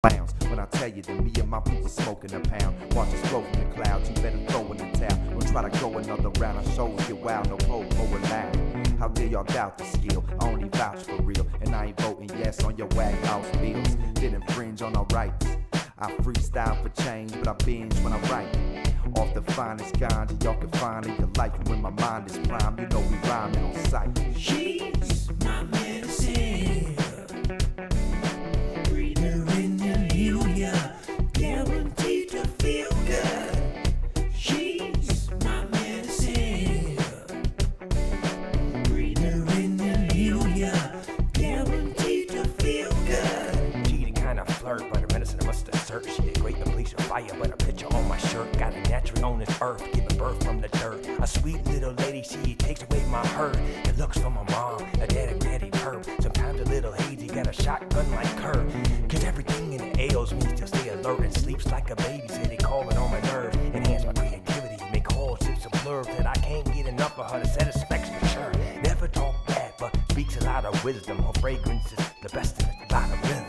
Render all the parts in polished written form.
clowns. When I tell you that me and my people smoking a pound, watch us flow from the clouds, you better throw in the towel. Don't try to go another round, our shows get wild, no po-po allowed. How dare y'all doubt the skill, I only vouch for real, and I ain't voting yes on your wag house bills. Didn't infringe on our rights, I freestyle for change, but I binge when I write. Off the finest ganja y'all can find in your life, and when my mind is prime, you know we rhyming on sight. She's my medicine. Breathe her in and heal ya, guaranteed to feel good. She's my medicine. Breathe her in and heal ya, guaranteed to feel good. She the kind of flirt, but her medicine I must assert. She a great unleash of fire, but a picture on my shirt. Got a natural on this earth, giving birth from the dirt. A sweet little lady, she takes away my hurt. It looks from my mom, a daddy perp. Sometimes a little hazy, got a shotgun like her. Cause everything in it ails me to stay alert and sleeps like a baby. Say they calling on my nerves, enhance my creativity, make whole sips of blur that I can't get enough of her. The satisfaction sure. Never talk bad, but speaks a lot of wisdom. Her fragrance is the best in a lot of rhythm.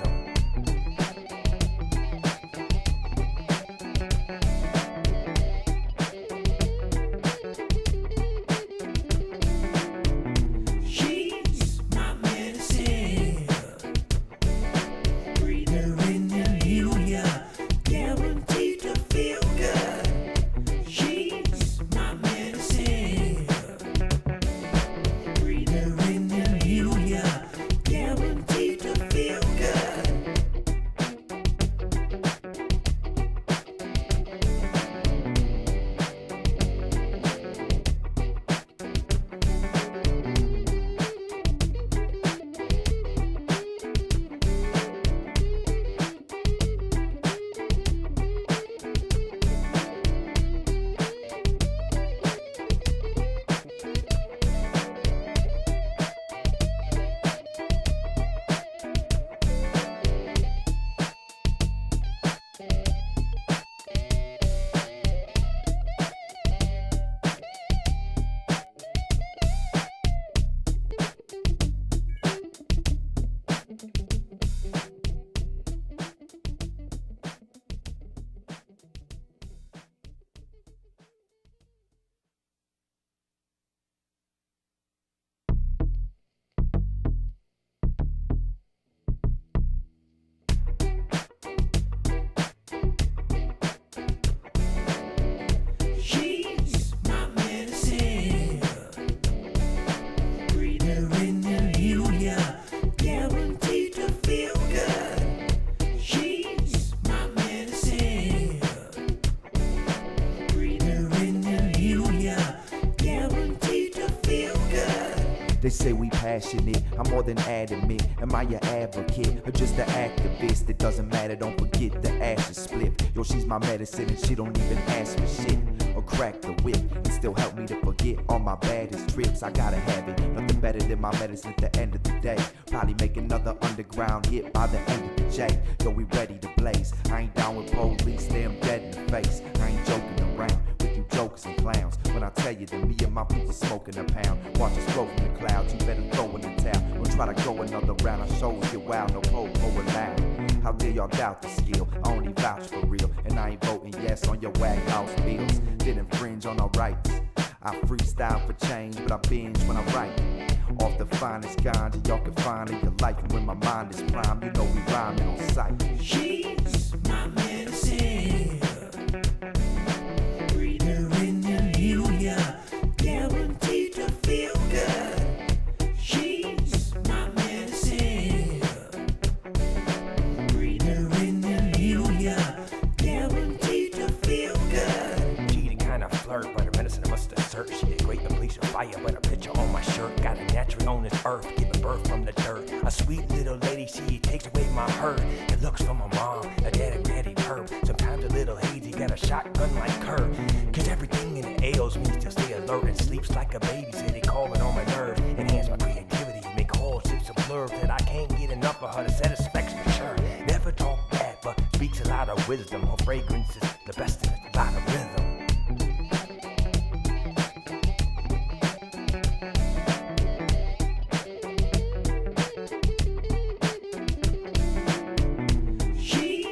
They say we passionate, I'm more than adamant. Am I your advocate or just an activist? It doesn't matter, don't forget the ashes split. Yo, she's my medicine and she don't even ask for shit or crack the whip. It still help me to forget all my baddest trips. I gotta have it, nothing better than my medicine at the end of the day. Probably make another underground hit by the end of the J. Yo, we ready to blaze. I ain't down with police, stay 'em dead in the face. I ain't joking around with you jokers and clowns. When I tell you that me and my people smoking a pound, watch us flow from the clouds, you better throw in the towel. Don't try to go another round, our shows get wild, no po-po allowed. How dare y'all doubt the skill, I only vouch for real, and I ain't voting yes on your wag house bills. Didn't infringe on our rights, I freestyle for change, but I binge when I write. Off the finest ganja y'all can find in your life, and when my mind is prime, you know we rhyming on sight. She's my medicine. Breathe her in and heal ya, guaranteed to feel good. She's my medicine. Breathe her in and heal ya, guaranteed to feel good. She the kind of flirt, but her medicine I must assert. She a great unleash of fire, but a picture on my shirt. Got a natural on this earth, giving birth from the dirt. A sweet little lady, she takes away my hurt. It looks from my mom, a daddy perp. Sometimes a little hazy, got a shotgun like her. Cause everything in it ails me to stay alert and sleeps like a baby. Say they calling on my nerves, enhance my creativity, make whole sips of blur that I can't get enough of her. The satisfaction sure. Never talk bad, but speaks a lot of wisdom. Her fragrance is the best in a lot of rhythm. She's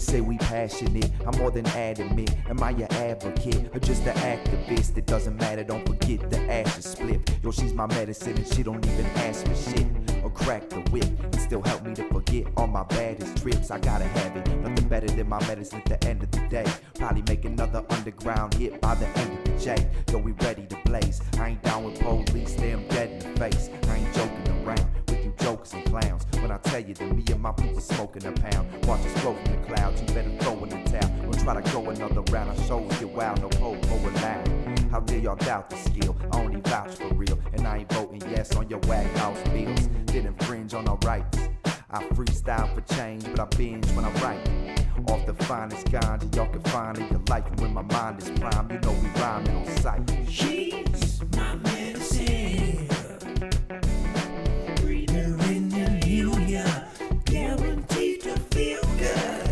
say we passionate, I'm more than adamant. Am I your advocate or just an activist? It doesn't matter, don't forget the ashes split. Yo, she's my medicine and she don't even ask for shit or crack the whip and still help me to forget all my baddest trips. I gotta have it, nothing better than my medicine at the end of the day. Probably make another underground hit by the end of the J. Yo, we ready to blaze. I ain't down with police, damn dead in the face. I ain't joking around with you jokers and clowns. When I tell you that me and my people smoking a pound, watch us flow from the clouds, you better throw in the towel. Don't try to go another round, our shows get wild, no po-po allowed. How dare y'all doubt the skill? I only vouch for real, and I ain't voting yes on your wag house bills. Didn't infringe on our rights. I freestyle for change, but I binge when I write. Off the finest ganja y'all can find in your life, and when my mind is prime, you know we rhyming on sight. She's my medicine. Breathe her in and heal ya. Guaranteed to feel good.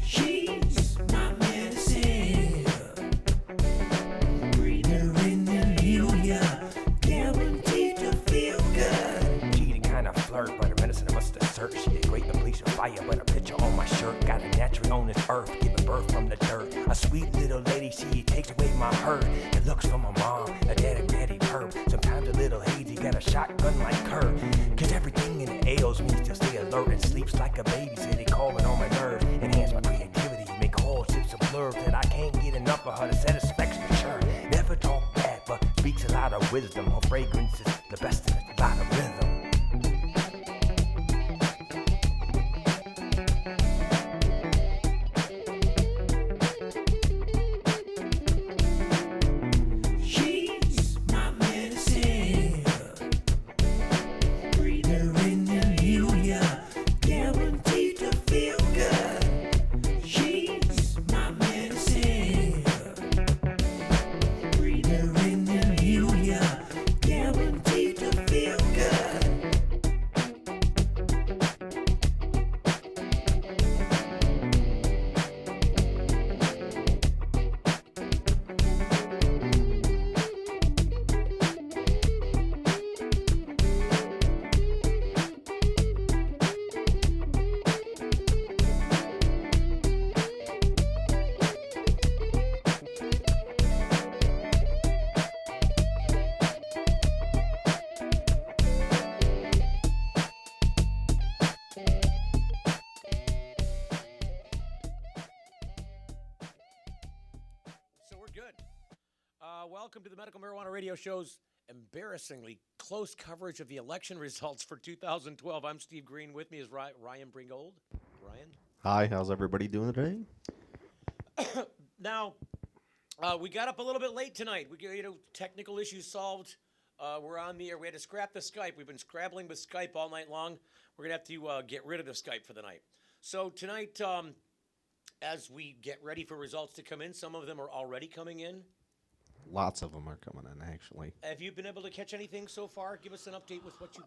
She's my medicine. Breathe her in and heal ya. Guaranteed to feel good. She the kind of flirt, but her medicine I must assert. She a great police of fire, but a picture on my shirt. Got a naturally on this earth, giving birth from the dirt. A sweet little lady, she takes away my hurt. It looks for my mom, a daddy perp. Sometimes a little hazy, got a shotgun like her. Cause everything in it ails me to stay alert and sleeps like a baby. Say they calling on my nerves, enhance my creativity, make calls, it's a blur that I can't get enough of her. The satisfaction sure. Never talk bad, but speaks a lot of wisdom. Her fragrance is the best and it's a lot of rhythm. She's my medicine. Breathe her in and heal ya. Guaranteed to feel good. She's my medicine. Breathe her in and heal ya. Guaranteed to feel good. So we're good. Welcome to the Medical Marijuana Radio Show's embarrassingly close coverage of the election results for 2012. I'm Steve Greene. With me is Ryan Bringold. Ryan? Hi, how's everybody doing today? Now, we got up a little bit late tonight. We got technical issues solved. We're on the air. We had to scrap the Skype. We've been scrabbling with Skype all night long. We're going to have to get rid of the Skype for the night. So tonight, as we get ready for results to come in, some of them are already coming in. Lots of them are coming in, actually. Have you been able to catch anything so far? Give us an update with what you.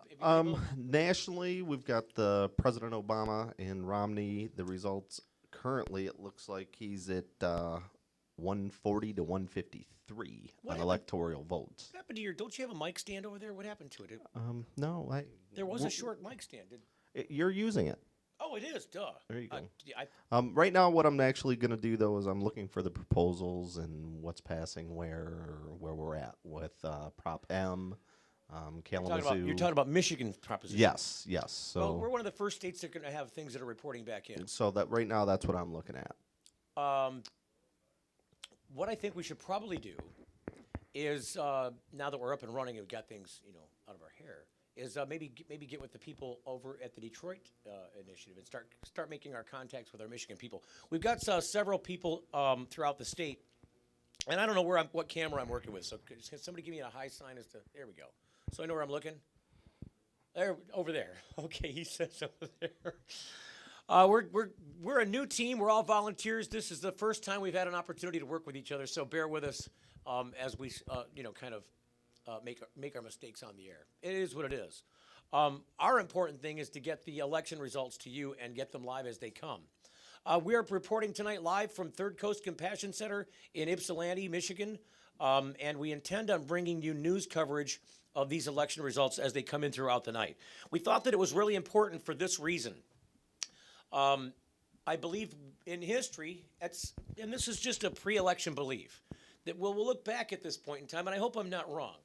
Nationally, we've got the President Obama and Romney. The results currently, it looks like he's at 140 to 153 on electoral votes. What happened to your? Don't you have a mic stand over there? What happened to it? No, There was a short mic stand. You're using it. Oh, it is. Duh. There you go. I, Right now, what I'm actually going to do, though, is I'm looking for the proposals and what's passing where we're at with Prop M, Kalamazoo. you're talking about Michigan proposition. Yes. So Well, we're one of the first states that are going to have things that are reporting back in. So that right now, that's what I'm looking at. What I think we should probably do is, now that we're up and running and we've got things, out of our hair, is maybe get with the people over at the Detroit initiative and start making our contacts with our Michigan people. We've got several people throughout the state, and I don't know what camera I'm working with. So can somebody give me a high sign as to? There we go. So I know where I'm looking. There, over there. Okay, he says over there. We're a new team. We're all volunteers. This is the first time we've had an opportunity to work with each other. So bear with us as we kind of. Make our mistakes on the air. It is what it is. Our important thing is to get the election results to you and get them live as they come. We are reporting tonight live from Third Coast Compassion Center in Ypsilanti, Michigan, and we intend on bringing you news coverage of these election results as they come in throughout the night. We thought that it was really important for this reason. I believe in history, and this is just a pre-election belief, that we'll look back at this point in time, and I hope I'm not wrong,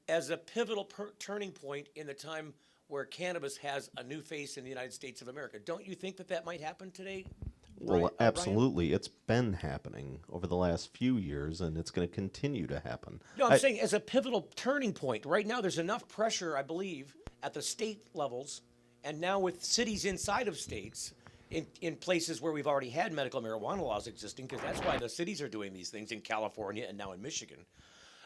as a pivotal turning point in the time where cannabis has a new face in the United States of America. Don't you think that might happen today? Well, Brian? absolutely. It's been happening over the last few years, and it's going to continue to happen. No, I'm saying as a pivotal turning point. Right now, there's enough pressure, I believe, at the state levels, and now with cities inside of states, in places where we've already had medical marijuana laws existing, because that's why the cities are doing these things in California and now in Michigan.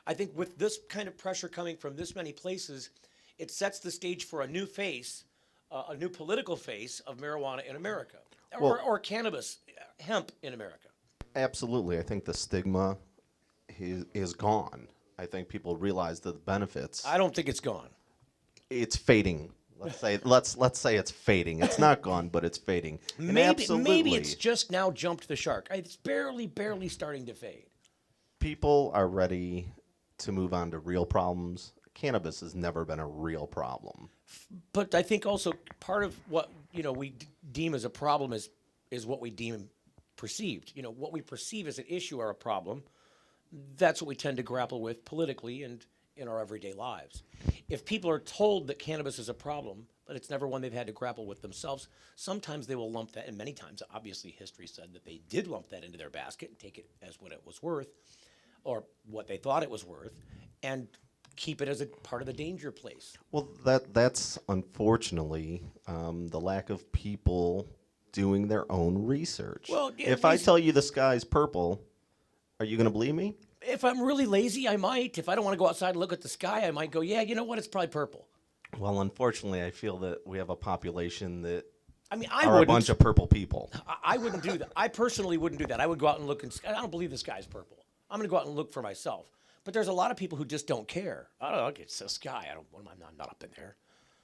I think with this kind of pressure coming from this many places, it sets the stage for a new face, a new political face of marijuana in America, or cannabis, hemp in America. Absolutely. I think the stigma is gone. I think people realize the benefits. I don't think it's gone. It's fading. Let's say it's fading. It's not gone, but it's fading. And Maybe it's just now jumped the shark. It's barely starting to fade. People are ready to move on to real problems. Cannabis has never been a real problem. But I think also part of what we deem as a problem is what we deem perceived. What we perceive as an issue or a problem, that's what we tend to grapple with politically and in our everyday lives. If people are told that cannabis is a problem, but it's never one they've had to grapple with themselves, sometimes they will lump that, and many times, obviously, history said that they did lump that into their basket and take it as what it was worth, or what they thought it was worth, and keep it as a part of the danger place. Well, that's unfortunately the lack of people doing their own research. Well, if I tell you the sky's purple, are you going to believe me? If I'm really lazy, I might. If I don't want to go outside and look at the sky, I might go, yeah, you know what, it's probably purple. Well, unfortunately, I feel that we have a population that I are wouldn't. a bunch of purple people. I wouldn't do that. I personally wouldn't do that. I would go out and look and I don't believe the sky's purple. I'm going to go out and look for myself. But there's a lot of people who just don't care. I don't know. It's the sky. I'm not up in there.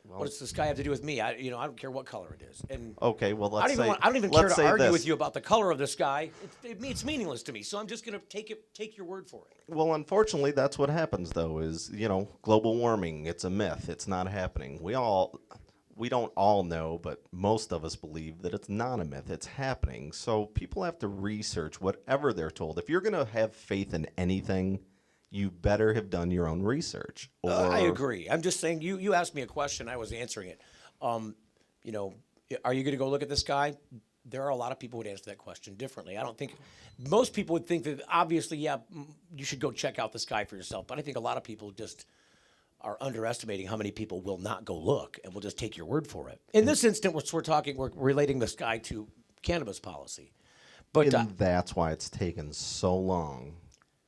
What does the sky have to do with me? I don't care what color it is. And okay, well, let's say I don't even care let's to say argue this. with you about the color of the sky. It's meaningless to me. So I'm just going to take your word for it. Well, unfortunately, that's what happens, though, is, global warming, it's a myth. It's not happening. We don't all know, but most of us believe that it's not a myth. It's happening. So people have to research whatever they're told. If you're going to have faith in anything, you better have done your own research. I agree. I'm just saying, you asked me a question, I was answering it. Are you going to go look at the sky? There are a lot of people who would answer that question differently. I don't think most people would think that obviously, you should go check out the sky for yourself. But I think a lot of people just are underestimating how many people will not go look and will just take your word for it. In this instance, we're relating the sky to cannabis policy. But and that's why it's taken so long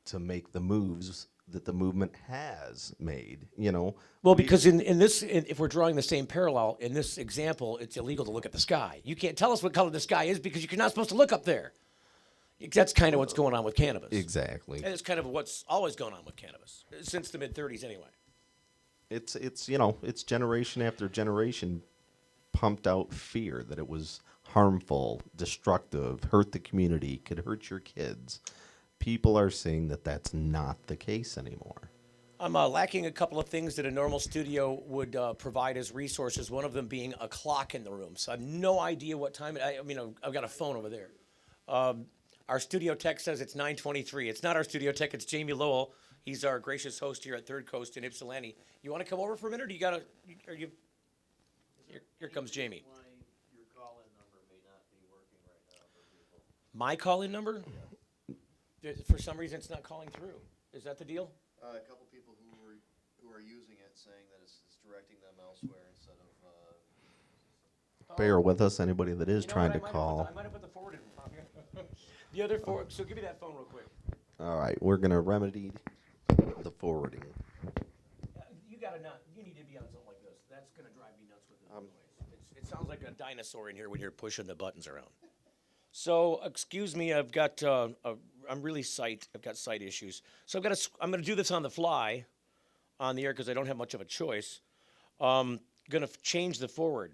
to make the moves that the movement has made, Well, because if we're drawing the same parallel, in this example, it's illegal to look at the sky. You can't tell us what color the sky is because you're not supposed to look up there. That's kind of what's going on with cannabis. Exactly. And it's kind of what's always gone on with cannabis, since the mid-'30s anyway. It's generation after generation pumped out fear that it was harmful, destructive, hurt the community, could hurt your kids. People are saying that that's not the case anymore. I'm lacking a couple of things that a normal studio would provide as resources, one of them being a clock in the room. So I have no idea what time I've got a phone over there. Our studio tech says it's 9:23. It's not our studio tech, it's Jamie Lowell. He's our gracious host here at Third Coast in Ypsilanti. You want to come over for a minute, or here comes Jamie. Your call-in number may not be working right now for people. My call-in number? Yeah. For some reason, it's not calling through. Is that the deal? A couple people who are using it saying that it's directing them elsewhere instead of. Bear with us, anybody that is trying to call. I might have put the forward in. The other forward. So give me that phone real quick. All right, we're going to remedy the forwarding. You need to be on something like this. That's going to drive me nuts with the noise. It sounds like a dinosaur in here when you're pushing the buttons around. So, excuse me, I've got, I'm really I've got sight issues. So I'm going to do this on the fly on the air because I don't have much of a choice. Going to change the forward.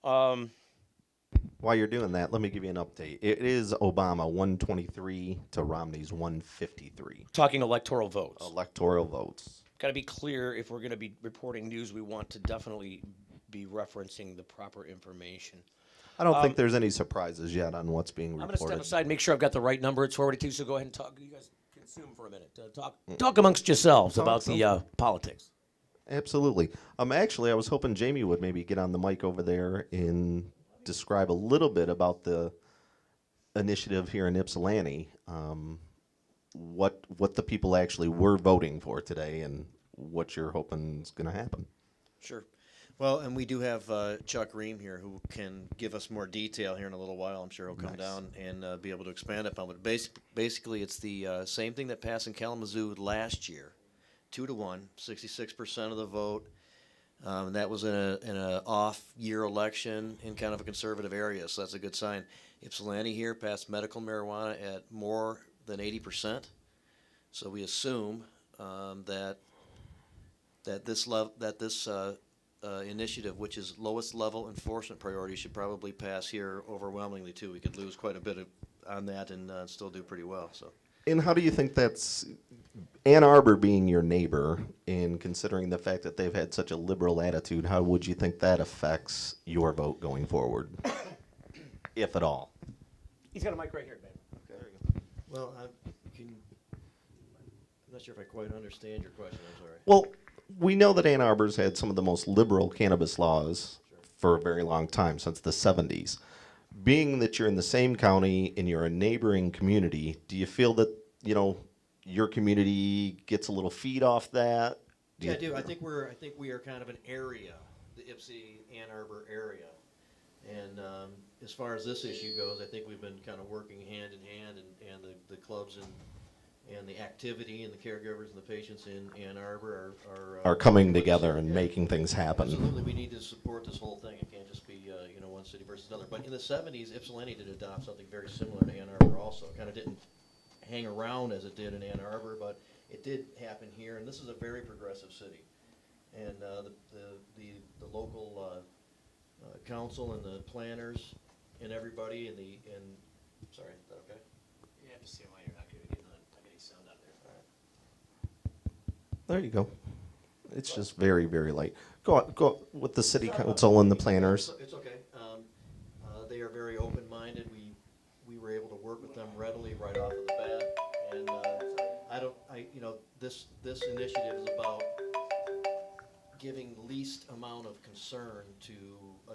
While you're doing that, let me give you an update. It is Obama 123 to Romney's 153. Talking electoral votes. Electoral votes. Got to be clear, if we're going to be reporting news, we want to definitely be referencing the proper information. I don't think there's any surprises yet on what's being I'm reported. going to step aside and make sure I've got the right number. It's 482, so go ahead and talk. You guys consume for a minute. Talk amongst yourselves about the politics. Absolutely. Actually, I was hoping Jamie would maybe get on the mic over there and describe a little bit about the initiative here in Ypsilanti, what the people actually were voting for today, and what you're hoping is going to happen. Sure. Well, and we do have Chuck Ream here who can give us more detail here in a little while. I'm sure he'll come down and be able to expand upon it. But basically, it's the same thing that passed in Kalamazoo last year, 2-1, 66% of the vote. That was in a off-year election in kind of a conservative area, so that's a good sign. Ypsilanti here passed medical marijuana at more than 80%. So we assume that this initiative, which is lowest level enforcement priority, should probably pass here overwhelmingly too. We could lose quite a bit on that and still do pretty well. So. And how do you think that's Ann Arbor being your neighbor, and considering the fact that they've had such a liberal attitude, how would you think that affects your vote going forward, if at all? He's got a mic right here, man. Okay. Well, I'm not sure if I quite understand your question. I'm sorry. Well, we know that Ann Arbor's had some of the most liberal cannabis laws for a very long time, since the 70s. Being that you're in the same county and you're a neighboring community, do you feel that, your community gets a little feed off that? Yeah, I do. I think we are kind of an area, the Ypsi Ann Arbor area. And as far as this issue goes, I think we've been kind of working hand in hand, and the clubs and the activity and the caregivers and the patients in Ann Arbor are coming together and making things happen. Absolutely, we need to support this whole thing. It can't just be one city versus another. But in the 70s, Ypsilanti did adopt something very similar to Ann Arbor also. Kind of didn't hang around as it did in Ann Arbor, but it did happen here. And this is a very progressive city. And the local council and the planners and everybody and sorry, is that okay? Yeah, just see why you're not going to get any sound out there. There you go. It's just very, very light. Go with the city council and the planners. It's okay. They are very open-minded. We were able to work with them readily right off of the bat. And this initiative is about giving least amount of concern to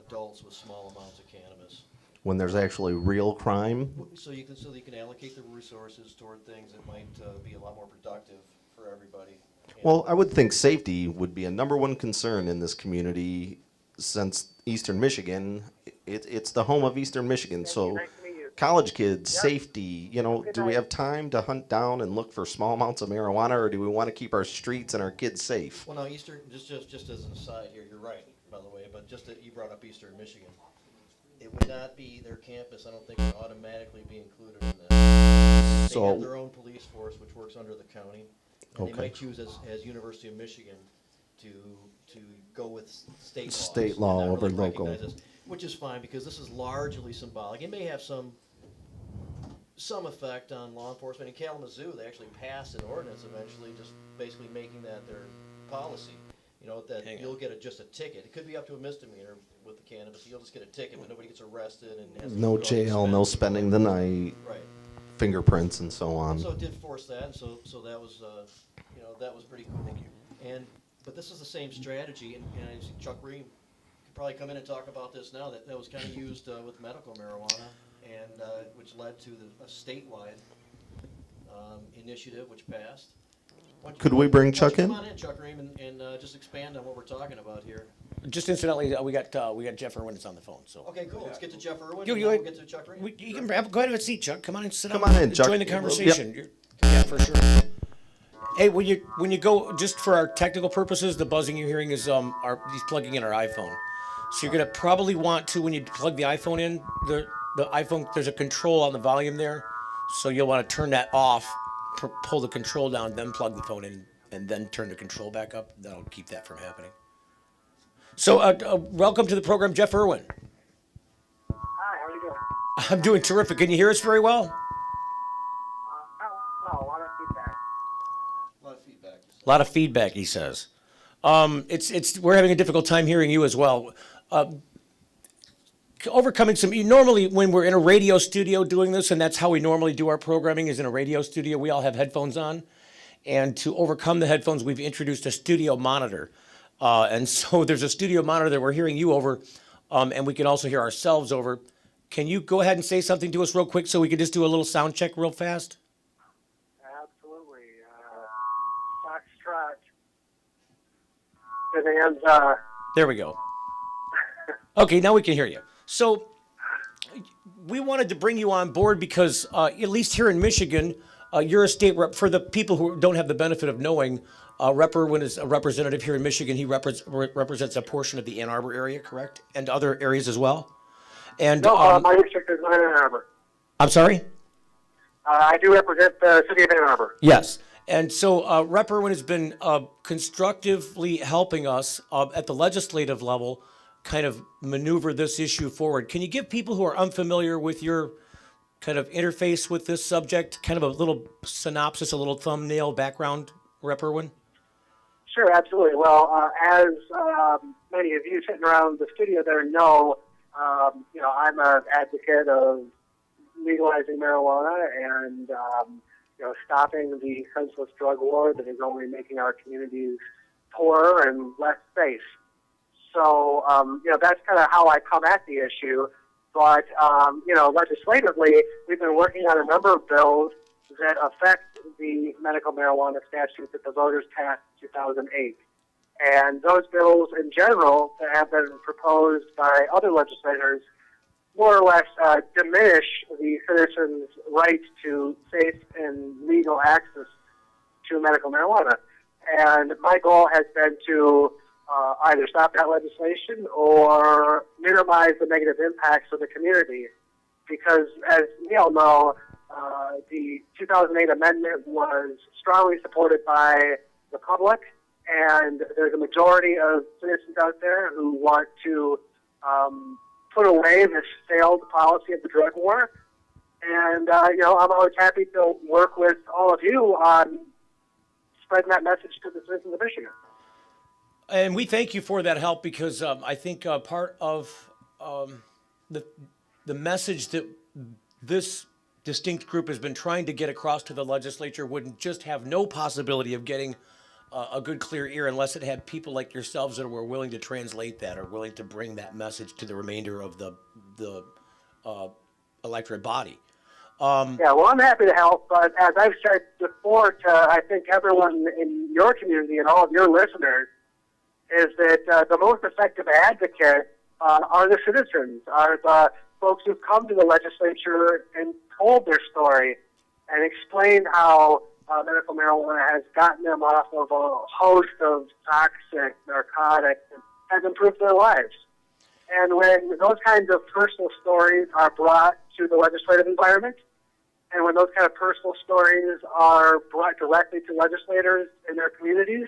adults with small amounts of cannabis. When there's actually real crime. So you can allocate the resources toward things that might be a lot more productive for everybody. Well, I would think safety would be a number one concern in this community, since Eastern Michigan, it's the home of Eastern Michigan. So college kids, safety, do we have time to hunt down and look for small amounts of marijuana, or do we want to keep our streets and our kids safe? Well, no, Eastern, just as an aside here, you're right, by the way, but just that you brought up Eastern Michigan. It would not be their campus, I don't think, would automatically be included in that. They have their own police force, which works under the county. And they might choose as University of Michigan to go with state laws. State law and not over really local. recognize this, which is fine, because this is largely symbolic. It may have some effect on law enforcement. In Kalamazoo, they actually passed an ordinance eventually, just basically making that their policy. That you'll get just a ticket. It could be up to a misdemeanor with the cannabis. You'll just get a ticket, but nobody gets arrested and has No jail, no spending the night, Right. fingerprints and so on. So it did force that, and so that was that was pretty cool. But this is the same strategy, and I see Chuck Ream could probably come in and talk about this now. That was kind of used with medical marijuana, and which led to a statewide initiative which passed. Could we bring Chuck in? Come on in, Chuck Ream, and just expand on what we're talking about here. Just incidentally, we got Jeff Irwin that's on the phone. So Okay, cool. Let's get to Jeff Irwin. You- and you- then we'll get to Chuck Ream. you can go ahead and have a seat, Chuck. Come on and sit Come down. on in, Chuck. Join the conversation. Yeah, for sure. Hey, when you go, just for our technical purposes, the buzzing you're hearing is he's plugging in our iPhone. So you're gonna probably want to, when you plug the iPhone in, the iPhone, there's a control on the volume there, so you'll want to turn that off, pull the control down, then plug the phone in, and then turn the control back up. That'll keep that from happening. So welcome to the program, Jeff Irwin. Hi, how are you doing? I'm doing terrific. Can you hear us very well? No, a lot of feedback. A lot of feedback. A lot of feedback, he says. We're having a difficult time hearing you as well. overcoming some, normally when we're in a radio studio doing this, and that's how we normally do our programming is in a radio studio, we all have headphones on. And to overcome the headphones, we've introduced a studio monitor. And so there's a studio monitor that we're hearing you over, and we can also hear ourselves over. Can you go ahead and say something to us real quick so we can just do a little sound check real fast? Absolutely. Foxtrot. Demands, There we go. Okay, now we can hear you. So we wanted to bring you on board because at least here in Michigan, you're a state rep. For the people who don't have the benefit of knowing, Rep. Irwin is a representative here in Michigan. He represents a portion of the Ann Arbor area, correct? And other areas as well? And no, my district is not Ann Arbor. I'm sorry? I do represent the city of Ann Arbor. Yes. And so Rep. Irwin has been constructively helping us at the legislative level kind of maneuver this issue forward. Can you give people who are unfamiliar with your kind of interface with this subject, kind of a little synopsis, a little thumbnail background, Rep. Irwin? Sure, absolutely. Well, as many of you sitting around the studio there know, I'm an advocate of legalizing marijuana and, stopping the senseless drug war that is only making our communities poorer and less safe. So, that's kind of how I come at the issue. But, legislatively, we've been working on a number of bills that affect the medical marijuana statute that the voters passed in 2008. And those bills in general that have been proposed by other legislators more or less diminish the citizens' right to safe and legal access to medical marijuana. And my goal has been to either stop that legislation or minimize the negative impacts of the community. Because as we all know, the 2008 amendment was strongly supported by the public, and there's a majority of citizens out there who want to put away this failed policy of the drug war. And, I'm always happy to work with all of you on spreading that message to the citizens of Michigan. And we thank you for that help because I think part of the message that this distinct group has been trying to get across to the legislature would just have no possibility of getting a good, clear ear unless it had people like yourselves that were willing to translate that or willing to bring that message to the remainder of the electorate body. Well, I'm happy to help, but as I've said before to, I think, everyone in your community and all of your listeners, is that the most effective advocate are the citizens, are the folks who've come to the legislature and told their story and explained how medical marijuana has gotten them off of a host of toxic narcotics and has improved their lives. And when those kinds of personal stories are brought to the legislative environment, and when those kind of personal stories are brought directly to legislators in their communities,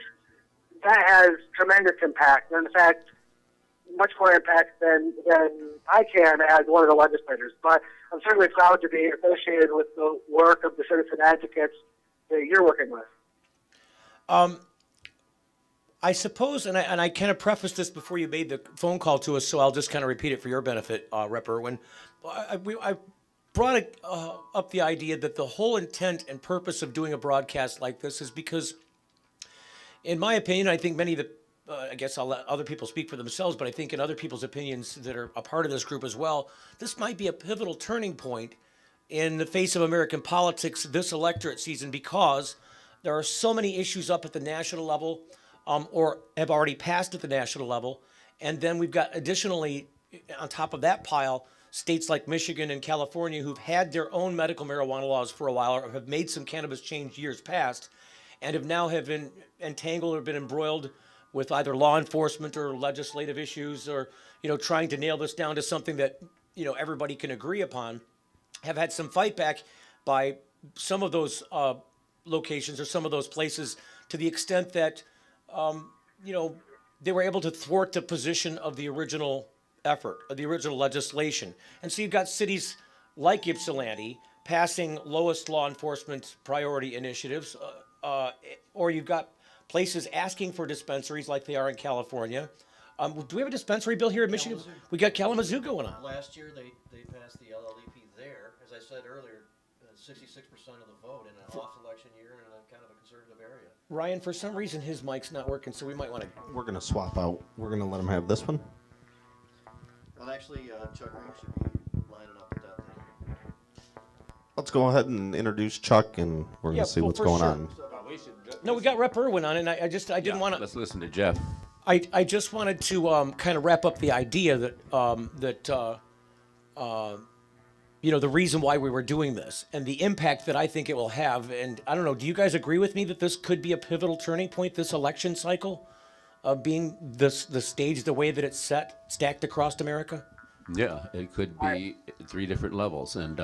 that has tremendous impact. And in fact, much more impact than I can as one of the legislators. But I'm certainly proud to be associated with the work of the citizen advocates that you're working with. I suppose, and I kind of prefaced this before you made the phone call to us, so I'll just kind of repeat it for your benefit, Rep. Irwin. I brought up the idea that the whole intent and purpose of doing a broadcast like this is because, in my opinion, I think many of the, I guess I'll let other people speak for themselves, but I think in other people's opinions that are a part of this group as well, this might be a pivotal turning point in the face of American politics this electorate season because there are so many issues up at the national level or have already passed at the national level. And then we've got additionally, on top of that pile, states like Michigan and California who've had their own medical marijuana laws for a while or have made some cannabis change years past and have been entangled or been embroiled with either law enforcement or legislative issues or, trying to nail this down to something that, everybody can agree upon, have had some fight back by some of those locations or some of those places to the extent that, they were able to thwart the position of the original effort, of the original legislation. And so you've got cities like Ypsilanti passing lowest law enforcement priority initiatives, or you've got places asking for dispensaries like they are in California, Do we have a dispensary bill here in Michigan? Kalamazoo. We got Kalamazoo going on. Last year, they passed the LLEP there. As I said earlier, 66% of the vote in an off-election year in a kind of a conservative area. Ryan, for some reason, his mic's not working, so we might want to. We're gonna swap out. We're gonna let him have this one. Well, actually, Chuck Ream should be lining up with that thing. Let's go ahead and introduce Chuck, and we're gonna see what's for going sure. on. No, we got Rep. Irwin on, and I didn't want to. Let's listen to Jeff. I just wanted to kind of wrap up the idea that the reason why we were doing this and the impact that I think it will have. And I don't know, do you guys agree with me that this could be a pivotal turning point, this election cycle, of being the stage the way that it's stacked across America? Yeah, it could be 3 different levels, and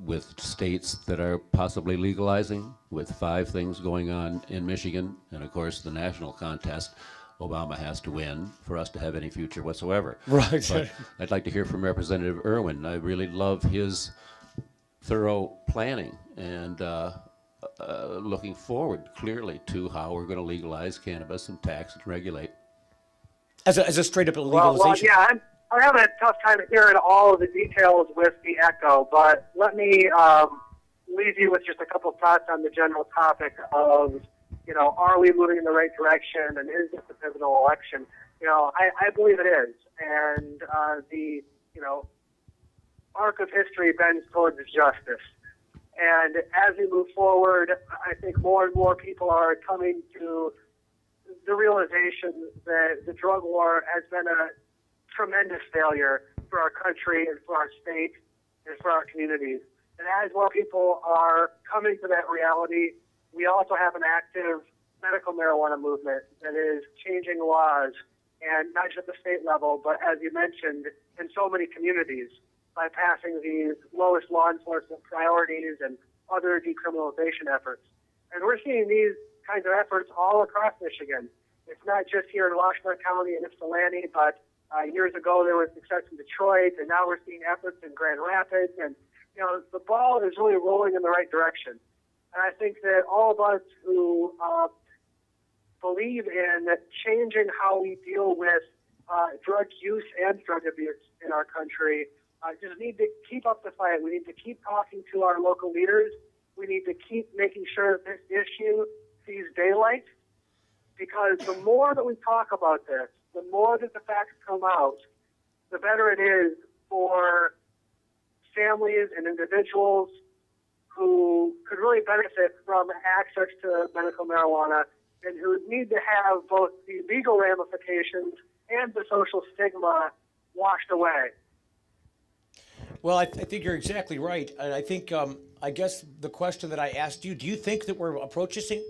with states that are possibly legalizing, with 5 things going on in Michigan, and of course the national contest. Obama has to win for us to have any future whatsoever. Right. But I'd like to hear from Representative Irwin. I really love his thorough planning and looking forward clearly to how we're going to legalize cannabis and tax and regulate. As a straight up legalization. Well, yeah, I'm having a tough time hearing all of the details with the echo, but let me leave you with just a couple of thoughts on the general topic of, are we moving in the right direction, and is this a pivotal election? I believe it is, and the arc of history bends towards justice. And as we move forward, I think more and more people are coming to the realization that the drug war has been a tremendous failure for our country and for our state and for our communities. And as more people are coming to that reality, we also have an active medical marijuana movement that is changing laws, and not just at the state level, but as you mentioned, in so many communities, by passing these lowest law enforcement priorities and other decriminalization efforts. And we're seeing these kinds of efforts all across Michigan. It's not just here in Washington County and Ypsilanti, but years ago there was success in Detroit, and now we're seeing efforts in Grand Rapids. And, the ball is really rolling in the right direction. And I think that all of us who believe in changing how we deal with drug use and drug abuse in our country just need to keep up the fight. We need to keep talking to our local leaders. We need to keep making sure that this issue sees daylight, because the more that we talk about this, the more that the facts come out, the better it is for families and individuals who could really benefit from access to medical marijuana and who need to have both the legal ramifications and the social stigma washed away. Well, I think you're exactly right. And I think, I guess the question that I asked you, do you think that we're approaching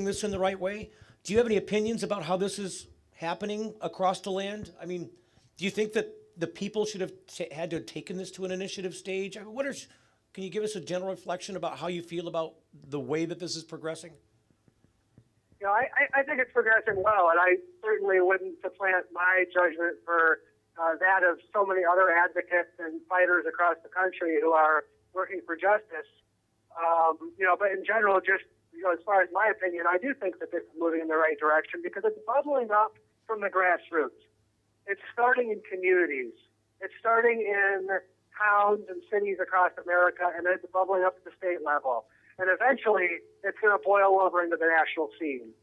this in the right way? Do you have any opinions about how this is happening across the land? I mean, do you think that the people should have had to have taken this to an initiative stage? I mean, can you give us a general reflection about how you feel about the way that this is progressing? I think it's progressing well, and I certainly wouldn't supplant my judgment for that of so many other advocates and fighters across the country who are working for justice. But in general, just as far as my opinion, I do think that this is moving in the right direction because it's bubbling up from the grassroots. It's starting in communities. It's starting in towns and cities across America, and it's bubbling up at the state level. And eventually, it's going to boil over into the national scene.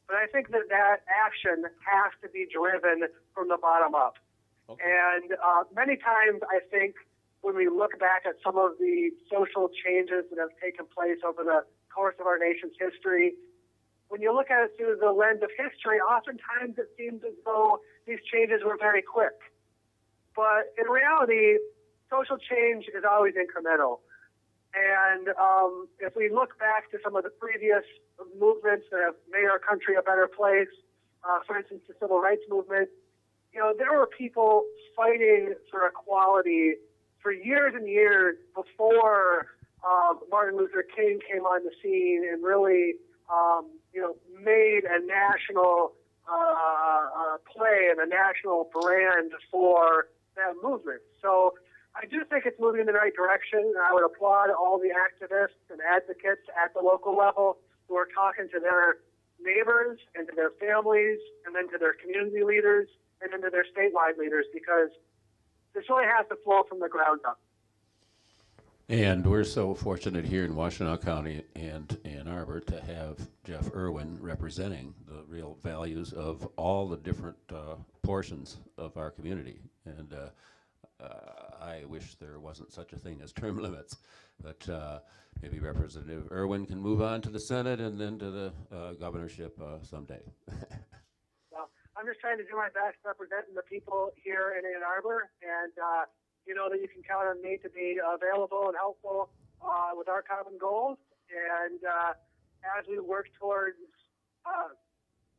But I think that action has to be driven from the bottom up. Okay. And many times, I think, when we look back at some of the social changes that have taken place over the course of our nation's history, when you look at it through the lens of history, oftentimes it seems as though these changes were very quick. But in reality, social change is always incremental. And if we look back to some of the previous movements that have made our country a better place, for instance, the Civil Rights Movement, there were people fighting for equality for years and years before Martin Luther King came on the scene and really, made a national play and a national brand for that movement. So I do think it's moving in the right direction, and I would applaud all the activists and advocates at the local level who are talking to their neighbors and to their families and then to their community leaders and then to their statewide leaders, because this really has to flow from the ground up. And we're so fortunate here in Washtenaw County and Ann Arbor to have Jeff Irwin representing the real values of all the different portions of our community. And I wish there wasn't such a thing as term limits, but maybe Representative Irwin can move on to the Senate and then to the governorship someday. Well, I'm just trying to do my best representing the people here in Ann Arbor, and you know that you can count on me to be available and helpful with our common goals. And as we work towards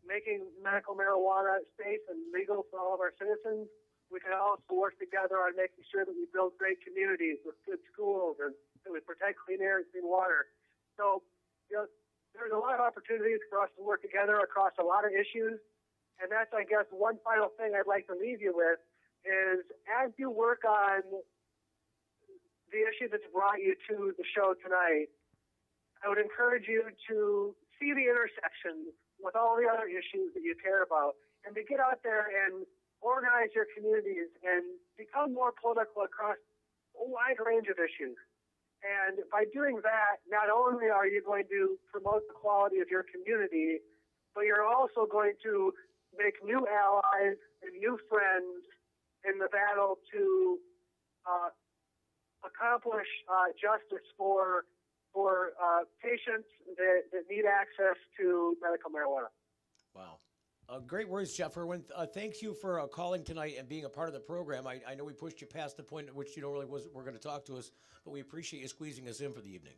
making medical marijuana safe and legal for all of our citizens, we can also work together on making sure that we build great communities with good schools and that we protect clean air and clean water. So, you know, there's a lot of opportunities for us to work together across a lot of issues. And that's, I guess, one final thing I'd like to leave you with is as you work on the issue that's brought you to the show tonight, I would encourage you to see the intersections with all the other issues that you care about and to get out there and organize your communities and become more political across a wide range of issues. And by doing that, not only are you going to promote the quality of your community, but you're also going to make new allies and new friends in the battle to accomplish justice for patients that need access to medical marijuana. Wow. Great words, Jeff Irwin. Thank you for calling tonight and being a part of the program. I know we pushed you past the point at which you were going to talk to us, but we appreciate you squeezing us in for the evening.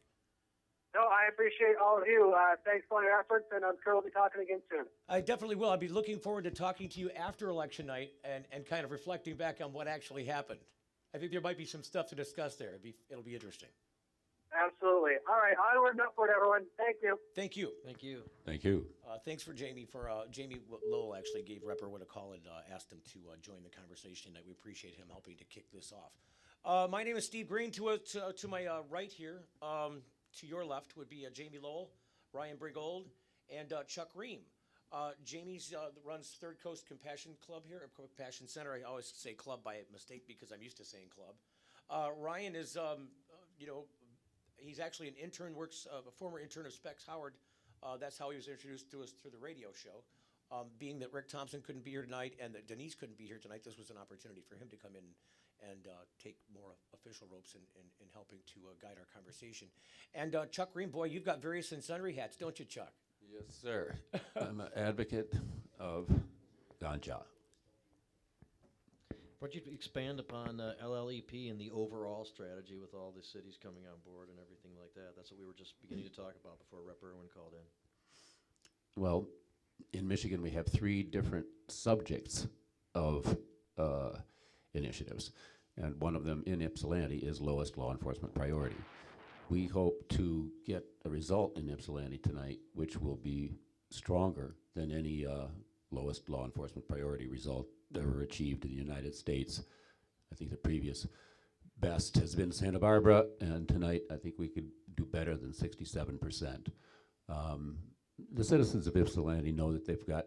No, I appreciate all of you. Thanks for your efforts, and I'm sure we'll be talking again soon. I definitely will. I'll be looking forward to talking to you after election night and kind of reflecting back on what actually happened. I think there might be some stuff to discuss there. It'll be interesting. Absolutely. All right, onward and upward, everyone. Thank you. Thank you. Thank you. Thank you. Thanks for Jamie. Jamie Lowell actually gave Rep. Irwin a call and asked him to join the conversation. We appreciate him helping to kick this off. My name is Steve Greene. To my right here, to your left would be Jamie Lowell, Ryan Brigold, and Chuck Ream. Jamie's runs Third Coast Compassion Club here, Compassion Center. I always say club by mistake because I'm used to saying club. Ryan is, he's actually an intern, a former intern of Specs Howard. That's how he was introduced to us through the radio show. Being that Rick Thompson couldn't be here tonight and that Denise couldn't be here tonight, this was an opportunity for him to come in and take more official ropes in helping to guide our conversation. And Chuck Ream, boy, you've got various and sundry hats, don't you, Chuck? Yes, sir. I'm an advocate of ganja. Why don't you expand upon LLEP and the overall strategy with all the cities coming on board and everything like that? That's what we were just beginning to talk about before Rep. Irwin called in. Well, in Michigan, we have 3 different subjects of initiatives, and one of them in Ypsilanti is lowest law enforcement priority. We hope to get a result in Ypsilanti tonight, which will be stronger than any lowest law enforcement priority result ever achieved in the United States. I think the previous best has been Santa Barbara, and tonight I think we could do better than 67%. The citizens of Ypsilanti know that they've got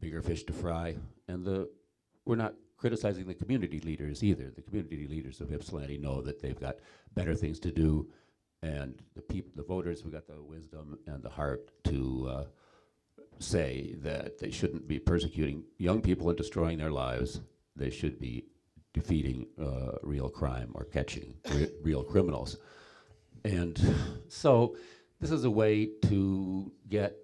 bigger fish to fry, and we're not criticizing the community leaders either. The community leaders of Ypsilanti know that they've got better things to do, and the voters have got the wisdom and the heart to say that they shouldn't be persecuting young people and destroying their lives. They should be defeating real crime or catching real criminals. And so this is a way to get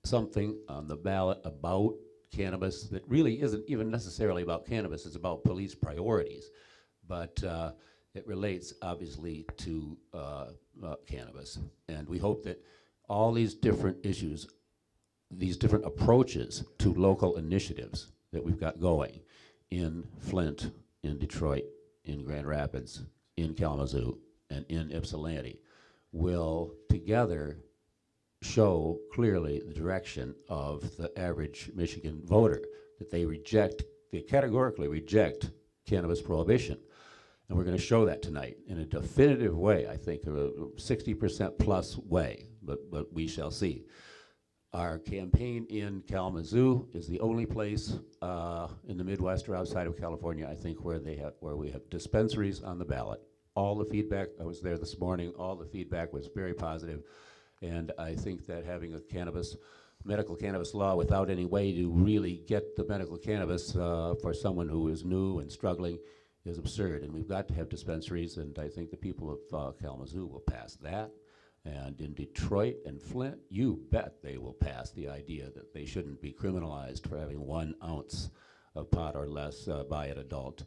something on the ballot about cannabis that really isn't even necessarily about cannabis. It's about police priorities. But it relates, obviously, to cannabis. And we hope that all these different issues, these different approaches to local initiatives that we've got going in Flint, in Detroit, in Grand Rapids, in Kalamazoo, and in Ypsilanti will together show clearly the direction of the average Michigan voter, that they categorically reject cannabis prohibition. And we're going to show that tonight in a definitive way, I think, a 60% plus way, but we shall see. Our campaign in Kalamazoo is the only place in the Midwest or outside of California, I think, where we have dispensaries on the ballot. All the feedback, I was there this morning, all the feedback was very positive, and I think that having a medical cannabis law without any way to really get the medical cannabis for someone who is new and struggling is absurd, and we've got to have dispensaries, and I think the people of Kalamazoo will pass that. And in Detroit and Flint, you bet they will pass the idea that they shouldn't be criminalized for having 1 ounce of pot or less by an adult.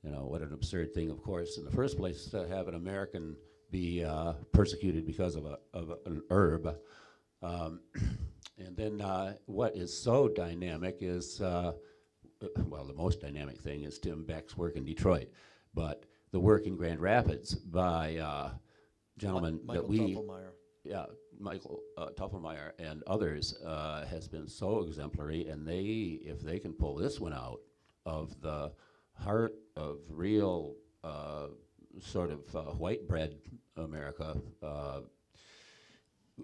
You know, what an absurd thing, of course, in the first place, to have an American be persecuted because of an herb. And then what is so dynamic is, well, the most dynamic thing is Tim Beck's work in Detroit. But the work in Grand Rapids by gentlemen that we, Michael Tuffelmeyer and others has been so exemplary, and if they can pull this one out of the heart of real sort of white bread America,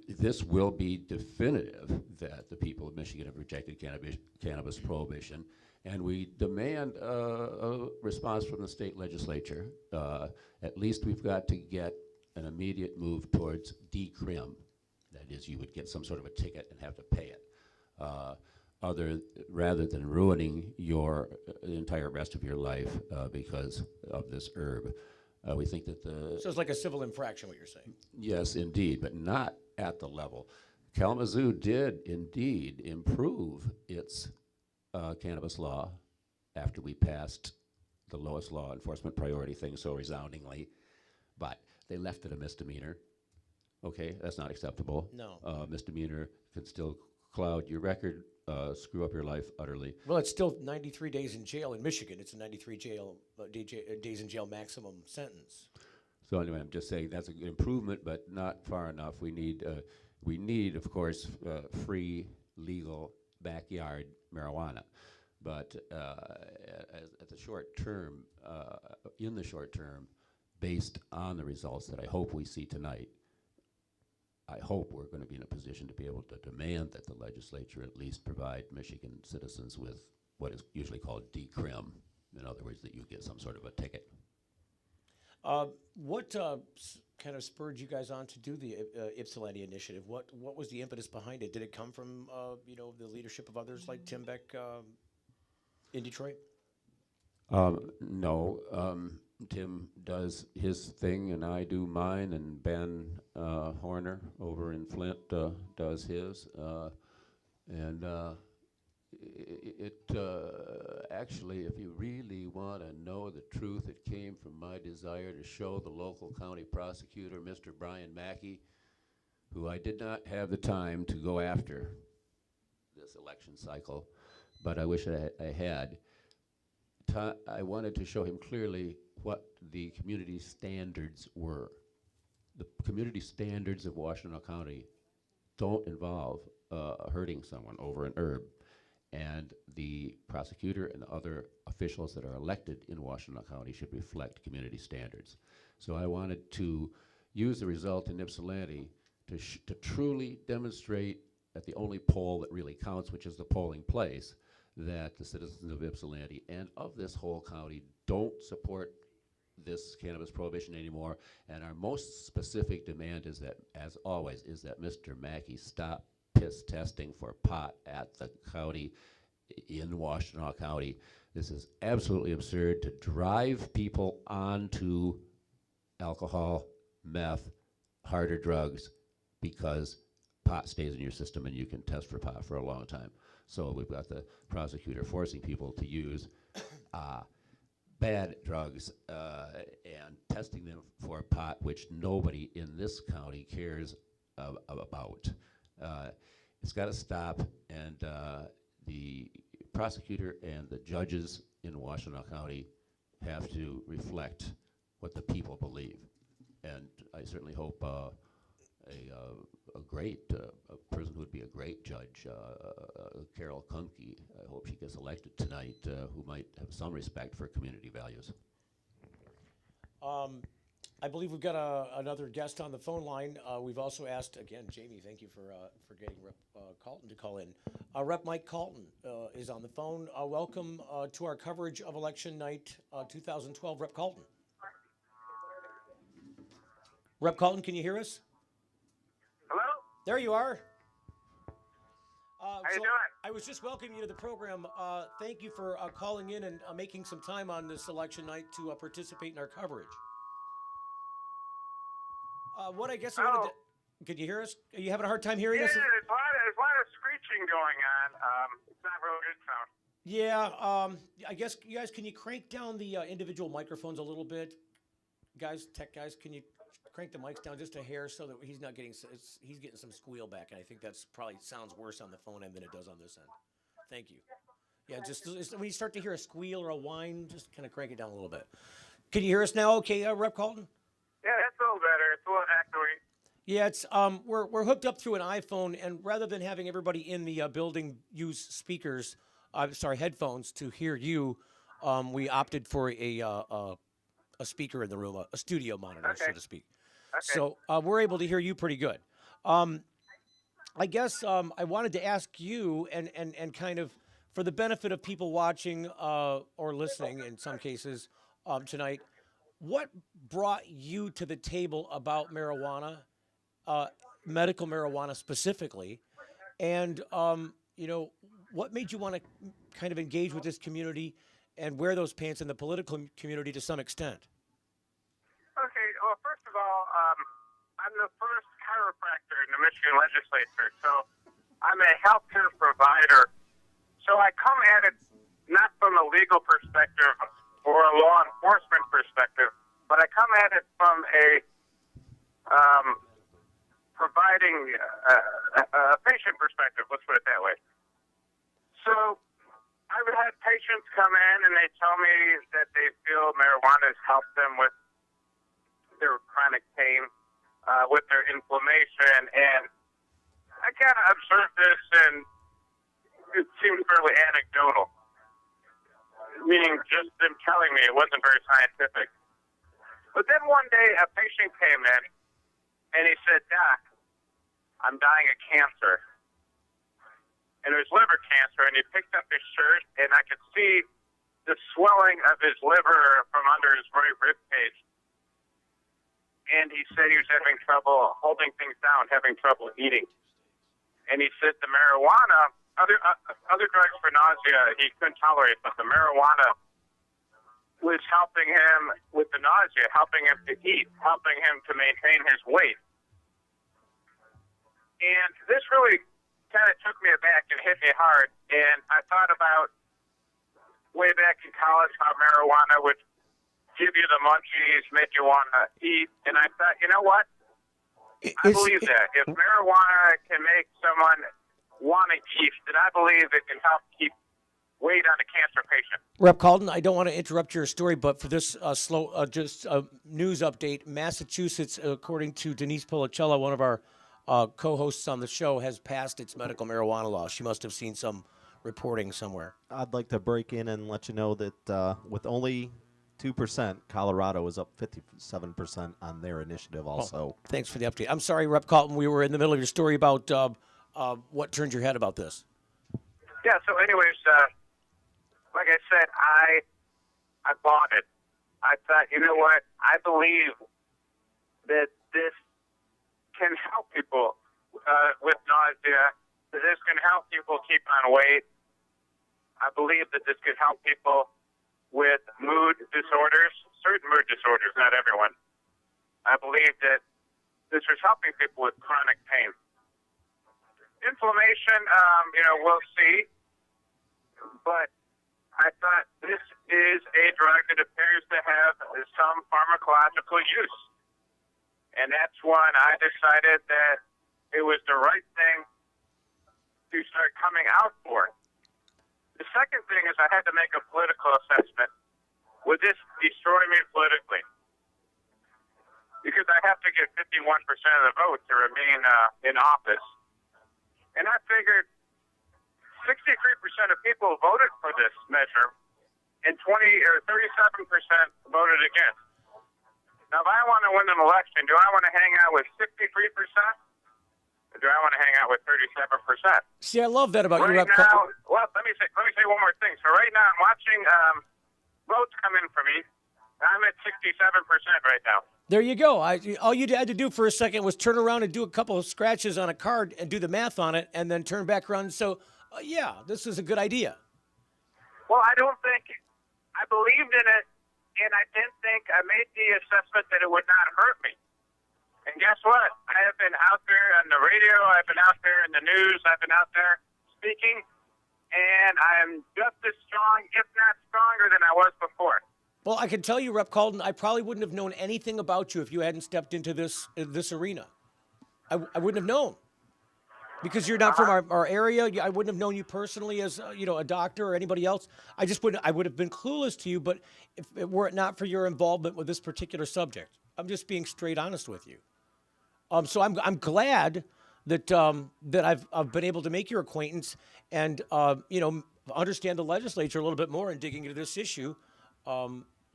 this will be definitive that the people of Michigan have rejected cannabis prohibition, and we demand a response from the state legislature. At least we've got to get an immediate move towards decrim. That is, you would get some sort of a ticket and have to pay it, rather than ruining the entire rest of your life because of this herb. We think that So it's like a civil infraction, what you're saying? Yes, indeed, but not at the level. Kalamazoo did indeed improve its cannabis law after we passed the lowest law enforcement priority thing so resoundingly, but they left it a misdemeanor. Okay, that's not acceptable. No. Misdemeanor can still cloud your record, screw up your life utterly. Well, it's still 93 days in jail in Michigan. It's a 93 days in jail maximum sentence. So anyway, I'm just saying that's a good improvement, but not far enough. We need, of course, free, legal backyard marijuana. But at the short term, in the short term, based on the results that I hope we see tonight, I hope we're going to be in a position to be able to demand that the legislature at least provide Michigan citizens with what is usually called decrim. In other words, that you get some sort of a ticket. What kind of spurred you guys on to do the Ypsilanti initiative? What was the impetus behind it? Did it come from the leadership of others like Tim Beck in Detroit? No. Tim does his thing, and I do mine, and Ben Horner over in Flint does his. Actually, if you really want to know the truth, it came from my desire to show the local county prosecutor, Mr. Brian Mackey, who I did not have the time to go after this election cycle, but I wish I had. I wanted to show him clearly what the community standards were. The community standards of Washtenaw County don't involve hurting someone over an herb. And the prosecutor and the other officials that are elected in Washtenaw County should reflect community standards. So I wanted to use the result in Ypsilanti to truly demonstrate at the only poll that really counts, which is the polling place, that the citizens of Ypsilanti and of this whole county don't support this cannabis prohibition anymore. And our most specific demand is that, as always, is that Mr. Mackey stop piss testing for pot at the county in Washtenaw County. This is absolutely absurd to drive people onto alcohol, meth, harder drugs, because pot stays in your system and you can test for pot for a long time. So we've got the prosecutor forcing people to use bad drugs and testing them for pot, which nobody in this county cares about. It's got to stop, and the prosecutor and the judges in Washtenaw County have to reflect what the people believe. And I certainly hope a person who would be a great judge, Carol Kunke, I hope she gets elected tonight, who might have some respect for community values. I believe we've got another guest on the phone line. We've also asked, again, Jamie, thank you for getting Rep Callton to call in. Rep Mike Callton is on the phone. Welcome to our coverage of Election Night 2012. Rep Callton. Rep Callton, can you hear us? Hello? There you are. How you doing? I was just welcoming you to the program. Thank you for calling in and making some time on this election night to participate in our coverage. What I guess I wanted to... Can you hear us? Are you having a hard time hearing us? There's a lot of screeching going on. It's not real good sound. Yeah, I guess, you guys, can you crank down the individual microphones a little bit? Guys, tech guys, can you crank the mics down just a hair so that he's not getting... He's getting some squeal back, and I think that's probably sounds worse on the phone end than it does on this end. Thank you. Yeah, just when you start to hear a squeal or a whine, just kind of crank it down a little bit. Can you hear us now okay, Rep Callton? Yeah, that's a little better. It's a little echoey. Yeah, it's we're hooked up through an iPhone, and rather than having everybody in the building use speakers, headphones to hear you, we opted for a speaker in the room, a studio monitor, so to speak. Okay. So we're able to hear you pretty good. I guess I wanted to ask you, and kind of for the benefit of people watching or listening in some cases tonight, what brought you to the table about marijuana, medical marijuana specifically, and what made you want to kind of engage with this community and wear those pants in the political community to some extent? Okay, well, first of all, I'm the first chiropractor in the Michigan legislature, so I'm a healthcare provider. So I come at it not from a legal perspective or a law enforcement perspective, but I come at it from a providing a patient perspective, let's put it that way. So I've had patients come in and they tell me that they feel marijuana has helped them with their chronic pain, with their inflammation, and I kind of observed this and it seemed fairly anecdotal, meaning just them telling me it wasn't very scientific. But then one day a patient came in and he said, "Doc, I'm dying of cancer." And it was liver cancer, and he picked up his shirt, and I could see the swelling of his liver from under his right rib cage. And he said he was having trouble holding things down, having trouble eating. And he said the marijuana, other drugs for nausea he couldn't tolerate, but the marijuana was helping him with the nausea, helping him to eat, helping him to maintain his weight. And this really kind of took me aback and hit me hard. And I thought about way back in college how marijuana would give you the munchies, make you want to eat. And I thought, you know what? I believe that. If marijuana can make someone want to eat, then I believe it can help keep weight on a cancer patient. Rep. Callton, I don't want to interrupt your story, but for this news update, Massachusetts, according to Denise Policella, one of our co-hosts on the show, has passed its medical marijuana law. She must have seen some reporting somewhere. I'd like to break in and let you know that with only 2%, Colorado is up 57% on their initiative also. Thanks for the update. I'm sorry, Rep. Callton, we were in the middle of your story about what turned your head about this. Yeah, so anyways, like I said, I bought it. I thought, you know what, I believe that this can help people with nausea, that this can help people keep on weight. I believe that this could help people with mood disorders, certain mood disorders, not everyone. I believe that this is helping people with chronic pain. Inflammation, we'll see. But I thought this is a drug that appears to have some pharmacological use. And that's when I decided that it was the right thing to start coming out for. The second thing is I had to make a political assessment. Would this destroy me politically? Because I have to get 51% of the vote to remain in office. And I figured 63% of people voted for this measure, and 37% voted against. Now, if I want to win an election, do I want to hang out with 63%? Or do I want to hang out with 37%? See, I love that about you, Right Rep. now, well, let me say one more thing. So right now, I'm watching votes come in for me. I'm at 67% right now. There you go. All you had to do for a second was turn around and do a couple of scratches on a card and do the math on it, and then turn back around. So, yeah, this is a good idea. Well, I believed in it, and I didn't think, I made the assessment that it would not hurt me. And guess what? I have been out there on the radio, I've been out there in the news, I've been out there speaking, and I'm just as strong, if not stronger than I was before. Well, I can tell you, Rep. Callton, I probably wouldn't have known anything about you if you hadn't stepped into this arena. I wouldn't have known. Because you're not from our area, I wouldn't have known you personally as a doctor or anybody else. I would have been clueless to you. But if it were not for your involvement with this particular subject, I'm just being straight honest with you. So I'm glad that I've been able to make your acquaintance and understand the legislature a little bit more and digging into this issue,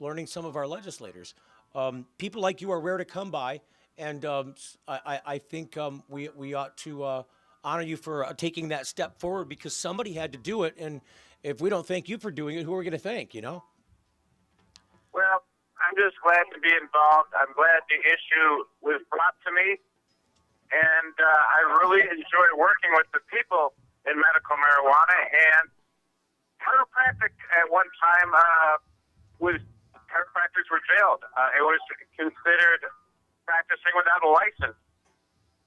learning some of our legislators. People like you are rare to come by, and I think we ought to honor you for taking that step forward, because somebody had to do it, and if we don't thank you for doing it, who are we going to thank, Well, I'm just glad to be involved. I'm glad the issue was brought to me, and I really enjoy working with the people in medical marijuana. And chiropractic at one time chiropractors were jailed. It was considered practicing without a license.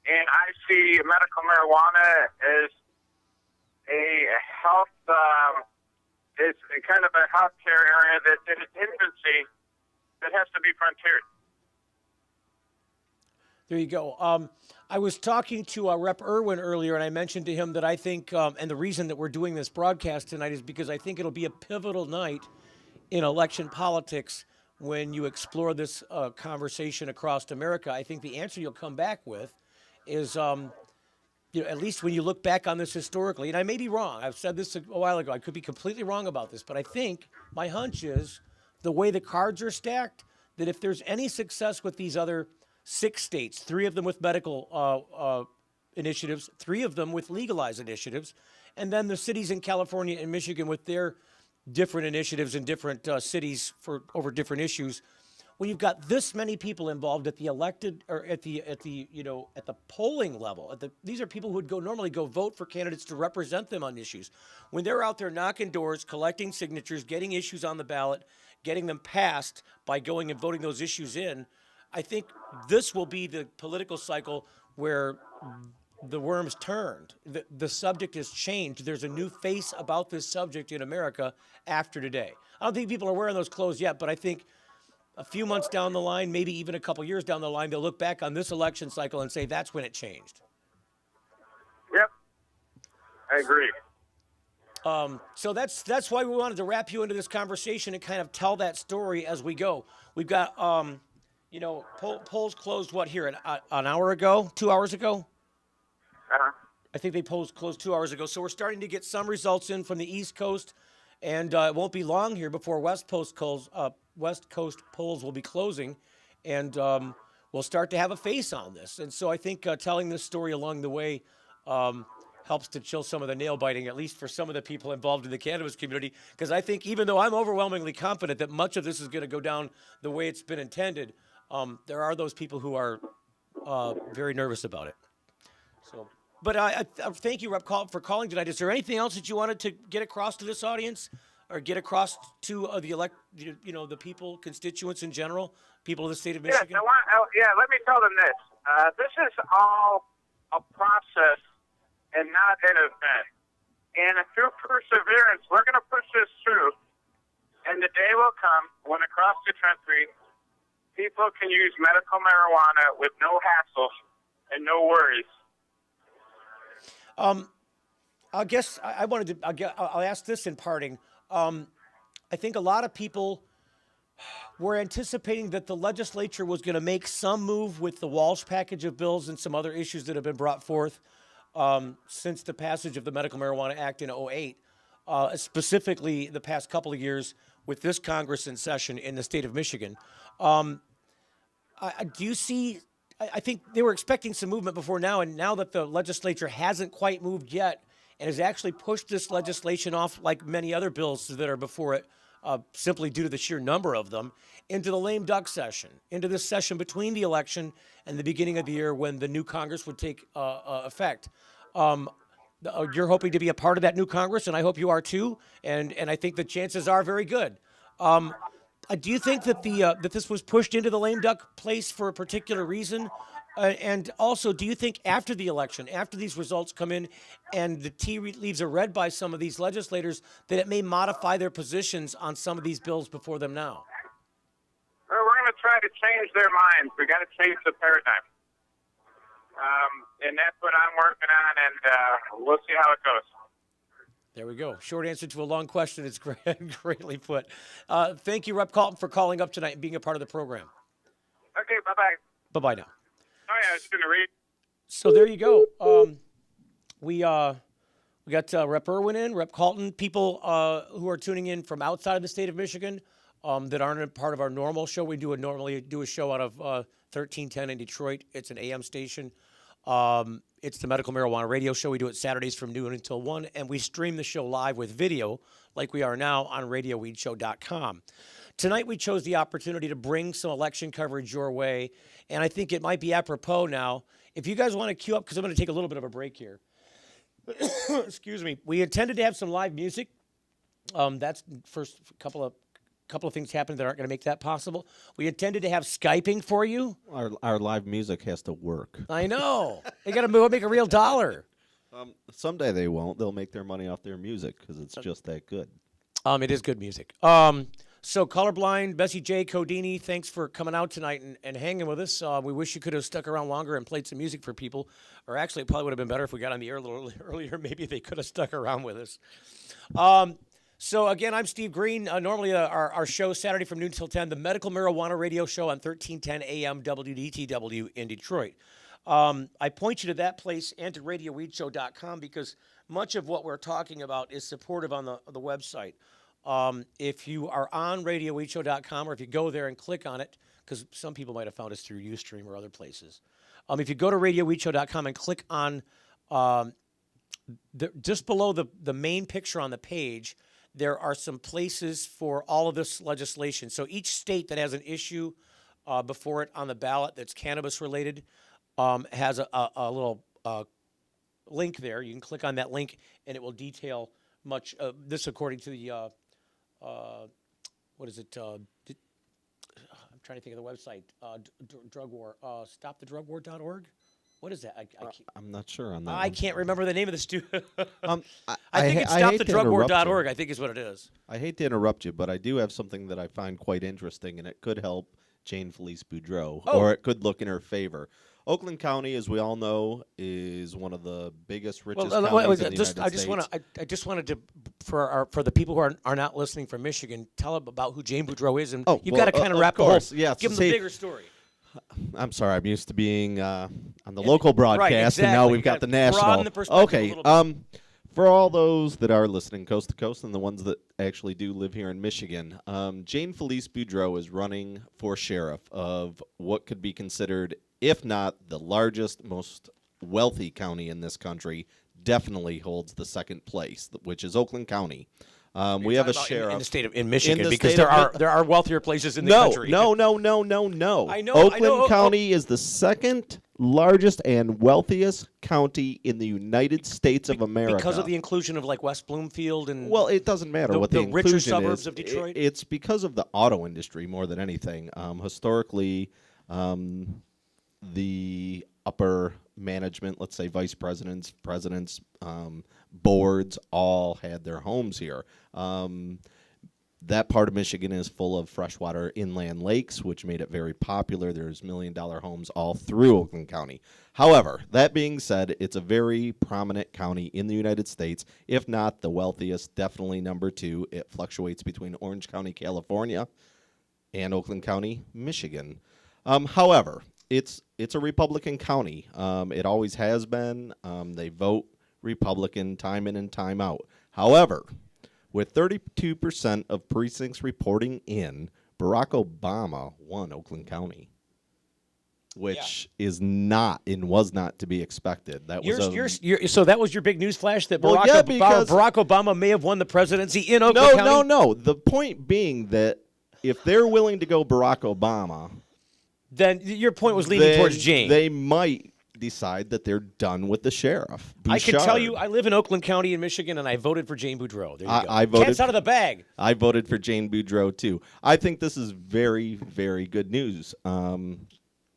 And I see medical marijuana as a health, it's kind of a healthcare area that's in its infancy that has to be frontiered. There you go. I was talking to Rep. Irwin earlier, and I mentioned to him that I think, and the reason that we're doing this broadcast tonight is because I think it'll be a pivotal night in election politics when you explore this conversation across America. I think the answer you'll come back with is, at least when you look back on this historically, and I may be wrong. I've said this a while ago. I could be completely wrong about this, but I think my hunch is the way the cards are stacked, that if there's any success with these other 6 states, 3 of them with medical initiatives, 3 of them with legalized initiatives, and then the cities in California and Michigan with their different initiatives in different cities over different issues. When you've got this many people involved at the elected or at the polling level, these are people who would normally go vote for candidates to represent them on issues. When they're out there knocking doors, collecting signatures, getting issues on the ballot, getting them passed by going and voting those issues in, I think this will be the political cycle where the worms turned. The subject has changed. There's a new face about this subject in America after today. I don't think people are wearing those clothes yet, but I think a few months down the line, maybe even a couple years down the line, they'll look back on this election cycle and say that's when it changed. Yep, I agree. So that's why we wanted to wrap you into this conversation and kind of tell that story as we go. We've got, polls closed, an hour ago, 2 hours ago? I think they closed 2 hours ago. So we're starting to get some results in from the East Coast, and it won't be long here before West Coast polls will be closing, and we'll start to have a face on this. And so I think telling this story along the way helps to chill some of the nail biting, at least for some of the people involved in the cannabis community, because I think even though I'm overwhelmingly confident that much of this is going to go down the way it's been intended, there are those people who are very nervous about it. So, but I thank you, Rep. Callton, for calling tonight. Is there anything else that you wanted to get across to this audience, or get across to the people, constituents in general, people of the state of Michigan? Yes, let me tell them this. This is all a process and not an event. And through perseverance, we're going to push this through. And the day will come when across the country, people can use medical marijuana with no hassle and no worries. I guess I'll ask this in parting. I think a lot of people were anticipating that the legislature was going to make some move with the Walsh package of bills and some other issues that have been brought forth since the passage of the Medical Marijuana Act in 2008, specifically the past couple of years with this Congress in session in the state of Michigan. do you see? I think they were expecting some movement before now, and now that the legislature hasn't quite moved yet and has actually pushed this legislation off, like many other bills that are before it, simply due to the sheer number of them, into the lame duck session, into this session between the election and the beginning of the year when the new Congress would take effect. You're hoping to be a part of that new Congress, and I hope you are too. And I think the chances are very good. Do you think that that this was pushed into the lame duck place for a particular reason? And also, do you think after the election, after these results come in, and the tea leaves are read by some of these legislators, that it may modify their positions on some of these bills before them now? Well, we're going to try to change their minds. We got to change the paradigm, and that's what I'm working on. And we'll see how it goes. There we go. Short answer to a long question. It's greatly put. Thank you, Rep. Callton, for calling up tonight and being a part of the program. Okay, bye-bye. Bye-bye now. Oh, yeah, I was going to read. So there you go. We got Rep. Irwin in, Rep. Callton, people who are tuning in from outside of the state of Michigan that aren't a part of our normal show. We normally do a show out of 1310 in Detroit. It's an AM station. It's the Medical Marijuana Radio Show. We do it Saturdays from noon until 1, and we stream the show live with video like we are now on RadioWeedShow.com. Tonight we chose the opportunity to bring some election coverage your way, and I think it might be apropos now. If you guys want to queue up, because I'm going to take a little bit of a break here. Excuse me. We intended to have some live music. That's first couple of things happened that aren't going to make that possible. We intended to have Skyping for you. Our live music has to work. I know. They got to make a real dollar. Someday they won't. They'll make their money off their music because it's just that good. It is good music. So Kolorblind, Messy J, Codini, thanks for coming out tonight and hanging with us. We wish you could have stuck around longer and played some music for people. Or actually, it probably would have been better if we got on the air a little earlier. Maybe they could have stuck around with us. So, again, I'm Steve Greene. Normally, our show Saturday from noon till 10, the Medical Marijuana Radio Show on 1310 AM WDTW in Detroit. I point you to that place and to RadioWeedShow.com because much of what we're talking about is supportive on the website. If you are on RadioWeedShow.com or if you go there and click on it, because some people might have found us through Ustream or other places. If you go to RadioWeedShow.com and click on just below the main picture on the page, there are some places for all of this legislation. So each state that has an issue before it on the ballot that's cannabis related has a little link there. You can click on that link and it will detail much this according to the what is it? I'm trying to think of the website. Drug War. StopTheDrugWar.org. What is that? I'm not sure on that. I can't remember the name of the student. I think it's StopTheDrugWar.org. I think is what it is. I hate to interrupt you, but I do have something that I find quite interesting, and it could help Jane Felice Boudreau, or it could look in her favor. Oakland County, as we all know, is one of the biggest, richest counties in the United States. I just wanted to, for the people who are not listening from Michigan, tell them about who Jane Boudreau is, and you've got to kind of wrap the whole. Yeah, give them the bigger story. I'm sorry, I'm used to being on the local broadcast, right, exactly. And now we've got the national. Okay, for all those that are listening coast to coast and the ones that actually do live here in Michigan, Jane Felice Boudreau is running for sheriff of what could be considered, if not the largest, most wealthy county in this country, definitely holds the second place, which is Oakland County. We have a sheriff in the state of Michigan because there are wealthier places in the country. No. I know. Oakland County is the second largest and wealthiest county in the United States of America because of the inclusion of like West Bloomfield and. Well, it doesn't matter what the inclusion richer is. suburbs of Detroit. It's because of the auto industry more than anything. Historically, the upper management, let's say vice presidents, boards, all had their homes here. That part of Michigan is full of freshwater inland lakes, which made it very popular. There's million-dollar homes all through Oakland County. However, that being said, it's a very prominent county in the United States, if not the wealthiest, definitely number 2. It fluctuates between Orange County, California, and Oakland County, Michigan. However, it's a Republican county. It always has been. They vote Republican time in and time out. However, with 32% of precincts reporting in, Barack Obama won Oakland County. which is not and was not to be expected. That was So that was your big news flash that Well, Barack, yeah, because- Barack Obama may have won the presidency in Oakland County? No. The point being that if they're willing to go Barack Obama, Then your point was leaning then towards Jane. they might decide that they're done with the sheriff. I can tell you, Bouchard. I live in Oakland County in Michigan, and I voted for Jane Boudreau. There you go. I voted Cat's out of the bag. I voted for Jane Boudreau too. I think this is very, very good news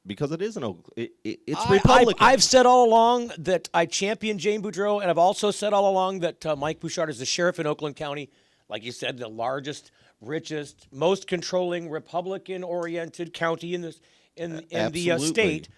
because it is it's Republican. I've said all along that I champion Jane Boudreau, and I've also said all along that Mike Bouchard is the sheriff in Oakland County. Like you said, the largest, richest, most controlling Republican-oriented county in the state.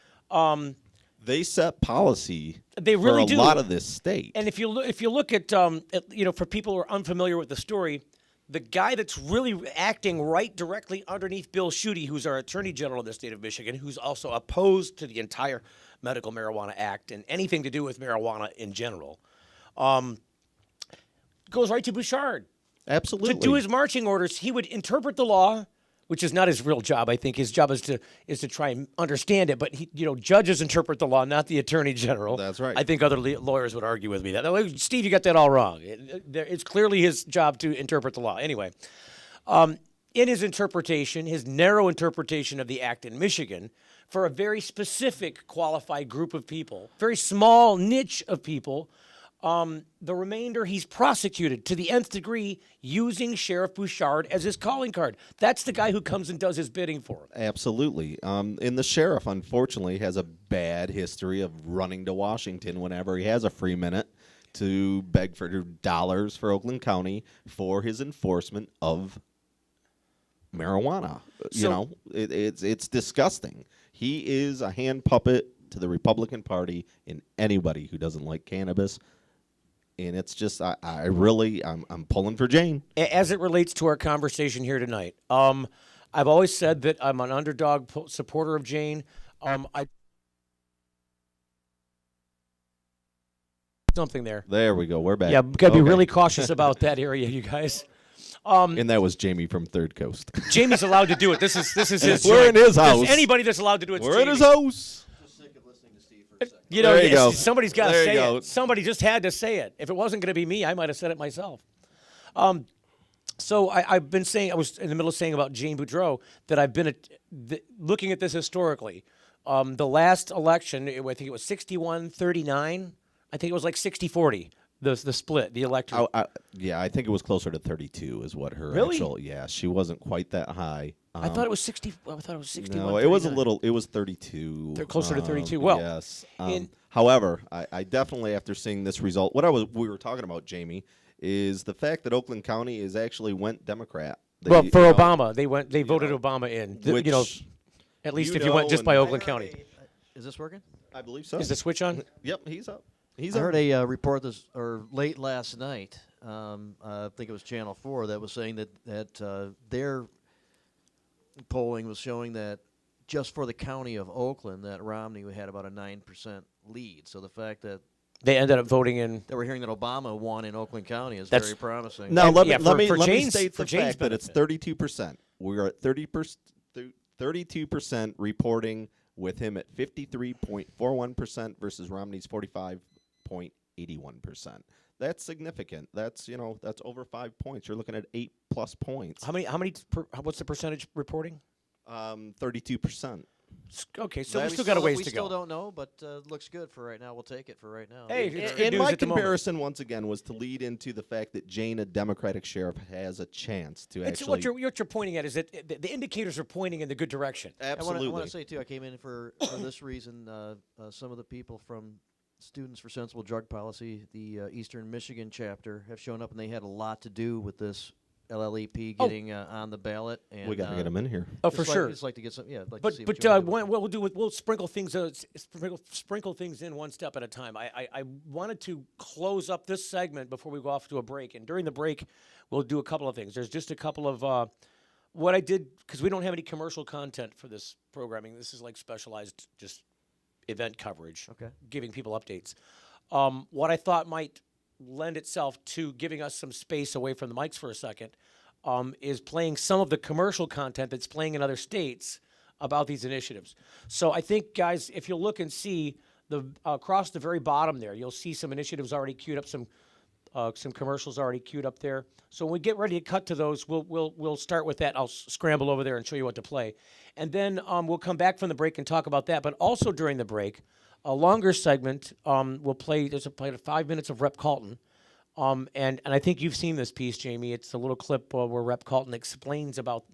They set policy. They really for a do. lot of this state. And if you look at for people who are unfamiliar with the story, the guy that's really acting right directly underneath Bill Schuette, who's our Attorney General of the state of Michigan, who's also opposed to the entire Medical Marijuana Act and anything to do with marijuana in general, goes right to Bouchard. Absolutely. To do his marching orders, he would interpret the law, which is not his real job. I think his job is to try and understand it. But judges interpret the law, not the attorney general. That's right. I think other lawyers would argue with me that. Steve, you got that all wrong. It's clearly his job to interpret the law. Anyway, in his interpretation, his narrow interpretation of the act in Michigan, for a very specific qualified group of people, very small niche of people. The remainder, he's prosecuted to the nth degree using Sheriff Bouchard as his calling card. That's the guy who comes and does his bidding for him. Absolutely. And the sheriff, unfortunately, has a bad history of running to Washington whenever he has a free minute to beg for dollars for Oakland County for his enforcement of marijuana. It's disgusting. He is a hand puppet to the Republican Party and anybody who doesn't like cannabis. And it's just, I'm pulling for Jane. As it relates to our conversation here tonight, I've always said that I'm an underdog supporter of Jane. Something there. There we go. We're back. Yeah, got to be really cautious about that area, you guys. And that was Jamie from Third Coast. Jamie's allowed to do it. This is his. We're in his house. Anybody that's allowed to do it. We're in his house. There you go. Somebody's got to There you say go. it. Somebody just had to say it. If it wasn't going to be me, I might have said it myself. So I've been saying, I was in the middle of saying about Jane Boudreau that I've been looking at this historically. The last election, I think it was 61-39. I think it was like 60-40, the split, the electorate. Yeah, I think it was closer to 32 is what her Really? actual, yeah, she wasn't quite that high. I thought it was 60. I thought it was 61. No, it was a little, it was 32. They're closer to 32. Well, yes. However, I definitely, after seeing this result, we were talking about, Jamie, is the fact that Oakland County actually went Democrat. Obama, they voted Obama in. Which, at least if you went just by Oakland County. Is this working? I believe so. Is the switch on? Yep, he's up. I heard a report late last night. I think it was Channel 4 that was saying that their polling was showing that just for the county of Oakland, that Romney had about a 9% lead. So the fact that they ended up voting in. That we're hearing that Obama won in Oakland County is That's- very promising. Now, let me Jane's- state for the Jane's fact that it's 32%. We're at 32% reporting with him at 53.41% versus Romney's 45.81%. That's significant. That's over 5 points. You're looking at 8+ points. What's the percentage reporting? 32%. Okay, so we still got a ways to go. We still don't know, but looks good for right now. We'll take it for right now. Hey, it's good And news my at the moment. comparison, once again, was to lead into the fact that Jane, a Democratic sheriff, has a chance to actually. What you're pointing at is that the indicators are pointing in the good direction. Absolutely. I want to say, too, I came in for this reason. Some of the people from Students for Sensible Drug Policy, the Eastern Michigan chapter, have shown up, and they had a lot to do with this LLEP getting on the ballot. And we got to get them in here. Oh, for sure. Just like to get some. Yeah, I'd like But to see what you wanna do. what we'll do, we'll sprinkle things in one step at a time. I wanted to close up this segment before we go off to a break, and during the break, we'll do a couple of things. There's just a couple of what I did because we don't have any commercial content for this programming. This is like specialized just event coverage, giving people updates. What I thought might lend itself to giving us some space away from the mics for a second is playing some of the commercial content that's playing in other states about these initiatives. So I think, guys, if you'll look and see the across the very bottom there, you'll see some initiatives already queued up, some commercials already queued up there. So when we get ready to cut to those, we'll start with that. I'll scramble over there and show you what to play, and then we'll come back from the break and talk about that. But also during the break, a longer segment we'll play. There's a 5 minutes of Rep. Callton, and I think you've seen this piece, Jamie. It's a little clip where Rep. Callton explains about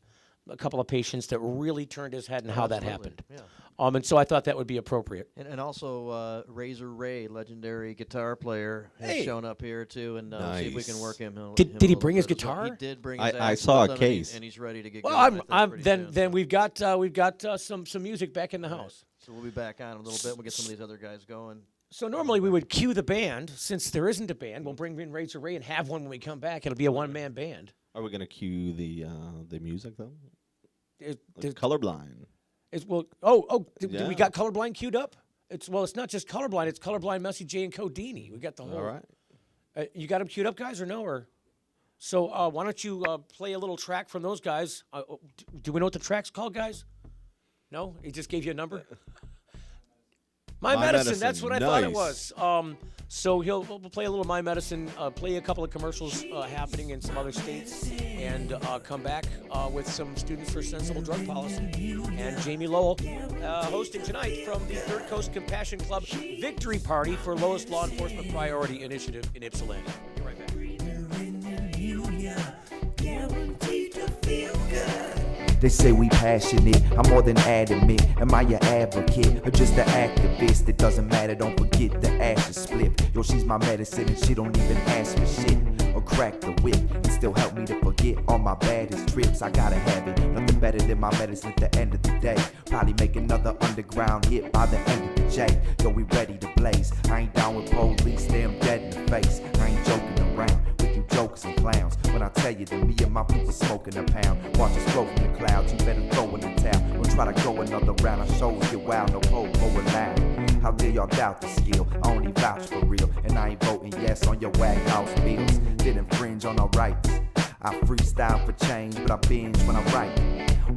a couple of patients that really turned his head and how that happened. Yeah. And so I thought that would be appropriate. And also Razor Ray, legendary guitar player, has shown up here too, and see if we can work him. Did he bring his guitar? He did bring his I saw a case, and he's ready to get going. Well, then we've got some music back in the house. So we'll be back on in a little bit. We'll get some of these other guys going. So normally we would cue the band. Since there isn't a band, we'll bring in Razor Ray and have one when we come back. It'll be a one-man band. Are we going to cue the music though? Colorblind. We got Kolorblind queued up? It's not just Kolorblind, it's Kolorblind, Messy J and Codini. We got the whole. All right. You got them queued up, guys, or no? Or so why don't you play a little track from those guys? Do we know what the track's called, guys? No, he just gave you a number. My Medicine. That's what I thought it was. So we'll play a little My Medicine, play a couple of commercials happening in some other states, and come back with some Students for Sensible Drug Policy. And Jamie Lowell hosting tonight from the Third Coast Compassion Club Victory Party for Lowest Law Enforcement Priority Initiative in Ypsilanti. Be right back. They say we passionate, I'm more than adamant. Am I your advocate or just an activist? It doesn't matter, don't forget the ashes split. Yo, she's my medicine and she don't even ask for shit. Or crack the whip and still help me to forget all my baddest trips. I gotta have it, nothing better than my medicine at the end of the day. Probably make another underground hit by the end of the J. Yo, we ready to blaze. I ain't down with police, stay 'em dead in the face. I ain't joking around with you jokers and clowns. When I tell you that me and my people smoking a pound, watch us flow from the clouds, you better throw in the towel. Don't try to go another round, our shows get wild, no popo allowed. How dare y'all doubt the skill? I only vouch for real, and I ain't voting yes on your whack house bills. Didn't infringe on our rights. I freestyle for change, but I binge when I write.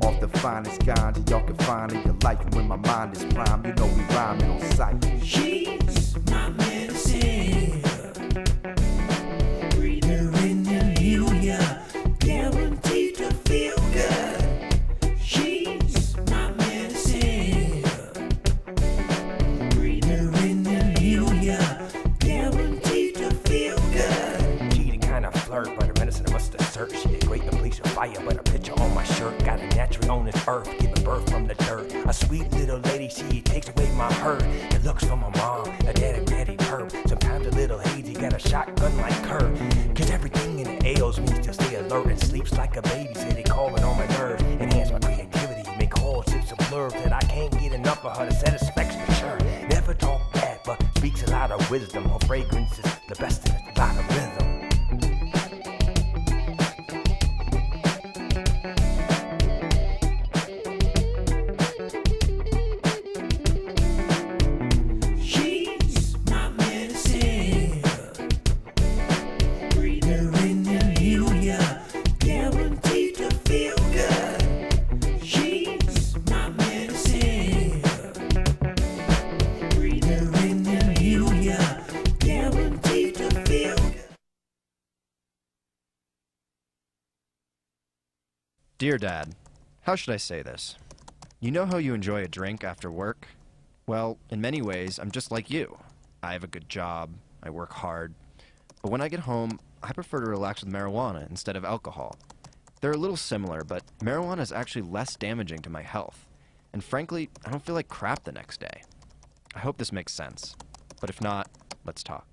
Off the finest ganja y'all can find in your life, and when my mind is prime, you know we rhyming on sight. She's my medicine. Breathe her in and heal ya. Guaranteed to feel good. She's my medicine. Breathe her in and heal ya. Guaranteed to feel good. She the kind of flirt, but her medicine I must assert. She a great police of fire, but her picture on my shirt. Got a natural on this earth, giving birth from the dirt. A sweet little lady, she takes away my hurt. It looks from my mom, a daddy perp. Sometimes a little hazy, got a shotgun like her. Cause everything in it ails me to stay alert and sleeps like a baby. Say they calling on my nerves, enhance my creativity, make whole sips of blurb that I can't get enough of her. The satisfaction sure. Never talk bad, but speaks a lot of wisdom. Her fragrance is the best in it, a lot of rhythm. Dear Dad, how should I say this? You know how you enjoy a drink after work? Well, in many ways, I'm just like you. I have a good job, I work hard, but when I get home, I prefer to relax with marijuana instead of alcohol. They're a little similar, but marijuana is actually less damaging to my health, and frankly, I don't feel like crap the next day. I hope this makes sense, but if not, let's talk.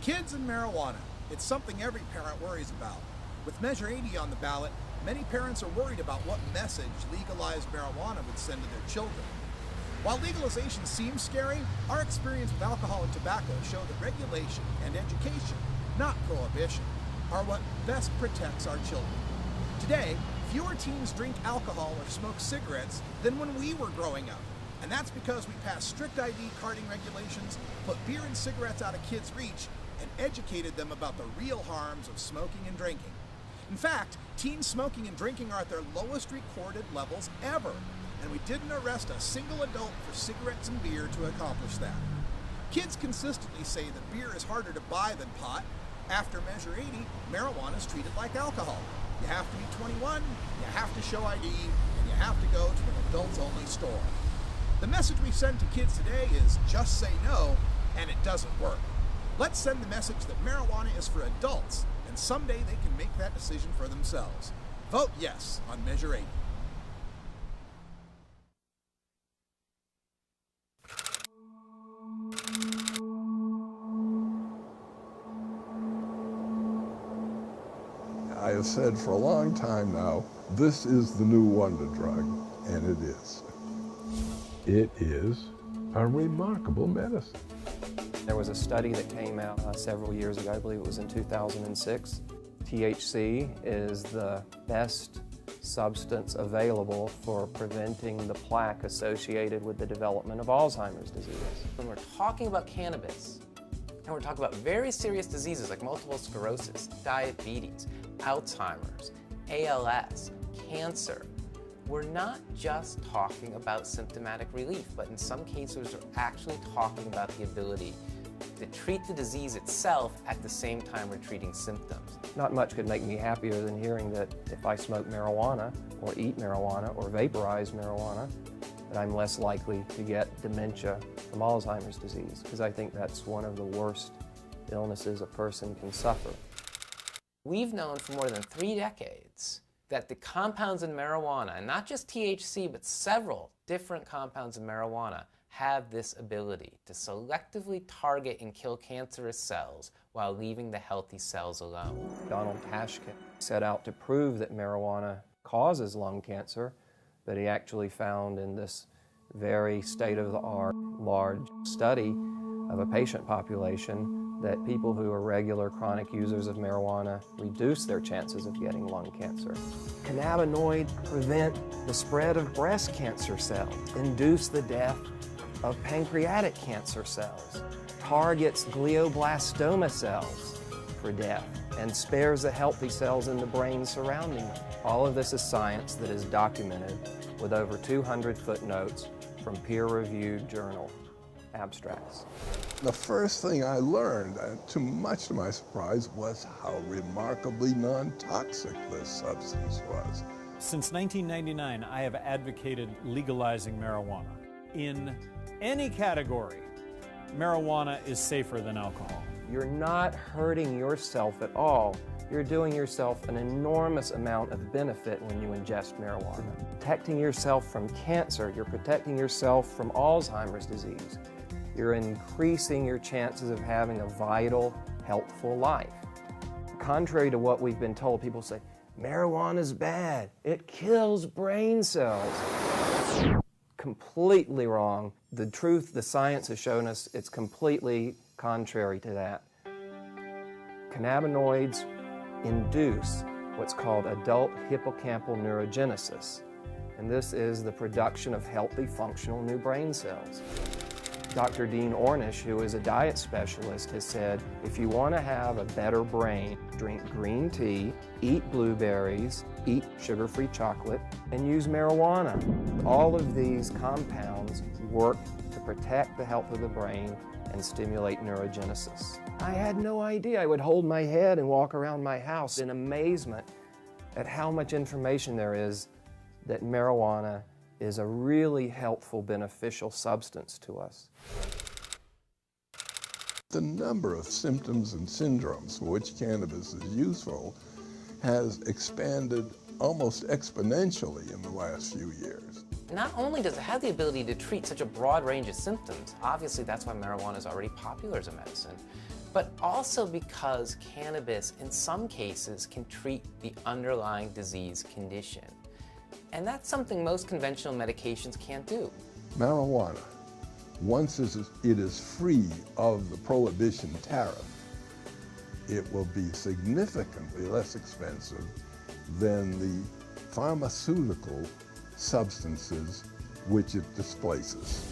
Kids and marijuana. It's something every parent worries about. With Measure 80 on the ballot, many parents are worried about what message legalized marijuana would send to their children. While legalization seems scary, our experience with alcohol and tobacco show that regulation and education, not prohibition, are what best protects our children. Today, fewer teens drink alcohol or smoke cigarettes than when we were growing up. And that's because we passed strict ID carding regulations, put beer and cigarettes out of kids' reach, and educated them about the real harms of smoking and drinking. In fact, teen smoking and drinking are at their lowest recorded levels ever, and we didn't arrest a single adult for cigarettes and beer to accomplish that. Kids consistently say that beer is harder to buy than pot. After Measure 80, marijuana is treated like alcohol. You have to be 21, you have to show ID, and you have to go to an adults-only store. The message we send to kids today is just say no, and it doesn't work. Let's send the message that marijuana is for adults, and someday they can make that decision for themselves. Vote yes on Measure 80. I have said for a long time now, this is the new wonder drug, and it is. It is a remarkable medicine. There was a study that came out several years ago, I believe it was in 2006. THC is the best substance available for preventing the plaque associated with the development of Alzheimer's disease. When we're talking about cannabis, and we're talking about very serious diseases like multiple sclerosis, diabetes, Alzheimer's, ALS, cancer, we're not just talking about symptomatic relief, but in some cases we're actually talking about the ability to treat the disease itself at the same time we're treating symptoms. Not much could make me happier than hearing that if I smoke marijuana, or eat marijuana, or vaporize marijuana, that I'm less likely to get dementia from Alzheimer's disease, because I think that's one of the worst illnesses a person can suffer. We've known for more than 3 decades that the compounds in marijuana, and not just THC, but several different compounds in marijuana, have this ability to selectively target and kill cancerous cells while leaving the healthy cells alone. Donald Tashkin set out to prove that marijuana causes lung cancer, but he actually found in this very state-of-the-art large study of a patient population that people who are regular chronic users of marijuana reduce their chances of getting lung cancer. Cannabinoids prevent the spread of breast cancer cells, induce the death of pancreatic cancer cells, targets glioblastoma cells for death, and spares the healthy cells in the brain surrounding them. All of this is science that is documented with over 200 footnotes from peer-reviewed journal abstracts. The first thing I learned, much to my surprise, was how remarkably non-toxic this substance was. Since 1999, I have advocated legalizing marijuana. In any category, marijuana is safer than alcohol. You're not hurting yourself at all. You're doing yourself an enormous amount of benefit when you ingest marijuana. Protecting yourself from cancer, you're protecting yourself from Alzheimer's disease. You're increasing your chances of having a vital, helpful life. Contrary to what we've been told, people say, marijuana's bad, it kills brain cells. Completely wrong. The truth, the science has shown us it's completely contrary to that. Cannabinoids induce what's called adult hippocampal neurogenesis, and this is the production of healthy, functional new brain cells. Dr. Dean Ornish, who is a diet specialist, has said, if you want to have a better brain, drink green tea, eat blueberries, eat sugar-free chocolate, and use marijuana. All of these compounds work to protect the health of the brain and stimulate neurogenesis. I had no idea. I would hold my head and walk around my house in amazement at how much information there is that marijuana is a really helpful, beneficial substance to us. The number of symptoms and syndromes for which cannabis is useful has expanded almost exponentially in the last few years. Not only does it have the ability to treat such a broad range of symptoms, obviously that's why marijuana is already popular as a medicine, but also because cannabis in some cases can treat the underlying disease condition. And that's something most conventional medications can't do. Marijuana, once it is free of the prohibition tariff, it will be significantly less expensive than the pharmaceutical substances which it displaces.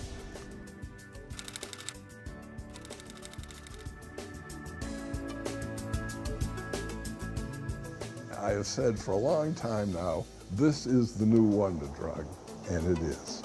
have said for a long time now, this is the new wonder drug, and it is.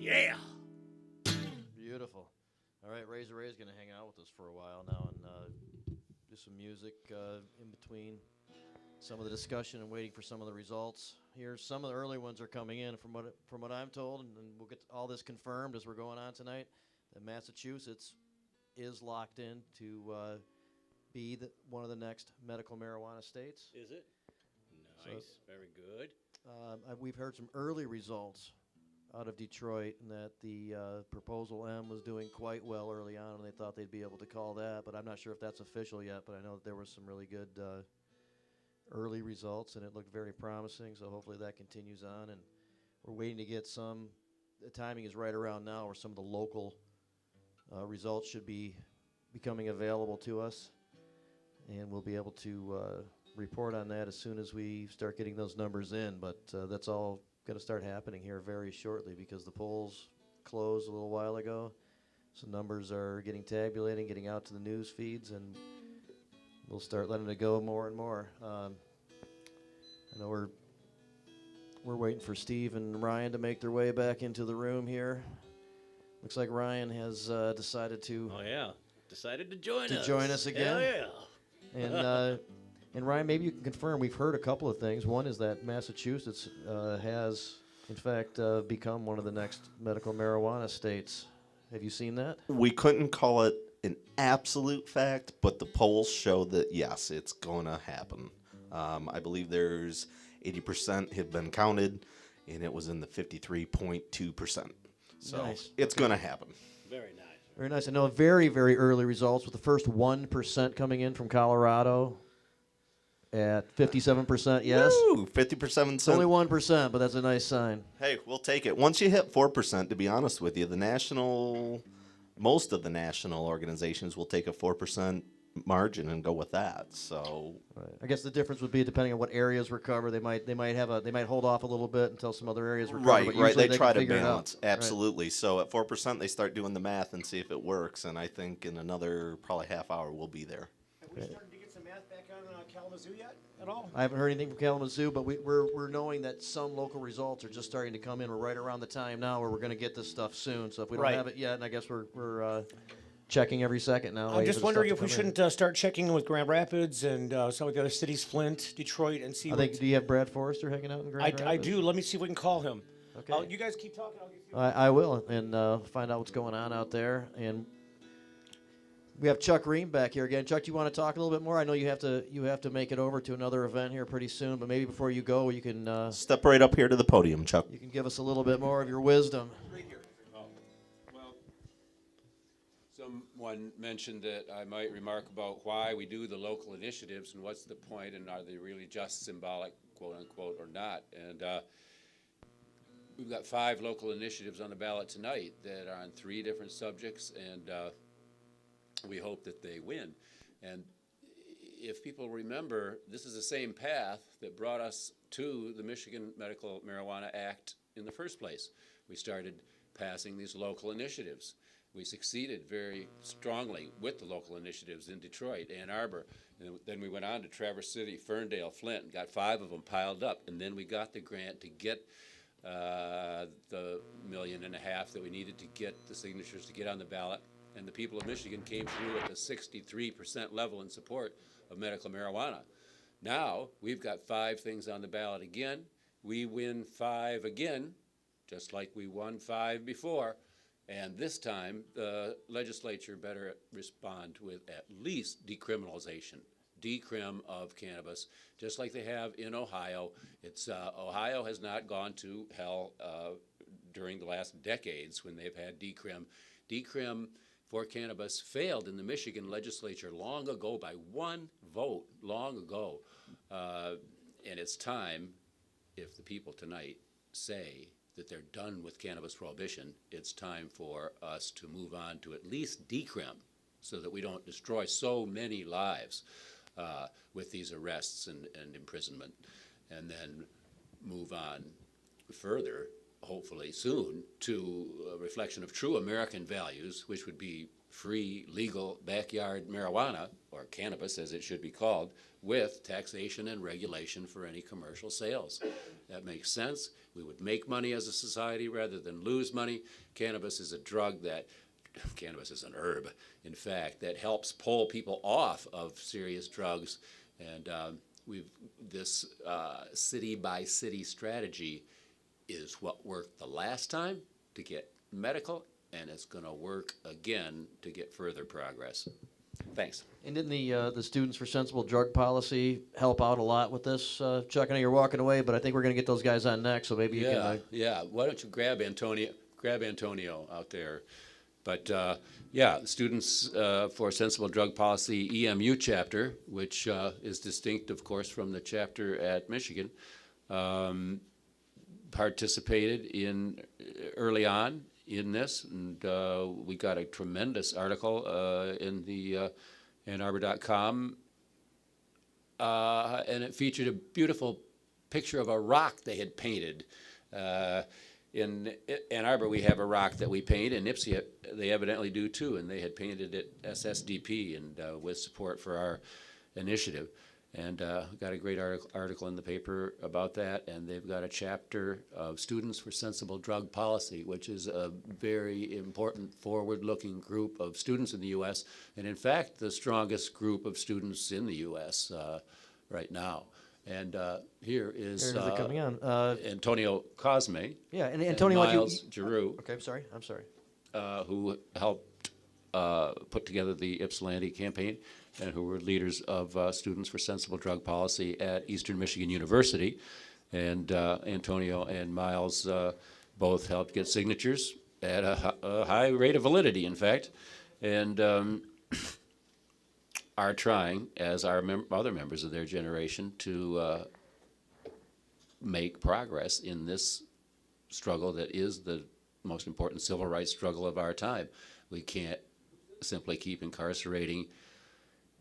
Yeah. Beautiful. All right, Razor Ray's going to hang out with us for a while now and do some music in between some of the discussion and waiting for some of the results. Here, some of the early ones are coming in from what I'm told, and we'll get all this confirmed as we're going on tonight. That Massachusetts is locked in to be one of the next medical marijuana states. Is it? Nice. Very good. We've heard some early results out of Detroit, and that the Proposal M was doing quite well early on, and they thought they'd be able to call that, but I'm not sure if that's official yet, but I know that there was some really good early results, and it looked very promising, so hopefully that continues on, and we're waiting to get the timing is right around now where some of the local results should be becoming available to us, and we'll be able to report on that as soon as we start getting those numbers in, but that's all going to start happening here very shortly because the polls closed a little while ago. So numbers are getting tabulating, getting out to the news feeds, and we'll start letting it go more and more. I know we're waiting for Steve and Ryan to make their way back into the room here. Looks like Ryan has decided to. Oh yeah, decided to join us again. Hell yeah. And Ryan, maybe you can confirm, we've heard a couple of things. One is that Massachusetts has, in fact, become one of the next medical marijuana states. Have you seen that? We couldn't call it an absolute fact, but the polls show that, yes, it's going to happen. I believe there's 80% have been counted, and it was in the 53.2%. So Nice. it's going to happen. Very nice. Very nice. I know very, very early results with the first 1% coming in from Colorado. At 57%, yes. Woo, 50%. It's only 1%, but that's a nice sign. Hey, we'll take it. Once you hit 4%, to be honest with you, most of the national organizations will take a 4% margin and go with that. So, right. I guess the difference would be depending on what areas recover. They might hold off a little bit until some other areas recover. Right, but right. They usually try can to figure it out. balance. Absolutely. Right. So at 4%, they start doing the math and see if it works. And I think in another probably half hour we'll be there. Are we starting to get some path back on Kalamazoo yet at all? I haven't heard anything from Kalamazoo, but we're knowing that some local results are just starting to come in. We're right around the time now where we're going to get this stuff soon. So if we don't have it yet, and I guess we're checking every second now. I'm just wondering if we shouldn't start checking in with Grand Rapids and some of the other cities, Flint, Detroit, and see. I think. Do you have Brad Forrester hanging out in Grand Rapids? I do. Let me see if we can call him. Okay. You guys keep talking. I'll get you. I will, and find out what's going on out there. And we have Chuck Ream back here again. Chuck, do you want to talk a little bit more? I know you have to make it over to another event here pretty soon, but maybe before you go, you can step right up here to the podium, Chuck. You can give us a little bit more of your wisdom. Right here. Oh, well, someone mentioned that I might remark about why we do the local initiatives and what's the point, and are they really just symbolic, quote unquote, or not? And we've got 5 local initiatives on the ballot tonight that are on 3 different subjects, and we hope that they win. And if people remember, this is the same path that brought us to the Michigan Medical Marijuana Act in the first place. We started passing these local initiatives. We succeeded very strongly with the local initiatives in Detroit, Ann Arbor, and then we went on to Traverse City, Ferndale, Flint, and got 5 of them piled up, and then we got the grant to get the $1.5 million that we needed to get the signatures to get on the ballot. And the people of Michigan came through at the 63% level in support of medical marijuana. Now, we've got 5 things on the ballot again. We win 5 again, just like we won 5 before. And this time, the legislature better respond with at least decriminalization, decrim of cannabis, just like they have in Ohio. Ohio has not gone to hell during the last decades when they've had decrim. Decrim for cannabis failed in the Michigan legislature long ago by 1 vote, long ago. And it's time, if the people tonight say that they're done with cannabis prohibition, it's time for us to move on to at least decrim so that we don't destroy so many lives with these arrests and imprisonment, and then move on further, hopefully soon, to a reflection of true American values, which would be free, legal, backyard marijuana, or cannabis as it should be called, with taxation and regulation for any commercial sales. That makes sense. We would make money as a society rather than lose money. Cannabis is a drug that, cannabis is an herb, in fact, that helps pull people off of serious drugs. And this city-by-city strategy is what worked the last time to get medical, and it's going to work again to get further progress. Thanks. And didn't the Students for Sensible Drug Policy help out a lot with this? Chuck, I know you're walking away, but I think we're going to get those guys on next, so maybe you can... Yeah, why don't you grab Antonio out there. But the Students for Sensible Drug Policy EMU chapter, which is distinct, of course, from the chapter at Michigan, participated in early on in this, and we got a tremendous article in the AnnArbor.com, and it featured a beautiful picture of a rock they had painted. In Ann Arbor, we have a rock that we paint. In Ypsi, they evidently do too, and they had painted it SSDP, and with support for our initiative. And got a great article in the paper about that, and they've got a chapter of Students for Sensible Drug Policy, which is a very important forward-looking group of students in the U.S., and in fact, the strongest group of students in the U.S. Right now. And here is coming on. Antonio Cosme. Yeah, and Antonio, and Miles Giroux. Okay, I'm sorry. Who helped put together the Ypsilanti campaign, and who were leaders of Students for Sensible Drug Policy at Eastern Michigan University. And Antonio and Miles both helped get signatures at a high rate of validity, in fact, and are trying, as are other members of their generation, to make progress in this struggle that is the most important civil rights struggle of our time. We can't simply keep incarcerating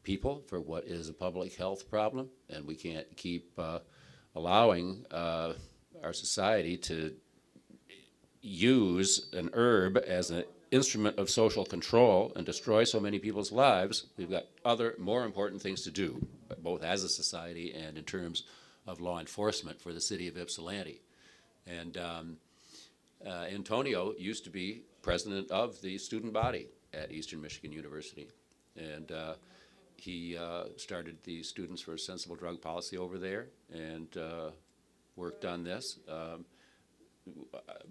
people for what is a public health problem, and we can't keep allowing our society to use an herb as an instrument of social control and destroy so many people's lives. We've got other, more important things to do. both as a society and in terms of law enforcement for the city of Ypsilanti. And Antonio used to be president of the student body at Eastern Michigan University. And he started the Students for a Sensible Drug Policy over there and worked on this.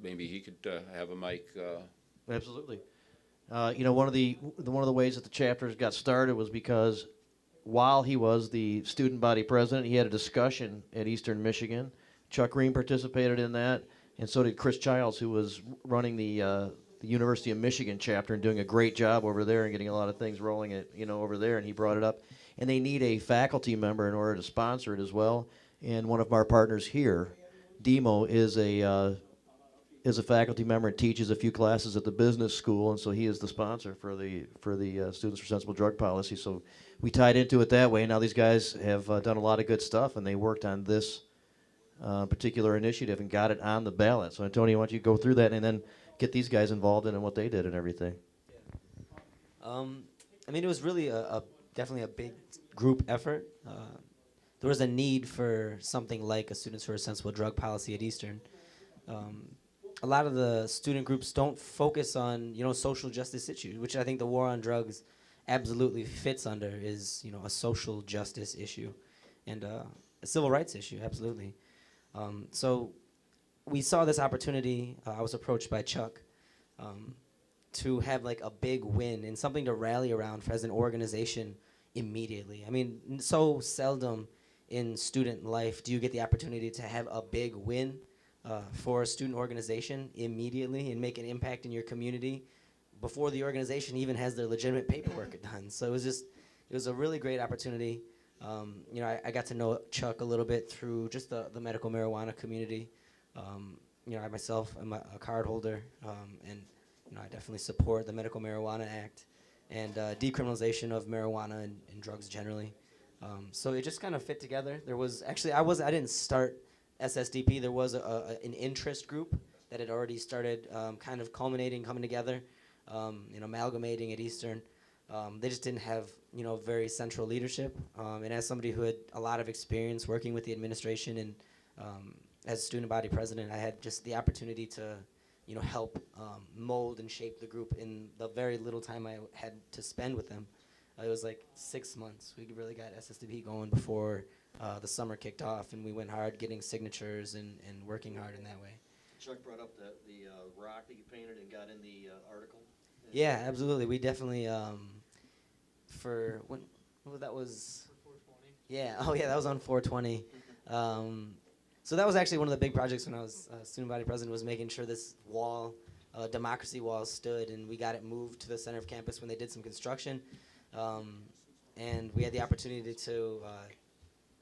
Maybe he could have a mic. Absolutely. You know, one of the ways that the chapters got started was because while he was the student body president, he had a discussion at Eastern Michigan. Chuck Ream participated in that, and so did Chris Childs, who was running the University of Michigan chapter and doing a great job over there and getting a lot of things rolling over there. And he brought it up, and they need a faculty member in order to sponsor it as well. And one of our partners here, Demo, is a faculty member and teaches a few classes at the business school, and so he is the sponsor for the Students for Sensible Drug Policy. So we tied into it that way. Now these guys have done a lot of good stuff, and they worked on this particular initiative and got it on the ballot. So Antonio, why don't you go through that and then get these guys involved in what they did and everything? I mean, it was really definitely a big group effort. There was a need for something like a Students for a Sensible Drug Policy at Eastern. A lot of the student groups don't focus on, social justice issues, which I think the war on drugs absolutely fits under, is, a social justice issue and a civil rights issue, absolutely. So we saw this opportunity. I was approached by Chuck to have like a big win and something to rally around as an organization immediately. I mean, so seldom in student life do you get the opportunity to have a big win for a student organization immediately and make an impact in your community before the organization even has their legitimate paperwork done. So it was a really great opportunity. I got to know Chuck a little bit through just the medical marijuana community. I myself am a card holder, and I definitely support the Medical Marijuana Act and decriminalization of marijuana and drugs generally. So it just kind of fit together. There was actually I didn't start SSDP. There was an interest group that had already started kind of culminating, coming together, amalgamating at Eastern. They just didn't have very central leadership. And as somebody who had a lot of experience working with the administration and as student body president, I had just the opportunity to help mold and shape the group in the very little time I had to spend with them. It was like 6 months. We really got SSDP going before the summer kicked off, and we went hard getting signatures and working hard in that way. Chuck brought up the rock that you painted and got in the article. Yeah, absolutely. We definitely that was 420. Yeah. Oh yeah, that was on 420. So that was actually one of the big projects when I was student body president, was making sure this wall, democracy wall, stood, and we got it moved to the center of campus when they did some construction. And we had the opportunity to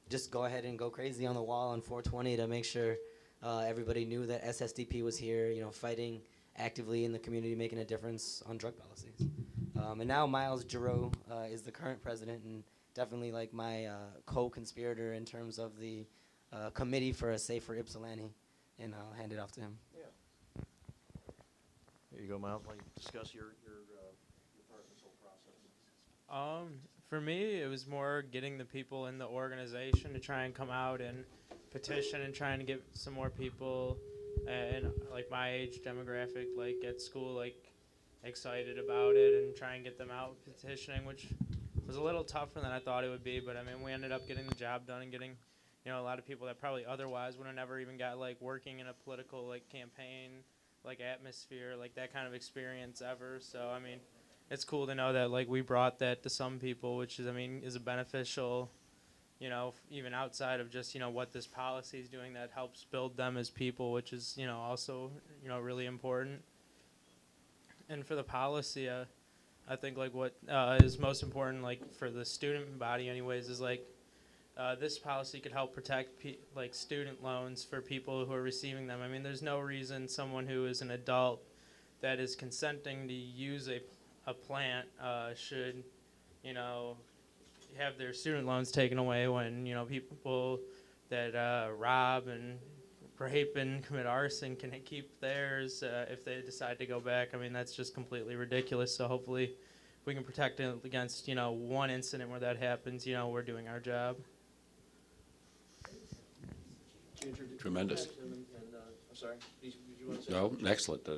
just go ahead and go crazy on the wall on 420 to make sure everybody knew that SSDP was here, fighting actively in the community, making a difference on drug policies. And now Miles Giroux is the current president, and definitely like my co-conspirator in terms of the committee for a safer Ypsilanti, and I'll hand it off to him. Yeah. Here you go, Miles. Why don't you discuss your part in this whole process? For me, it was more getting the people in the organization to try and come out and petition and trying to get some more people and like my age demographic, like at school, like excited about it and try and get them out petitioning, which was a little tougher than I thought it would be. But I mean, we ended up getting the job done and getting, a lot of people that probably otherwise would have never even got like working in a political like campaign, like atmosphere, like that kind of experience ever. So I mean, it's cool to know that like we brought that to some people, which is, is a beneficial, even outside of just, what this policy is doing, that helps build them as people, which is, also, really important. And for the policy, I think like what is most important, like for the student body anyways, is like this policy could help protect like student loans for people who are receiving them. I mean, there's no reason someone who is an adult that is consenting to use a plant should, have their student loans taken away when, people that rob and rape and commit arson can keep theirs if they decide to go back. I mean, that's just completely ridiculous. So hopefully we can protect it against, one incident where that happens, we're doing our job. Tremendous. I'm sorry. Did you want to say No, excellent.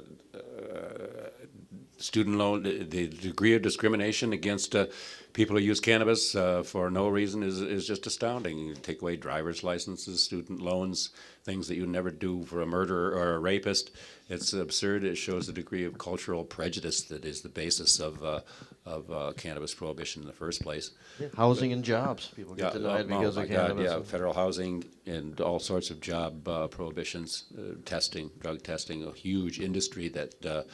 Student loan, the degree of discrimination against people who use cannabis for no reason is just astounding. You take away driver's licenses, student loans, things that you would never do for a murderer or a rapist. It's absurd. It shows the degree of cultural prejudice that is the basis of cannabis prohibition in the first place. Housing and jobs. People get denied because of cannabis. Yeah, federal housing and all sorts of job prohibitions, testing, drug testing, a huge industry that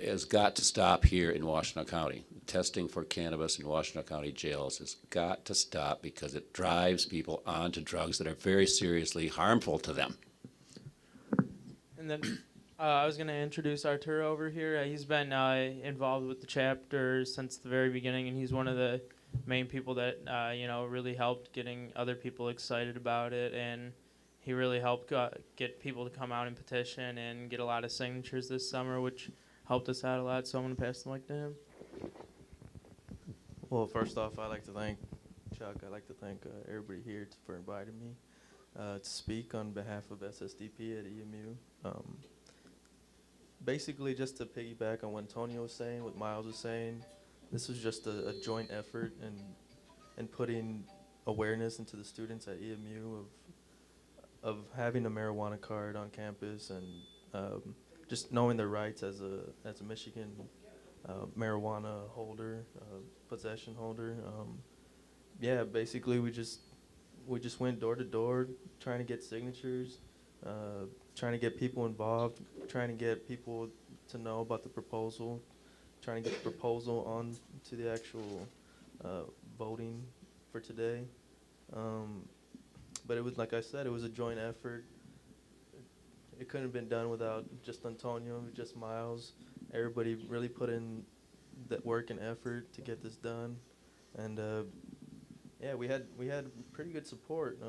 has got to stop here in Washtenaw County. Testing for cannabis in Washtenaw County jails has got to stop because it drives people onto drugs that are very seriously harmful to them. And then I was going to introduce Arturo over here. He's been involved with the chapter since the very beginning, and he's one of the main people that really helped getting other people excited about it, and he really helped get people to come out and petition and get a lot of signatures this summer, which helped us out a lot. So I'm going to pass the mic to him. Well, first off, I'd like to thank Chuck. I'd like to thank everybody here for inviting me to speak on behalf of SSDP at EMU. Basically, just to piggyback on what Antonio was saying, what Miles was saying, this was just a joint effort and putting awareness into the students at EMU of having a marijuana card on campus and just knowing their rights as a Michigan marijuana holder, possession holder. Yeah, basically we just went door to door trying to get signatures, trying to get people involved, trying to get people to know about the proposal, trying to get the proposal on to the actual voting for today. But it was, like I said, it was a joint effort. It couldn't have been done without just Antonio, just Miles. Everybody really put in that work and effort to get this done. And yeah, we had pretty good support.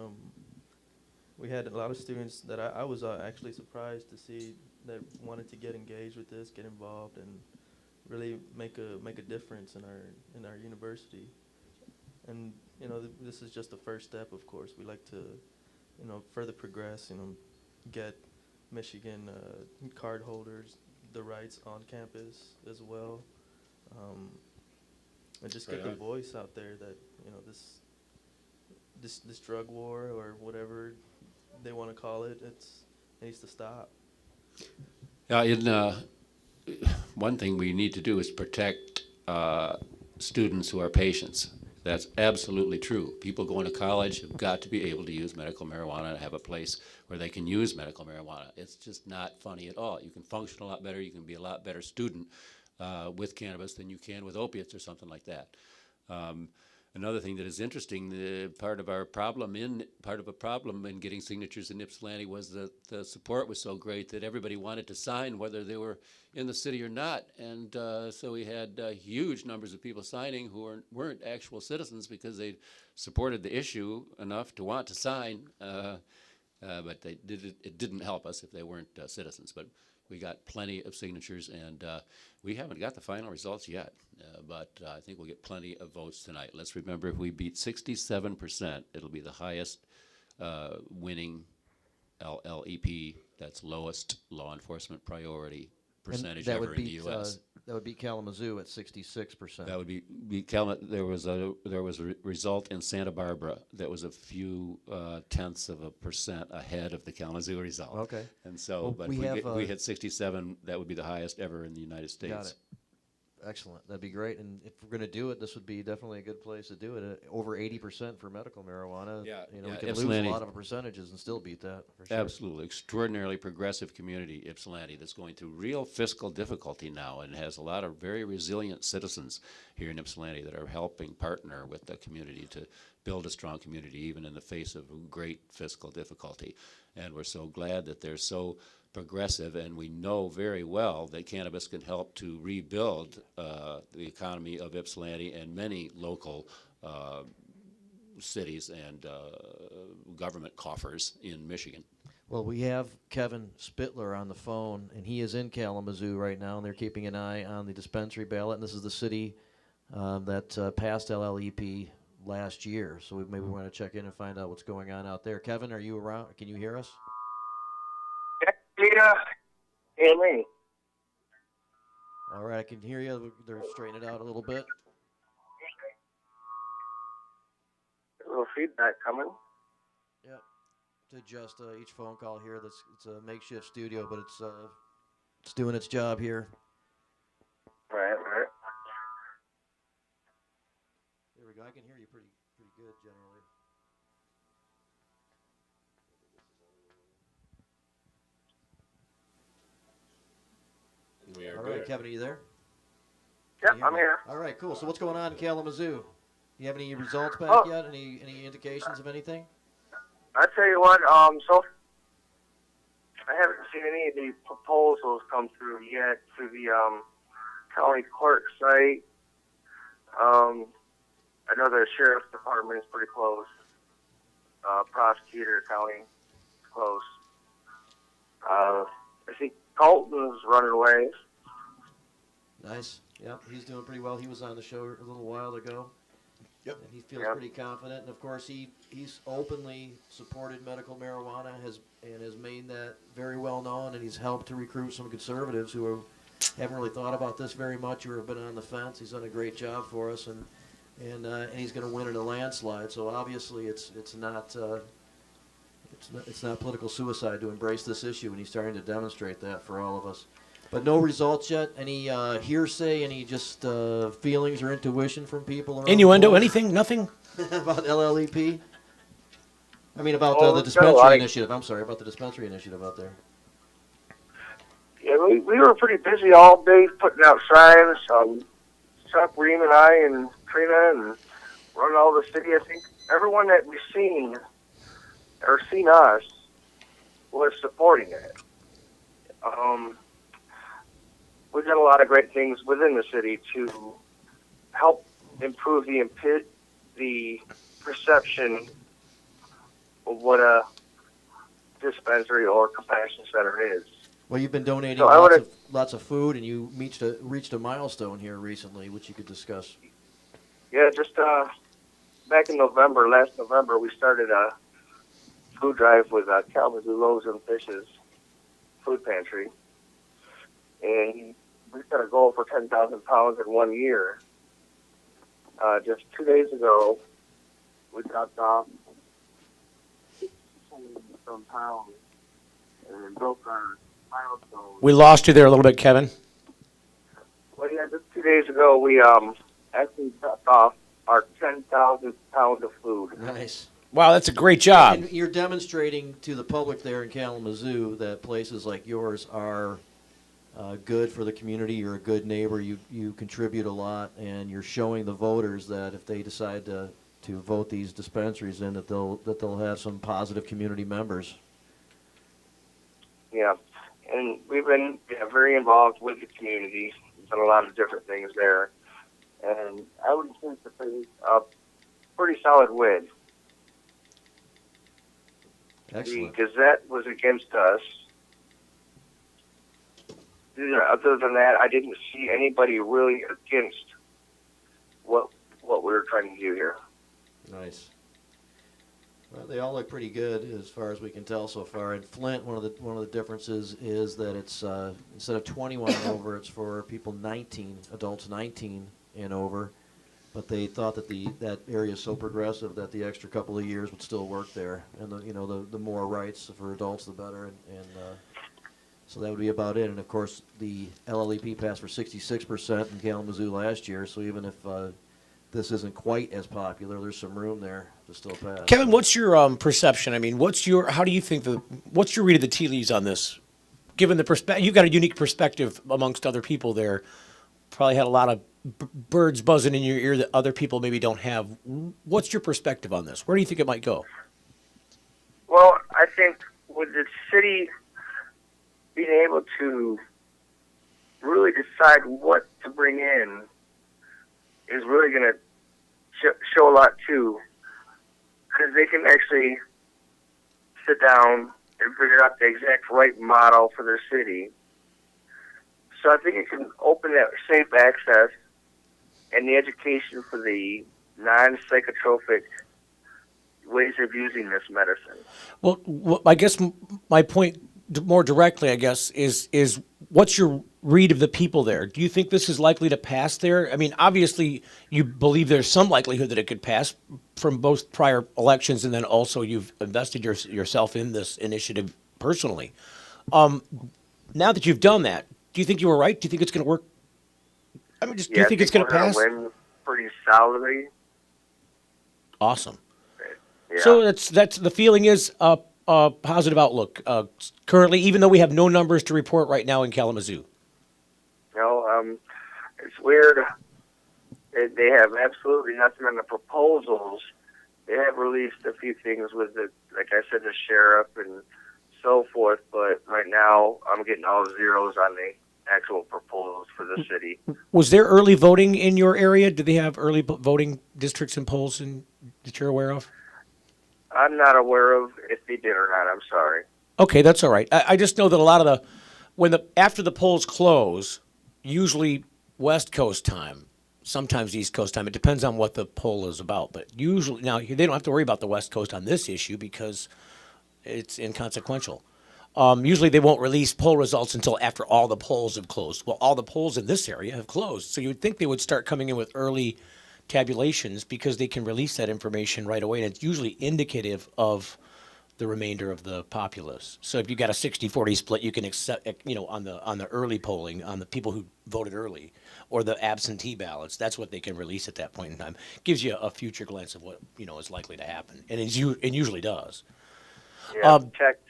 We had a lot of students that I was actually surprised to see that wanted to get engaged with this, get involved, and really make a difference in our university. And this is just the first step. Of course, we like to further progress. Get Michigan card holders the rights on campus as well, and just get the voice out there that this drug war or whatever they want to call it, it needs to stop. Yeah, one thing we need to do is protect students who are patients. That's absolutely true. People going to college have got to be able to use medical marijuana and have a place where they can use medical marijuana. It's just not funny at all. You can function a lot better. You can be a lot better student with cannabis than you can with opiates or something like that. Another thing that is interesting, part of a problem in getting signatures in Ypsilanti was that the support was so great that everybody wanted to sign whether they were in the city or not. And so we had huge numbers of people signing who weren't actual citizens because they supported the issue enough to want to sign, but it didn't help us if they weren't citizens. But we got plenty of signatures, and we haven't got the final results yet, but I think we'll get plenty of votes tonight. Let's remember, if we beat 67%, it'll be the highest winning LLEP, that's lowest law enforcement priority percentage ever in the U.S. That would be Kalamazoo at 66%. That would be there was a result in Santa Barbara that was a few tenths of a % ahead of the Kalamazoo result. Okay. And so, Well, but we if we hit 67, that would be the highest ever in the United States. Got it. Excellent. That'd be great. And if we're going to do it, this would be definitely a good place to do it. Over 80% for medical marijuana. Yeah, we yeah, can lose Ypsilanti- a lot of percentages and still beat that. For sure. Absolutely. Extraordinarily progressive community, Ypsilanti, that's going through real fiscal difficulty now and has a lot of very resilient citizens here in Ypsilanti that are helping partner with the community to build a strong community even in the face of great fiscal difficulty. And we're so glad that they're so progressive, and we know very well that cannabis can help to rebuild the economy of Ypsilanti and many local cities and government coffers in Michigan. Well, we have Kevin Spitler on the phone, and he is in Kalamazoo right now, and they're keeping an eye on the dispensary ballot. And this is the city that passed LLEP last year. So maybe we want to check in and find out what's going on out there. Kevin, are you around? Can you hear us? Yeah, and me. All right, I can hear you. They're straightening it out a little bit. A little feedback coming. Yeah. To adjust each phone call here. It's a makeshift studio, but it's doing its job here. Right. There we go. I can hear you pretty good generally. We are All good. right, Kevin, are you there? Yep, I'm here. All right, cool. So what's going on in Kalamazoo? Do you have any results back yet? Any indications of anything? I tell you what, so I haven't seen any of the proposals come through yet through the county clerk site. I know the sheriff's department is pretty close. Prosecutor county is close. I think Callton is running away. Nice. Yep, he's doing pretty well. He was on the show a little while ago. Yep. And he feels pretty confident. And of course, he's openly supported medical marijuana, has made that very well known, and he's helped to recruit some conservatives who haven't really thought about this very much or have been on the fence. He's done a great job for us, and he's going to win in a landslide. So obviously, it's not political suicide to embrace this issue, and he's starting to demonstrate that for all of us. But no results yet. Any hearsay? Any just feelings or intuition from people? Around Innuendo? Anything? Nothing? About LLEP? I mean, about the we've got a lot dispensary of- initiative. I'm sorry, about the dispensary initiative out there. Yeah, we were pretty busy all day putting out signs. Chuck Ream and I and Trina and running all the city. I think everyone that we've seen or seen us was supporting it. We've done a lot of great things within the city to help improve the perception of what a dispensary or compassion center is. Well, you've been donating So lots of food, and you reached a milestone here recently, which you could discuss. Yeah, just back in last November, we started a food drive with Kalamazoo Loaves and Fishes food pantry. And we set a goal for 10,000 pounds in 1 year. Just 2 days ago, we dropped off some pounds and broke our milestone. We lost you there a little bit, Kevin. Well, yeah, just 2 days ago, we actually dropped off our 10,000 pounds of food. Nice. Wow, that's a great job. And you're demonstrating to the public there in Kalamazoo that places like yours are good for the community. You're a good neighbor. You contribute a lot, and you're showing the voters that if they decide to vote these dispensaries in, that they'll have some positive community members. Yeah, and we've been very involved with the community. We've done a lot of different things there, and I would think that there's a pretty solid win. Excellent. The Gazette was against us. Other than that, I didn't see anybody really against what we were trying to do here. Nice. Well, they all look pretty good as far as we can tell so far. In Flint, one of the differences is that it's instead of 21 and over, it's for people 19, adults 19 and over. But they thought that that area is so progressive that the extra couple of years would still work there, and the more rights for adults, the better. And so that would be about it. And of course, the LLEP passed for 66% in Kalamazoo last year. So even if this isn't quite as popular, there's some room there to still pass. Kevin, what's your perception? I mean, how do you think what's your read of the tea leaves on this? Given the perspective, you've got a unique perspective amongst other people there. Probably had a lot of birds buzzing in your ear that other people maybe don't have. What's your perspective on this? Where do you think it might go? Well, I think with the city being able to really decide what to bring in is really going to show a lot too, because they can actually sit down and figure out the exact right model for their city. So I think it can open that safe access and the education for the non-psychotropic ways of using this medicine. Well, I guess my point more directly, I guess, is what's your read of the people there? Do you think this is likely to pass there? I mean, obviously, you believe there's some likelihood that it could pass from both prior elections, and then also you've invested yourself in this initiative personally. Now that you've done that, do you think you were right? Do you think it's going to work? I mean, do you think it's going to pass? Win pretty solidly. Awesome. Yeah. So that's the feeling is a positive outlook currently, even though we have no numbers to report right now in Kalamazoo. It's weird. They have absolutely nothing on the proposals. They have released a few things with the, like I said, the sheriff and so forth. But right now, I'm getting all zeros on the actual proposals for the city. Was there early voting in your area? Did they have early voting districts and polls that you're aware of? I'm not aware of if they did or not. I'm sorry. Okay, that's all right. I just know that a lot of after the polls close, usually West Coast time, sometimes East Coast time. It depends on what the poll is about. But usually, now they don't have to worry about the West Coast on this issue because it's inconsequential. Usually they won't release poll results until after all the polls have closed. Well, all the polls in this area have closed. So you would think they would start coming in with early tabulations because they can release that information right away. And it's usually indicative of the remainder of the populace. So if you got a 60-40 split, you can accept, on the early polling, on the people who voted early, or the absentee ballots. That's what they can release at that point in time. Gives you a future glance of what is likely to happen, and it usually does. Yeah, checked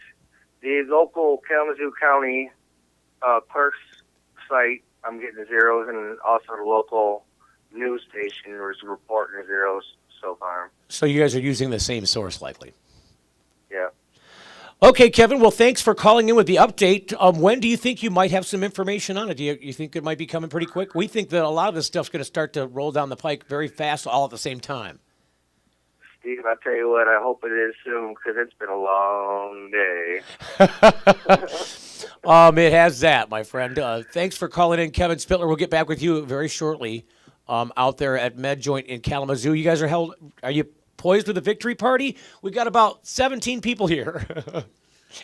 the local Kalamazoo County clerk's site. I'm getting the zeros, and also the local news station was reporting the zeros so far. So you guys are using the same source, likely. Yeah. Okay, Kevin. Well, thanks for calling in with the update. When do you think you might have some information on it? Do you think it might be coming pretty quick? We think that a lot of this stuff's going to start to roll down the pike very fast, all at the same time. Steve, I tell you what, I hope it is soon because it's been a long day. It has that, my friend. Thanks for calling in, Kevin Spitler. We'll get back with you very shortly out there at Med Joint in Kalamazoo. You guys are you poised with a victory party? We got about 17 people here,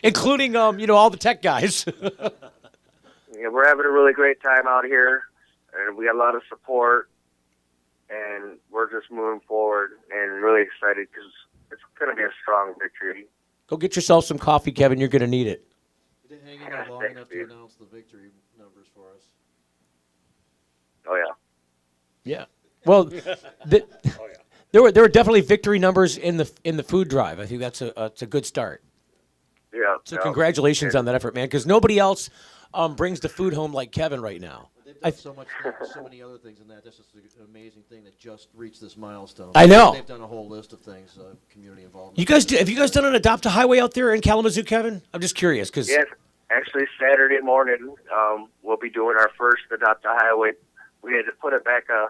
including, all the tech guys. Yeah, we're having a really great time out here, and we got a lot of support, and we're just moving forward and really excited because it's going to be a strong victory. Go get yourself some coffee, Kevin. You're going to need it. You didn't hang in there long enough to announce the victory numbers for us. Oh, yeah. Yeah. Well, there were definitely victory numbers in the food drive. I think that's a good start. Yeah. So congratulations on that effort, man, because nobody else brings the food home like Kevin right now. They've done so many other things in that. This is an amazing thing that just reached this milestone. I know. They've done a whole list of things, community involvement. Have you guys done an Adopt a Highway out there in Kalamazoo, Kevin? I'm just curious because Yes, actually Saturday morning we'll be doing our first Adopt a Highway. We had to put it back a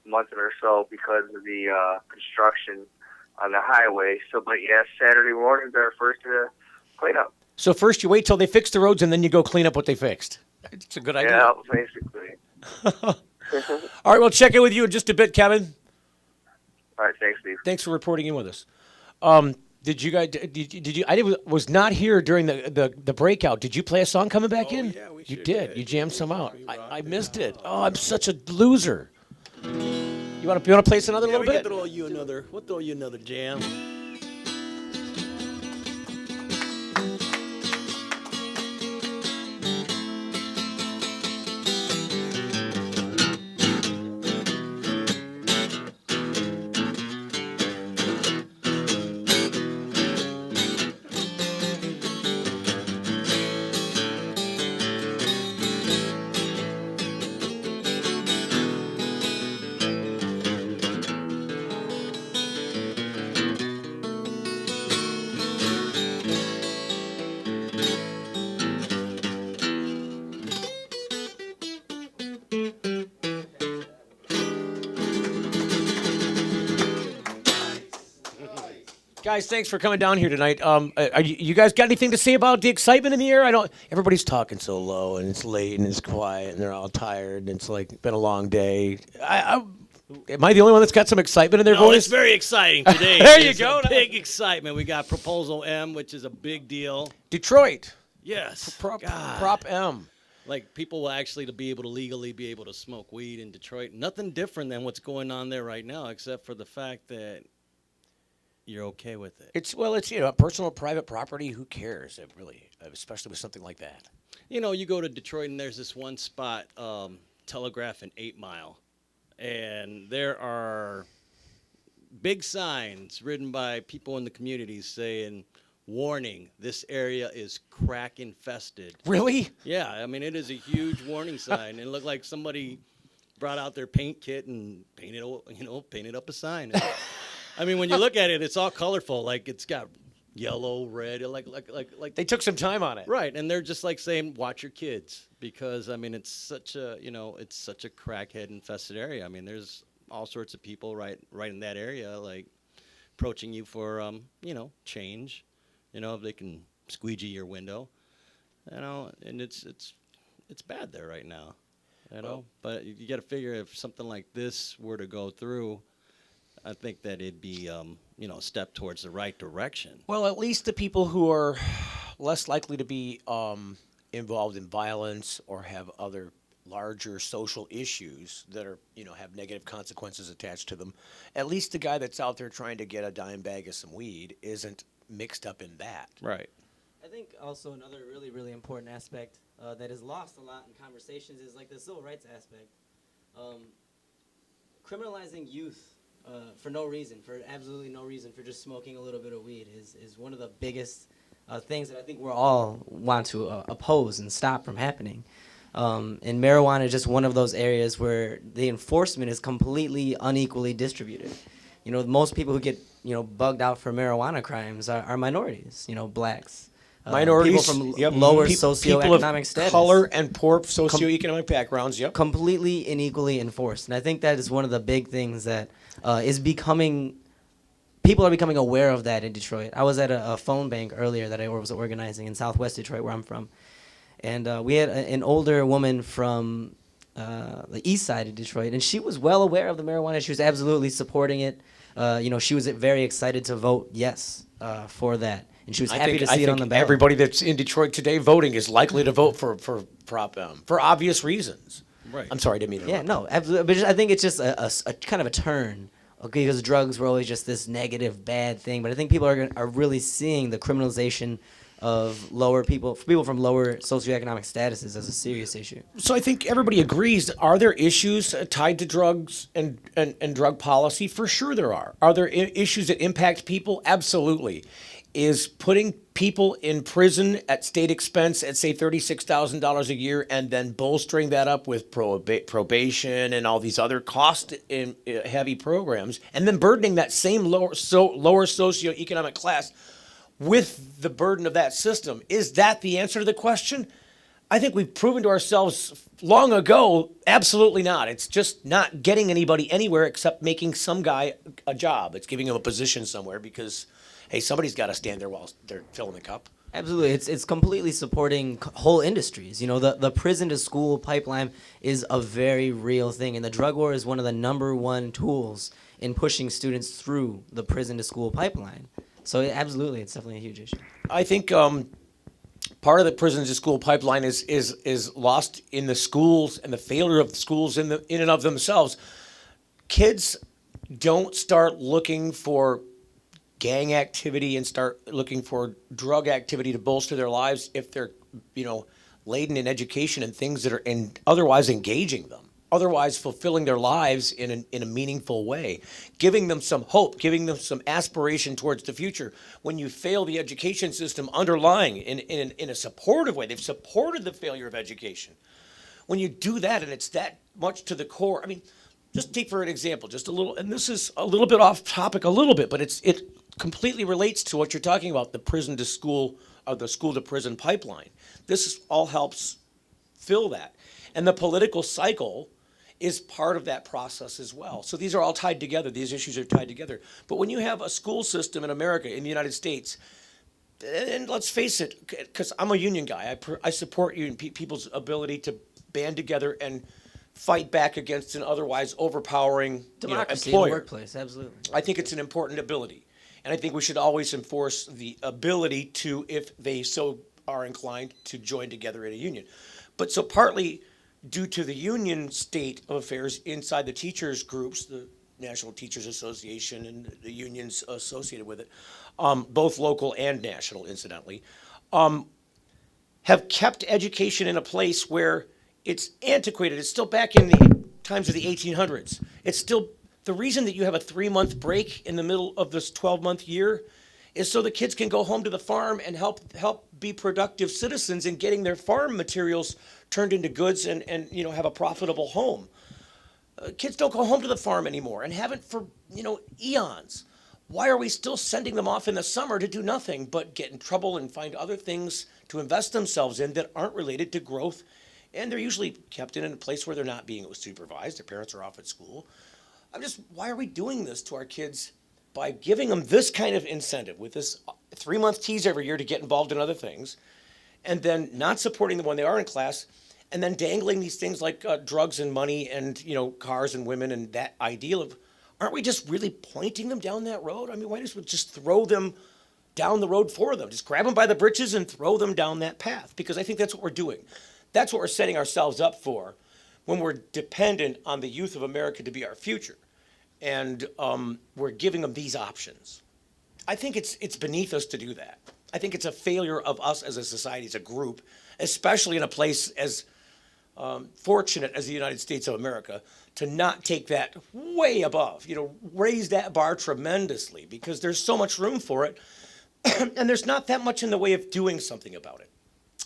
month or so because of the construction on the highway. So, but yes, Saturday morning is our first cleanup. So first you wait till they fix the roads and then you go clean up what they fixed. It's a good idea. Yeah, basically. All right, we'll check in with you in just a bit, Kevin. All right, thanks, Steve. Thanks for reporting in with us. Did you guys? Did you? Was not here during the breakout. Did you play a song coming back in? Yeah, we you sure did. You jammed some out. I missed it. Oh, I'm such a loser. You want to play us another little bit? We'll throw you another jam. Guys, thanks for coming down here tonight. You guys got anything to say about the excitement in the air? Everybody's talking so low, and it's late, and it's quiet, and they're all tired, and it's like been a long day. Am I the only one that's got some excitement in their No, voice? it's very exciting today. There you It's go. a big excitement. We got Proposal M, which is a big deal. Detroit. Yes. Prop M. Like people will actually to be able to legally be able to smoke weed in Detroit. Nothing different than what's going on there right now, except for the fact that you're okay with it. It's personal private property. Who cares? It really, especially with something like that. You know, you go to Detroit and there's this one spot, Telegraph and 8 Mile, and there are big signs written by people in the community saying, warning, this area is crack infested. Really? Yeah, I mean, it is a huge warning sign. It looked like somebody brought out their paint kit and painted up a sign. I mean, when you look at it, it's all colorful. Like, it's got yellow, red, like they took some time on it. Right, and they're just like saying, watch your kids, because I mean, it's such a crackhead infested area. I mean, there's all sorts of people right in that area, like approaching you for change. If they can squeegee your window, and it's bad there right now, But you got to figure if something like this were to go through, I think that it'd be a step towards the right direction. Well, at least the people who are less likely to be involved in violence or have other larger social issues that are have negative consequences attached to them. At least the guy that's out there trying to get a dime bag of some weed isn't mixed up in that. Right. I think also another really, really important aspect that is lost a lot in conversations is like the civil rights aspect. Criminalizing youth for no reason, for absolutely no reason, for just smoking a little bit of weed is one of the biggest things that I think we're all want to oppose and stop from happening. And marijuana is just one of those areas where the enforcement is completely unequally distributed. Most people who get bugged out for marijuana crimes are minorities. Blacks, minorities, people from lower socioeconomic status, color, and poor socioeconomic backgrounds. Yep, completely and equally enforced. And I think that is one of the big things that is becoming. People are becoming aware of that in Detroit. I was at a phone bank earlier that I was organizing in Southwest Detroit, where I'm from, and we had an older woman from the east side of Detroit, and she was well aware of the marijuana. She was absolutely supporting it. She was very excited to vote yes for that, and she was happy to see it on the ballot. Everybody that's in Detroit today voting is likely to vote for Prop M for obvious reasons. Right. I'm sorry, I didn't mean to interrupt. Yeah, no, absolutely. But I think it's just a kind of a turn, because drugs were always just this negative, bad thing. But I think people are really seeing the criminalization of lower people from lower socioeconomic statuses as a serious issue. So I think everybody agrees. Are there issues tied to drugs and drug policy? For sure there are. Are there issues that impact people? Absolutely. Is putting people in prison at state expense at, say, $36,000 a year and then bolstering that up with probation and all these other cost-heavy programs, and then burdening that same lower socioeconomic class with the burden of that system, is that the answer to the question? I think we've proven to ourselves long ago, absolutely not. It's just not getting anybody anywhere except making some guy a job. It's giving him a position somewhere because, hey, somebody's got to stand there while they're filling the cup. Absolutely. It's completely supporting whole industries. The prison to school pipeline is a very real thing, and the drug war is one of the number one tools in pushing students through the prison to school pipeline. So absolutely, it's definitely a huge issue. I think part of the prison to school pipeline is lost in the schools and the failure of the schools in and of themselves. Kids don't start looking for gang activity and start looking for drug activity to bolster their lives if they're laden in education and things that are otherwise engaging them, otherwise fulfilling their lives in a meaningful way, giving them some hope, giving them some aspiration towards the future. When you fail the education system underlying in a supportive way, they've supported the failure of education. When you do that and it's that much to the core, I mean, just take for an example, just a little, and this is a little bit off topic a little bit, but it completely relates to what you're talking about, the prison to school or the school to prison pipeline. This all helps fill that. And the political cycle is part of that process as well. So these are all tied together. These issues are tied together. But when you have a school system in America, in the United States, and let's face it, because I'm a union guy, I support people's ability to band together and fight back against an otherwise overpowering Democracy in the employer. workplace, absolutely. I think it's an important ability. And I think we should always enforce the ability to, if they so are inclined, to join together in a union. But so partly due to the union state of affairs inside the teachers groups, the National Teachers Association and the unions associated with it, both local and national, incidentally, have kept education in a place where it's antiquated. It's still back in the times of the 1800s. It's still, the reason that you have a 3-month break in the middle of this 12-month year is so the kids can go home to the farm and help be productive citizens in getting their farm materials turned into goods and have a profitable home. Kids don't go home to the farm anymore and haven't for eons. Why are we still sending them off in the summer to do nothing but get in trouble and find other things to invest themselves in that aren't related to growth? And they're usually kept in a place where they're not being supervised. Their parents are off at school. Why are we doing this to our kids by giving them this kind of incentive with this 3-month tease every year to get involved in other things, and then not supporting them when they are in class, and then dangling these things like drugs and money and cars and women and that ideal of, aren't we just really pointing them down that road? I mean, why don't we just throw them down the road for them? Just grab them by the britches and throw them down that path, because I think that's what we're doing. That's what we're setting ourselves up for when we're dependent on the youth of America to be our future. And we're giving them these options. I think it's beneath us to do that. I think it's a failure of us as a society, as a group, especially in a place as fortunate as the United States of America, to not take that way above, raise that bar tremendously, because there's so much room for it. And there's not that much in the way of doing something about it,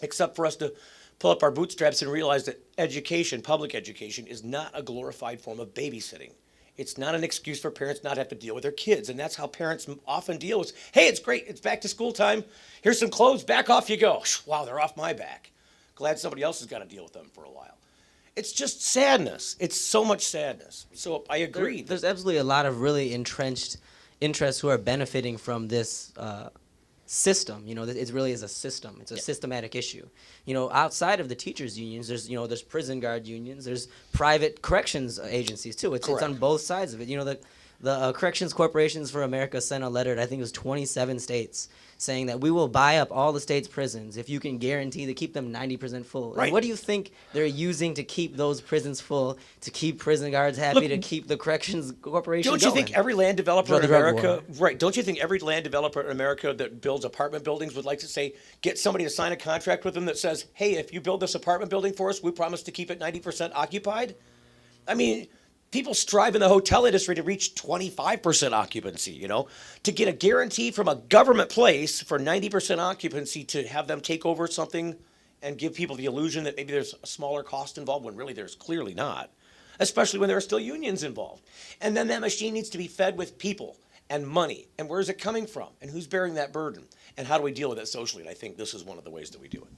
except for us to pull up our bootstraps and realize that education, public education, is not a glorified form of babysitting. It's not an excuse for parents not to have to deal with their kids. And that's how parents often deal with, hey, it's great, it's back to school time, here's some clothes, back off you go. Wow, they're off my back. Glad somebody else has got to deal with them for a while. It's just sadness. It's so much sadness. So I agree. There's absolutely a lot of really entrenched interests who are benefiting from this system. It really is a system. It's a systematic issue. Outside of the teachers' unions, there's prison guard unions. There's private corrections agencies too. It's on both sides of it. The Corrections Corporations for America sent a letter to, I think it was 27 states, saying that we will buy up all the states' prisons if you can guarantee to keep them 90% full. Right. What do you think they're using to keep those prisons full, to keep prison guards happy, to keep the Corrections Corporation Don't you going? think every land developer in Drug war. America, right, don't you think every land developer in America that builds apartment buildings would like to say, get somebody to sign a contract with them that says, hey, if you build this apartment building for us, we promise to keep it 90% occupied? I mean, people strive in the hotel industry to reach 25% occupancy, to get a guarantee from a government place for 90% occupancy, to have them take over something and give people the illusion that maybe there's a smaller cost involved when really there's clearly not, especially when there are still unions involved. And then that machine needs to be fed with people and money. And where is it coming from? And who's bearing that burden? And how do we deal with it socially? And I think this is one of the ways that we do it.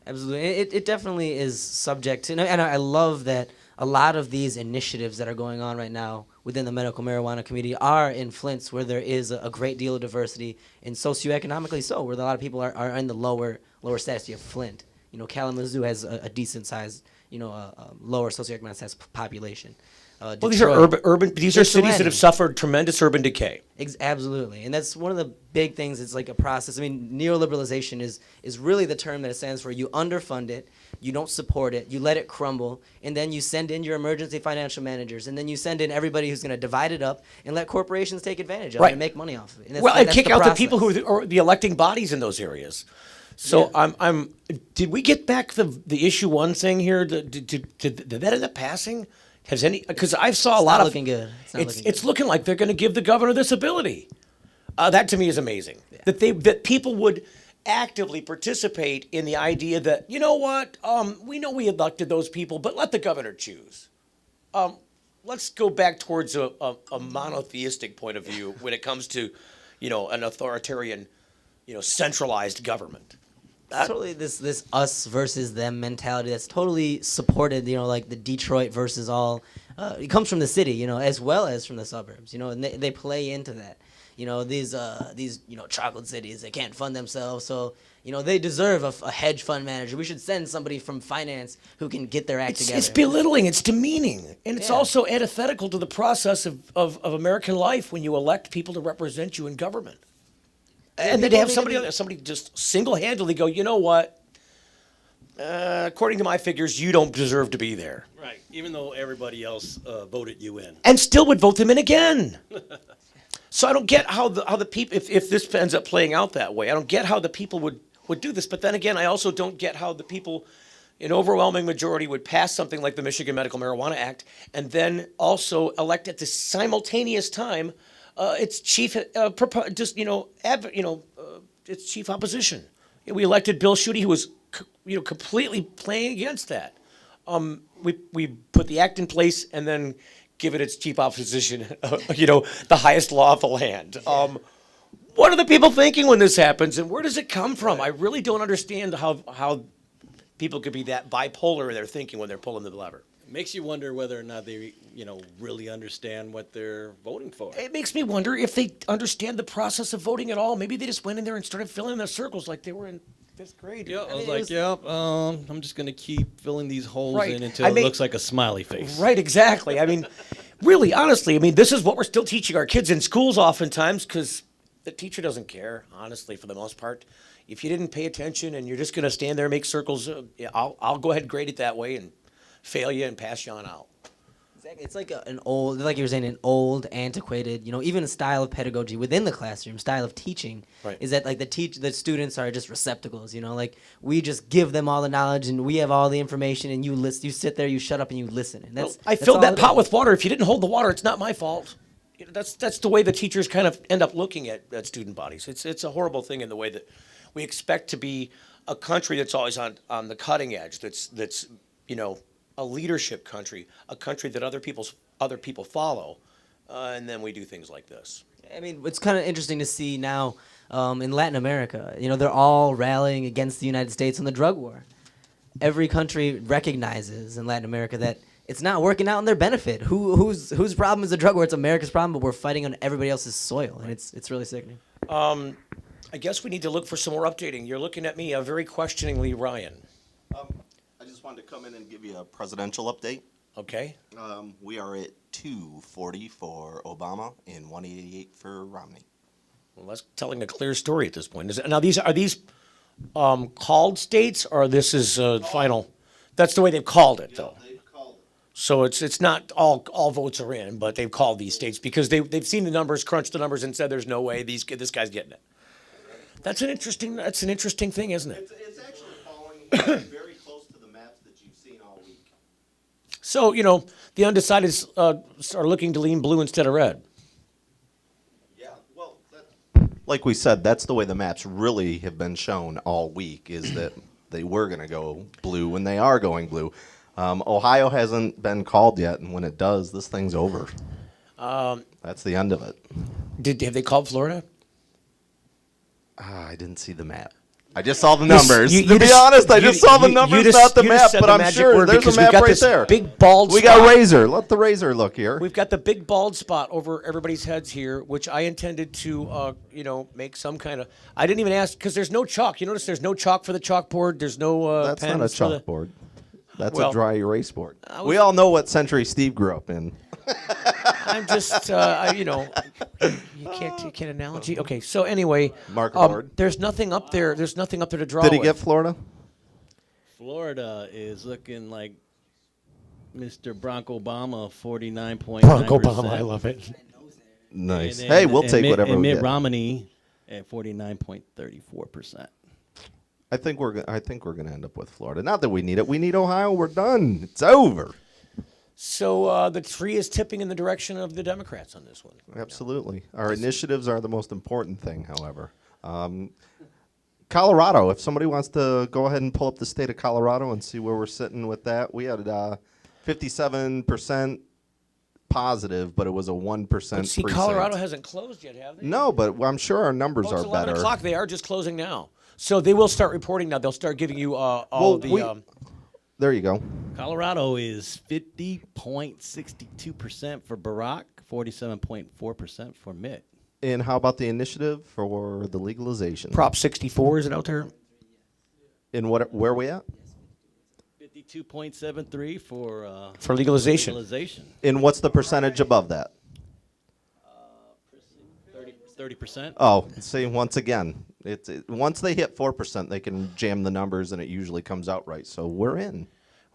Absolutely. It definitely is subject to, and I love that a lot of these initiatives that are going on right now within the medical marijuana community are in Flint, where there is a great deal of diversity, and socioeconomically so, where a lot of people are in the lower status. You have Flint. Kalamazoo has a decent sized, lower socioeconomic status population. Well, these are urban. These are cities that have suffered tremendous urban decay. Absolutely, and that's one of the big things. It's like a process. I mean, neoliberalization is really the term that it stands for. You underfund it, you don't support it, you let it crumble, and then you send in your emergency financial managers, and then you send in everybody who's going to divide it up and let corporations take advantage of it and make money off of it. And kick out the people who are the electing bodies in those areas. So did we get back the issue one thing here? Did that end up passing? Because I saw a lot of looking good. It's looking like they're going to give the governor this ability. That to me is amazing. Yeah. That people would actively participate in the idea that, you know what, we know we elected those people, but let the governor choose. Let's go back towards a monotheistic point of view when it comes to, an authoritarian, centralized government. Totally this us versus them mentality that's totally supported, like the Detroit versus all. It comes from the city, as well as from the suburbs, and they play into that. these chocolate cities, they can't fund themselves, so they deserve a hedge fund manager. We should send somebody from finance who can get their act together. It's belittling, it's demeaning, and it's also antithetical to the process of American life when you elect people to represent you in government. And then to have somebody just single-handedly go, you know what? According to my figures, you don't deserve to be there. Right. Even though everybody else voted you in. And still would vote them in again. So I don't get how the people, if this ends up playing out that way, I don't get how the people would do this. But then again, I also don't get how the people, an overwhelming majority, would pass something like the Michigan Medical Marijuana Act and then also elect at the simultaneous time its chief, its chief opposition. We elected Bill Schuette, who was completely playing against that. We put the act in place and then give it its chief opposition, the highest law of the land. What are the people thinking when this happens, and where does it come from? I really don't understand how people could be that bipolar in their thinking when they're pulling the lever. It makes you wonder whether or not they, really understand what they're voting for. It makes me wonder if they understand the process of voting at all. Maybe they just went in there and started filling their circles like they were in 5th grade. Yeah, I was like, I'm just going to keep filling these holes Right. in until it looks like a smiley face. Right, exactly. I mean, really, honestly, this is what we're still teaching our kids in schools oftentimes because the teacher doesn't care, honestly, for the most part. If you didn't pay attention and you're just going to stand there and make circles, I'll go ahead and grade it that way and fail you and pass you on out. It's like an old, like you were saying, an old, antiquated, even a style of pedagogy within the classroom, style of teaching, Right. is that like the students are just receptacles, like we just give them all the knowledge and we have all the information and you sit there, you shut up and you listen. And that's I filled that pot with water. If you didn't hold the water, it's not my fault. That's the way the teachers kind of end up looking at student bodies. It's a horrible thing in the way that we expect to be a country that's always on the cutting edge. That's a leadership country, a country that other people follow, and then we do things like this. It's kind of interesting to see now in Latin America, they're all rallying against the United States on the drug war. Every country recognizes in Latin America that it's not working out in their benefit. Whose problem is the drug war? It's America's problem, but we're fighting on everybody else's soil, and it's really sickening. I guess we need to look for some more updating. You're looking at me very questioningly, Ryan. I just wanted to come in and give you a presidential update. Okay. We are at 240 for Obama and 188 for Romney. Well, that's telling a clear story at this point. Are these called states, or this is final? That's the way they've called it, though. So it's not all votes are in, but they've called these states because they've seen the numbers, crunched the numbers, and said there's no way this guy's getting it. That's an interesting thing, isn't it? It's actually following very close to the maps that you've seen all week. So the undecideds are looking to lean blue instead of red. Yeah, well, like we said, that's the way the maps really have been shown all week. Is that they were going to go blue and they are going blue. Ohio hasn't been called yet, and when it does, this thing's over. That's the end of it. Have they called Florida? I didn't see the map. I just saw the numbers. To be honest, I just saw the numbers, not the map, but I'm sure there's a map right there. Big bald we spot. got Razor. Let the Razor look here. We've got the big bald spot over everybody's heads here, which I intended to, make some kind of. I didn't even ask because there's no chalk. You notice there's no chalk for the chalkboard. There's no. That's not a chalkboard. That's Well, a dry erase board. We all know what century Steve grew up in. I'm just, you can't analogy. Okay, so anyway, Marker board. There's nothing up there. There's nothing up there to draw. Did he with. get Florida? Florida is looking like Mr. Barack Obama, 49.9%. Barack Obama, I love it. Nice. And Hey, we'll take whatever and we Mitt get. Romney at 49.34%. I think we're gonna end up with Florida. Not that we need it. We need Ohio. We're done. It's over. So the tree is tipping in the direction of the Democrats on this one. Absolutely. Our initiatives are the most important thing, however. Colorado, if somebody wants to go ahead and pull up the state of Colorado and see where we're sitting with that, we had 57% positive, but it was a 1% But see, precinct. Colorado hasn't closed yet, have they? No, but I'm sure our numbers Oh, it's are 11 better. o'clock. They are just closing now. So they will start reporting now. They'll start giving you all the. There you go. Colorado is 50.62% for Barack, 47.4% for Mitt. And how about the initiative for the legalization? Prop 64, is it out there? In where are we at? 52.73 For legalization. And what's the percentage above that? 30%. Oh, see, once again, once they hit 4%, they can jam the numbers, and it usually comes out right. So we're in.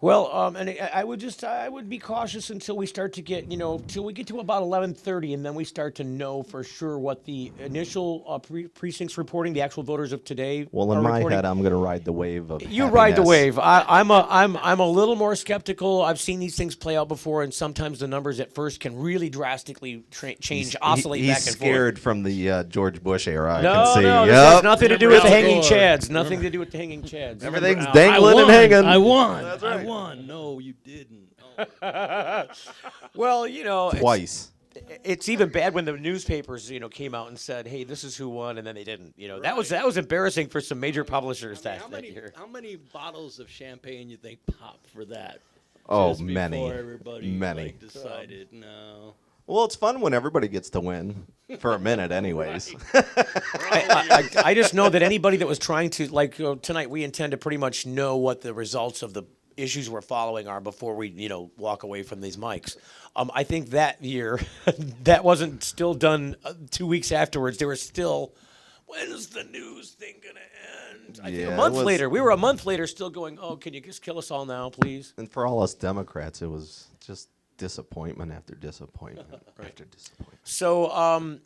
Well, and I would be cautious until we start to get, till we get to about 11:30, and then we start to know for sure what the initial precincts reporting, the actual voters of today. Well, in are my reporting. head, I'm going to ride the wave of. You ride the happiness. wave. I'm a little more skeptical. I've seen these things play out before, and sometimes the numbers at first can really drastically change, oscillate He's back and forth. scared from the George Bush era. I No, can see. no, this has nothing to do with the hanging chads. Nothing to do with the hanging chads. Everything's dangling and hanging. I won. That's I right. won. No, you didn't. Well, Twice. It's even bad when the newspapers, came out and said, "Hey, this is who won," and then they didn't. That was embarrassing for some major publishers that year. How many bottles of champagne you think popped for that? Oh, Just many. Before everybody Many. decided no. Well, it's fun when everybody gets to win for a minute, anyways. I just know that anybody that was trying to, tonight, we intend to pretty much know what the results of the issues we're following are before we, walk away from these mics. I think that year, that wasn't still done 2 weeks afterwards. They were still, when's the news thing going to end? I think Yeah, a month it was- later. We were a month later still going, oh, can you just kill us all now, please? And for all us Democrats, it was just disappointment after disappointment after disappointment. So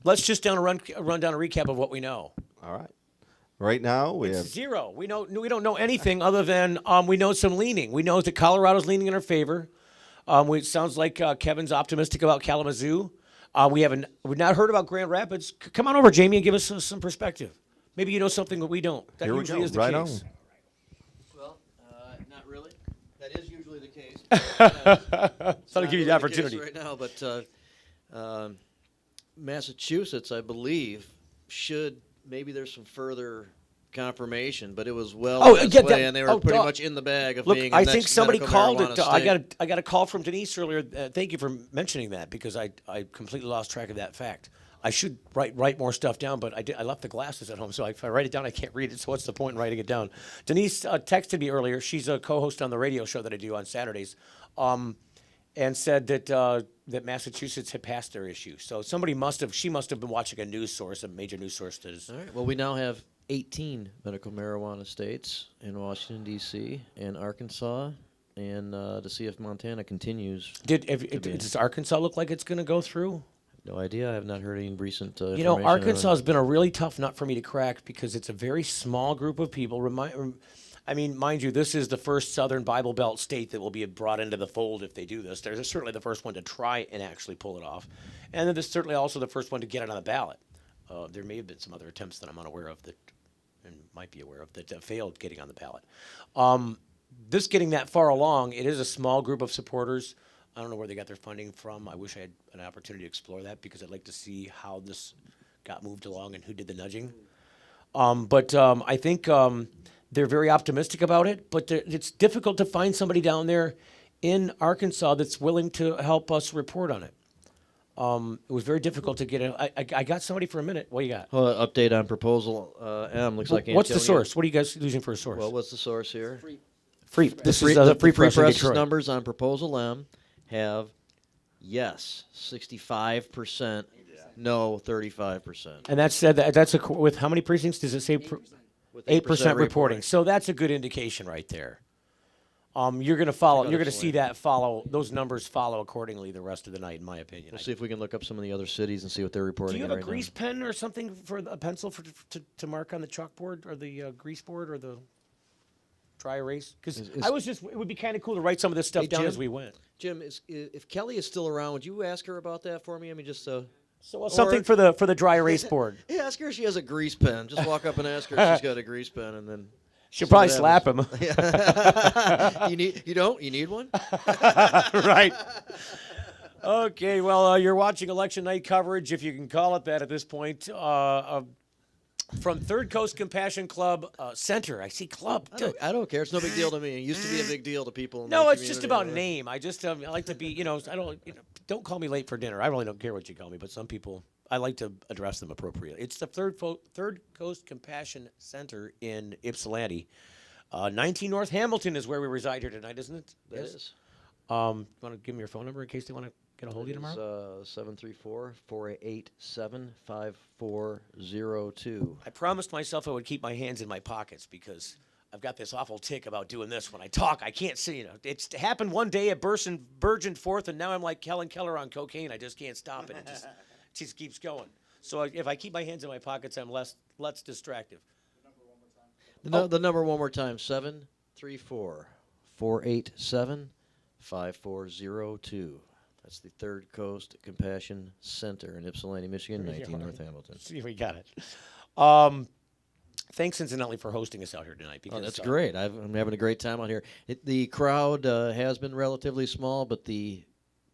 let's just run down a recap of what we know. All right. Right now, we It's have zero. We don't know anything other than we know some leaning. We know that Colorado's leaning in our favor. It sounds like Kevin's optimistic about Kalamazoo. We've not heard about Grand Rapids. Come on over, Jamie, and give us some perspective. Maybe you know something that we don't. That Here we usually go. is the Right case. Well, not really. That is usually the case. Thought I'd give you the opportunity. Right now, but Massachusetts, I believe, should maybe there's some further confirmation, but it was well on its way, and they were pretty much in the bag of Look, being. I the think next somebody medical called marijuana it. state. I got a call from Denise earlier. Thank you for mentioning that because I completely lost track of that fact. I should write more stuff down, but I left the glasses at home, so if I write it down, I can't read it. So what's the point in writing it down? Denise texted me earlier. She's a co-host on the radio show that I do on Saturdays, and said that Massachusetts had passed their issue. So she must have been watching a news source, a major news source that is. All right. Well, we now have 18 medical marijuana states in Washington, D.C., and Arkansas, and to see if Montana continues. Does Arkansas look like it's going to go through? No idea. I have not heard any recent Arkansas has been a really tough nut for me to crack because it's a very small group of people. Mind you, this is the first Southern Bible Belt state that will be brought into the fold if they do this. They're certainly the first one to try and actually pull it off. And then this is certainly also the first one to get it on the ballot. There may have been some other attempts that I'm unaware of that and might be aware of that failed getting on the ballot. This getting that far along, it is a small group of supporters. I don't know where they got their funding from. I wish I had an opportunity to explore that because I'd like to see how this got moved along and who did the nudging. But I think they're very optimistic about it, but it's difficult to find somebody down there in Arkansas that's willing to help us report on it. It was very difficult to get it. I got somebody for a minute. What do you got? Well, update on proposal M. Looks like What's the Antonio- source? What are you guys using for a source? Well, what's the source here? Free. This Free, is the Free Free Press in Press Detroit. numbers on proposal M have yes 65%, no 35%. And that's with how many precincts does it say? 8% reporting. reporting. So that's a good indication right there. You're going to follow. You're going to see that follow. Those numbers follow accordingly the rest of the night, in my opinion. We'll see if we can look up some of the other cities and see what they're reporting. Do you have on a right grease pen or something for a pencil to mark on the chalkboard or the grease board or the dry erase? Because it would be kind of cool to write some of this stuff Hey, down Jim? as we went. Jim, if Kelly is still around, would you ask her about that for me? I mean, just Something for the dry erase board. Hey, ask her if she has a grease pen. Just walk up and ask her if she's got a grease pen, and then She'll see probably what slap him. happens. You need one? Right. Okay, well, you're watching election night coverage, if you can call it that at this point, from Third Coast Compassion Club Center. I see club. I don't care. It's no big deal to me. It used to be a big deal to people. In No, my it's just community. about name. I just I like to be, I don't call me late for dinner. I really don't care what you call me, but some people, I like to address them appropriately. It's the Third Coast Compassion Center in Ypsilanti. 19 North Hamilton is where we reside here tonight, isn't it? That is. You want to give me your phone number in case they want to get a hold of you tomorrow? 734-487-5402. I promised myself I would keep my hands in my pockets because I've got this awful tick about doing this when I talk. I can't see, It's happened one day, it burgeoned forth, and now I'm like Helen Keller on cocaine. I just can't stop it. It just keeps going. So if I keep my hands in my pockets, I'm less distractive. The number one more time, 734-487-5402. That's the Third Coast Compassion Center in Ypsilanti, Michigan, 19 North Hamilton. See, we got it. Thanks, incidentally, for hosting us out here tonight. Because, that's great. I'm having a great time out here. The crowd has been relatively small, but the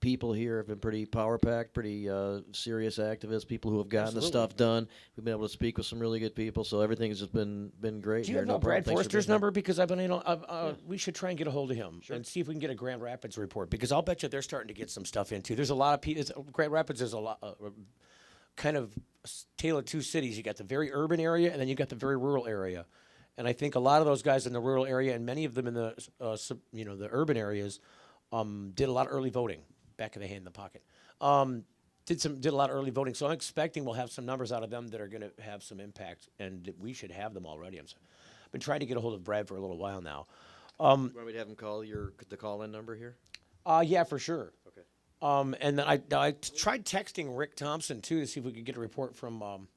people here have been pretty power-packed, pretty serious activists, people who have gotten the stuff done. We've been able to speak with some really good people, so everything's just been great. Do you here. have Brad Thanks for Forster's being here. number? Because we should try and get a hold of him and see if we can get a Grand Rapids report. Because I'll bet you they're starting to get some stuff in too. There's a lot of people. Grand Rapids is a lot, kind of tale of two cities. You got the very urban area, and then you got the very rural area. And I think a lot of those guys in the rural area, and many of them in the the urban areas, did a lot of early voting. Back of the hand in the pocket. Did a lot of early voting, so I'm expecting we'll have some numbers out of them that are going to have some impact, and we should have them already. I've been trying to get a hold of Brad for a little while now. You want me to have him call the call-in number here? Yeah, for sure. Okay. And then I tried texting Rick Thompson too to see if we could get a report from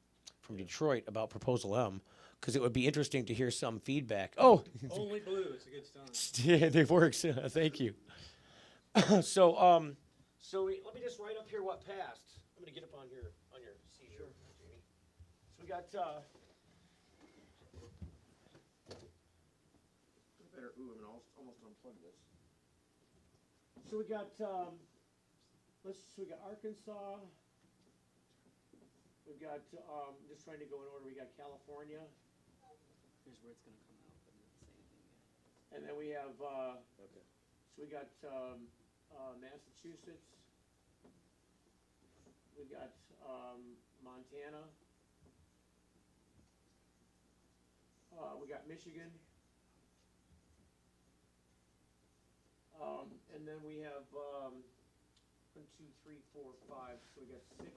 Detroit about Proposal M, because it would be interesting to hear some feedback. Oh, Only blue. It's a good start. Yeah, they work. Thank you. So let me just write up here what passed. I'm going to get up on your seat here, Jamie. So we got better. Ooh, I'm gonna almost unplug this. So we got we got Arkansas. We got just trying to go in order. We got California. Here's where it's going to come out, but not say anything yet. And then we have So we got Massachusetts. We got Montana. We got Michigan. And then we have 1, 2, 3, 4, 5. So we got 6.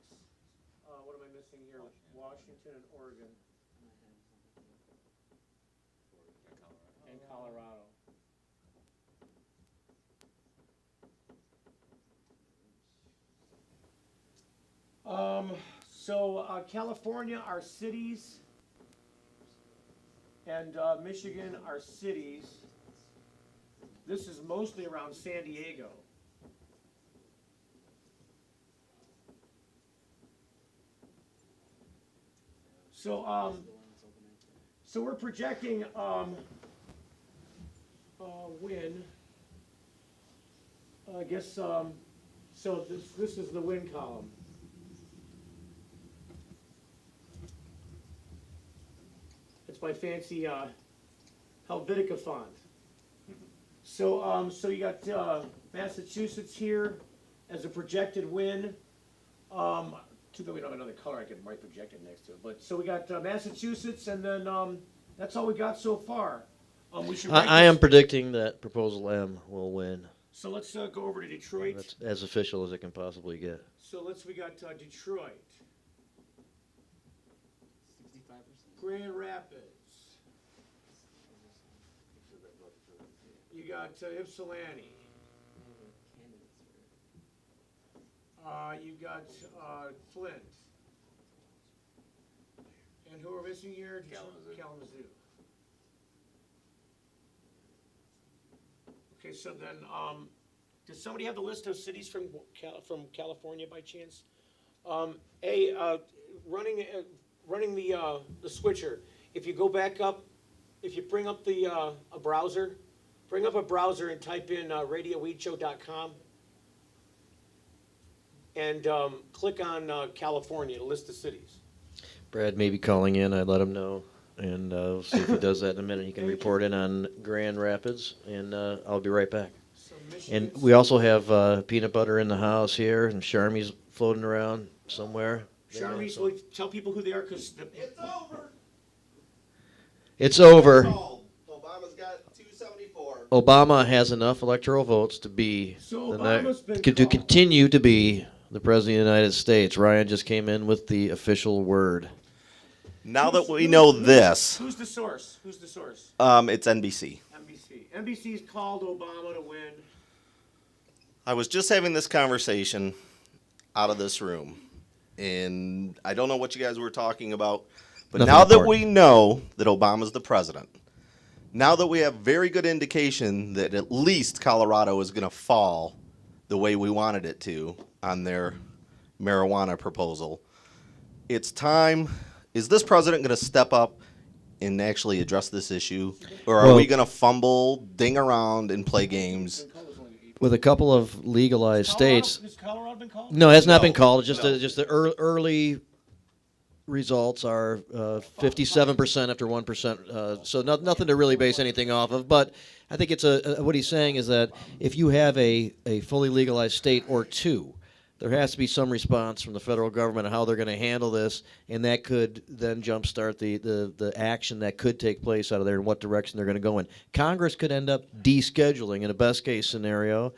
What am I missing here? Washington and Oregon. And Colorado. California are cities, and Michigan are cities. This is mostly around San Diego. So we're projecting win. I guess so. This is the win column. It's my fancy Helvetica font. So you got Massachusetts here as a projected win. Too bad we don't have another color I can write projected next to it. But so we got Massachusetts, and then that's all we got so far. We should. I am predicting that Proposal M will win. So let's go over to Detroit. That's as official as it can possibly get. So we got Detroit. 65%. Grand Rapids. You got Ypsilanti. You got Flint. And who are missing here? Kalamazoo. Okay, so then, does somebody have the list of cities from California by chance? Running the switcher. If you go back up, if you bring up a browser, and type in radioweedshow.com and click on California to list the cities. Brad may be calling in. I'd let him know, and we'll see if he does that in a minute. He can report in on Grand Rapids, and I'll be right back. And we also have peanut butter in the house here, and Charmie's floating around somewhere. Charmie, so tell people who they are, because It's over. It's over. Obama's got 274. Obama has enough electoral votes to be So the Obama's been to continue to be the president of the United States. Ryan just came in with the official word. Now that we know this, Who's the source? Who's the source? it's NBC. NBC. NBC's called Obama to win. I was just having this conversation out of this room, and I don't know what you guys were talking about, but Nothing now that important. we know that Obama's the president, now that we have very good indication that at least Colorado is going to fall the way we wanted it to on their marijuana proposal, it's time. Is this president going to step up and actually address this issue, or are Well- we going to fumble, ding around, and play games? With a couple of legalized states. Has Colorado been called? No, it has not been called. Just the early results are 57% after 1%. So nothing to really base anything off of. But I think it's what he's saying is that if you have a fully legalized state or two, there has to be some response from the federal government on how they're going to handle this, and that could then jumpstart the action that could take place out of there and what direction they're going to go in. Congress could end up descheduling in a best case scenario,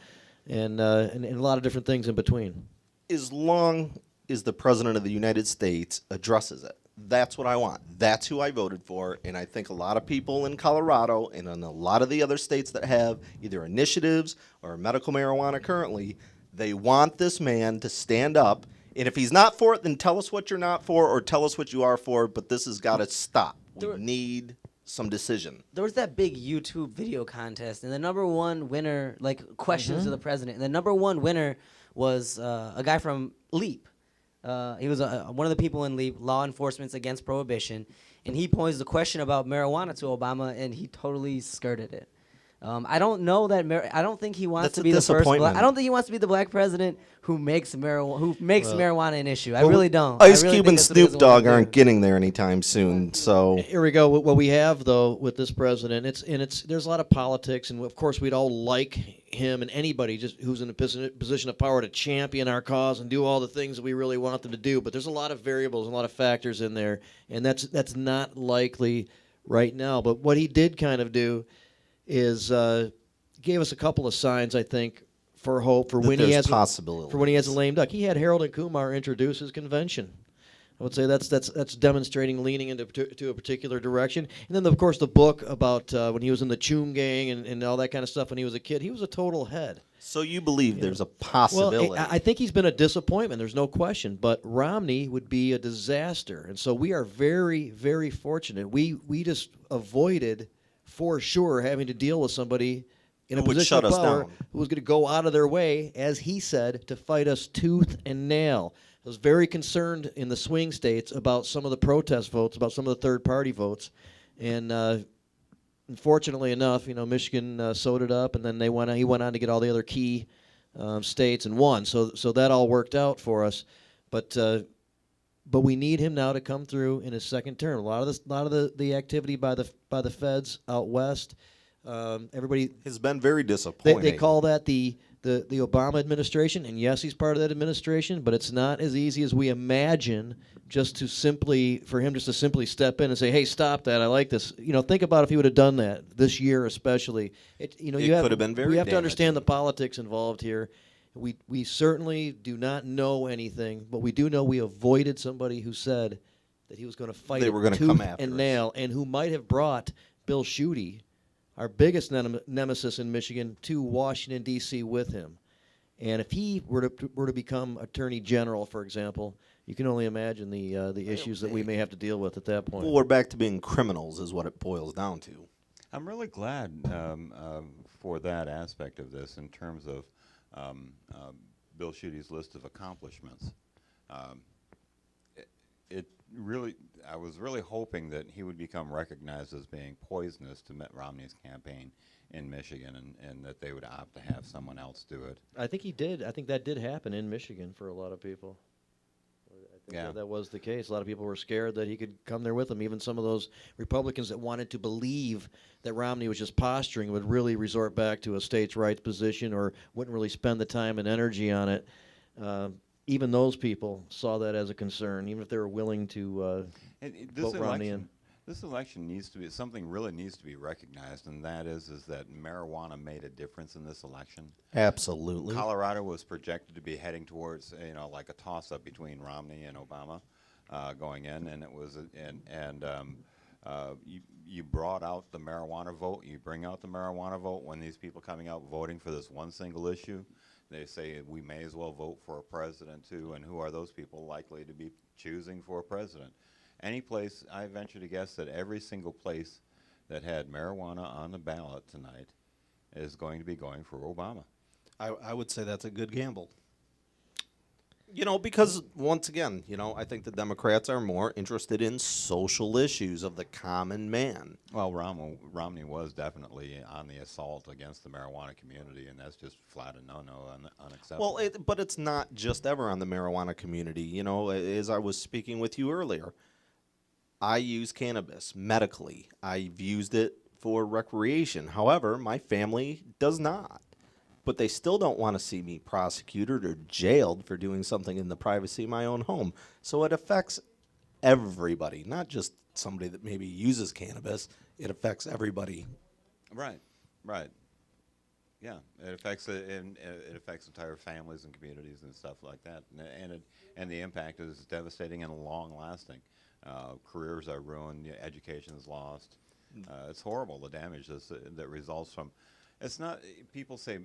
and a lot of different things in between. As long as the president of the United States addresses it. That's what I want. That's who I voted for, and I think a lot of people in Colorado and in a lot of the other states that have either initiatives or medical marijuana currently, they want this man to stand up, and if he's not for it, then tell us what you're not for or tell us what you are for, but this has got to stop. We need some decision. There was that big YouTube video contest, and the number one winner, like questions to the president, and the number one winner was a guy from LEAP. He was one of the people in LEAP, Law Enforcement Against Prohibition, and he posed a question about marijuana to Obama, and he totally skirted it. I don't know that. I don't think he wants That's to a be the first. disappointment. I don't think he wants to be the black president who makes marijuana an issue. I Well, really don't. Ice I really Cube think and that's what he Snoop doesn't wanna Dogg do. aren't getting there anytime soon, so Here we go. What we have though with this president, there's a lot of politics, and of course we'd all like him and anybody just who's in a position of power to champion our cause and do all the things that we really want them to do. But there's a lot of variables, and a lot of factors in there, and that's not likely right now. But what he did kind of do is gave us a couple of signs, I think, for hope for That when he there's has possibilities. for when he has a lame duck. He had Harold and Kumar introduce his convention. I would say that's demonstrating leaning into to a particular direction. And then, of course, the book about when he was in the Choom Gang and all that kind of stuff when he was a kid. He was a total head. So you believe there's a possibility? Well, I think he's been a disappointment. There's no question. But Romney would be a disaster. And so we are very, very fortunate. We just avoided, for sure, having to deal with somebody in a Who would position shut of us power down. who was going to go out of their way, as he said, to fight us tooth and nail. I was very concerned in the swing states about some of the protest votes, about some of the third-party votes, and unfortunately enough, Michigan sewed it up, and then he went on to get all the other key states and won. So that all worked out for us, but we need him now to come through in his second term. A lot of the activity by the feds out west. Everybody has been very disappointing. They call that the Obama administration, and yes, he's part of that administration, but it's not as easy as we imagine for him to simply step in and say, hey, stop that, I like this. Think about if he would have done that this year especially. It could have been very We have to damaging. understand the politics involved here. We certainly do not know anything, but we do know we avoided somebody who said that he was going to fight They it were gonna tooth come after and us. nail, and who might have brought Bill Schuette, our biggest nemesis in Michigan, to Washington, D.C. with him. And if he were to become Attorney General, for example, you can only imagine the issues that we may have to deal with at that point. Well, we're back to being criminals is what it boils down to. I'm really glad for that aspect of this in terms of Bill Schuette's list of accomplishments. I was really hoping that he would become recognized as being poisonous to Mitt Romney's campaign in Michigan, and that they would opt to have someone else do it. I think he did. I think that did happen in Michigan for a lot of people. I think that was the case. A lot of people were scared that he could come there with them. Even some of those Republicans that wanted to believe that Romney was just posturing would really resort back to a states' rights position or wouldn't really spend the time and energy on it. even those people saw that as a concern, even if they were willing to vote Romney in. This election needs to be something really needs to be recognized, and that is that marijuana made a difference in this election. Absolutely. Colorado was projected to be heading towards like a toss-up between Romney and Obama going in, and it was you brought out the marijuana vote. You bring out the marijuana vote when these people coming out voting for this one single issue. They say we may as well vote for a president too, and who are those people likely to be choosing for a president? Any place, I venture to guess that every single place that had marijuana on the ballot tonight is going to be going for Obama. I would say that's a good gamble. Because once again, I think the Democrats are more interested in social issues of the common man. Well, Romney was definitely on the assault against the marijuana community, and that's just flat a no-no, unacceptable. Well, but it's not just ever on the marijuana community. As I was speaking with you earlier, I use cannabis medically. I've used it for recreation. However, my family does not. But they still don't want to see me prosecuted or jailed for doing something in the privacy of my own home. So it affects everybody, not just somebody that maybe uses cannabis. It affects everybody. Right. Yeah, it affects entire families and communities and stuff like that, and the impact is devastating and long-lasting. Careers are ruined, education is lost. It's horrible, the damage that results from. It's not. People say,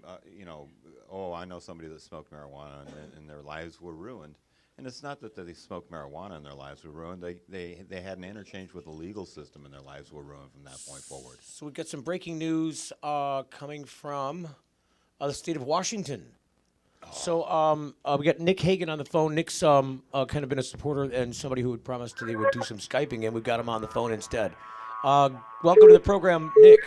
oh, I know somebody that smoked marijuana and their lives were ruined, and it's not that they smoked marijuana and their lives were ruined. They had an interchange with the legal system and their lives were ruined from that point forward. So we've got some breaking news coming from the state of Washington. So we got Nick Hagan on the phone. Nick's kind of been a supporter and somebody who had promised they would do some Skyping, and we've got him on the phone instead. Welcome to the program, Nick.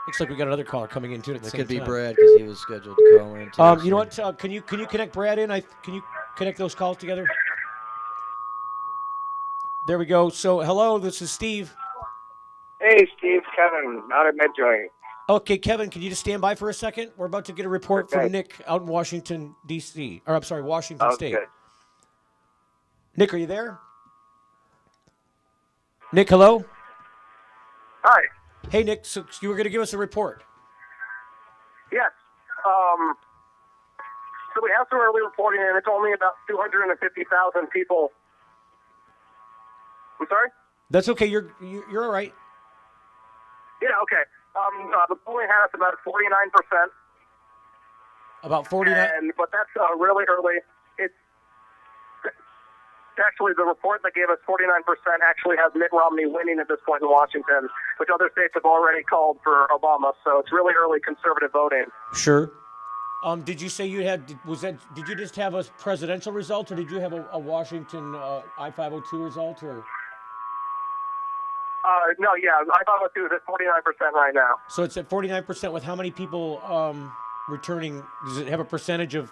Looks like we got another caller coming in too at the It same could be time. Brad because he was scheduled to call in. Too, You know what? Can you connect Brad in? Can you connect those calls together? There we go. So hello, this is Steve. Hey, Steve, Kevin, out at MedJoint. Okay, Kevin, can you just stand by for a second? We're about to get a report from Nick out in Washington, D.C. Or I'm sorry, Washington State. Nick, are you there? Nick, hello? Hi. Hey, Nick, so you were going to give us a report. Yes. So we have some early reporting, and it's only about 250,000 people. I'm sorry? That's okay. You're all right. Yeah, okay. The polling had us about 49%. About 49? But that's really early. It's actually the report that gave us 49% actually has Mitt Romney winning at this point in Washington, which other states have already called for Obama. So it's really early conservative voting. Sure. Did you say you had? Did you just have a presidential result, or did you have a Washington I-502 result, or? No, yeah, I-502 is at 49% right now. So it's at 49% with how many people returning? Does it have a percentage of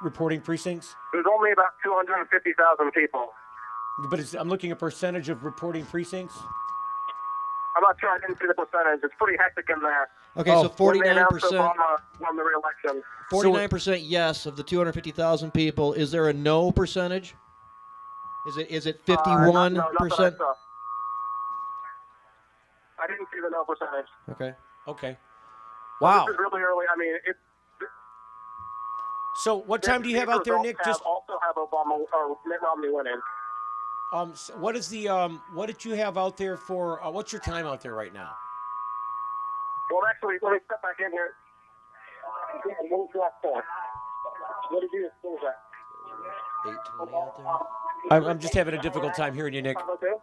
reporting precincts? There's only about 250,000 people. But I'm looking at percentage of reporting precincts. I'm not sure. I didn't see the percentage. It's pretty hectic in there. Okay, so 49%. Obama won the re-election. 49% yes of the 250,000 people. Is there a no percentage? Is it 51%? Not that I saw. I didn't see the no percentage. Okay. Wow. This is really early. I mean, it's. So what time do you have out there, Nick? Also have Obama or Mitt Romney winning. So what is the what did you have out there for? What's your time out there right now? Well, actually, let me step back in here. What did you do? 820 out there. I'm just having a difficult time hearing you, Nick. Okay.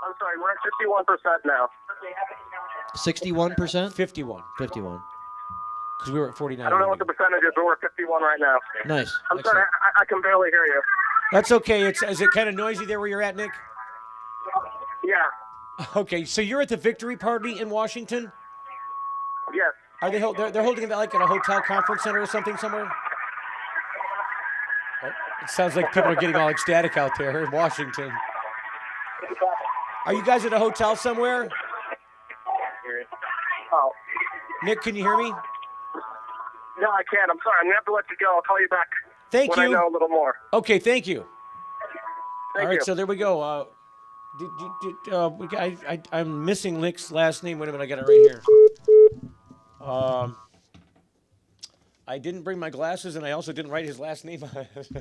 I'm sorry, we're at 51% now. 61%? 51. 51. Because we were at 49. I don't know what the percentage is, but we're at 51 right now. Nice. I'm sorry, I can barely hear you. That's okay. Is it kind of noisy there where you're at, Nick? Yeah. Okay, so you're at the victory party in Washington? Yes. Are they? They're holding it like at a hotel conference center or something somewhere? Oh, it sounds like people are getting all ecstatic out there in Washington. Are you guys at a hotel somewhere? Oh. Nick, can you hear me? No, I can't. I'm sorry. I'm going to have to let you go. I'll call you back. Thank when you. I know a little more. Okay, thank you. Thank All right, you. so there we go. I'm missing Lick's last name. Wait a minute, I got it right here. I didn't bring my glasses, and I also didn't write his last name on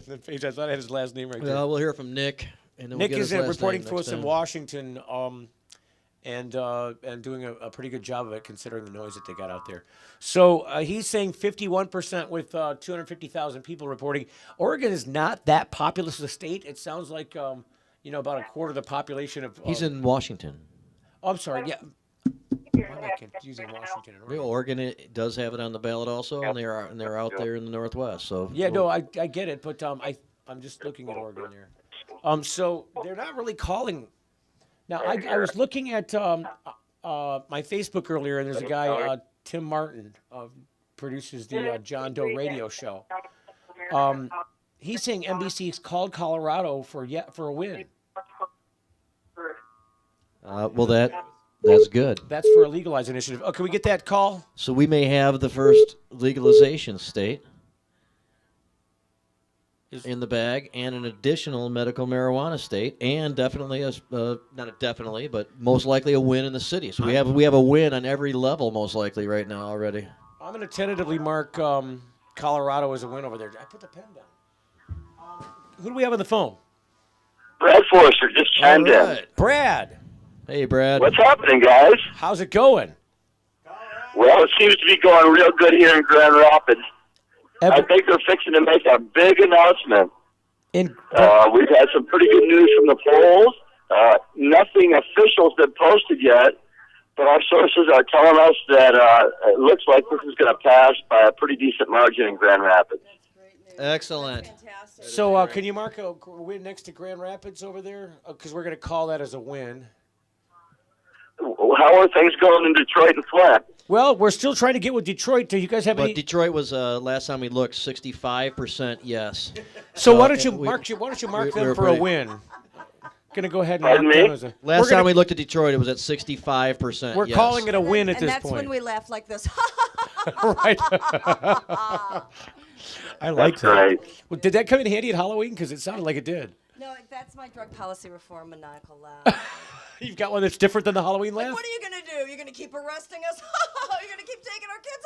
the page. I thought I had his last name right there. Well, we'll hear from Nick, and then we'll Nick get is his last reporting name for next us in time. Washington, and doing a pretty good job of it considering the noise that they got out there. So he's saying 51% with 250,000 people reporting. Oregon is not that populous a state. It sounds like about a quarter of the population of. He's in Washington. Oh, I'm sorry. Yeah. Why am I confusing Washington and Oregon? Oregon does have it on the ballot also, and they're out there in the Northwest. So Yeah, no, I get it, but I'm just looking at Oregon there. So they're not really calling. Now I was looking at my Facebook earlier, and there's a guy Tim Martin produces the John Doe radio show. He's saying NBC's called Colorado for a win. well, that's good. That's for a legalized initiative. Oh, can we get that call? So we may have the first legalization state in the bag, and an additional medical marijuana state, and definitely not definitely, but most likely a win in the city. So we have a win on every level, most likely right now already. I'm going to tentatively mark Colorado as a win over there. I put the pen down. Who do we have on the phone? Brad Forrester just chimed in. Brad. Hey, Brad. What's happening, guys? How's it going? Well, it seems to be going real good here in Grand Rapids. I think they're fixing to make a big announcement. We've had some pretty good news from the polls. Nothing official's been posted yet, but our sources are telling us that it looks like this is going to pass by a pretty decent margin in Grand Rapids. Excellent. So can you mark a win next to Grand Rapids over there? Because we're going to call that as a win. How are things going in Detroit and Flint? Well, we're still trying to get with Detroit. Do you guys have But any? Detroit was last time we looked 65% yes. So why don't you we- mark we them were for a pretty- win? Going to go ahead and Pardon mark me? them as a. Last time we looked at Detroit, it was at 65%. We're yes. calling it a win at And this that's point. when we laugh like this. Right. I like That's that. right. Well, did that come in handy at Halloween? Because it sounded like it did. No, that's my drug policy reform maniacal laugh. You've got one that's different than the Halloween laugh? What are you going to do? You're going to keep arresting us? You're going to keep taking our kids?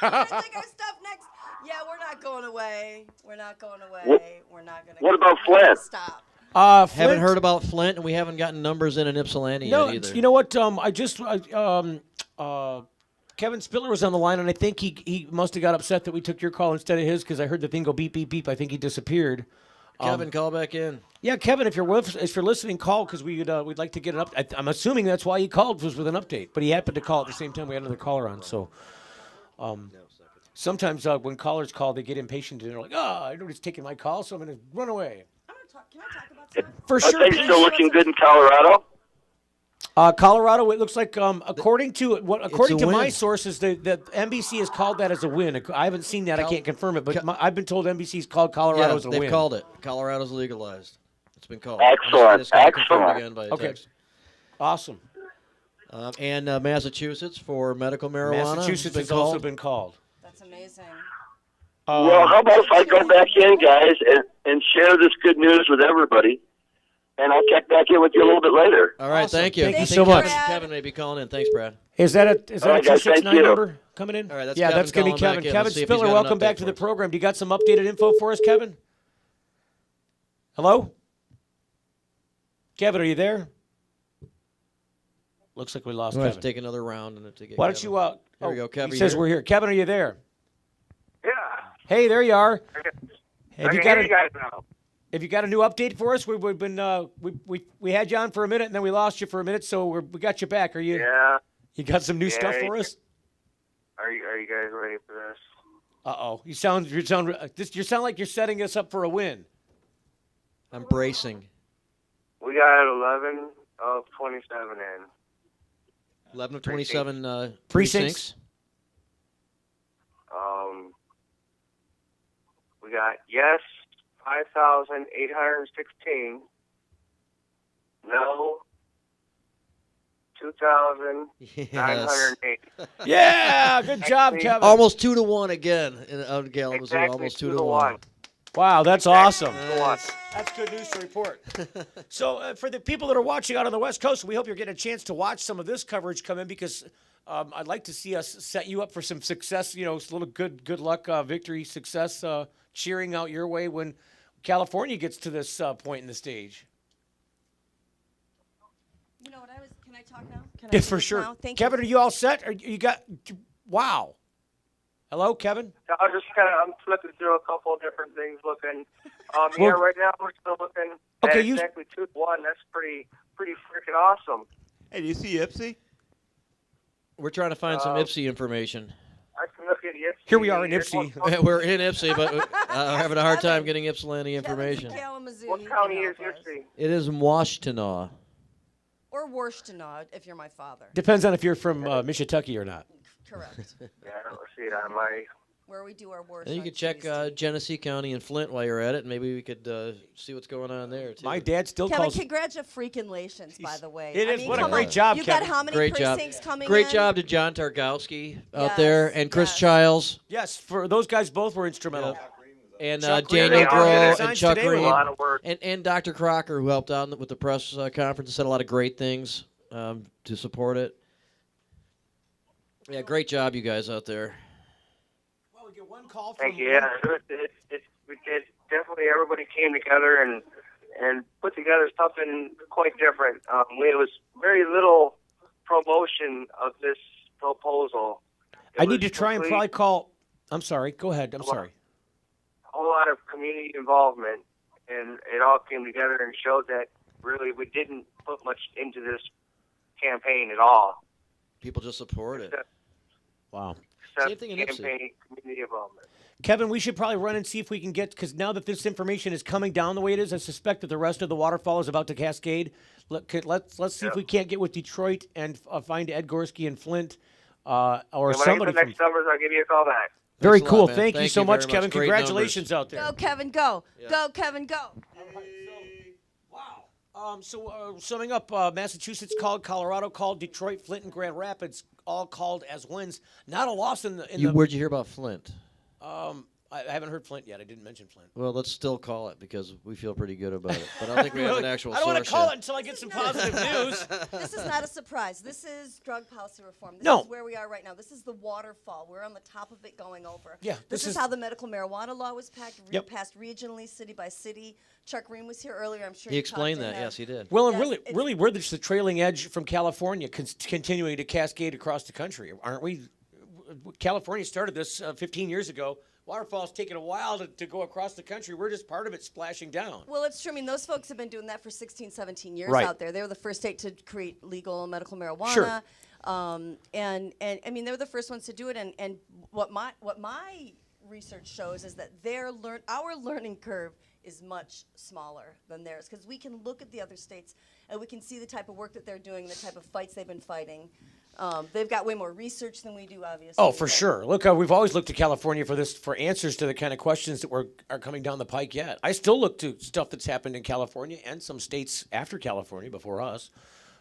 You're going to take our stuff next? Yeah, we're not going away. We're not going away. We're not going to. What about Flint? Stop. Haven't Flint? heard about Flint, and we haven't gotten numbers in Ypsilanti No, yet either. you know what? Kevin Spitler was on the line, and I think he must have got upset that we took your call instead of his because I heard the thing go beep beep beep. I think he disappeared. Kevin, call back in. Yeah, Kevin, if you're listening, call because we'd like to get an update. I'm assuming that's why he called was with an update, but he happened to call at the same time we had another caller on. So, sometimes when callers call, they get impatient and they're like, "Oh, everybody's taking my call, so I'm going to run away." For Are sure. things still looking good in Colorado? Colorado, it looks like according to my win. sources, the NBC has called that as a win. I haven't seen that; I can't confirm it, but I've been told NBC's called Colorado Yeah, as a they've win. called it. Colorado's legalized. It's been called. Excellent, It's got confirmed excellent. again by Okay. text. Awesome. And Massachusetts for medical marijuana. Massachusetts has has also been called. That's amazing. Well, how about if I go back in, guys, and share this good news with everybody, and I'll check back in with you a little bit later. All right, thank you. Thank you I think so much. Kevin may be calling in. Thanks, Brad. Is that a All right, guys, thank 269 you. number coming in? All right, that's yeah, Kevin that's going to be calling Kevin. back in. Kevin Let's see if he's Spitler, got an welcome back update to for the us. program. Do you got some updated info for us, Kevin? Hello? Kevin, are you there? Looks like we lost We'll have Kevin. to take another round and to get Why don't Kevin. you? Here we go, Kevin. He you says here? we're here. Kevin, are you there? Yeah. Hey, there you are. I can hear you guys now. Have you got a new update for us? We've been we had you on for a minute and then we lost you for a minute, so we got you back. Are you? Yeah. You got some new stuff Yeah, for us? Are you guys ready for this? You sound like you're setting us up for a win. I'm bracing. We got 11 of 27 in. 11 of 27 Precincts? We got yes 5,816. No 2,908. Yeah, good job, Kevin. Almost 2-1 again in Kalamazoo. Exactly Almost 2 2 to 1. Wow, that's awesome. Nice. That's good news to report. So for the people that are watching out on the West Coast, we hope you're getting a chance to watch some of this coverage come in because I'd like to see us set you up for some success, you know, a little good luck, victory, success, cheering out your way when California gets to this point in the stage. You know what can I talk now? Can I Yeah, do for this sure. now? Thank Kevin, you. are you all set? Wow. Hello, Kevin? I was just I'm flipping through a couple of different things looking. Well- Right now we're still looking Okay, at exactly 2 to 1. That's pretty freaking awesome. Hey, do you see Ypsi? We're trying to find some Ypsi information. I can look at Ypsi. Here we are in Ypsi. We're in Ypsi, but having a hard time getting Ypsilanti information. Kalamazoo. What county is Ypsi? It is Washtenaw. Or Worstenau, if you're my father. Depends on if you're from Mishitucky or not. Correct. Yeah, I don't see it on my. Where we do our worst. And you could check Genesee County and Flint while you're at it, and maybe we could see what's going on there, too. My dad still Kevin, calls... congratulations, by the way. It I is. mean, What a come great on. job, You Kevin. got how many Great job. precincts coming Great in? job to John Targowski out there, and Chris Childs. Yes, for those guys both were instrumental. And Chuck Ream. Daniel Groh Signs and Chuck today were Ream. a lot of And Dr. Crocker, who helped out with the press conference and said a lot of great things to support it. Yeah, great job, you guys out there. Well, we get one call Thank you. Yeah, it definitely everybody came together and put together something quite different. It was very little promotion of this proposal. I need to try and probably call... I'm sorry. Go ahead. I'm sorry. A whole lot of community involvement, and it all came together and showed that really we didn't put much into this campaign at all. People just support it. Wow. Except Same thing in Ipsy. campaign community involvement. Kevin, we should probably run and see if we can get, because now that this information is coming down the way it is, I suspect that the rest of the waterfall is about to cascade. Let's see if we can't get with Detroit and find Ed Gorski and Flint or And when somebody I get the next numbers, I'll give you a call back. Very Thanks a cool. lot, man. Thank you Thank so you much, very Kevin. much. Great Congratulations out there. Go, Kevin, go. Go, Kevin, go. So summing up, Massachusetts called, Colorado called, Detroit, Flint, and Grand Rapids all called as wins. Not a loss in the. Where'd you hear about Flint? I haven't heard Flint yet. I didn't mention Flint. Well, let's still call it because we feel pretty good about it. But I don't think we have an actual I don't source want to call yet. it until I get some positive news. This is not a surprise. This is drug policy reform. This No. is where we are right now. This is the waterfall. We're on the top of it going over. Yeah, This this is is- how the medical marijuana law was Yep. passed regionally, city by city. Chuck Ream was here earlier. I'm sure He you explained talked to that. him. Yes, he did. Well, and Yes, really, we're just the trailing edge from California, continuing to cascade across the country, aren't we? California started this 15 years ago. Waterfall's taken a while to go across the country. We're just part of it splashing down. Well, it's true. I mean, those folks have been doing that for 16, 17 years Right. out there. They were the first state to create legal medical marijuana. Sure. And I mean, they were the first ones to do it. And what my research shows is that our learning curve is much smaller than theirs, because we can look at the other states and we can see the type of work that they're doing, the type of fights they've been fighting. They've got way more research than we do, obviously. Oh, for sure. Look, we've always looked to California for answers to the kind of questions that are coming down the pike yet. I still look to stuff that's happened in California and some states after California before us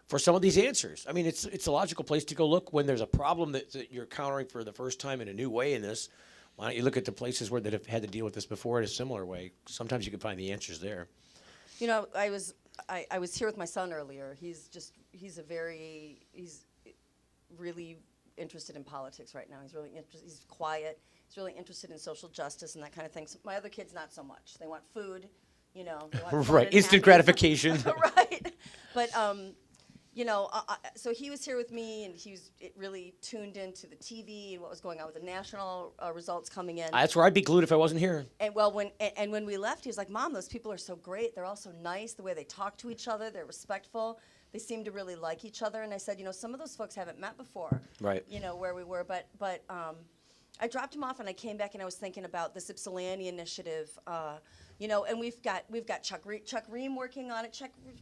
for some of these answers. I mean, it's a logical place to go look when there's a problem that you're countering for the first time in a new way in this. Why don't you look at the places that have had to deal with this before in a similar way? Sometimes you can find the answers there. You know, I was here with my son earlier. He's really interested in politics right now. He's really he's quiet. He's really interested in social justice and that kind of thing. So my other kids, not so much. They want food, you know. They want fun Right, and instant happy. gratification. Right. But you know, so he was here with me, and he was really tuned into the TV and what was going on with the national results coming in. That's where I'd be glued if I wasn't here. And well, when we left, he was like, "Mom, those people are so great. They're all so nice. The way they talk to each other, they're respectful. They seem to really like each other." And I said, "You know, some of those folks haven't met before, Right. You know, where we were, but I dropped him off, and I came back, and I was thinking about this Ypsilanti initiative." You know, and we've got Chuck Ream working on it.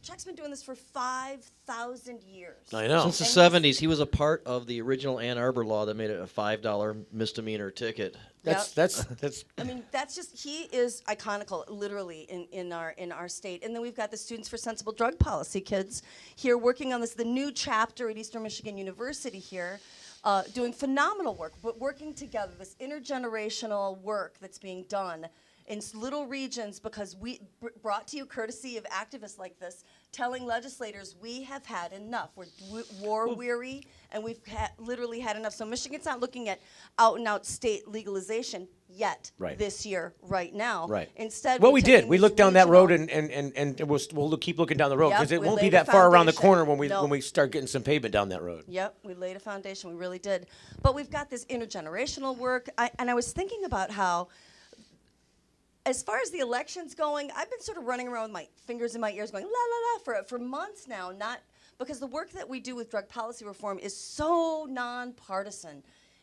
Chuck's been doing this for 5,000 years. I know. Since the 70s, he was a part of the original Ann Arbor law that made it a $5 misdemeanor ticket. That's. I mean, that's just, he is iconical, literally, in our state. And then we've got the Students for Sensible Drug Policy kids here working on this, the new chapter at Eastern Michigan University here, doing phenomenal work, but working together, this intergenerational work that's being done in little regions because we brought to you courtesy of activists like this, telling legislators we have had enough. We're war weary, and we've literally had enough. So Michigan's not looking at out and out state legalization yet this year, right now. Right. Instead, well, we're we taking did. We this looked down that regional- road, and we'll keep looking down the road because it we won't be laid a that far around the foundation. corner when No. we start getting some pavement down that road. Yep, we laid a foundation. We really did. But we've got this intergenerational work, and I was thinking about how, as far as the elections going, I've been sort of running around with my fingers in my ears going la la la for months now, not because the work that we do with drug policy reform is so nonpartisan.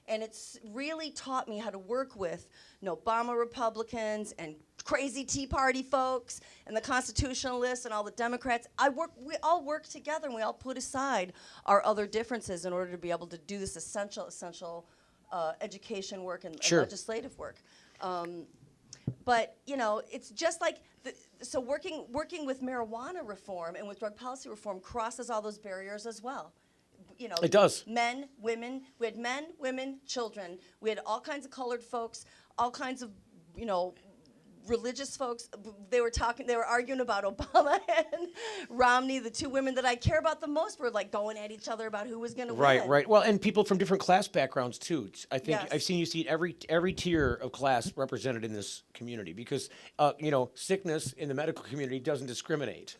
And it's really taught me how to work with Obama Republicans and crazy Tea Party folks and the Constitutionalists and all the Democrats. We all work together, and we all put aside our other differences in order to be able to do this essential education work and legislative work. But it's just like so working with marijuana reform and with drug policy reform crosses all those barriers as well. It does. Men, women. We had men, women, children. We had all kinds of colored folks, all kinds of, religious folks. They were arguing about Obama and Romney, the two women that I care about the most, were like going at each other about who was going to win. Right. Well, and people from different class backgrounds too. I think Yes. I've seen you see every tier of class represented in this community because sickness in the medical community doesn't discriminate.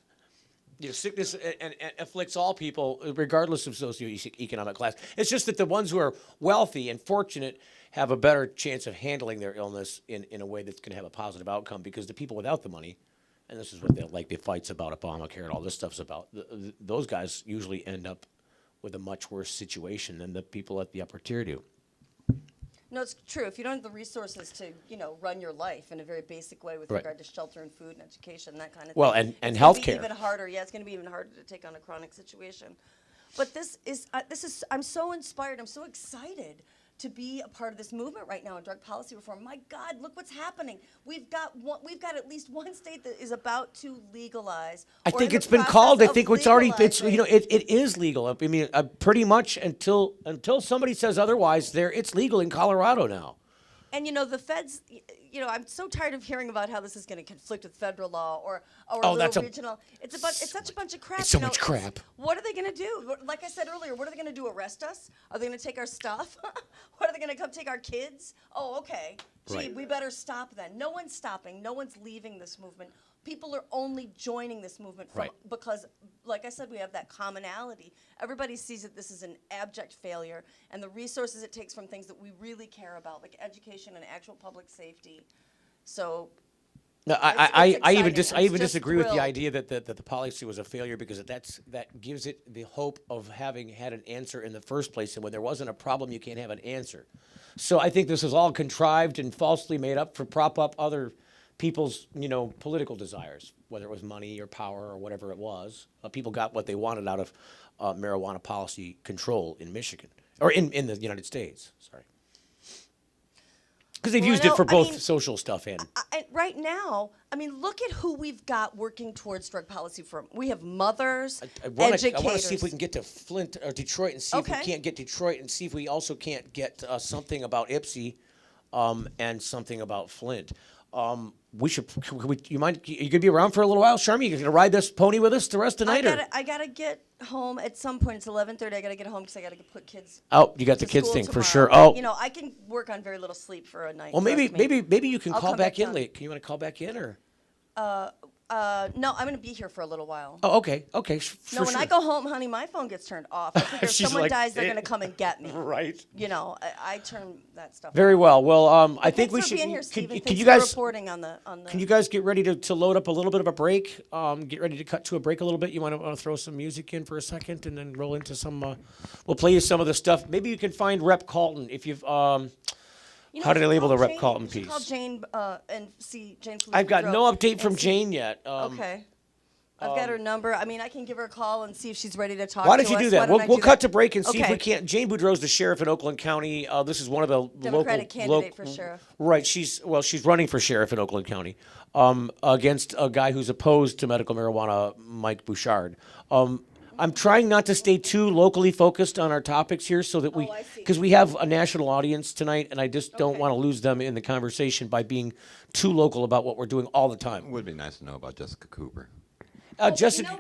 Sickness and afflicts all people regardless of socioeconomic class. It's just that the ones who are wealthy and fortunate have a better chance of handling their illness in a way that's going to have a positive outcome because the people without the money, and this is what the fights about Obamacare and all this stuff's about, those guys usually end up with a much worse situation than the people at the upper tier do. No, it's true. If you don't have the resources to, run your life in a very basic way with regard to shelter and food and education, that kind of Well, thing. and it's gonna be healthcare. even harder. Yeah, it's going to be even harder to take on a chronic situation. But this is I'm so inspired. I'm so excited to be a part of this movement right now in drug policy reform. My God, look what's happening. We've got at least one state that is about to legalize. I or think in the it's been process called. I of think it's already. It's legalizing. it is legal. I mean, pretty much until somebody says otherwise, it's legal in Colorado now. And the feds, I'm so tired of hearing about how this is going to conflict with federal law or that's regional. It's such a bunch of crap. It's so much crap. What are they going to do? Like I said earlier, what are they going to do? Arrest us? Are they going to take our stuff? What are they going to come take our kids? Oh, okay. Gee, we better stop then. No one's stopping. No one's leaving this movement. People are only joining this movement because, like I said, we have that commonality. Everybody sees that this is an abject failure, and the resources it takes from things that we really care about, like education and actual public safety. So, No, I even disagree with the idea that the policy was a failure because that gives it the hope of having had an answer in the first place, and when there wasn't a problem, you can't have an answer. So I think this is all contrived and falsely made up for prop up other people's, political desires, whether it was money or power or whatever it was. People got what they wanted out of marijuana policy control in Michigan, or in the United States, sorry. Because they've used it for both social stuff and... right now, look at who we've got working towards drug policy reform. We have mothers, educators. I want to see if we can get to Flint or Detroit and see if we can't get Detroit and see if we also can't get something about Ypsi and something about Flint. We should. You mind? You could be around for a little while, Charmie. You gonna ride this pony with us the rest of the night? I gotta get home at some point. It's 11:30. I gotta get home because I gotta put kids. Oh, you got the to kids school thing for tomorrow. sure. Oh, I can work on very little sleep for a night. Well, maybe you can I'll call come back in down. late. Can you want to call back in or? No, I'm gonna be here for a little while. Oh, okay. No, when I go home, honey, my phone gets turned off. I figure if She's someone like, dies, they're "Eh." gonna come and get me. Right. I turn that stuff Very off. well. Well, I think Thanks we for should. being here, Stephen. Can Thanks you for guys? reporting on the. Can you guys get ready to load up a little bit of a break? Get ready to cut to a break a little bit. You want to throw some music in for a second and then roll into some. We'll play you some of the stuff. Maybe you can find Rep Callton if you've. How did I label the Rep Callton piece? Call Jane and see Jane. I've got no update from Jane yet. Okay. I've got her number. I can give her a call and see if she's ready to talk Why to don't you us. do that? Why don't I We'll do cut that? to break and see if Okay. we can't. Jane Boudreau's the sheriff in Oakland County. This is one of the Democratic local candidate for sheriff. Right. She's running for sheriff in Oakland County against a guy who's opposed to medical marijuana, Mike Bouchard. I'm trying not to stay too locally focused on our topics here so that because we have a national audience tonight, and I just don't want to lose them in the conversation by being too local about what we're doing all the time. It would be nice to know about Jessica Cooper. Jessica,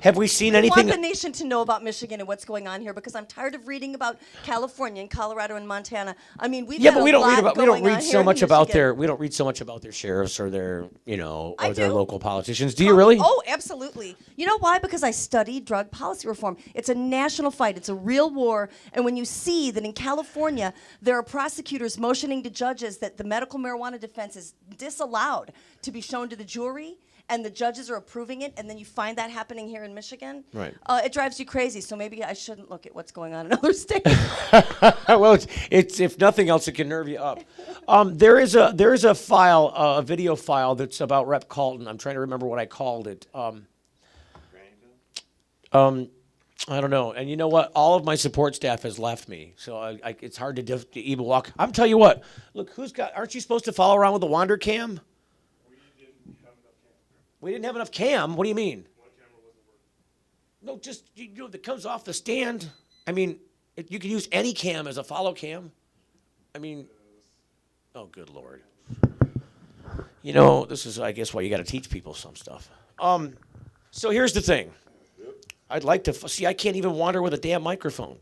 have we seen I anything? want the nation to know about Michigan and what's going on here because I'm tired of reading about California and Colorado and Montana. I mean, we've Yeah, had but we a don't lot read about we going don't on read here so in much about Michigan. their sheriffs or their or I their do. local politicians. Do you really? Oh, absolutely. You know why? Because I studied drug policy reform. It's a national fight. It's a real war. And when you see that in California, there are prosecutors motioning to judges that the medical marijuana defense is disallowed to be shown to the jury, and the judges are approving it, and then you find that happening here in Michigan, Right. It drives you crazy. So maybe I shouldn't look at what's going on in other states. Well, it's if nothing else, it can nerve you up. There is a file, a video file that's about Rep. Callton. I'm trying to remember what I called it. I don't know. And you know what? All of my support staff has left me, so it's hard to even walk. I'm tell you what. Look, aren't you supposed to follow around with the Wander Cam? We didn't have enough cam. What do you mean? No, just that comes off the stand. I mean, you can use any cam as a follow cam. I mean, oh, good Lord. This is, I guess, why you got to teach people some stuff. So here's the thing. I'd like to see. I can't even wander with a damn microphone.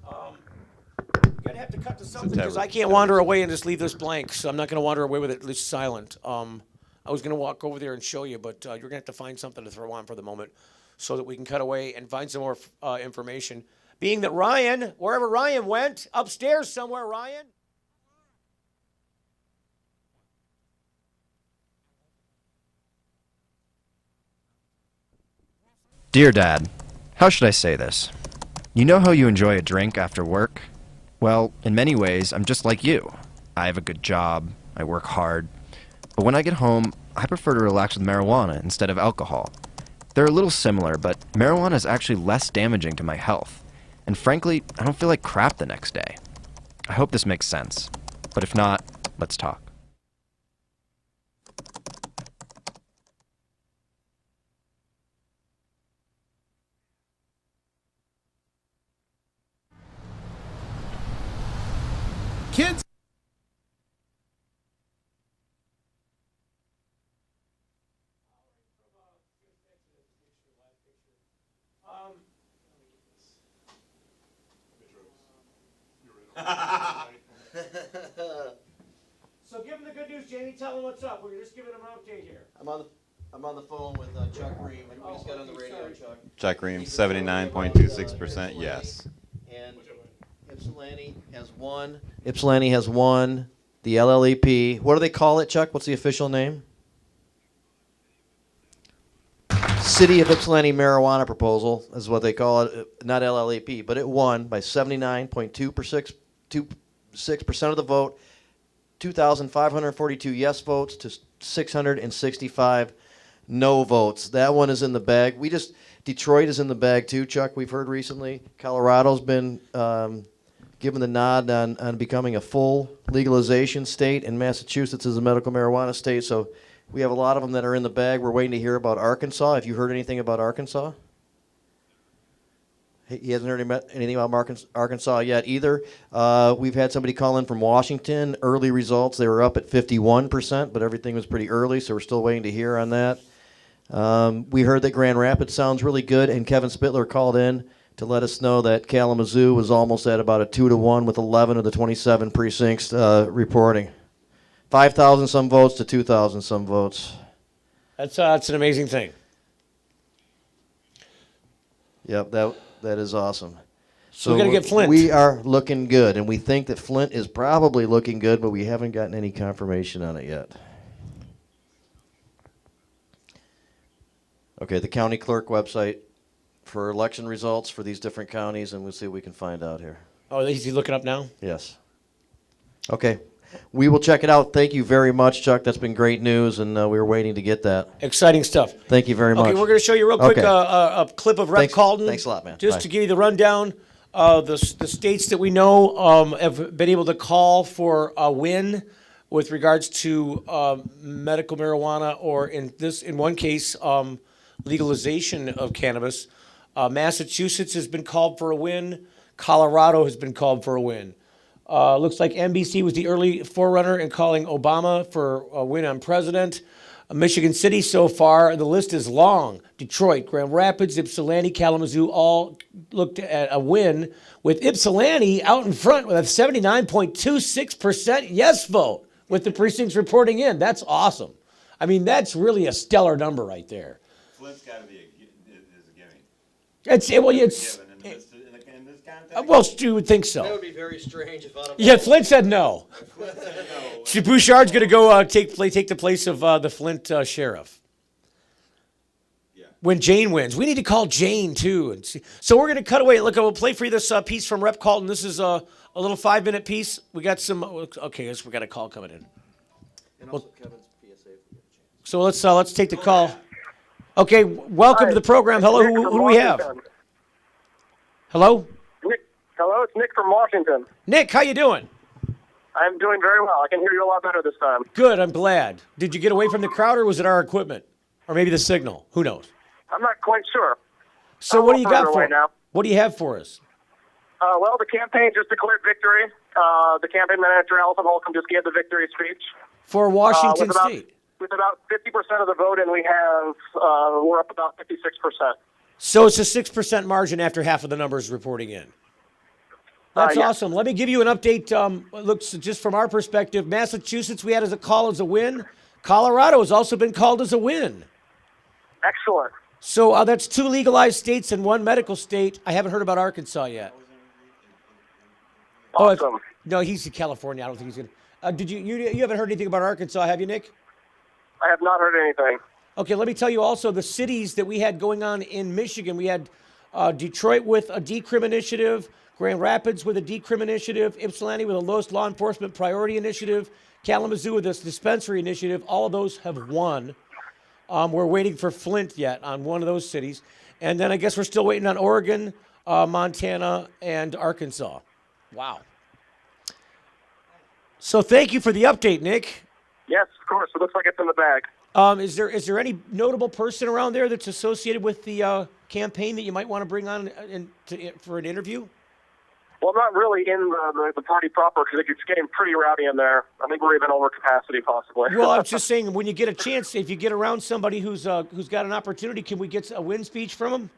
You're gonna have to cut to something because I can't wander away and just leave this blank. So I'm not gonna wander away with it at least silent. I was going to walk over there and show you, but you're going to have to find something to throw on for the moment so that we can cut away and find some more information. Being that Ryan, wherever Ryan went, upstairs somewhere, Ryan. Dear Dad, how should I say this? You know how you enjoy a drink after work? Well, in many ways, I'm just like you. I have a good job, I work hard. But when I get home, I prefer to relax with marijuana instead of alcohol. They're a little similar, but marijuana is actually less damaging to my health. And frankly, I don't feel like crap the next day. I hope this makes sense. But if not, let's talk. Kids. So give him the good news, Jamie. Tell him what's up. We're just giving him an update here. I'm on the phone with Chuck Ream. We just got on the radio, Chuck. Chuck Ream, 79.26%, yes. And Ypsilanti has won the LLEP. What do they call it, Chuck? What's the official name? City of Ypsilanti Marijuana Proposal is what they call it, not LLEP, but it won by 79.26% of the vote, 2,542 yes votes to 665 no votes. That one is in the bag. Detroit is in the bag too, Chuck, we've heard recently. Colorado's been given the nod on becoming a full legalization state, and Massachusetts is a medical marijuana state, so we have a lot of them that are in the bag. We're waiting to hear about Arkansas. Have you heard anything about Arkansas? He hasn't heard anything about Arkansas yet either. We've had somebody call in from Washington. Early results, they were up at 51%, but everything was pretty early, so we're still waiting to hear on that. We heard that Grand Rapids sounds really good, and Kevin Spitler called in to let us know that Kalamazoo was almost at about a 2-1 with 11 of the 27 precincts reporting. 5,000 some votes to 2,000 some votes. That's an amazing thing. Yep, that is awesome. So we got to get Flint. We are looking good, and we think that Flint is probably looking good, but we haven't gotten any confirmation on it yet. Okay, the county clerk website for election results for these different counties, and we'll see what we can find out here. Oh, is he looking up now? Yes. Okay. We will check it out. Thank you very much, Chuck. That's been great news, and we were waiting to get that. Exciting stuff. Thank you very much. Okay, we're going to show you real quick a clip of Rep. Callton. Thanks a lot, man. Just Bye. to give you the rundown, the states that we know have been able to call for a win with regards to medical marijuana, or in one case, legalization of cannabis. Massachusetts has been called for a win. Colorado has been called for a win. Looks like NBC was the early forerunner in calling Obama for a win on president. Michigan City so far, the list is long. Detroit, Grand Rapids, Ypsilanti, Kalamazoo all looked at a win, with Ypsilanti out in front with a 79.26% yes vote, with the precincts reporting in. That's awesome. I mean, that's really a stellar number right there. Flint's got to be a gimme. Well, you would think so. That would be very strange if out of Yeah, Flint said no. So Bouchard's going to go take the place of the Flint sheriff. When Jane wins. We need to call Jane, too. And see. So we're going to cut away. Look, we'll play for you this piece from Rep. Callton. This is a little 5-minute piece. We got some, okay, we got a call coming in. And also Kevin's PSA. So let's take the call. Okay, welcome to the program. Hello, who do we have? Hello? Hello, it's Nick from Washington. Nick, how you doing? I'm doing very well. I can hear you a lot better this time. Good, I'm glad. Did you get away from the crowd, or was it our equipment? Or maybe the signal? Who knows? I'm not quite sure. So I'm what do you got further for away now. What do you have for us? Well, the campaign just declared victory. The campaign manager, Allison Holcomb, just gave the victory speech. For Washington with about, State? With about 50% of the vote, and we're up about 56%. So it's a 6% margin after half of the numbers reporting in. That's yeah. awesome. Let me give you an update. Looks just from our perspective, Massachusetts we had as a win. Colorado has also been called as a win. Excellent. So that's 2 legalized states and 1 medical state. I haven't heard about Arkansas yet. Awesome. No, he's in California. I don't think he's going to. Did you haven't heard anything about Arkansas, have you, Nick? I have not heard anything. Okay, let me tell you also the cities that we had going on in Michigan. We had Detroit with a decrim initiative, Grand Rapids with a decrim initiative, Ypsilanti with a lowest law enforcement priority initiative, Kalamazoo with this dispensary initiative. All of those have won. We're waiting for Flint yet on one of those cities. And then I guess we're still waiting on Oregon, Montana, and Arkansas. Wow. So thank you for the update, Nick. Yes, of course. It looks like it's in the bag. Is there any notable person around there that's associated with the campaign that you might want to bring on for an interview? Well, not really in the party proper, because it's getting pretty rowdy in there. I think we're even over capacity, possibly. Well, I'm just saying, when you get a chance, if you get around somebody who's got an opportunity, can we get a win speech from him?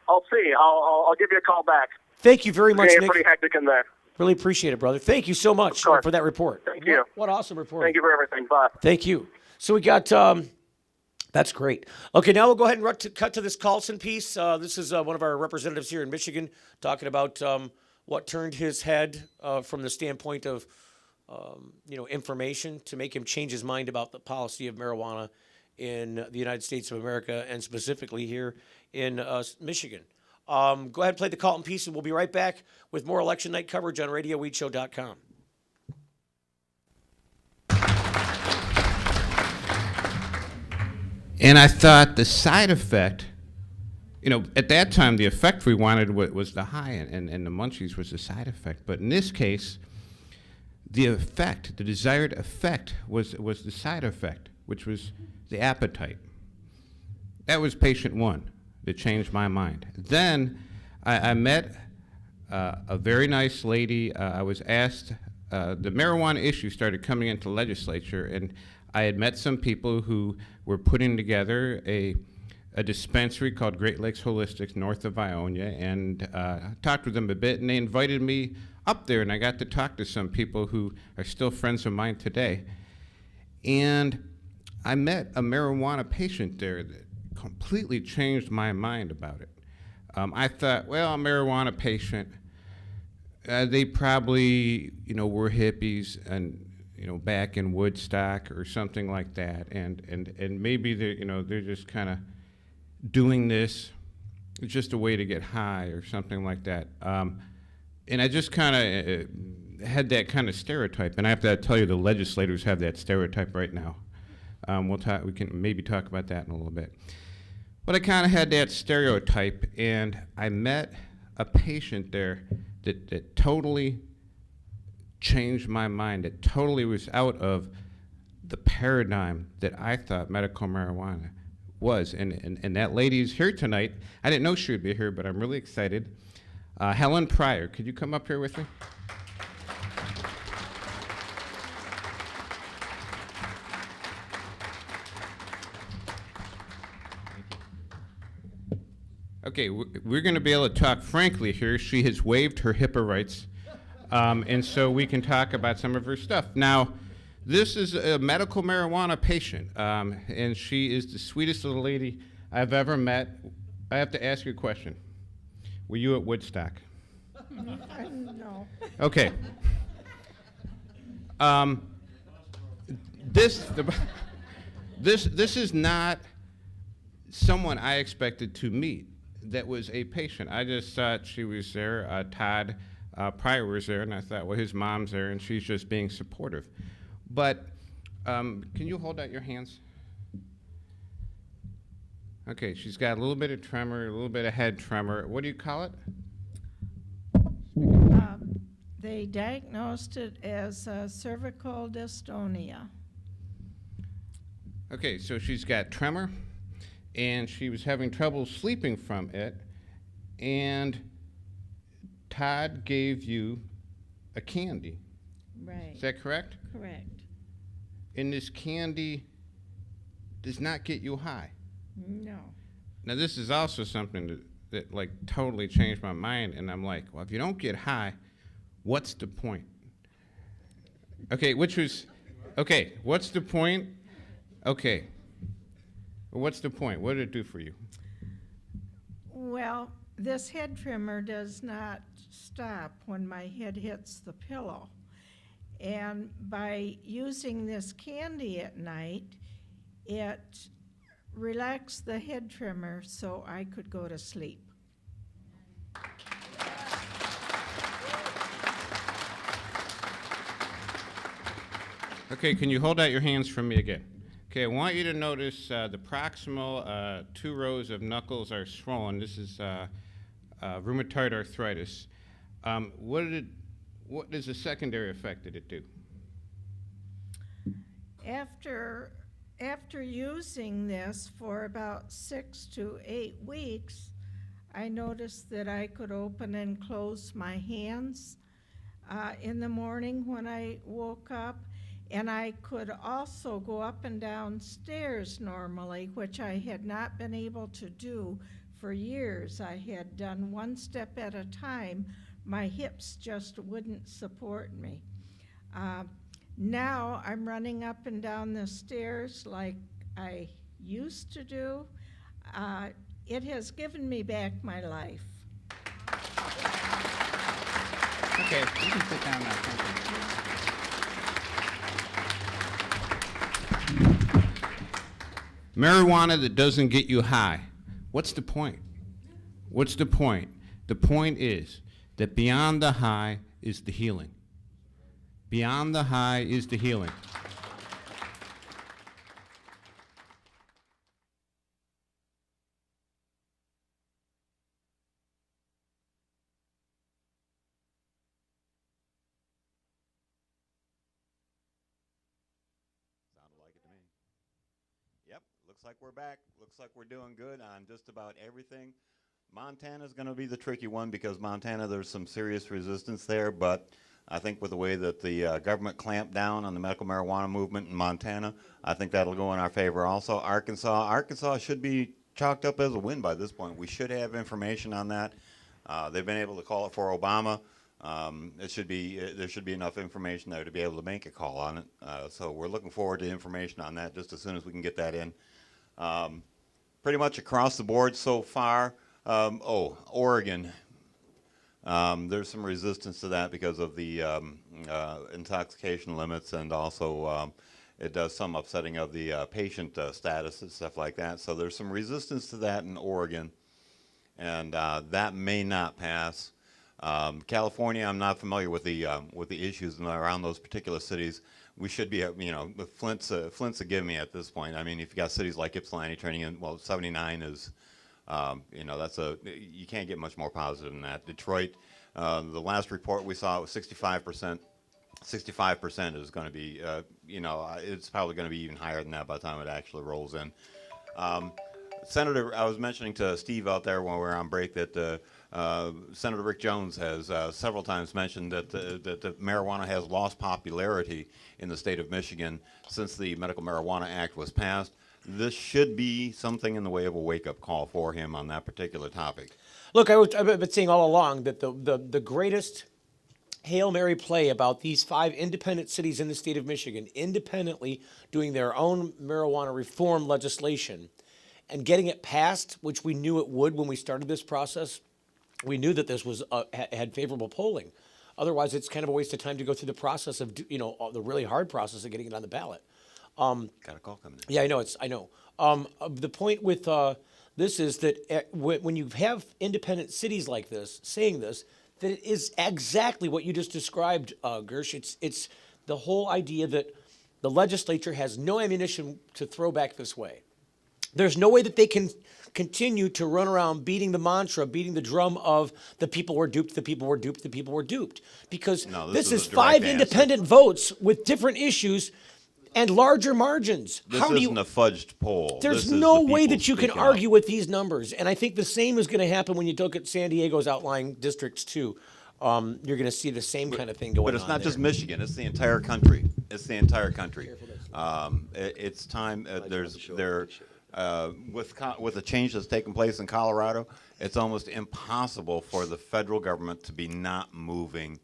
I'll see. I'll give you a call back. Thank you very much, It's Nick. pretty hectic in there. Really appreciate it, brother. Thank you so much for that report. Thank you. What awesome report. Thank you for everything. Bye. Thank you. So we got, that's great. Okay, now we'll go ahead and cut to this Carlson piece. This is one of our representatives here in Michigan talking about what turned his head from the standpoint of, information to make him change his mind about the policy of marijuana in the United States of America and specifically here in Michigan. Go ahead and play the Callton piece, and we'll be right back with more election night coverage on RadioWeedShow.com. And I thought the side effect, at that time the effect we wanted was the high, and the munchies was the side effect. But in this case, the desired effect was the side effect, which was the appetite. That was patient 1 that changed my mind. Then I met a very nice lady. I was asked, the marijuana issue started coming into the legislature, and I had met some people who were putting together a dispensary called Great Lakes Holistics north of Ionia, and talked with them a bit, and they invited me up there, and I got to talk to some people who are still friends of mine today. And I met a marijuana patient there that completely changed my mind about it. I thought, well, a marijuana patient, they probably, were hippies and, back in Woodstock or something like that, and maybe they're just kind of doing this. It's just a way to get high or something like that. And I just kind of had that kind of stereotype, and I have to tell you, the legislators have that stereotype right now. We can maybe talk about that in a little bit. But I kind of had that stereotype, and I met a patient there that totally changed my mind. It totally was out of the paradigm that I thought medical marijuana was. And that lady is here tonight. I didn't know she would be here, but I'm really excited. Helen Pryor, could you come up here with me? Okay, we're going to be able to talk frankly here. She has waived her HIPAA rights, and so we can talk about some of her stuff. Now, this is a medical marijuana patient, and she is the sweetest little lady I've ever met. I have to ask you a question. Were you at Woodstock? No. Okay. This is not someone I expected to meet. That was a patient. I just thought she was there. Todd Pryor was there, and I thought, well, his mom's there, and she's just being supportive. But can you hold out your hands? Okay, she's got a little bit of tremor, a little bit of head tremor. What do you call it? They diagnosed it as cervical dystonia. Okay, so she's got tremor, and she was having trouble sleeping from it, and Todd gave you a candy. Right. Is that correct? Correct. And this candy does not get you high. No. Now, this is also something that like totally changed my mind, and I'm like, well, if you don't get high, what's the point? Okay, what's the point? Okay. What's the point? What did it do for you? Well, this head tremor does not stop when my head hits the pillow. And by using this candy at night, it relaxed the head tremor so I could go to sleep. Okay, can you hold out your hands for me again? Okay, I want you to notice the proximal 2 rows of knuckles are swollen. This is rheumatoid arthritis. What is the secondary effect did it do? After using this for about 6 to 8 weeks, I noticed that I could open and close my hands in the morning when I woke up. And I could also go up and down stairs normally, which I had not been able to do for years. I had done 1 step at a time. My hips just wouldn't support me. Now I'm running up and down the stairs like I used to do. It has given me back my life. Okay, you can sit down now. Thank you. Marijuana that doesn't get you high. What's the point? What's the point? The point is that beyond the high is the healing. Beyond the high is the healing. Looks like we're back. Looks like we're doing good on just about everything. Montana's going to be the tricky one because Montana, there's some serious resistance there, but I think with the way that the government clamped down on the medical marijuana movement in Montana, I think that'll go in our favor also. Arkansas should be chalked up as a win by this point. We should have information on that. They've been able to call it for Obama. There should be enough information there to be able to make a call on it. So we're looking forward to information on that just as soon as we can get that in. Pretty much across the board so far. Oregon. There's some resistance to that because of the intoxication limits, and also it does some upsetting of the patient status and stuff like that. So there's some resistance to that in Oregon, and that may not pass. California, I'm not familiar with the issues around those particular cities. We should be, the Flint's a give me at this point. I mean, if you got cities like Ypsilanti turning in, 79 is, you can't get much more positive than that. Detroit, the last report we saw was 65%. 65% is going to be, it's probably going to be even higher than that by the time it actually rolls in. Senator, I was mentioning to Steve out there when we were on break that Senator Rick Jones has several times mentioned that the marijuana has lost popularity in the state of Michigan since the Medical Marijuana Act was passed. This should be something in the way of a wake-up call for him on that particular topic. Look, I've been saying all along that the greatest Hail Mary play about these 5 independent cities in the state of Michigan independently doing their own marijuana reform legislation and getting it passed, which we knew it would when we started this process. We knew that this was had favorable polling. Otherwise, it's kind of a waste of time to go through the process of the really hard process of getting it on the ballot. Got a call coming in. Yeah, I know. The point with this is that when you have independent cities like this saying this, that it is exactly what you just described, Gersh. It's the whole idea that the legislature has no ammunition to throw back this way. There's no way that they can continue to run around beating the mantra, beating the drum of the people were duped, the people were duped, the people were duped. Because this is 5 independent votes with different issues and larger margins. This isn't a fudged poll. There's no way that you can argue with these numbers. And I think the same is going to happen when you look at San Diego's outlying districts, too. You're going to see the same kind of thing going on. But it's not just Michigan. It's the entire country. It's the entire country. It's time. With the change that's taken place in Colorado, it's almost impossible for the federal government to be not moving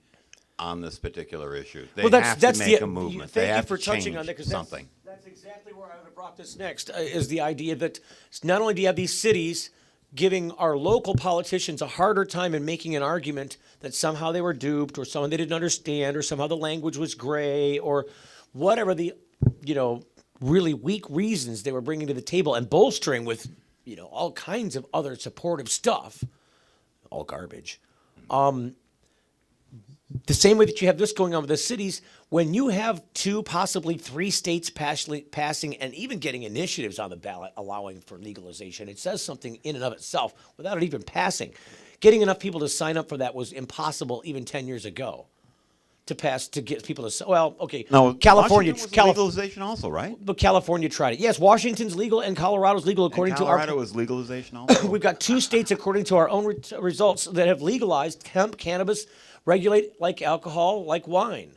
on this particular issue. They have to make a movement. They have to change something. That's exactly where I would have brought this next, is the idea that not only do you have these cities giving our local politicians a harder time in making an argument that somehow they were duped or somehow they didn't understand or somehow the language was gray or whatever the, really weak reasons they were bringing to the table and bolstering with, all kinds of other supportive stuff, all garbage. The same way that you have this going on with the cities, when you have 2, possibly 3 states passing and even getting initiatives on the ballot allowing for legalization, it says something in and of itself without it even passing. Getting enough people to sign up for that was impossible even 10 years ago to get people to, well, okay. No, California, Washington was legalization also, right? But California tried it. Yes, Washington's legal and Colorado's legal according to our. Colorado is legalization also. We've got 2 states according to our own results that have legalized hemp, cannabis, regulate like alcohol, like wine.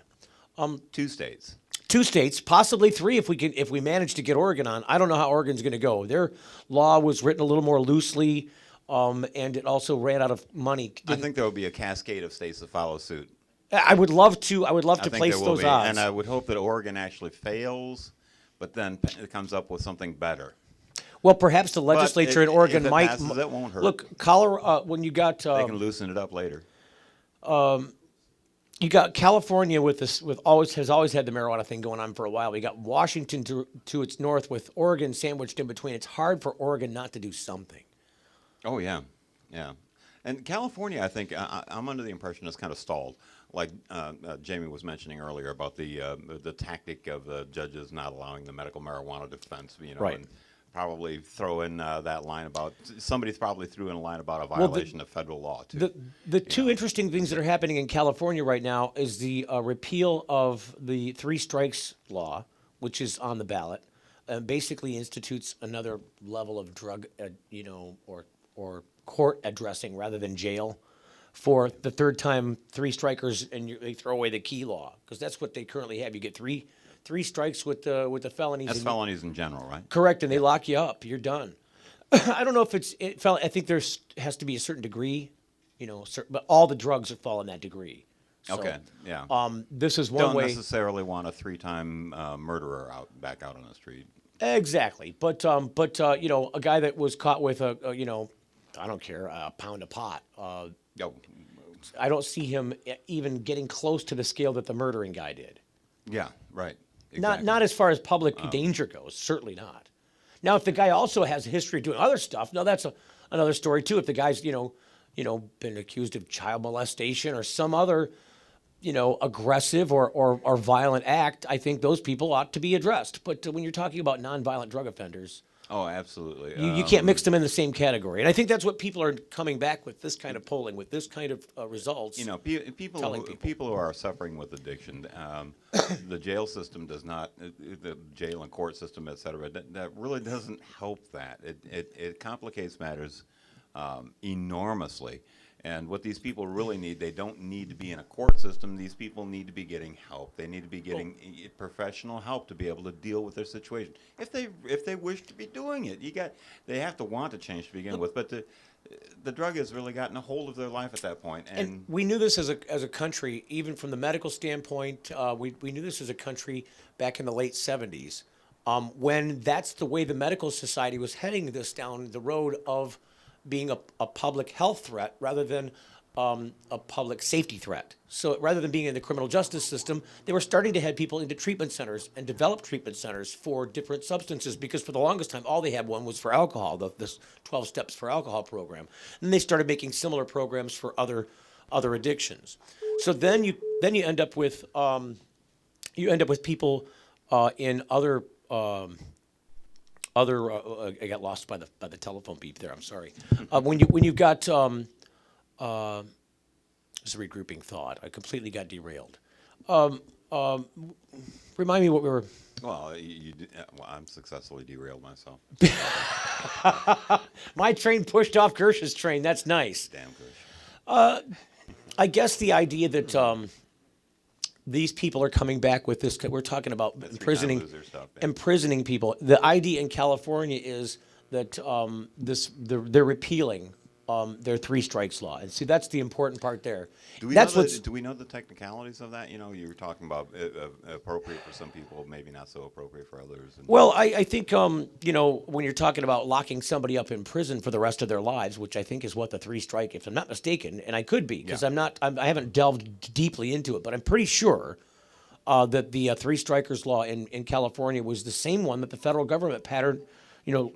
2 states. 2 states, possibly 3 if we manage to get Oregon on. I don't know how Oregon's going to go. Their law was written a little more loosely, and it also ran out of money. I think there will be a cascade of states that follow suit. I would love to place those odds. And I would hope that Oregon actually fails, but then it comes up with something better. Well, perhaps the legislature in Oregon might. Passes, it won't hurt. Look, Colorado, when you got. They can loosen it up later. You got California has always had the marijuana thing going on for a while. We got Washington to its north with Oregon sandwiched in between. It's hard for Oregon not to do something. Oh yeah. And California, I think I'm under the impression it's kind of stalled. Like Jamie was mentioning earlier about the tactic of the judges not allowing the medical marijuana defense, right. And probably throw in that line about somebody probably threw in a line about a violation of federal law too. The 2 interesting things that are happening in California right now is the repeal of the 3 strikes law, which is on the ballot, and basically institutes another level of drug, or court addressing rather than jail for the 3rd time 3 strikers, and they throw away the key law because that's what they currently have. You get 3 strikes with the felonies. That's felonies in general, right? Correct, and they lock you up. You're done. I don't know if I think has to be a certain degree, but all the drugs fall in that degree. So, okay, yeah. This is one way. Don't necessarily want a 3-time murderer back out on the street. Exactly, but a guy that was caught with I don't care, a pound of pot. I don't see him even getting close to the scale that the murdering guy did. Yeah, right. Exactly. Not as far as public danger goes, certainly not. Now, if the guy also has a history of doing other stuff, now that's another story too. If the guy's been accused of child molestation or some other aggressive or violent act, I think those people ought to be addressed. But when you're talking about nonviolent drug offenders, Oh, absolutely. You can't mix them in the same category. And I think that's what people are coming back with this kind of polling, with this kind of results. You know, people who are suffering with addiction, the jail system does not, the jail and court system, et cetera, that really doesn't help that. It complicates matters enormously. And what these people really need, they don't need to be in a court system. These people need to be getting help. They need to be getting professional help to be able to deal with their situation. If they wish to be doing it, they have to want to change to begin with. But the drug has really gotten a hold of their life at that point. And we knew this as a country, even from the medical standpoint. We knew this as a country back in the late 70s, when that's the way the medical society was heading this down the road of being a public health threat rather than a public safety threat. So rather than being in the criminal justice system, they were starting to head people into treatment centers and develop treatment centers for different substances, because for the longest time, all they had one was for alcohol, this 12 Steps for Alcohol program. And they started making similar programs for other addictions. So then you end up with people in other I got lost by the telephone beep there. I'm sorry. When you've got just a regrouping thought, I completely got derailed. Remind me what we were. Well, I'm successfully derailed myself. My train pushed off Gersh's train. That's nice. Damn Gersh. I guess the idea that these people are coming back with this. We're talking about imprisoning people. The idea in California is that they're repealing their 3 strikes law, and see, that's the important part there. Do we know the technicalities of that? You know, you were talking about appropriate for some people, maybe not so appropriate for others. Well, I think you know, when you're talking about locking somebody up in prison for the rest of their lives, which I think is what the 3 strike, if I'm not mistaken, and I could be, because I haven't delved deeply into it, but I'm pretty sure that the 3 strikers law in California was the same one that the federal government patterned. You know,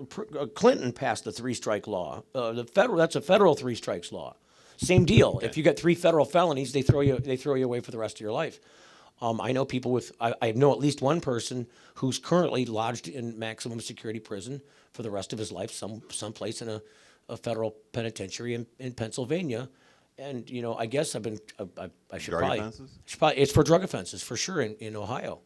Clinton passed the 3 strike law. That's a federal 3 strikes law. Same deal. Okay. If you get 3 federal felonies, they throw you away for the rest of your life. I know people with. I know at least one person who's currently lodged in maximum security prison for the rest of his life, someplace in a federal penitentiary in Pennsylvania. And you know, I guess I should drug probably. Offenses? It's for drug offenses for sure in Ohio.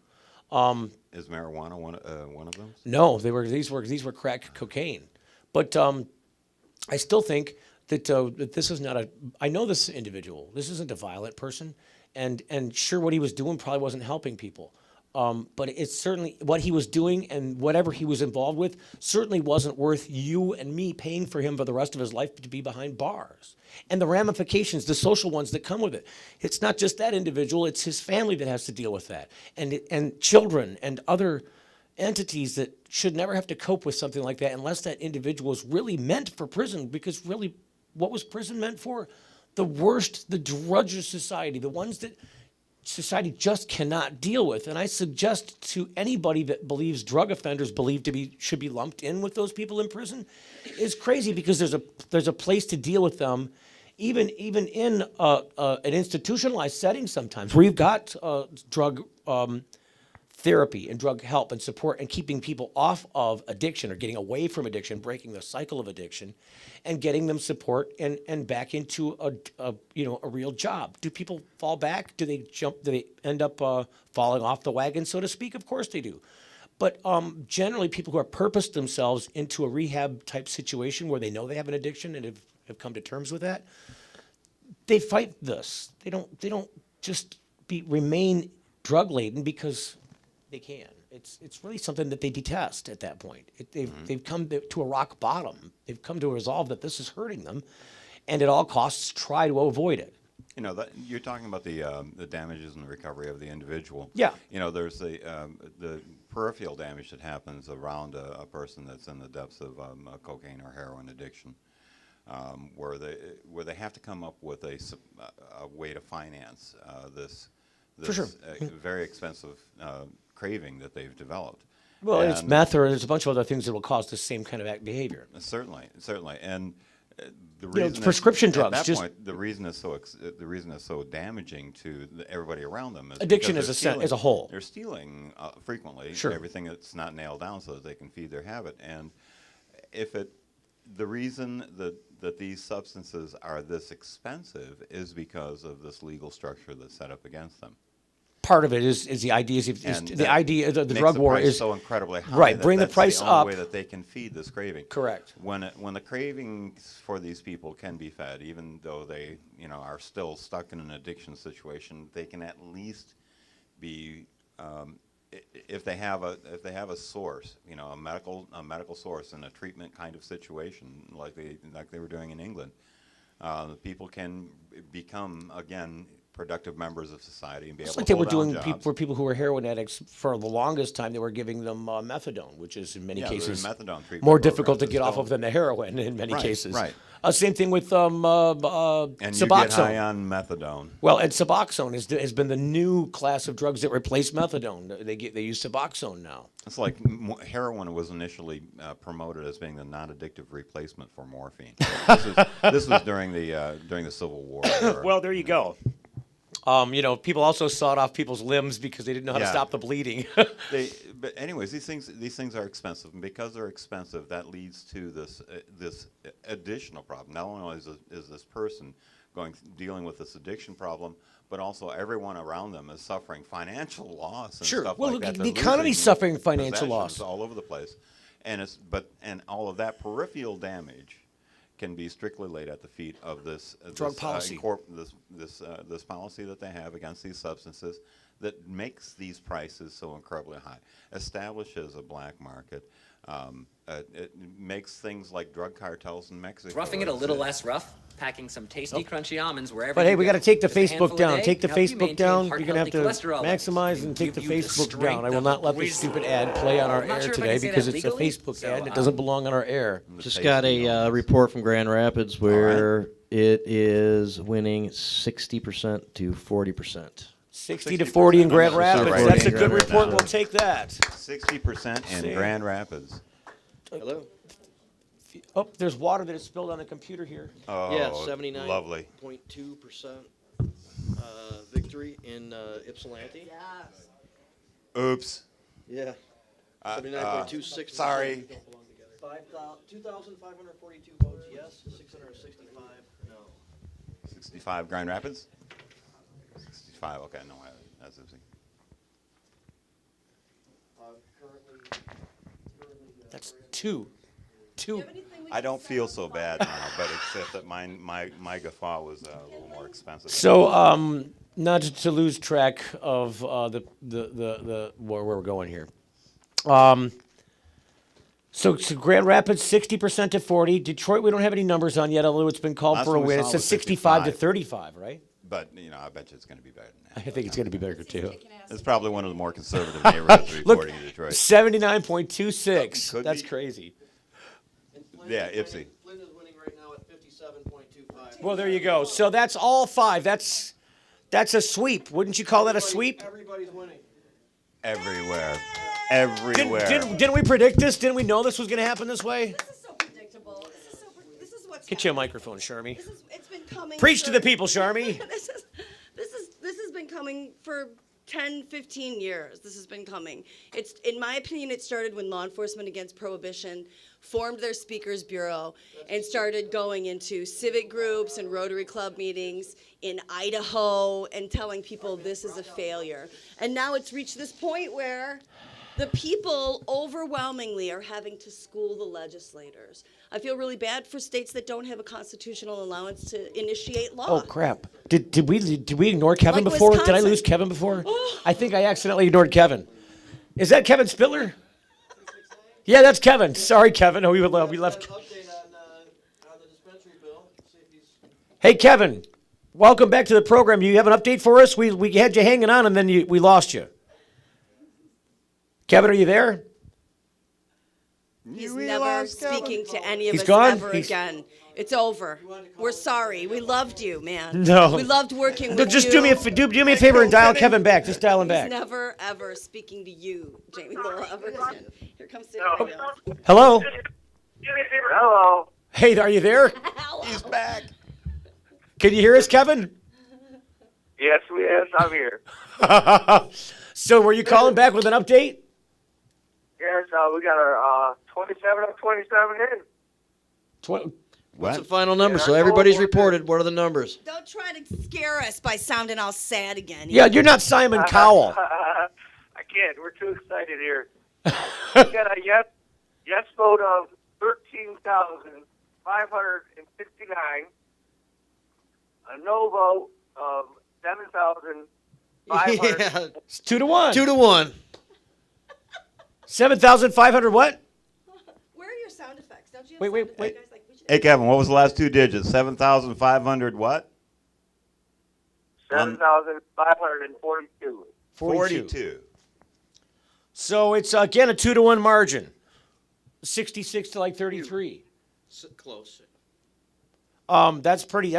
Is marijuana one of them? No, these were crack cocaine, but I still think that this is not a. I know this individual. This isn't a violent person, and sure, what he was doing probably wasn't helping people. But it's certainly what he was doing and whatever he was involved with certainly wasn't worth you and me paying for him for the rest of his life to be behind bars. And the ramifications, the social ones that come with it. It's not just that individual, it's his family that has to deal with that. And children and other entities that should never have to cope with something like that unless that individual is really meant for prison, because really, what was prison meant for? The worst, the drudge of society, the ones that society just cannot deal with. And I suggest to anybody that believes drug offenders should be lumped in with those people in prison is crazy, because there's a place to deal with them, even in an institutionalized setting sometimes, where you've got drug therapy and drug help and support and keeping people off of addiction or getting away from addiction, breaking the cycle of addiction, and getting them support and back into a real job. Do people fall back? Do they jump? Do they end up falling off the wagon, so to speak? Of course they do. But generally, people who are purposed themselves into a rehab type situation where they know they have an addiction and have come to terms with that, they fight this. They don't just remain drug laden because they can. It's really something that they detest at that point. They've come to a rock bottom. They've come to a resolve that this is hurting them, and at all costs try to avoid it. You know, you're talking about the damages and the recovery of the individual. Yeah. You know, there's the peripheral damage that happens around a person that's in the depths of a cocaine or heroin addiction, where they have to come up with a way to finance this For sure. Very expensive craving that they've developed. Well, it's meth, or there's a bunch of other things that will cause the same kind of behavior. Certainly, and the reason prescription drugs. At that point, the reason is so damaging to everybody around them. Is addiction as a whole. They're stealing frequently Sure. everything that's not nailed down so that they can feed their habit, and the reason that these substances are this expensive is because of this legal structure that's set up against them. Part of it is the idea the idea the drug war is so incredibly high. Right, bring the price the only up. way that they can feed this craving. Correct. When the cravings for these people can be fed, even though they are still stuck in an addiction situation, they can at least be if they have a source, a medical source in a treatment kind of situation like they were doing in England, people can become again productive members of society and be able It's like to they were hold down doing jobs. for people who were heroin addicts for the longest time. They were giving them methadone, which is in many cases methadone treatment more programs difficult to that get off still- of than the heroin in many Right, cases. right. Same thing with And you Suboxone. get high on methadone. Well, and Suboxone has been the new class of drugs that replace methadone. They use Suboxone now. It's like heroin was initially promoted as being the non-addictive replacement for morphine. This was during the Civil War era. Well, there you go. People also sawed off people's limbs because they didn't know how to stop the bleeding. But anyways, these things are expensive, and because they're expensive, that leads to this additional problem. Not only is this person dealing with this addiction problem, but also everyone around them is suffering financial loss and Sure. stuff Well, like that. the They're economy's losing suffering financial possessions loss. all over the place, and all of that peripheral damage can be strictly laid at the feet of this Drug policy. This policy that they have against these substances that makes these prices so incredibly high, establishes a black market, it makes things like drug cartels in Mexico. Roughing it a little less rough, packing some tasty, crunchy almonds wherever. But hey, you we go. got to take the Just a handful Facebook a down. day Take the can help you Facebook maintain down. heart You're going to have to healthy cholesterol levels. maximize and take the Give you the Facebook down. I will strength not of let this wisdom. stupid ad play on our I'm not air sure if I today can say because that it's a legally, Facebook so, ad and it doesn't belong on our air. Just got a report from Grand Rapids where it is winning 60% to 40%. 60 to 40 in Grand 60% Rapids. right That's in a good Grand report. Rapids. We'll take that. 60% in See. Grand Rapids. Hello. Oh, there's water that is spilled on the computer here. Oh, Yeah, lovely. 79.2% victory in Ypsilanti. Oops. Yeah. Uh, 79.26%. sorry. 2,542 votes yes, 665 no. 65 Grand Rapids? 65, okay, no, that's interesting. That's two. I don't feel so bad now, but except that my guffaw was a little more expensive. So, not to lose track of the where we're going here. So Grand Rapids 60% to 40. Detroit, we don't have any numbers on yet, although it's been called Last for a one we win. It saw says was 65 to 65. 35, right? But, I bet you it's going to be better than that. I think it's going to be better too. It's probably one of the more conservative neighborhoods Look, reporting in Detroit. 79.26. Could That's be. crazy. Yeah, Ipsy. Flint is winning right now at 57.25. Well, there you go. So that's all five. That's a sweep. Wouldn't you call that a sweep? Everybody's winning. Everywhere. Everywhere. Didn't we predict this? Didn't we know this was going to happen this way? This is so predictable. This is what's Get you a microphone, Charmie. It's been coming. Preach to the people, Charmie. This has been coming for 10, 15 years. This has been coming. It's, in my opinion, it started when Law Enforcement Against Prohibition formed their Speakers Bureau and started going into civic groups and Rotary Club meetings in Idaho and telling people this is a failure. And now it's reached this point where the people overwhelmingly are having to school the legislators. I feel really bad for states that don't have a constitutional allowance to initiate law. Oh crap! Did we ignore Kevin Like before? Did I Wisconsin. lose Kevin before? I think I accidentally ignored Kevin. Is that Kevin Spitler? Yeah, that's Kevin. Sorry, Kevin. Oh, we left. Hey, Kevin. Welcome back to the program. Do you have an update for us? We had you hanging on, and then we lost you. Kevin, are you there? He's never speaking to any of He's us gone? ever again. It's over. We're sorry. We loved you, man. No. We loved working No, with just you. do me a favor and dial Kevin back. Just dial him He's back. never, ever speaking to you, Jamie Lowell, ever again. Here comes David. Hello. Hello. Hey, are you there? He's back. Can you hear us, Kevin? Yes, I'm here. So, were you calling back with an update? Yes, we got our 27 of 27 in. What's the final number? So everybody's reported. What are the numbers? Don't try to scare us by sounding all sad again. Yeah, you're not Simon Cowell. I can't. We're too excited here. We got a yes vote of 13,569. A no vote of 7,500. Yeah. It's 2-1. 2-1. 7,500 what? Where are your sound effects? Don't you have Wait. sound effects? Like, we should Hey, Kevin, what was the last two digits? 7,500 what? 7,542. 42. So it's again a 2-1 margin. 66 to like 33. Close. That's pretty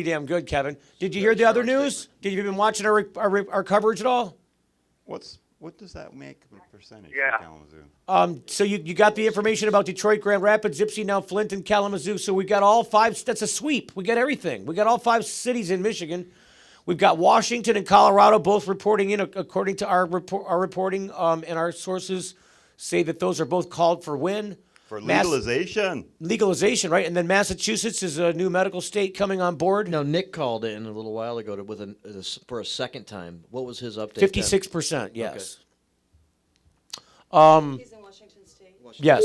damn good, Kevin. Did you hear the other news? Did you been watching our coverage at all? What does that make the percentage Yeah. for Kalamazoo? So you got the information about Detroit, Grand Rapids, Ypsi, now Flint, and Kalamazoo. So we got all five. That's a sweep. We got everything. We got all 5 cities in Michigan. We've got Washington and Colorado both reporting in according to our reporting, and our sources say that those are both called for win. For legalization. Legalization, right? And then Massachusetts is a new medical state coming on board. Now, Nick called in a little while ago for a second time. What was his update? 56%, yes. He's in Washington State. Yes.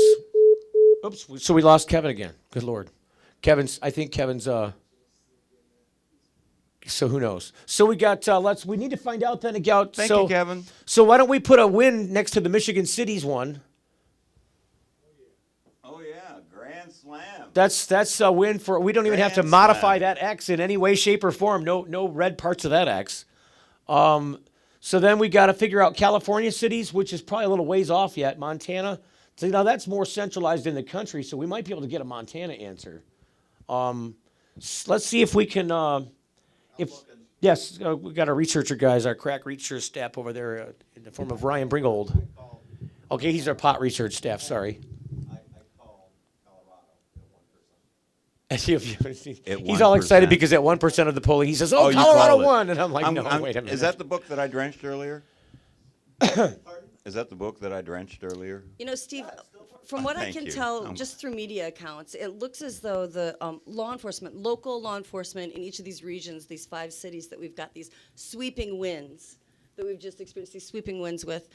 Oops. So we lost Kevin again. Good Lord. I think Kevin's, so who knows? So we got, we need to find out then again. Thank you, Kevin. So why don't we put a win next to the Michigan Cities one? Oh, yeah. Grand Slam. That's a win for, we don't even have to Grand modify slam. that X in any way, shape, or form. No red parts of that X. So then we got to figure out California cities, which is probably a little ways off yet. Montana. So now that's more centralized in the country, so we might be able to get a Montana answer. Let's see if we can. Yes, we got our researcher guys, our crack research staff over there in the form of Ryan Bringold. Okay, he's our pot research staff. Sorry. He's all excited because at 1% of the polling, he says, "Oh, Colorado won," and I'm like, "No, wait a minute." Is that the book that I drenched earlier? Is that the book that I drenched earlier? You know, Steve, from what I Thank can you. tell, just through media accounts, it looks as though the local law enforcement in each of these regions, these 5 cities that we've got these sweeping wins that we've just experienced, these sweeping wins with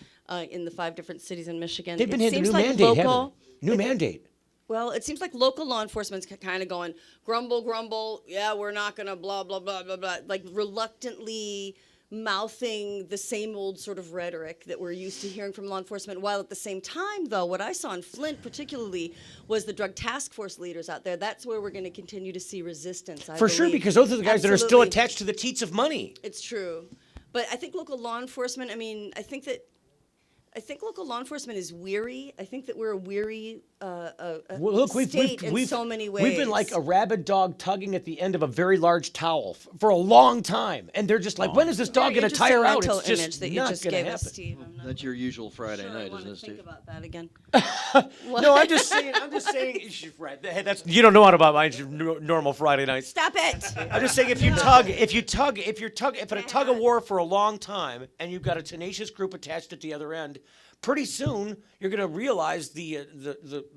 in the 5 different cities in Michigan. They've been It handed a new seems like mandate, haven't local- they? New mandate. Well, it seems like local law enforcement's kind of going, grumble, yeah, we're not going to blah, blah, blah, blah, blah, like reluctantly mouthing the same old sort of rhetoric that we're used to hearing from law enforcement, while at the same time, though, what I saw in Flint particularly was the drug task force leaders out there. That's where we're going to continue to see resistance, I For sure, believe. because those are the guys that are still Absolutely. attached to the teats of money. It's true. But I think local law enforcement, I think local law enforcement is weary. I think that we're a weary Well, look, state in so many ways. We've been like a rabid dog tugging at the end of a very large towel for a long time, and they're just like, when is this dog going to tire out? mental It's just image that you not just going to gave happen. us, Steve. That's your usual Friday night, isn't it, Think Steve? about that again. No, I'm just saying. She's right. Hey, you don't know what about my normal Friday nights. Stop it. I'm just saying, if a tug of war for a long time, and you've got a tenacious group attached at the other end, pretty soon you're going to realize the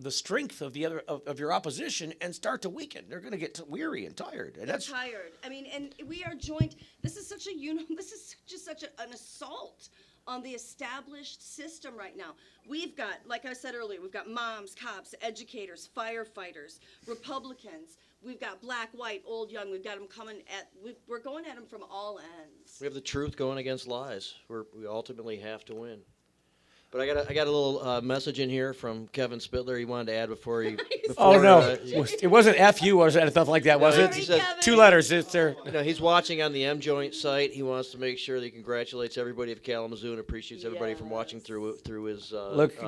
strength of of your opposition and start to weaken. They're going to get weary and tired, and They're tired. And we are joined. This is such an assault on the established system right now. We've got, like I said earlier, we've got moms, cops, educators, firefighters, Republicans. We've got black, white, old, young. We've got them coming we're going at them from all ends. We have the truth going against lies. We ultimately have to win. But I got a little message in here from Kevin Spitler. He wanted to add before he. Oh no, it wasn't FU or something like that, was it? He said, 2 letters. It's there. He's watching on the M Joint site. He wants to make sure that he congratulates everybody of Kalamazoo and appreciates everybody from watching through his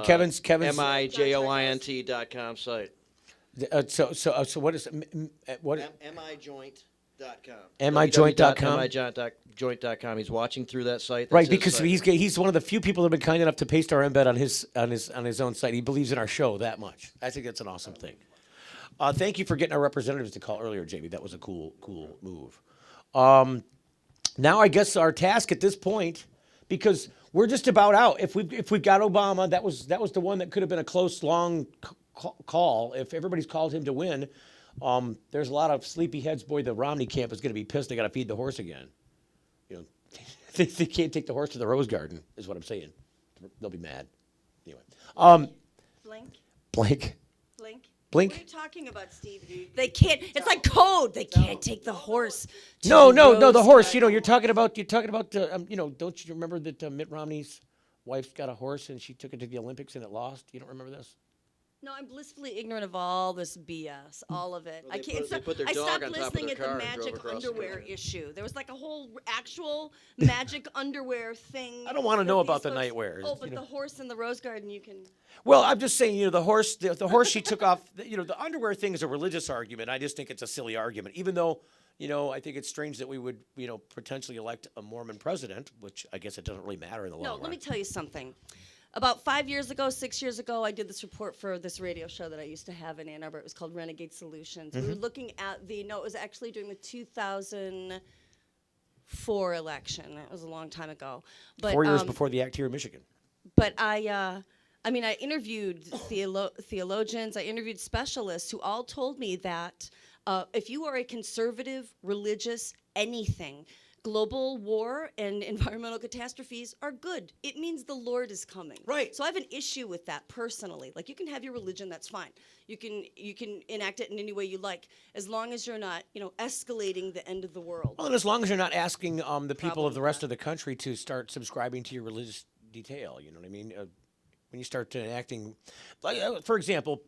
Kevin's mijoint.com site. So what is what? mijoint.com. mijoint.com. mijoint.com. He's watching through that site. That's Right, his because site. he's one of the few people that have been kind enough to paste our embed on his own site. He believes in our show that much. I think that's an awesome thing. Thank you for getting our representatives to call earlier, Jamie. That was a cool move. Now I guess our task at this point, because we're just about out. If we've got Obama, that was the one that could have been a close, long call. If everybody's called him to win, there's a lot of sleepy heads. Boy, the Romney camp is going to be pissed. They got to feed the horse again. You know, they can't take the horse to the Rose Garden, is what I'm saying. They'll be mad. Anyway, Blink. Blink. Blink. Blink. What are you talking about, Steve? They can't. It's like code. They can't take the horse. To No, the the Rose horse. You Garden. know, you're talking about. Don't you remember that Mitt Romney's wife got a horse and she took it to the Olympics and it lost? You don't remember this? No, I'm blissfully ignorant of all this BS, all of it. Well, they put their I dog stopped on top of listening their at the car and drove magic across the underwear country. issue. There was like a whole actual magic underwear thing. I don't wanna that know these about the folks- nightwear, Oh, but you know. the horse in the Rose Garden, you can. Well, I'm just saying, the horse she took off. The underwear thing is a religious argument. I just think it's a silly argument, even though. I think it's strange that we would, potentially elect a Mormon president, which I guess it doesn't really matter in the long No, run. let me tell you something. About 5 years ago, 6 years ago, I did this report for this radio show that I used to have in Ann Arbor. It was called Renegade Solutions. We were Mhm. looking at it was actually during the 2004 election. It was a long time ago. But, 4 years before the act here in Michigan. But I interviewed theologians, I interviewed specialists who all told me that if you are a conservative, religious, anything, global war and environmental catastrophes are good. It means the Lord is coming. Right. So I have an issue with that personally. Like, you can have your religion, that's fine. You can enact it in any way you like, as long as you're not, escalating the end of the world. Well, and as long as you're not asking the people of the rest of the country to start subscribing to your religious detail, you know what I mean? When you start enacting, for example,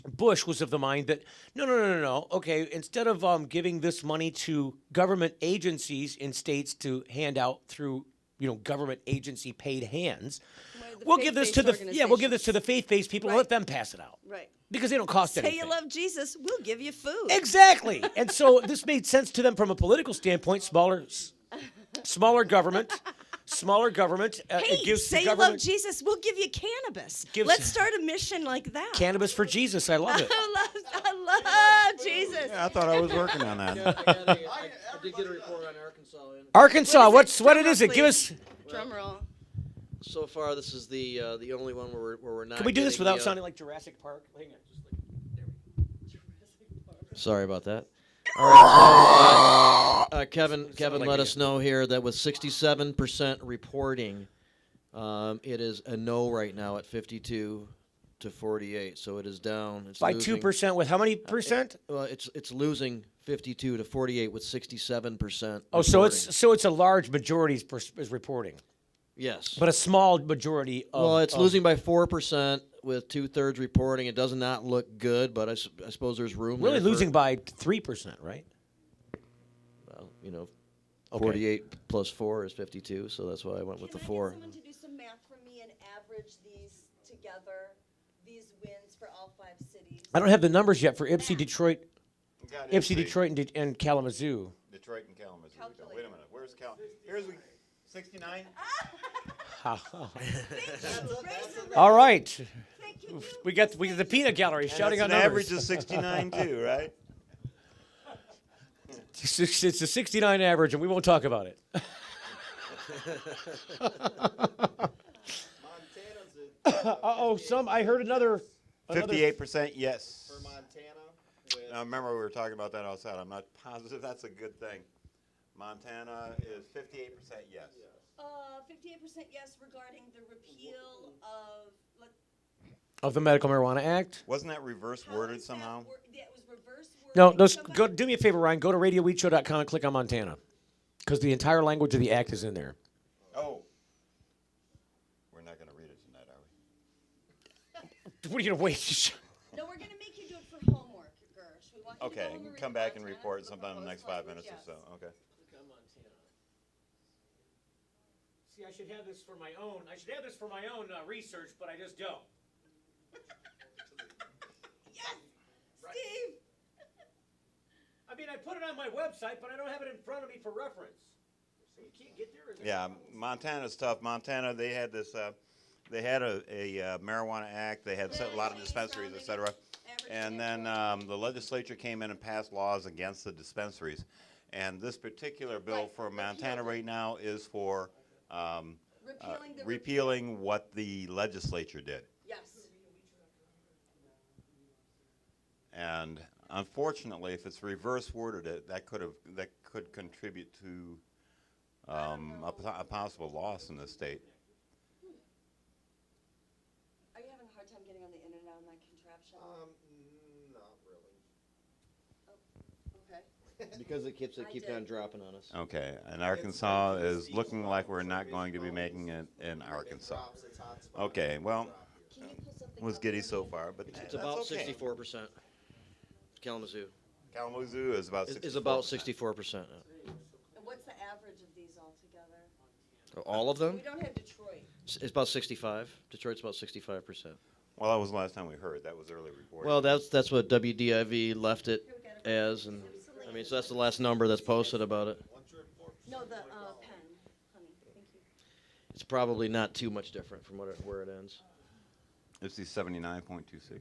Bush was of the mind that no. Okay, instead of giving this money to government agencies in states to hand out through government agency paid hands, we'll give this to the faith-based people and let them pass it out. Right. Because they don't cost Say anything. you love Jesus, we'll give you food. Exactly. And so this made sense to them from a political standpoint. Smaller government. Smaller government. Hey, it gives say the you love government Jesus, we'll give you cannabis. Gives- Let's start a mission like that. Cannabis for Jesus. I love it. I love Jesus. Yeah, I thought I was working on that. I did get a report on Arkansas. Arkansas. What is it? Give us. Drum roll. So far, this is the only one where we're not. Can we do this getting without the, sounding like Jurassic Park? Hang on. Sorry about that. All right, Kevin let us know here that with 67% reporting, it is a no right now at 52 to 48. So it is down. It's By losing. 2% with how many percent? Well, it's losing 52 to 48 with 67%. Oh, so reporting. it's a large majority is reporting. Yes. But a small majority of. Well, it's losing by 4% with 2/3 reporting. It does not look good, but I suppose there's room. Really there for- losing by 3%, right? Well, Okay. 48 plus 4 is 52, so that's why I went with the 4. Someone to do some math for me and average these together, these wins for all 5 cities. I don't have the numbers yet for Ypsi, Detroit, Got Ypsi, Detroit, and Kalamazoo. Detroit and Kalamazoo. Wait a minute. Where's Cal? Here's 69. All right. We got the peanut gallery shouting out an numbers. average of 69 too, right? It's a 69 average, and we won't talk about it. I heard another 58% yes. For Montana. Now remember we were talking about that outside. I'm not positive that's a good thing. Montana is 58% yes. 58% yes regarding the repeal of. Of the Medical Marijuana Act. Wasn't that reverse worded somehow? Yeah, it was reverse worded. No, do me a favor, Ryan. Go to radioweedshow.com and click on Montana, because the entire language of the act is in there. Oh. We're not going to read it tonight, are we? What are you going to wait? No, we're going to make you do it for homework, Gersh. We want you to Okay, go home and come read back and Montana report for sometime in the next 5 minutes or so. Okay. See, I should have this for my own. Research, but I just don't. Yes, Steve. I mean, I put it on my website, but I don't have it in front of me for reference. So you can't get there. Yeah, Montana's tough. Montana, they had this. They had a marijuana act. They had a lot of dispensaries, et cetera. And then the legislature came in and passed laws against the dispensaries. And this particular bill for Montana right now is for repealing what the legislature did. Yes. And unfortunately, if it's reverse worded, that could contribute to a possible loss in the state. Are you having a hard time getting on the internet on that contraption? Not really. Oh, okay. Because the kids that keep on dropping on us. Okay, and Arkansas is looking like we're not going to be making it in Arkansas. Okay, well, was giddy so far, but It's that's about okay. 64%. Kalamazoo. Kalamazoo is about 64%. Is about 64%. And what's the average of these altogether? All of them? We don't have Detroit. It's about 65. Detroit's about 65%. Well, that was the last time we heard. That was early reporting. Well, that's what WDIV left it as, and I mean, so that's the last number that's posted about it. No, the pen, honey. Thank you. It's probably not too much different from where it ends. It's the 79.26.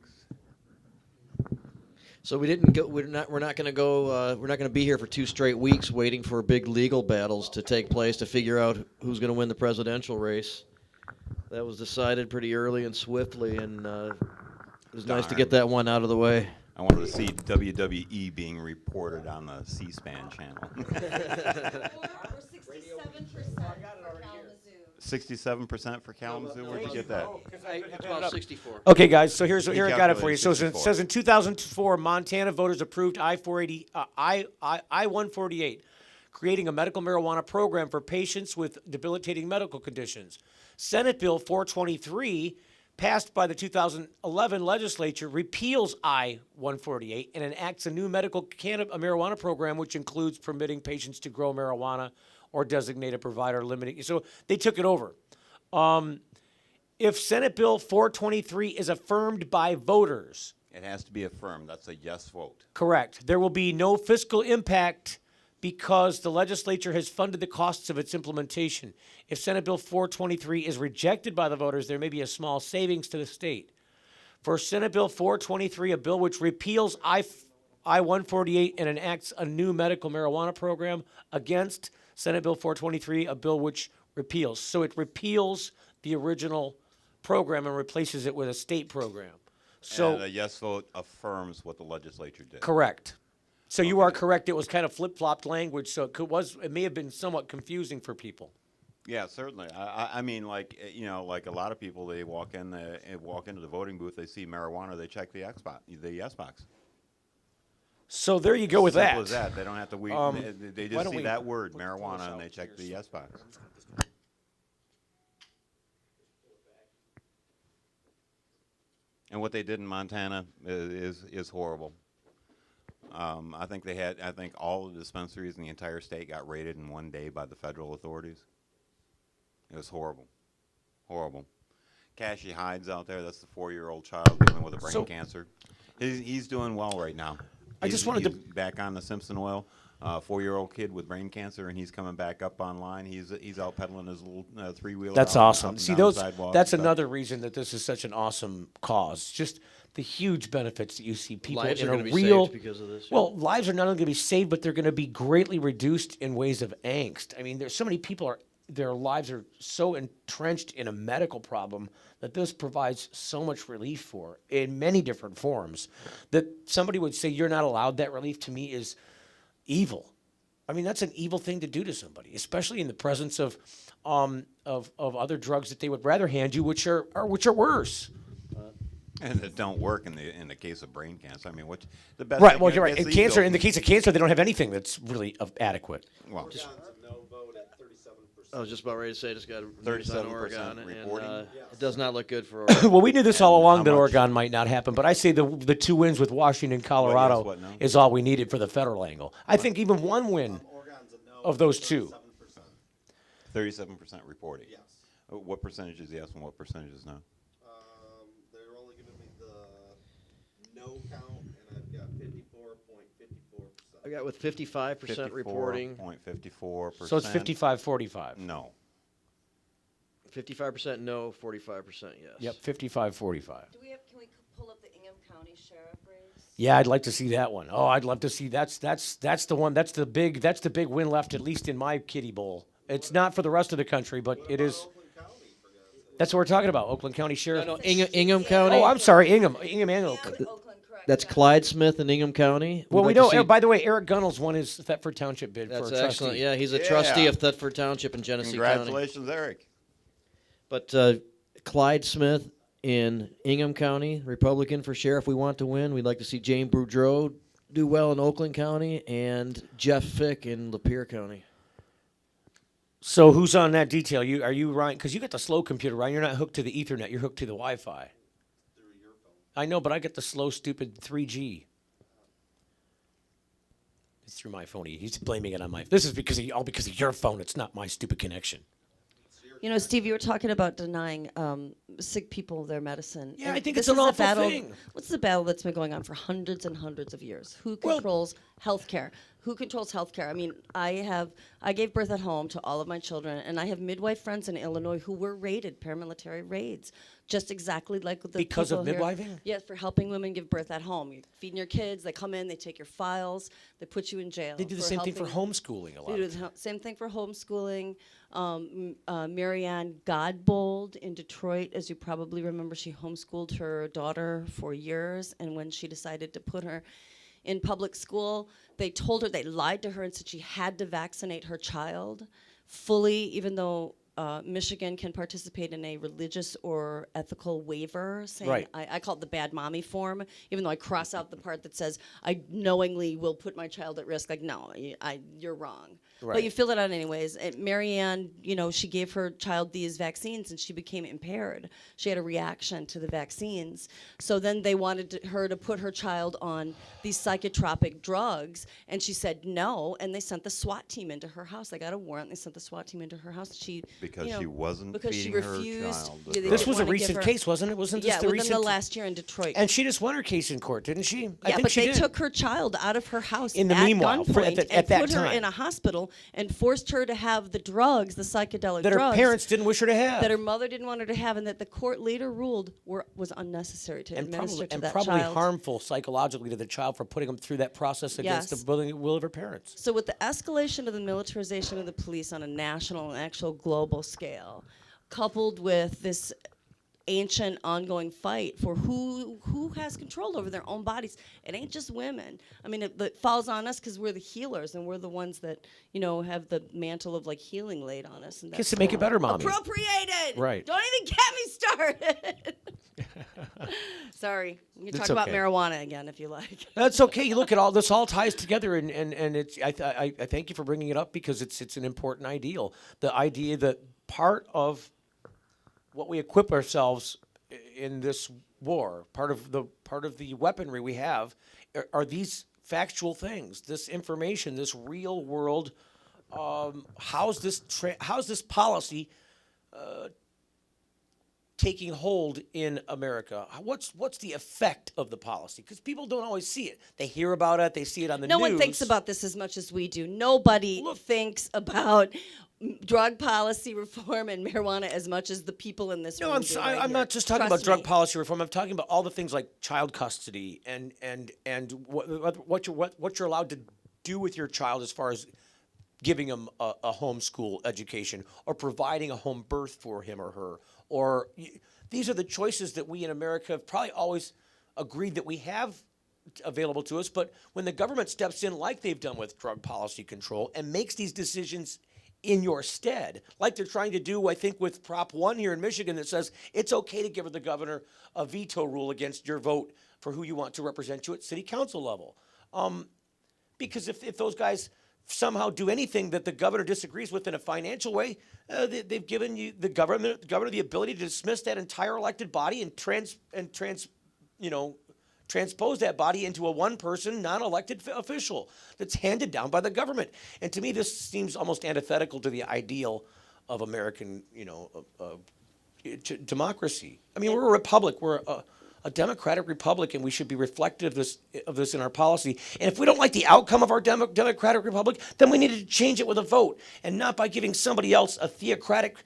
So we didn't go. We're not going to go. We're not going to be here for 2 straight weeks waiting for big legal battles to take place to figure out who's going to win the presidential race. That was decided pretty early and swiftly, and it was nice to get that one out of the way. I wanted to see WWE being reported on the C-SPAN channel. We're 67% 67% for Kalamazoo? Where'd you get that? It's about 64. Okay, guys. So here I got it for you. calculated So it 64. says in 2004, Montana voters approved I-148, creating a medical marijuana program for patients with debilitating medical conditions. Senate Bill 423, passed by the 2011 legislature, repeals I-148 and enacts a new medical marijuana program, which includes permitting patients to grow marijuana or designate a provider limiting. So they took it over. If Senate Bill 423 is affirmed by voters, It has to be affirmed. That's a yes vote. correct, there will be no fiscal impact because the legislature has funded the costs of its implementation. If Senate Bill 423 is rejected by the voters, there may be a small savings to the state. For Senate Bill 423, a bill which repeals I-148 and enacts a new medical marijuana program, against Senate Bill 423, a bill which repeals. So it repeals the original program and replaces it with a state program. So And a yes vote affirms what the legislature did. correct. So you are correct. It was kind of flip-flopped language, so it may have been somewhat confusing for people. Yeah, certainly. I mean, like, you know, like a lot of people, they walk into the voting booth, they see marijuana, they check the yes box. So there you go with Simple that. as that. They don't have to wait. They why just don't see we that word, marijuana, and they check the yes box. And what they did in Montana is horrible. I think all the dispensaries in the entire state got raided in one day by the federal authorities. It was horrible, horrible. Cashy Hyde's out there. That's the 4-year-old child dealing with a brain cancer. He's doing well right now. He's back on the Simpson oil. 4-year-old kid with brain cancer, and he's coming back up online. He's out peddling his little 3-wheeler. That's awesome. See, that's another reason that this is such an awesome cause. Just the huge benefits that you see people Lives in are a gonna be real. saved because of this, yeah. Well, lives are not only going to be saved, but they're going to be greatly reduced in ways of angst. I mean, there's so many people their lives are so entrenched in a medical problem that this provides so much relief for in many different forms that somebody would say you're not allowed that relief, to me is evil. I mean, that's an evil thing to do to somebody, especially in the presence of other drugs that they would rather hand you, which are worse. And that don't work in the case of brain cancer. I mean, what the best? Right. Well, you're right. In cancer, in the case of cancer, they don't have anything that's really adequate. Well, I was just about ready to say, I just got 37% Oregon, reporting. and it does not look good for Oregon. Well, we knew this all along that Oregon might not happen, but I say the 2 wins with Washington, Colorado what now? is all we needed for the federal angle. I think even one win of those two. 37% reporting. Yes. What percentage is yes and what percentage is no? They're only giving me the no count, and I've got 54.54%. I got with 55% reporting. 54.54%. So it's 55-45. No. 55% no, 45% yes. Yep, 55-45. Can we pull up the Ingham County Sheriff race? Yeah, I'd like to see that one. Oh, I'd love to see that's the one. That's the big win left, at least in my kiddie bowl. It's not for the rest of the country, but it is. Oakland That's what we're talking about, Oakland County Sheriff. No, Ingham County. Oh, I'm sorry, Ingham and Oakland. That's Clyde Smith in Ingham County. Well, We'd we like know. to see- By the way, Eric Gunnels won his Thetford Township bid That's for a excellent. trustee. Yeah, he's a trustee of Thetford Township in Genesee Congratulations, Eric. County. But Clyde Smith in Ingham County, Republican for sheriff. We want to win. We'd like to see Jane Boudreau do well in Oakland County and Jeff Fick in Lapeer County. So who's on that detail? Are you Ryan? Because you got the slow computer, Ryan. You're not hooked to the Ethernet. You're hooked to the Wi-Fi. I know, but I get the slow, stupid 3G. It's through my phone. He's blaming it on my. This is because of your phone. It's not my stupid connection. You know, Steve, you were talking about denying sick people their medicine. Yeah, And I think this it's an is a awful battle. thing. What's the battle that's been going on for hundreds and hundreds of years? Who controls healthcare? Who controls healthcare? I mean, I gave birth at home to all of my children, and I have midwife friends in Illinois who were raided, paramilitary raids, just exactly like the Because of people here. midwifing? Yes, for helping women give birth at home. You're feeding your kids. They come in, they take your files, they put you in jail. They do the same thing for homeschooling a lot. They do the same thing for homeschooling. Marianne Godbold in Detroit, as you probably remember, she homeschooled her daughter for years, and when she decided to put her in public school, they lied to her and said she had to vaccinate her child fully, even though Michigan can participate in a religious or ethical waiver, saying, Right. I call it the bad mommy form, even though I cross out the part that says, I knowingly will put my child at risk. Like, no, you're wrong. Right. But you fill it out anyways. And Marianne, she gave her child these vaccines and she became impaired. She had a reaction to the vaccines. So then they wanted her to put her child on these psychotropic drugs, and she said no, and they sent the SWAT team into her house. They got a warrant, they sent the SWAT team into her house. Because she wasn't because she feeding her refused. child. Yeah, they This didn't was a wanna give recent her- case, wasn't it? Wasn't this yeah, the within recent? the last year in Detroit. And she just won her case in court, didn't she? I Yeah, think but she they did. took her child out of her house In the at meanwhile, gunpoint at and that put her time. in a hospital and forced her to have the drugs, the psychedelic That drugs her parents didn't wish her to have. that her mother didn't want her to have, and that the court later ruled was unnecessary to administer to that probably child. harmful psychologically to the child for putting them through that process against Yes. the will of her parents. So with the escalation of the militarization of the police on a national and actual global scale, coupled with this ancient ongoing fight for who has control over their own bodies. It ain't just women. I mean, it falls on us because we're the healers and we're the ones that, have the mantle of like healing laid on us. And Kiss to make it better, Mommy. Appropriated. Right. Don't even get me started. Sorry. We can It's talk about okay. marijuana again if you like. That's okay. You look at all this all ties together, and it's. I thank you for bringing it up because it's an important ideal. The idea that part of what we equip ourselves in this war, part of the weaponry we have, are these factual things. This information, this real world. How's this policy taking hold in America? What's the effect of the policy? Because people don't always see it. They hear about it. They see it on the news. No one thinks about this as much as we do. Nobody thinks about drug policy reform and marijuana as much as the people in this room do right I'm here. not just talking Trust about drug me. policy reform. I'm talking about all the things like child custody and what you're allowed to do with your child as far as giving him a homeschool education or providing a home birth for him or her. These are the choices that we in America have probably always agreed that we have available to us. But when the government steps in, like they've done with drug policy control, and makes these decisions in your stead, like they're trying to do, I think, with Prop 1 here in Michigan that says it's okay to give the governor a veto rule against your vote for who you want to represent you at city council level. Because if those guys somehow do anything that the governor disagrees with in a financial way, they've given the governor the ability to dismiss that entire elected body and transpose that body into a one-person, non-elected official that's handed down by the government. And to me, this seems almost antithetical to the ideal of American, democracy. I mean, we're a republic. We're a democratic republic, and we should be reflective of this in our policy. And if we don't like the outcome of our democratic republic, then we need to change it with a vote, and not by giving somebody else a theocratic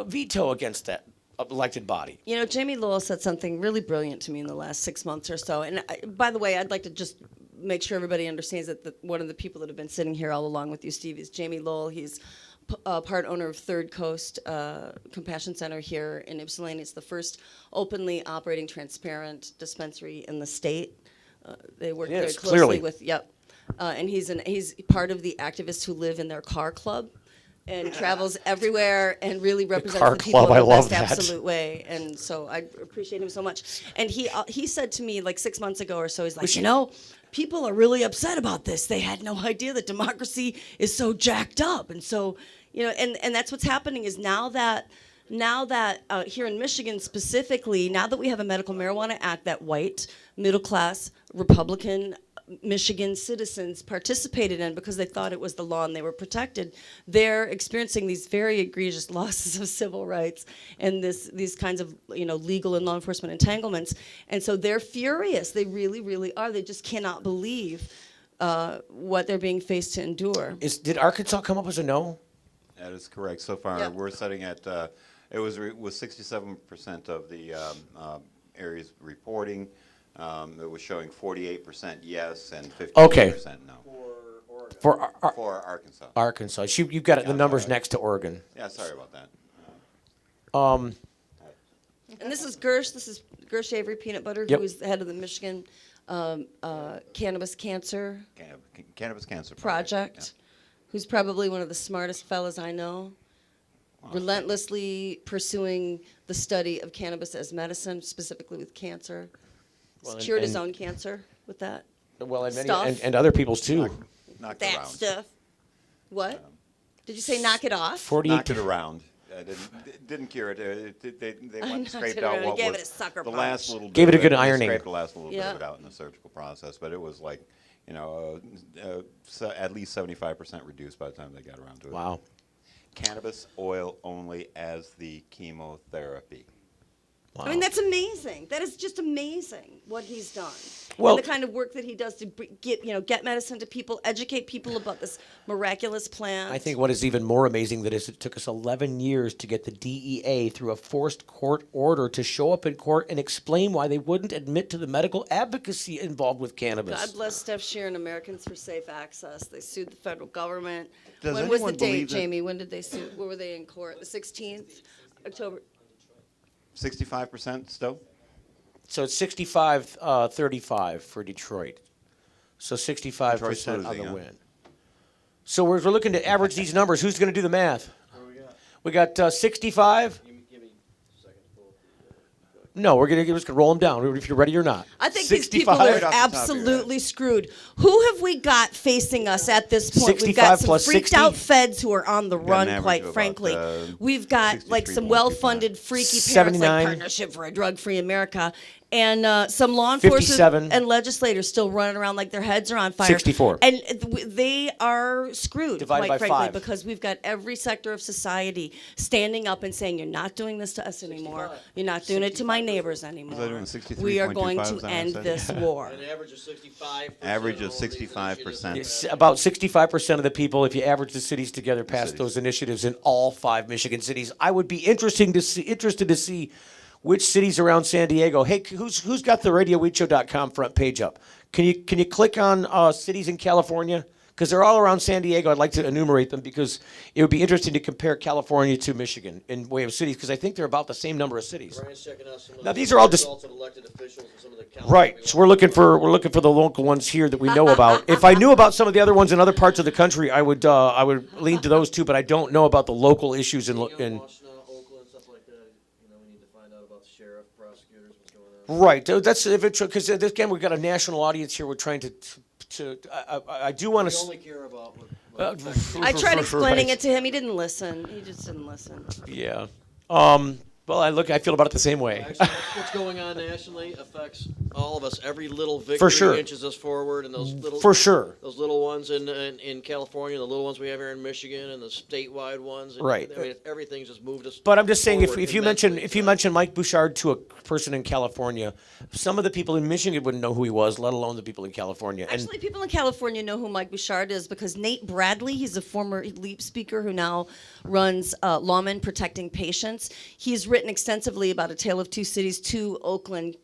veto against that elected body. Jamie Lowell said something really brilliant to me in the last 6 months or so. And by the way, I'd like to just make sure everybody understands that one of the people that have been sitting here all along with you, Steve, is Jamie Lowell. He's part owner of Third Coast Compassion Center here in Ypsilanti. It's the first openly operating transparent dispensary in the state. They work very closely clearly. with, and he's part of the activists who live in their car club and travels everywhere and really represents car the people club, I in the love best that. absolute way. And so I appreciate him so much. And he said to me like 6 months ago or so, he's like, people are really upset about this. They had no idea that democracy is so jacked up. And so, and that's what's happening is now that here in Michigan specifically, now that we have a medical marijuana act that white, middle class, Republican Michigan citizens participated in because they thought it was the law and they were protected, they're experiencing these very egregious losses of civil rights and these kinds of legal and law enforcement entanglements. And so they're furious. They really, really are. They just cannot believe what they're being faced to endure. Did Arkansas come up as a no? That is correct. So far, we're sitting at it was 67% of the areas reporting. It was showing 48% yes and 58% no. For Arkansas. Arkansas. You've got the numbers next to Oregon. Yeah, sorry about that. And this is Gersh. This is Gersh Avery Peanut Butter, who is the head of the Michigan Cannabis Cancer Cannabis Cancer Project, who's probably one of the smartest fellas I know. Relentlessly pursuing the study of cannabis as medicine, specifically with cancer. He's cured his own cancer with that. Well, and stuff. and other people's too. Knocked that around. stuff. What? Did you say knock it off? 48. Knocked it around. Didn't cure it. They went and scraped out what gave was it a sucker the punch. last little bit. Gave it a of good They ironing. Scraped the last little bit of it out in the surgical process, but it was like, at least 75% reduced by the time they got around to it. Wow. Cannabis oil only as the chemotherapy. Wow. I mean, that's amazing. That is just amazing what he's done. Well, and the kind of work that he does to get medicine to people, educate people about this miraculous plant. I think what is even more amazing that is it took us 11 years to get the DEA through a forced court order to show up in court and explain why they wouldn't admit to the medical advocacy involved with cannabis. God bless Steph Shear and Americans for Safe Access. They sued the federal government. Does when was the anyone date, believe that- Jamie? When did they sue? Where were they in court? The 16th? October. 65% still? So it's 65-35 for Detroit. So 65% Detroit's of losing, the huh? win. So we're looking to average these numbers. Who's going to do the math? We got 65. No, we're just gonna roll them down if you're ready or not. I think these people 65 are absolutely screwed. Who have we got facing us at this point? We've got 65 some plus freaked 60? out feds who are on the got an run, average quite of about, frankly. We've got like some 63.25. well-funded freaky parents 79. like Partnership for a Drug-Free America. And some law enforcement 57. and legislators still running around like their heads are on fire. 64. And they are screwed, Divided by quite frankly, 5. because we've got every sector of society standing up and saying, you're not doing this to us anymore. You're not doing it to my neighbors anymore. Was I doing 63.25? We are going Is to that what I end said? this war. An average of 65. Average of 65%. It's about 65% of the people, if you average the cities together, passed those initiatives in all 5 Michigan cities. I would be interested to see which cities around San Diego. Hey, who's got the RadioWeedShow.com front page up? Can you click on cities in California? Because they're all around San Diego. I'd like to enumerate them because it would be interesting to compare California to Michigan in way of cities because I think they're about the same number of cities. Brian's checking out some of Now the these are all just results of elected officials and some of the counties right. we So we're looking for the local ones here that we know about. If I knew about some of the other ones in other parts of the country, I would lean to those two. But I don't know about the local issues in. Oakland, stuff like that. We need to find out about the sheriff, prosecutors, what's going on. Right. That's if it's because again we've got a national audience here. We're trying to I do want to. We only care about what I tried explaining it to him. He didn't listen. He just didn't listen. Yeah. Well, I feel about it the same way. Actually, what's going on nationally affects all of us. Every little victory sure. inches us forward, and those little those little ones in California, the little ones we have here in Michigan, and the statewide ones. And, Right. I mean, everything's just moved us. But I'm just saying, forward if you mention Mike Bouchard to a person in California, some of the people in Michigan wouldn't know who he was, let alone the people in California. And Actually, people in California know who Mike Bouchard is because Nate Bradley, he's a former LEAP speaker who now runs Lawmen Protecting Patients. He's written extensively about A Tale of Two Cities, 2 Oakland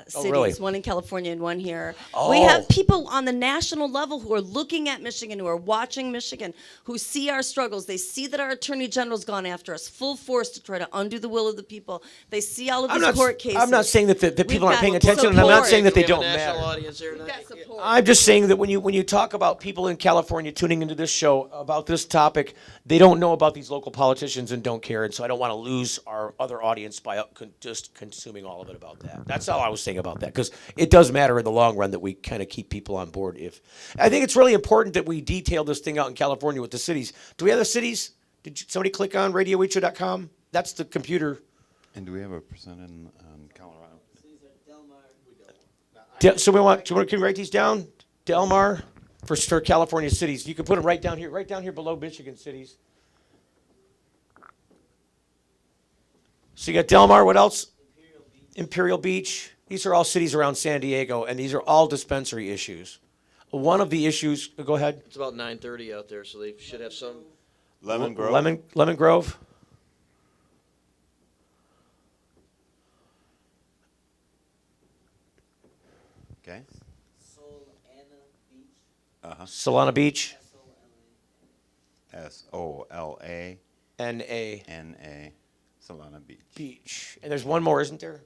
cities, really? one in California and one here. Oh. We have people on the national level who are looking at Michigan, who are watching Michigan, who see our struggles. They see that our Attorney General's gone after us full force to try to undo the will of the people. They see all of these court cases. I'm not saying that the people aren't got paying attention, and I'm not saying that they We have don't a national matter. audience here tonight. I'm just saying that when you talk about people in California tuning into this show about this topic, they don't know about these local politicians and don't care, and so I don't want to lose our other audience by just consuming all of it about that. That's all I was saying about that, because it does matter in the long run that we kind of keep people on board. I think it's really important that we detail this thing out in California with the cities. Do we have the cities? Did somebody click on radioweekshow.com? That's the computer. And do we have a percent in Colorado? So can we write these down? Delmar for California cities. You can put them right down here below Michigan cities. So you got Delmar, what else? Imperial Beach. These are all cities around San Diego, and these are all dispensary issues. One of the issues, go ahead. It's about 9:30 out there, so they should have some. Lemon Grove. Lemon Grove. Okay. Solana Beach. SOLA. NA. NA. Solana Beach. Beach. And there's one more, isn't there?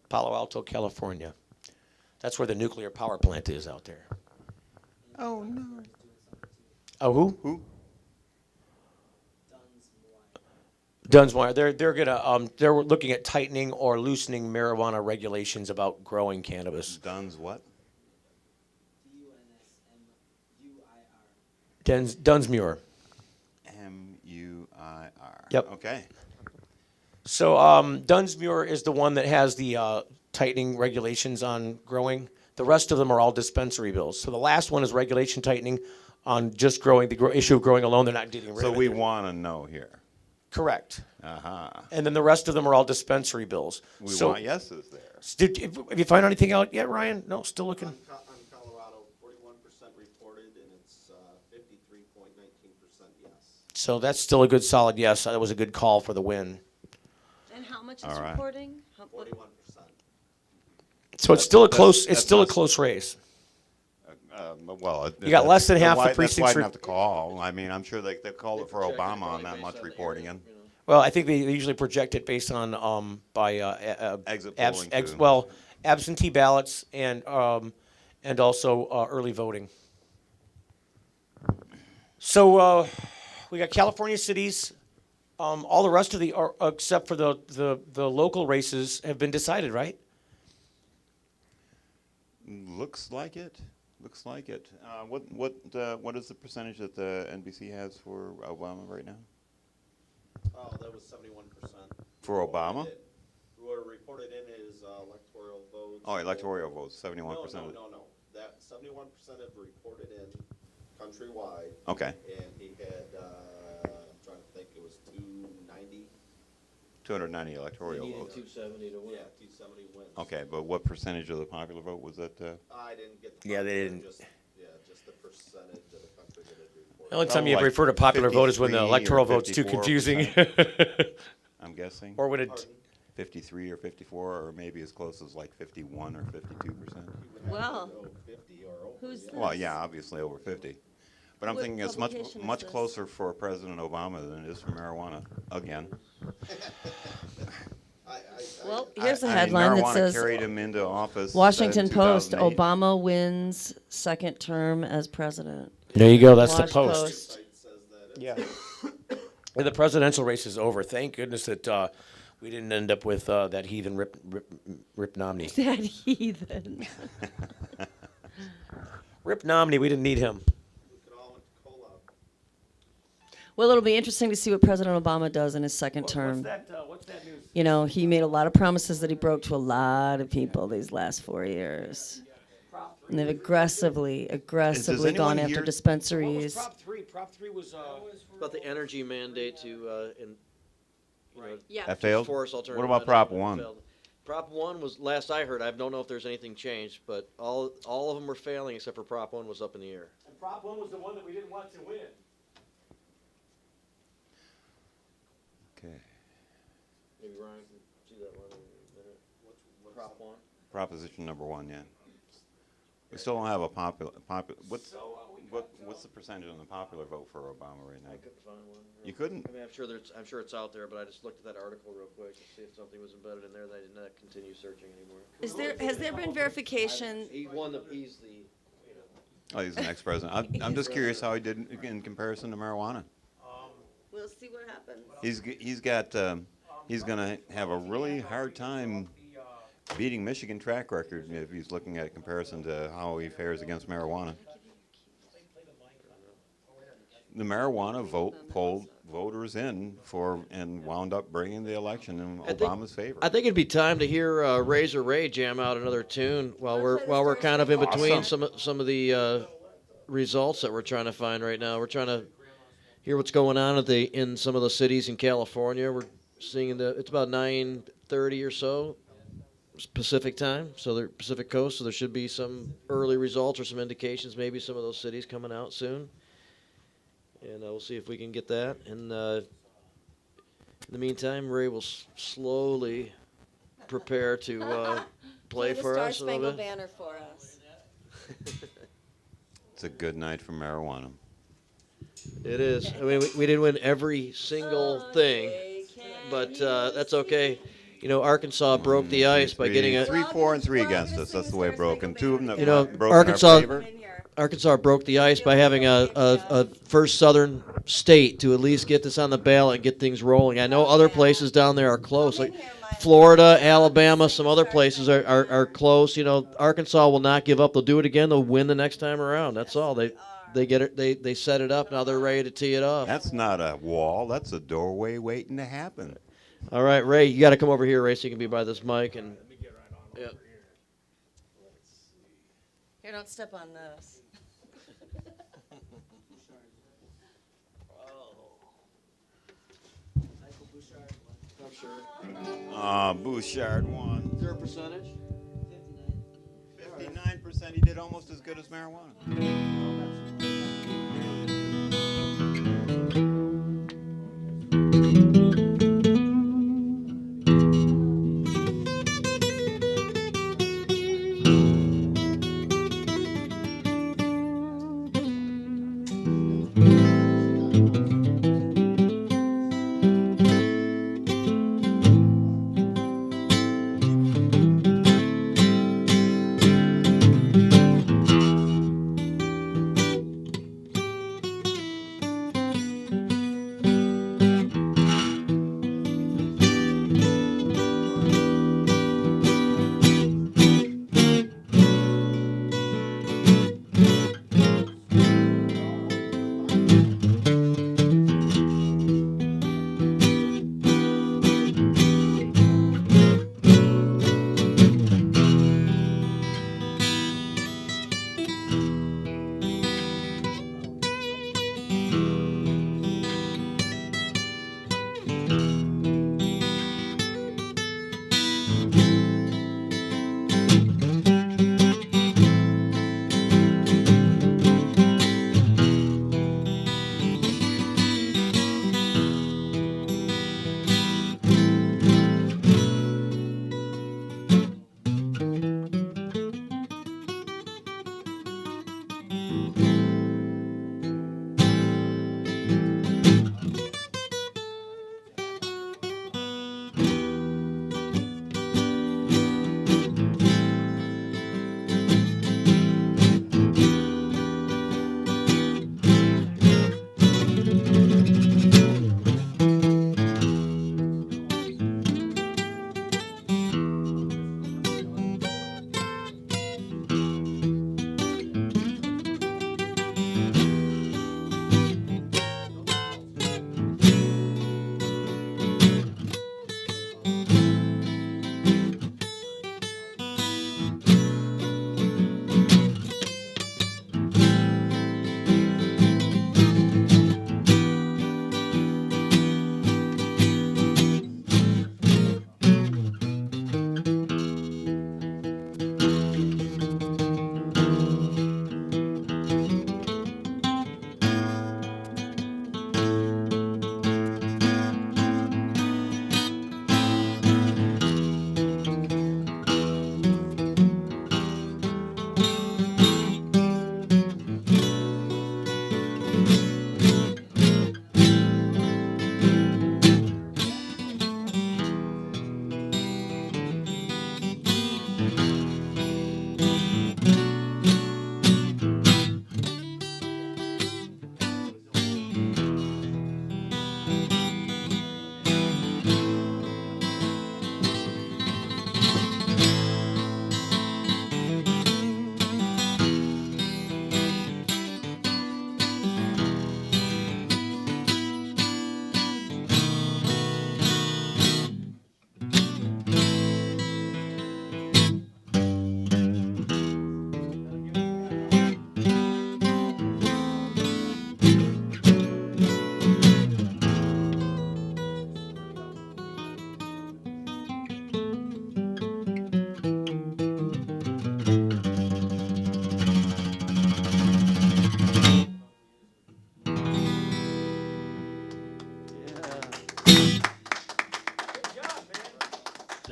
Palo Alto, California. That's where the nuclear power plant is out there. Oh, no. Oh, who? Who? Dunsmore. They're looking at tightening or loosening marijuana regulations about growing cannabis. Duns what? Dunsmuir. MUIR. Yep. Okay. So Dunsmuir is the one that has the tightening regulations on growing. The rest of them are all dispensary bills. So the last one is regulation tightening on just growing, the issue of growing alone. They're not getting rid of it. So we want to know here. Correct. Uh-huh. And then the rest of them are all dispensary bills. We want yeses there. Have you found anything out yet, Ryan? No, still looking. On Colorado, 41% reported, and it's 53.19% yes. So that's still a good solid yes. That was a good call for the win. And how much is All right. reporting? 41%. So it's still a close. That's It's still a not- close race. Well, You got less than half the That's precincts why I re- didn't have to call. I mean, I'm sure they called it for Obama on that much reporting in. Well, I think they usually project it based on Exit polling, too. well, absentee ballots and also early voting. So we got California cities. All the rest of except for the local races have been decided, right? Looks like it. Looks like it. What is the percentage that the NBC has for Obama right now? Oh, that was 71%. For Obama? What are reported in his electoral votes. Oh, electoral votes, 71%. No. That 71% have reported in countrywide. Okay. And he had, I'm trying to think, it was 290. 290 electoral He needed votes. 270 to win. Yeah, 270 wins. Okay, but what percentage of the popular vote was that? I didn't get the Yeah, they popular, didn't. Just the percentage of the country that had reported. The only time you refer to popular vote is when the 53 or electoral vote's too 54%. confusing. I'm guessing. Or when it. 53 or 54, or maybe as close as like 51 or 52%. Well, who's this? Well, yeah, obviously over 50. But I'm What thinking it's publication is much this? closer for President Obama than it is for marijuana, again. Well, here's a I mean, headline that marijuana says carried him into office. Washington in Post, 2008. Obama wins second term as president. There you go. That's the Wash Post. Yeah. And the presidential race is over. Thank goodness that we didn't end up with that heathen Rip Nomney. That heathen. Rip Nomney, we didn't need him. Well, it'll be interesting to see what President Obama does in his second term. What's that news? You know, he made a lot of promises that he broke to a lot of people these last 4 years. And they've aggressively anyone gone after here- dispensaries. Prop 3 was About the energy mandate to, Yeah. That failed? force alternative. What about Prop energy 1? failed. Prop 1 was, last I heard, I don't know if there's anything changed, but all of them were failing except for Prop 1 was up in the air. And Prop 1 was the one that we didn't want to win. Okay. Maybe Ryan can see that one in a minute. Proposition number 1, yeah. We still don't have a popular. What's the percentage on the popular vote for Obama right now? You couldn't. I mean, I'm sure it's out there, but I just looked at that article real quick to see if something was embedded in there that I did not continue searching anymore. Has there been verification? He's the. Oh, he's an ex-president. I'm just curious how he did in comparison to marijuana. We'll see what happens. He's going to have a really hard time beating Michigan track record if he's looking at comparison to how he fares against marijuana. The marijuana vote pulled voters in and wound up bringing the election in Obama's favor. I think it'd be time to hear Razor Ray jam out another tune while we're kind of in between some of the results that we're trying to find right now. We're trying to hear what's going on in some of the cities in California. We're seeing it's about 9:30 or so Pacific time, so they're Pacific Coast. So there should be some early results or some indications. Maybe some of those cities coming out soon. And we'll see if we can get that. And in the meantime, Ray will slowly prepare to play for us a little bit. Banner for us. It's a good night for marijuana. It is. I mean, we didn't win every single thing, but that's okay. You know, Arkansas broke the ice by getting a 3, 4, and 3 against us. That's the way it broke. And 2 of them that broke Arkansas. in our favor. Arkansas broke the ice by having a first Southern state to at least get this on the ballot and get things rolling. I know other places down there are close, like Florida, Alabama, some other places are close. You know, Arkansas will not give up. They'll do it again. They'll win the next time around. That's all. They get it. They set it up. Now they're ready to tee it off. That's not a wall. That's a doorway waiting to happen. All right, Ray, you got to come over here, Ray, so you can be by this mic and. Yeah. Here, don't step on this. Bouchard won. Is there a percentage? 59%. He did almost as good as marijuana.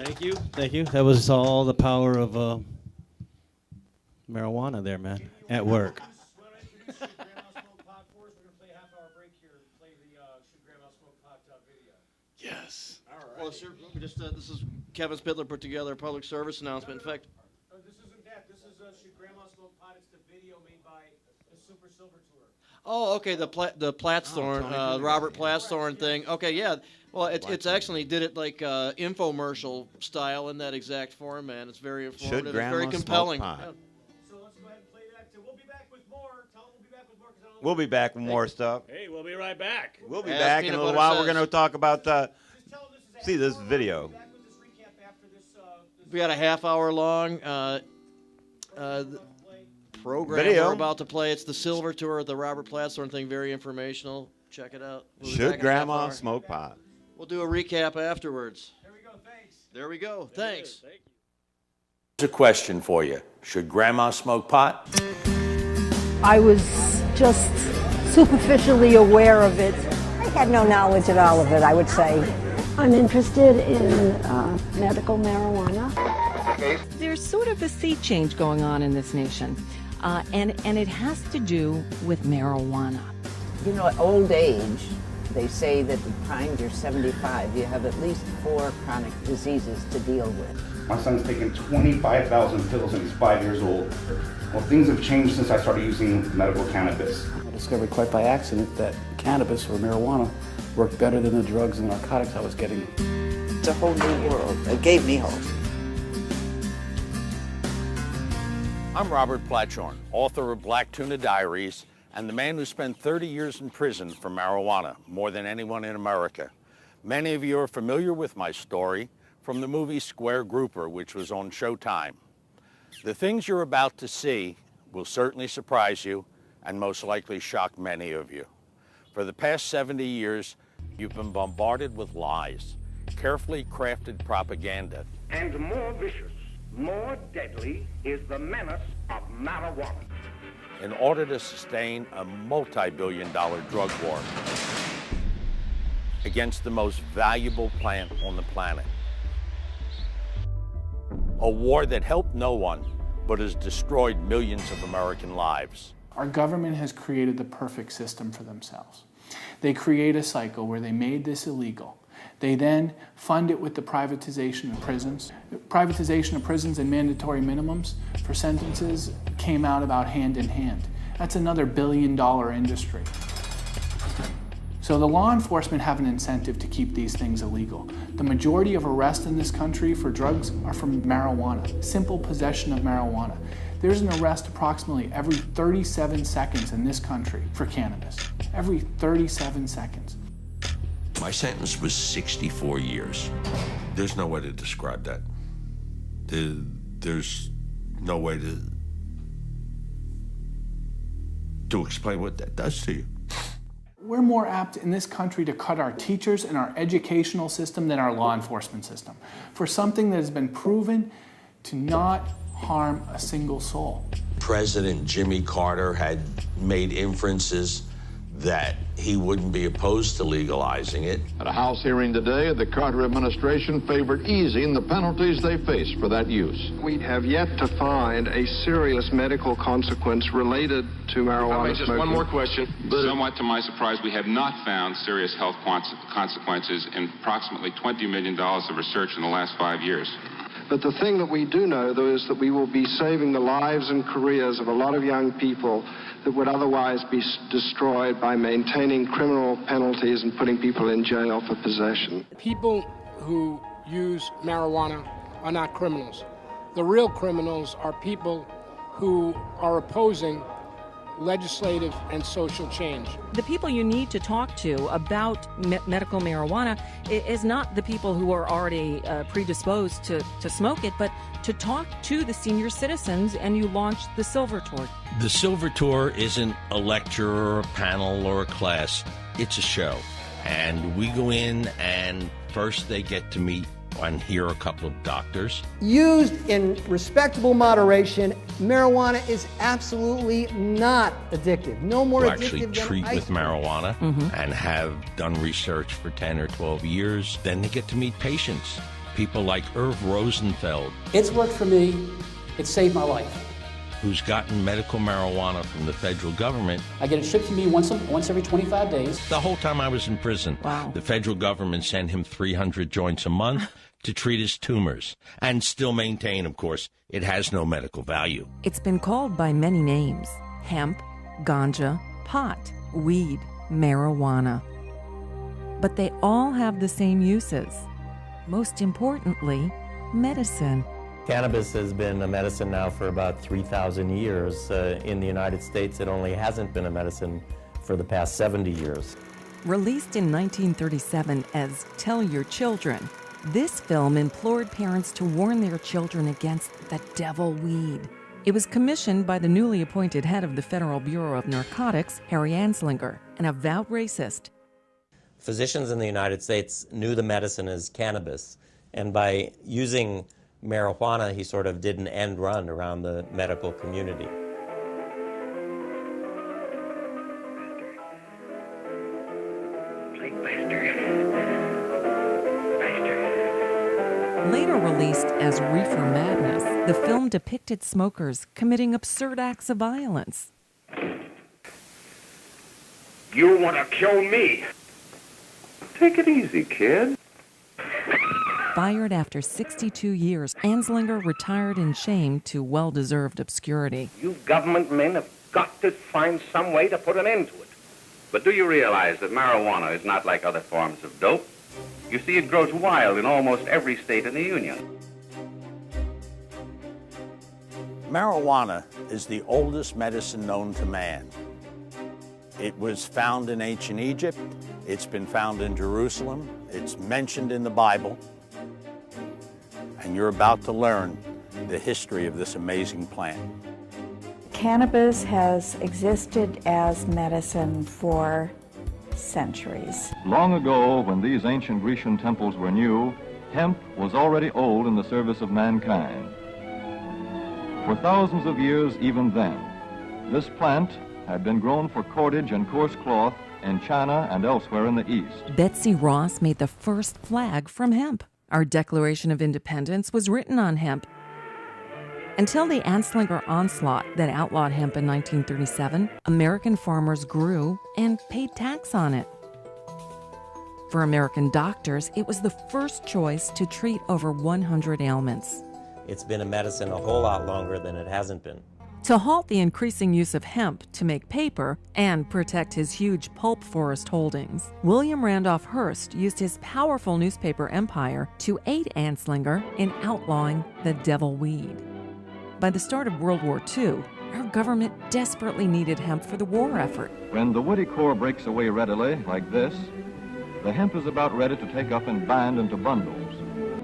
Thank you. Thank you. That was all the power of marijuana there, man, at work. Yes. All right. Well, sir, just this is Kevin Spitler put together a public service announcement. In fact, This isn't that. This is Should Grandma Smoke Pot? It's the video made by the Super Silver Tour. oh, okay, the Platsthorn, Robert Platsthorn thing. Okay, yeah. Well, it's actually did it like infomercial style in that exact format. It's very informative. It's very compelling. Smoke pot? Yeah. So let's go ahead and play that. We'll be back with more. Tell them we'll be back with more. 'Cause I don't know We'll be back with more stuff. Hey, we'll be right back. We'll be As back in a Peanut little Butter while. says. We're going to talk about see this video. We got a half-hour long program Video. we're about to play. It's the Silver Tour, the Robert Platsthorn thing. Very informational. Check it out. We'll be back Should in a half Grandma hour. smoke pot? We'll do a recap afterwards. There we go. Thanks. Here's a question for you. Should Grandma smoke pot? I was just superficially aware of it. I had no knowledge at all of it, I would say. I'm interested in medical marijuana. There's sort of a sea change going on in this nation, and it has to do with marijuana. You know, at old age, they say that by the time you're 75, you have at least 4 chronic diseases to deal with. My son's taken 25,000 pills and he's 5 years old. Well, things have changed since I started using medical cannabis. I discovered quite by accident that cannabis or marijuana worked better than the drugs and narcotics I was getting. It's a whole new world. It gave me hope. I'm Robert Platshorn, author of Black Tuna Diaries, and the man who spent 30 years in prison for marijuana, more than anyone in America. Many of you are familiar with my story from the movie Square Grouper, which was on Showtime. The things you're about to see will certainly surprise you and most likely shock many of you. For the past 70 years, you've been bombarded with lies, carefully crafted propaganda. And more vicious, more deadly is the menace of marijuana. In order to sustain a multi-billion-dollar drug war against the most valuable plant on the planet. A war that helped no one, but has destroyed millions of American lives. Our government has created the perfect system for themselves. They create a cycle where they made this illegal. They then fund it with the privatization of prisons. Privatization of prisons and mandatory minimums for sentences came out about hand in hand. That's another billion-dollar industry. So the law enforcement have an incentive to keep these things illegal. The majority of arrests in this country for drugs are from marijuana, simple possession of marijuana. There's an arrest approximately every 37 seconds in this country for cannabis. Every 37 seconds. My sentence was 64 years. There's no way to describe that. There's no way to explain what that does to you. We're more apt in this country to cut our teachers and our educational system than our law enforcement system for something that has been proven to not harm a single soul. President Jimmy Carter had made inferences that he wouldn't be opposed to legalizing it. At a House hearing today, the Carter administration favored easing the penalties they face for that use. We have yet to find a serious medical consequence related to marijuana Just smoking. one more question. Somewhat to my surprise, we have not found serious health consequences in approximately $20 million of research in the last 5 years. But the thing that we do know, though, is that we will be saving the lives and careers of a lot of young people that would otherwise be destroyed by maintaining criminal penalties and putting people in jail for possession. People who use marijuana are not criminals. The real criminals are people who are opposing legislative and social change. The people you need to talk to about medical marijuana is not the people who are already predisposed to smoke it, but to talk to the senior citizens, and you launched the Silver Tour. The Silver Tour isn't a lecture or a panel or a class. It's a show. And we go in and first they get to meet and hear a couple of doctors. Used in respectable moderation, marijuana is absolutely not addictive. No more Who addictive actually than treat ice with cream. marijuana and have done research for 10 or 12 years. Then they get to meet patients People like Irv Rosenfeld, It's worked for me. It saved my life. who's gotten medical marijuana from the federal government. I get it shipped to me once every 25 days. The whole time I was in prison, the federal government sent him 300 joints a month to treat his tumors and still maintain, of course, it has no medical value. It's been called by many names: hemp, ganja, pot, weed, marijuana. But they all have the same uses. Most importantly, medicine. Cannabis has been a medicine now for about 3,000 years. In the United States, it only hasn't been a medicine for the past 70 years. Released in 1937 as Tell Your Children, this film implored parents to warn their children against the devil weed. It was commissioned by the newly appointed head of the Federal Bureau of Narcotics, Harry Anslinger, an avowed racist. Physicians in the United States knew the medicine as cannabis, and by using marijuana, he sort of did an end run around the medical community. Later released as Reefer Madness, the film depicted smokers committing absurd acts of violence. You want to kill me? Take it easy, kid. Fired after 62 years, Anslinger retired in shame to well-deserved obscurity. You government men have got to find some way to put an end to it. But do you realize that marijuana is not like other forms of dope? You see, it grows wild in almost every state in the Union. Marijuana is the oldest medicine known to man. It was found in ancient Egypt. It's been found in Jerusalem. It's mentioned in the Bible. And you're about to learn the history of this amazing plant. Cannabis has existed as medicine for centuries. Long ago, when these ancient Grecian temples were new, hemp was already old in the service of mankind. For thousands of years, even then, this plant had been grown for cordage and coarse cloth in China and elsewhere in the East. Betsy Ross made the first flag from hemp. Our Declaration of Independence was written on hemp. Until the Anslinger onslaught that outlawed hemp in 1937, American farmers grew and paid tax on it. For American doctors, it was the first choice to treat over 100 ailments. It's been a medicine a whole lot longer than it hasn't been. To halt the increasing use of hemp to make paper and protect his huge pulp forest holdings, William Randolph Hearst used his powerful newspaper empire to aid Anslinger in outlawing the devil weed. By the start of World War II, our government desperately needed hemp for the war effort. When the woody core breaks away readily, like this, the hemp is about ready to take up and bind into bundles,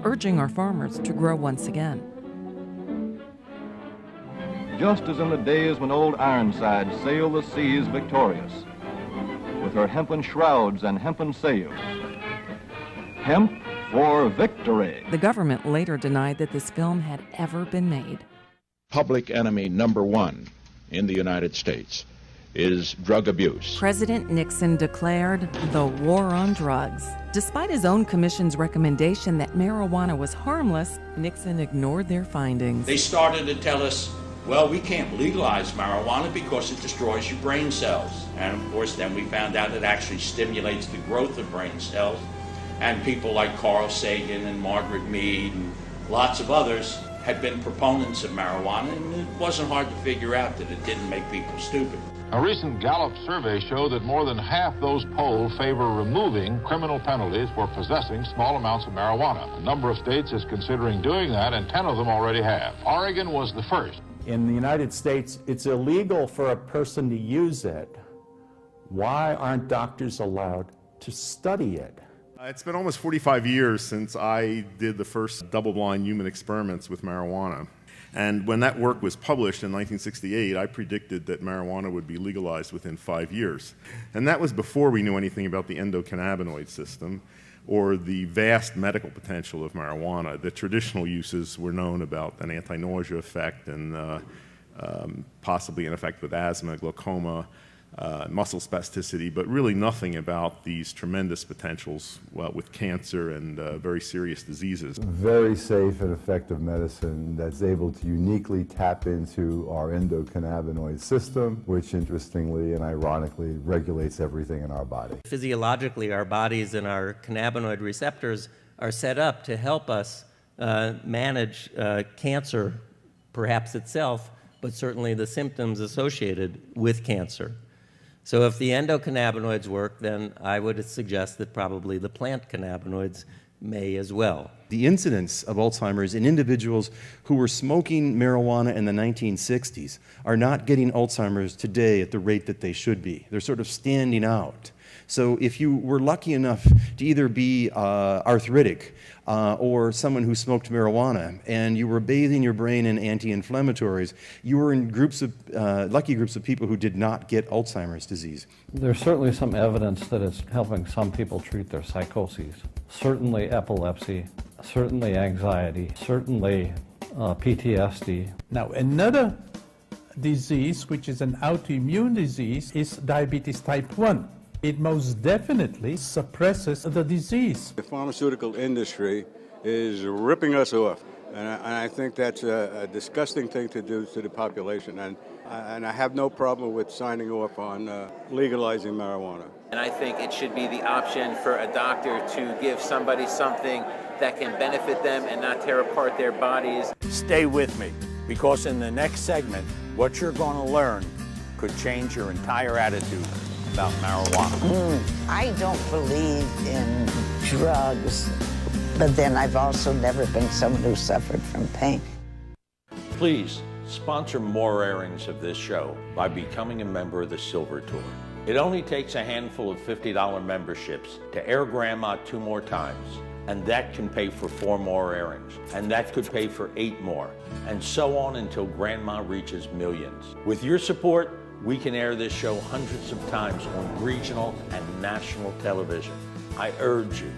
urging our farmers to grow once again. just as in the days when old Ironside sailed the seas victorious, with her hempen shrouds and hempen sails. Hemp for victory. The government later denied that this film had ever been made. Public enemy number one in the United States is drug abuse. President Nixon declared the war on drugs. Despite his own commission's recommendation that marijuana was harmless, Nixon ignored their findings. They started to tell us, well, we can't legalize marijuana because it destroys your brain cells. And of course, then we found out it actually stimulates the growth of brain cells. And people like Carl Sagan and Margaret Mead and lots of others had been proponents of marijuana, and it wasn't hard to figure out that it didn't make people stupid. A recent Gallup survey showed that more than half those polled favor removing criminal penalties for possessing small amounts of marijuana. A number of states is considering doing that, and 10 of them already have. Oregon was the first. In the United States, it's illegal for a person to use it. Why aren't doctors allowed to study it? It's been almost 45 years since I did the first double-blind human experiments with marijuana. And when that work was published in 1968, I predicted that marijuana would be legalized within 5 years. And that was before we knew anything about the endocannabinoid system or the vast medical potential of marijuana. The traditional uses were known about an anti-nausea effect and possibly an effect with asthma, glaucoma, muscle spasticity, but really nothing about these tremendous potentials with cancer and very serious diseases. Very safe and effective medicine that's able to uniquely tap into our endocannabinoid system, which interestingly and ironically regulates everything in our body. Physiologically, our bodies and our cannabinoid receptors are set up to help us manage cancer, perhaps itself, but certainly the symptoms associated with cancer. So if the endocannabinoids work, then I would suggest that probably the plant cannabinoids may as well. The incidence of Alzheimer's in individuals who were smoking marijuana in the 1960s are not getting Alzheimer's today at the rate that they should be. They're sort of standing out. So if you were lucky enough to either be arthritic or someone who smoked marijuana and you were bathing your brain in anti-inflammatories, you were in groups of, lucky groups of people who did not get Alzheimer's disease. There's certainly some evidence that it's helping some people treat their psychoses. Certainly epilepsy, certainly anxiety, certainly PTSD. Now another disease, which is an autoimmune disease, is diabetes type 1. It most definitely suppresses the disease. The pharmaceutical industry is ripping us off, and I think that's a disgusting thing to do to the population, and I have no problem with signing off on legalizing marijuana. And I think it should be the option for a doctor to give somebody something that can benefit them and not tear apart their bodies. Stay with me, because in the next segment, what you're going to learn could change your entire attitude about marijuana. I don't believe in drugs, but then I've also never been someone who suffered from pain. Please sponsor more airings of this show by becoming a member of the Silver Tour. It only takes a handful of $50 memberships to air Grandma 2 more times, and that can pay for 4 more airings, and that could pay for 8 more, and so on until Grandma reaches millions. With your support, we can air this show hundreds of times on regional and national television. I urge you,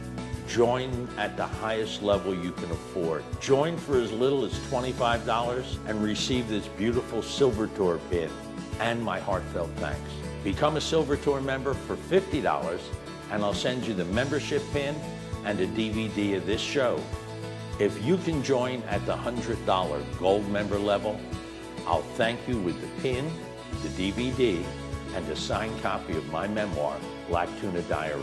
join at the highest level you can afford. Join for as little as $25 and receive this beautiful Silver Tour pin and my heartfelt thanks. Become a Silver Tour member for $50 and I'll send you the membership pin and a DVD of this show. If you can join at the $100 gold member level, I'll thank you with the pin, the DVD, and a signed copy of my memoir, Black Tuna Diaries.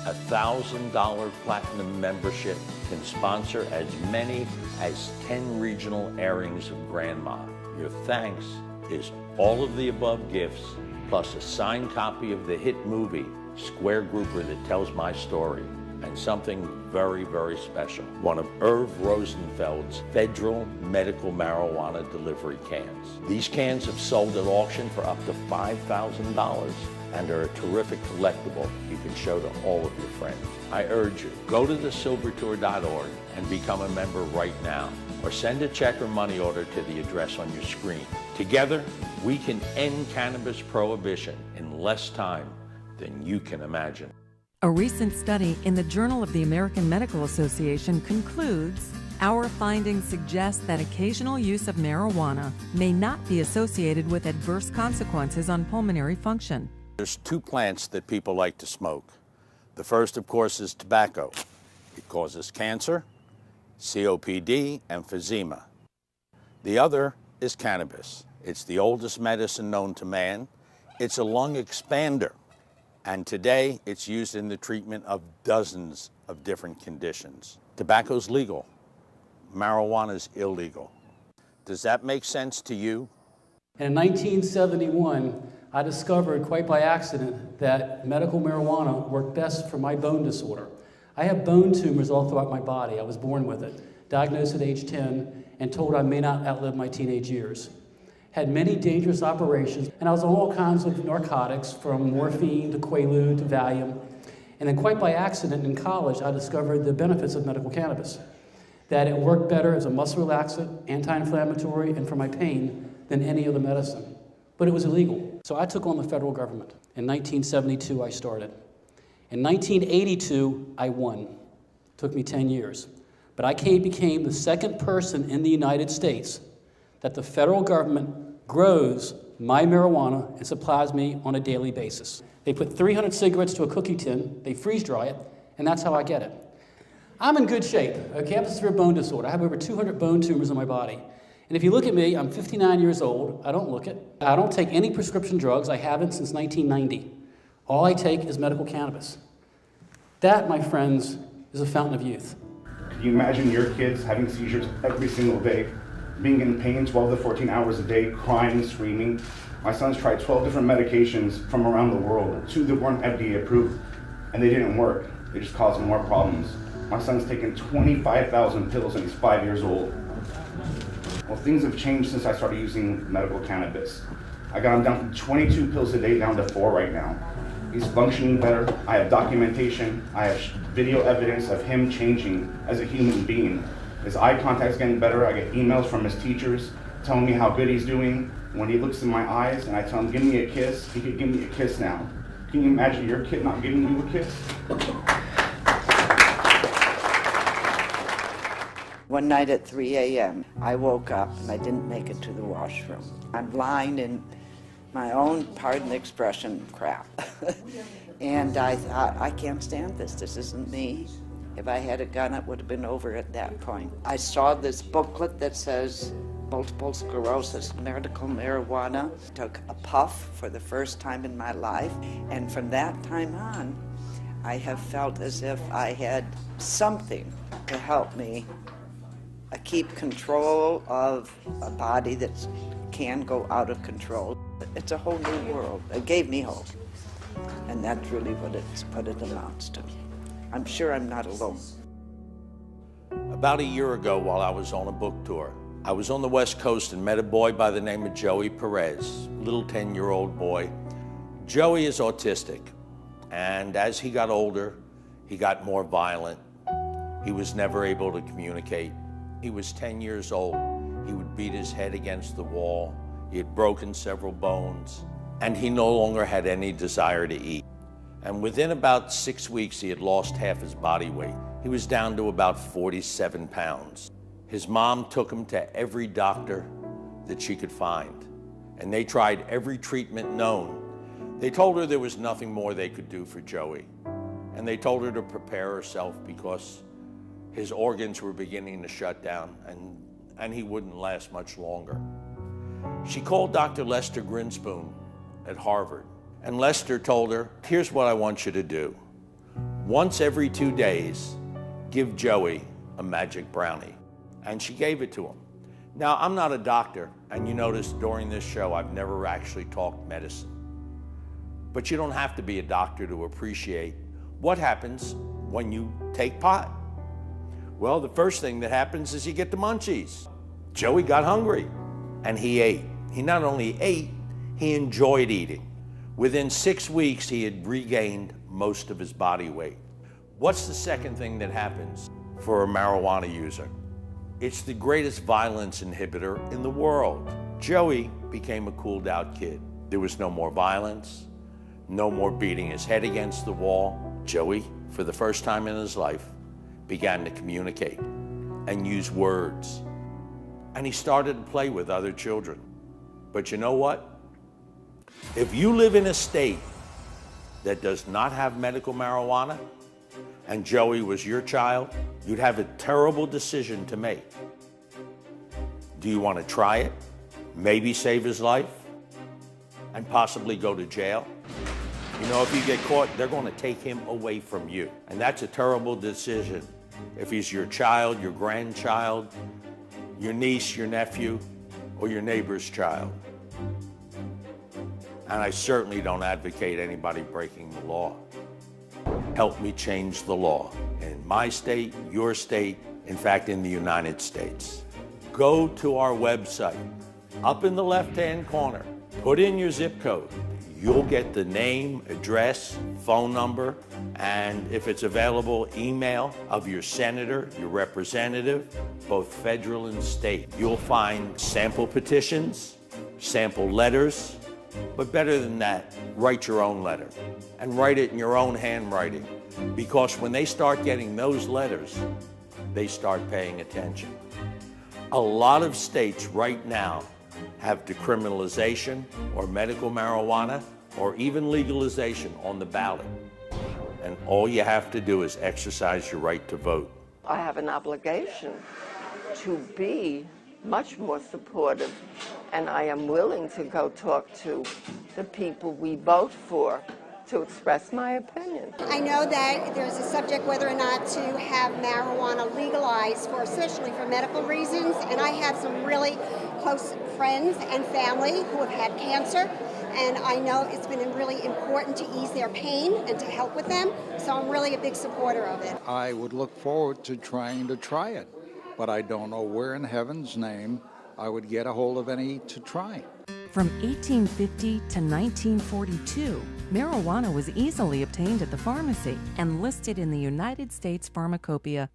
$1,000 platinum membership can sponsor as many as 10 regional airings of Grandma. Your thanks is all of the above gifts, plus a signed copy of the hit movie, Square Grouper That Tells My Story, and something very, very special. One of Irv Rosenfeld's federal medical marijuana delivery cans. These cans have sold at auction for up to $5,000 and are a terrific collectible you can show to all of your friends. I urge you, go to thesilvertour.org and become a member right now, or send a check or money order to the address on your screen. Together, we can end cannabis prohibition in less time than you can imagine. A recent study in the Journal of the American Medical Association concludes, our findings suggest that occasional use of marijuana may not be associated with adverse consequences on pulmonary function. There's 2 plants that people like to smoke. The first, of course, is tobacco. It causes cancer, COPD, emphysema. The other is cannabis. It's the oldest medicine known to man. It's a lung expander. And today, it's used in the treatment of dozens of different conditions. Tobacco's legal. Marijuana's illegal. Does that make sense to you? And in 1971, I discovered quite by accident that medical marijuana worked best for my bone disorder. I have bone tumors all throughout my body. I was born with it, diagnosed at age 10, and told I may not outlive my teenage years. Had many dangerous operations, and I was on all kinds of narcotics, from morphine to Quaalude to Valium. And then quite by accident in college, I discovered the benefits of medical cannabis, that it worked better as a muscle relaxant, anti-inflammatory, and for my pain than any other medicine. But it was illegal. So I took on the federal government. In 1972, I started. In 1982, I won. It took me 10 years. But I became the second person in the United States that the federal government grows my marijuana and supplies me on a daily basis. They put 300 cigarettes to a cookie tin, they freeze dry it, and that's how I get it. I'm in good shape, okay? I have a severe bone disorder. I have over 200 bone tumors in my body. And if you look at me, I'm 59 years old. I don't look it. I don't take any prescription drugs. I haven't since 1990. All I take is medical cannabis. That, my friends, is a fountain of youth. Can you imagine your kids having seizures every single day, being in pain 12 to 14 hours a day, crying, screaming? My son's tried 12 different medications from around the world, 2 that weren't FDA approved, and they didn't work. They just caused more problems. My son's taken 25,000 pills and he's 5 years old. Well, things have changed since I started using medical cannabis. I got him down from 22 pills a day down to 4 right now. He's functioning better. I have documentation. I have video evidence of him changing as a human being. His eye contact's getting better. I get emails from his teachers telling me how good he's doing. When he looks in my eyes and I tell him, give me a kiss, he could give me a kiss now. Can you imagine your kid not giving you a kiss? One night at 3 a.m., I woke up and I didn't make it to the washroom. I'm lying in my own, pardon the expression, crap. And I thought, I can't stand this. This isn't me. If I had a gun, it would have been over at that point. I saw this booklet that says multiple sclerosis, medical marijuana. Took a puff for the first time in my life. And from that time on, I have felt as if I had something to help me keep control of a body that can go out of control. It's a whole new world. It gave me hope. And that's really what it amounts to. I'm sure I'm not alone. About a year ago, while I was on a book tour, I was on the West Coast and met a boy by the name of Joey Perez, little 10-year-old boy. Joey is autistic, and as he got older, he got more violent. He was never able to communicate. He was 10 years old. He would beat his head against the wall. He had broken several bones, and he no longer had any desire to eat. And within about 6 weeks, he had lost half his body weight. He was down to about 47 pounds. His mom took him to every doctor that she could find, and they tried every treatment known. They told her there was nothing more they could do for Joey, and they told her to prepare herself because his organs were beginning to shut down, and he wouldn't last much longer. She called Dr. Lester Grinspoon at Harvard, and Lester told her, here's what I want you to do. Once every 2 days, give Joey a magic brownie. And she gave it to him. Now, I'm not a doctor, and you notice during this show, I've never actually talked medicine. But you don't have to be a doctor to appreciate what happens when you take pot. Well, the first thing that happens is you get the munchies. Joey got hungry, and he ate. He not only ate, he enjoyed eating. Within 6 weeks, he had regained most of his body weight. What's the second thing that happens for a marijuana user? It's the greatest violence inhibitor in the world. Joey became a cooled out kid. There was no more violence, no more beating his head against the wall. Joey, for the first time in his life, began to communicate and use words. And he started to play with other children. But you know what? If you live in a state that does not have medical marijuana, and Joey was your child, you'd have a terrible decision to make. Do you want to try it? Maybe save his life? And possibly go to jail? You know, if you get caught, they're going to take him away from you. And that's a terrible decision. If he's your child, your grandchild, your niece, your nephew, or your neighbor's child. And I certainly don't advocate anybody breaking the law. Help me change the law in my state, your state, in fact, in the United States. Go to our website. Up in the left-hand corner, put in your zip code. You'll get the name, address, phone number, and if it's available, email of your senator, your representative, both federal and state. You'll find sample petitions, sample letters, but better than that, write your own letter and write it in your own handwriting, because when they start getting those letters, they start paying attention. A lot of states right now have decriminalization or medical marijuana or even legalization on the ballot. And all you have to do is exercise your right to vote. I have an obligation to be much more supportive, and I am willing to go talk to the people we vote for to express my opinion. I know that there's a subject whether or not to have marijuana legalized, especially for medical reasons, and I have some really close friends and family who have had cancer, and I know it's been really important to ease their pain and to help with them, so I'm really a big supporter of it. I would look forward to trying to try it, but I don't know where in heaven's name I would get a hold of any to try. From 1850 to 1942, marijuana was easily obtained at the pharmacy and listed in the United States Pharmacopoeia.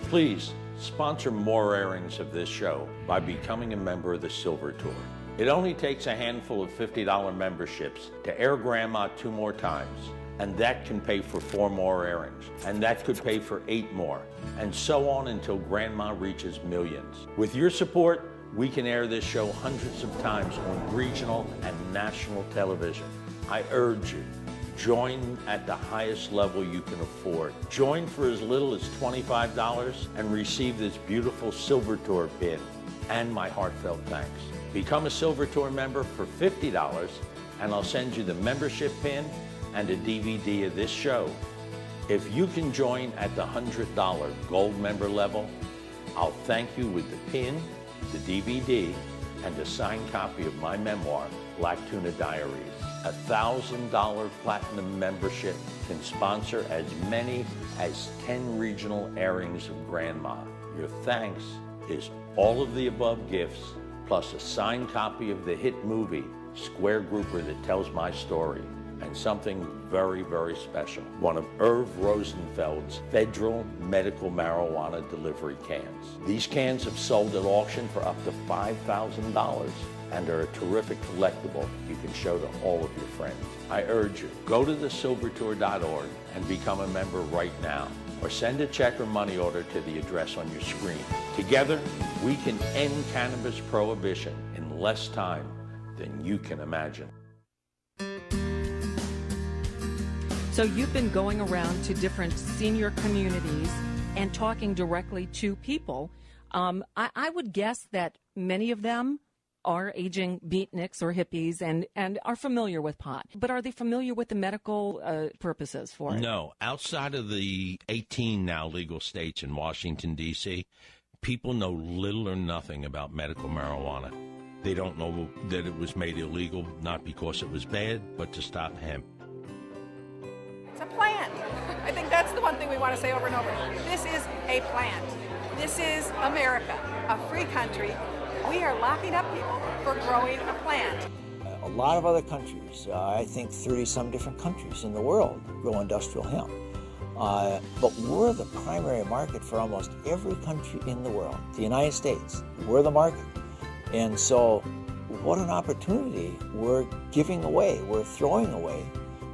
Please sponsor more airings of this show by becoming a member of the Silver Tour. It only takes a handful of $50 memberships to air Grandma 2 more times, and that can pay for 4 more airings, and that could pay for 8 more, and so on until Grandma reaches millions. With your support, we can air this show hundreds of times on regional and national television. I urge you, join at the highest level you can afford. Join for as little as $25 and receive this beautiful Silver Tour pin and my heartfelt thanks. Become a Silver Tour member for $50 and I'll send you the membership pin and a DVD of this show. If you can join at the $100 gold member level, I'll thank you with the pin, the DVD, and a signed copy of my memoir, Black Tuna Diaries. A $1,000 platinum membership can sponsor as many as 10 regional airings of Grandma. Your thanks is all of the above gifts, plus a signed copy of the hit movie, Square Grouper That Tells My Story, and something very, very special. One of Irv Rosenfeld's federal medical marijuana delivery cans. These cans have sold at auction for up to $5,000 and are a terrific collectible you can show to all of your friends. I urge you, go to thesilvertour.org and become a member right now, or send a check or money order to the address on your screen. Together, we can end cannabis prohibition in less time than you can imagine. So you've been going around to different senior communities and talking directly to people. I would guess that many of them are aging beatniks or hippies and are familiar with pot. But are they familiar with the medical purposes for it? No. Outside of the 18 now legal states in Washington, D.C., people know little or nothing about medical marijuana. They don't know that it was made illegal, not because it was bad, but to stop hemp. It's a plant. I think that's the one thing we want to say over and over. This is a plant. This is America, a free country. We are locking up people for growing a plant. A lot of other countries, I think 30-some different countries in the world grow industrial hemp. But we're the primary market for almost every country in the world. The United States, we're the market. And so what an opportunity we're giving away, we're throwing away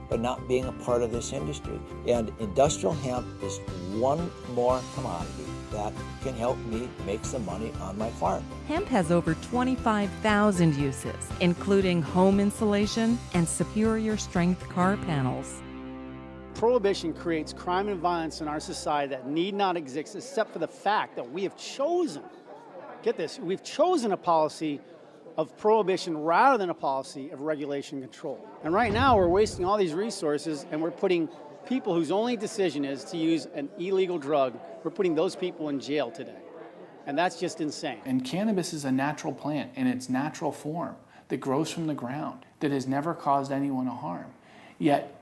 by not being a part of this industry. And industrial hemp is one more commodity that can help me make some money on my farm. Hemp has over 25,000 uses, including home insulation and superior strength car panels. Prohibition creates crime and violence in our society that need not exist except for the fact that we have chosen, get this, we've chosen a policy of prohibition rather than a policy of regulation and control. And right now we're wasting all these resources and we're putting people whose only decision is to use an illegal drug, we're putting those people in jail today. And that's just insane. And cannabis is a natural plant in its natural form that grows from the ground, that has never caused anyone a harm. Yet,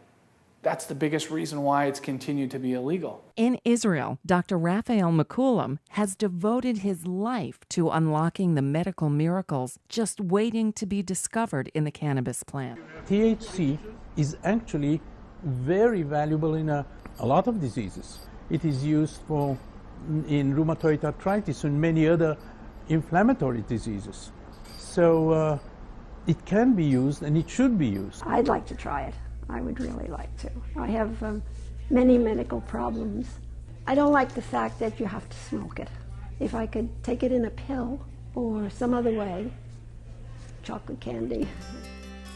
that's the biggest reason why it's continued to be illegal. In Israel, Dr. Raphael McCoolum has devoted his life to unlocking the medical miracles just waiting to be discovered in the cannabis plant. THC is actually very valuable in a lot of diseases. It is used in rheumatoid arthritis and many other inflammatory diseases. So it can be used and it should be used. I'd like to try it. I would really like to. I have many medical problems. I don't like the fact that you have to smoke it. If I could take it in a pill or some other way, chocolate candy.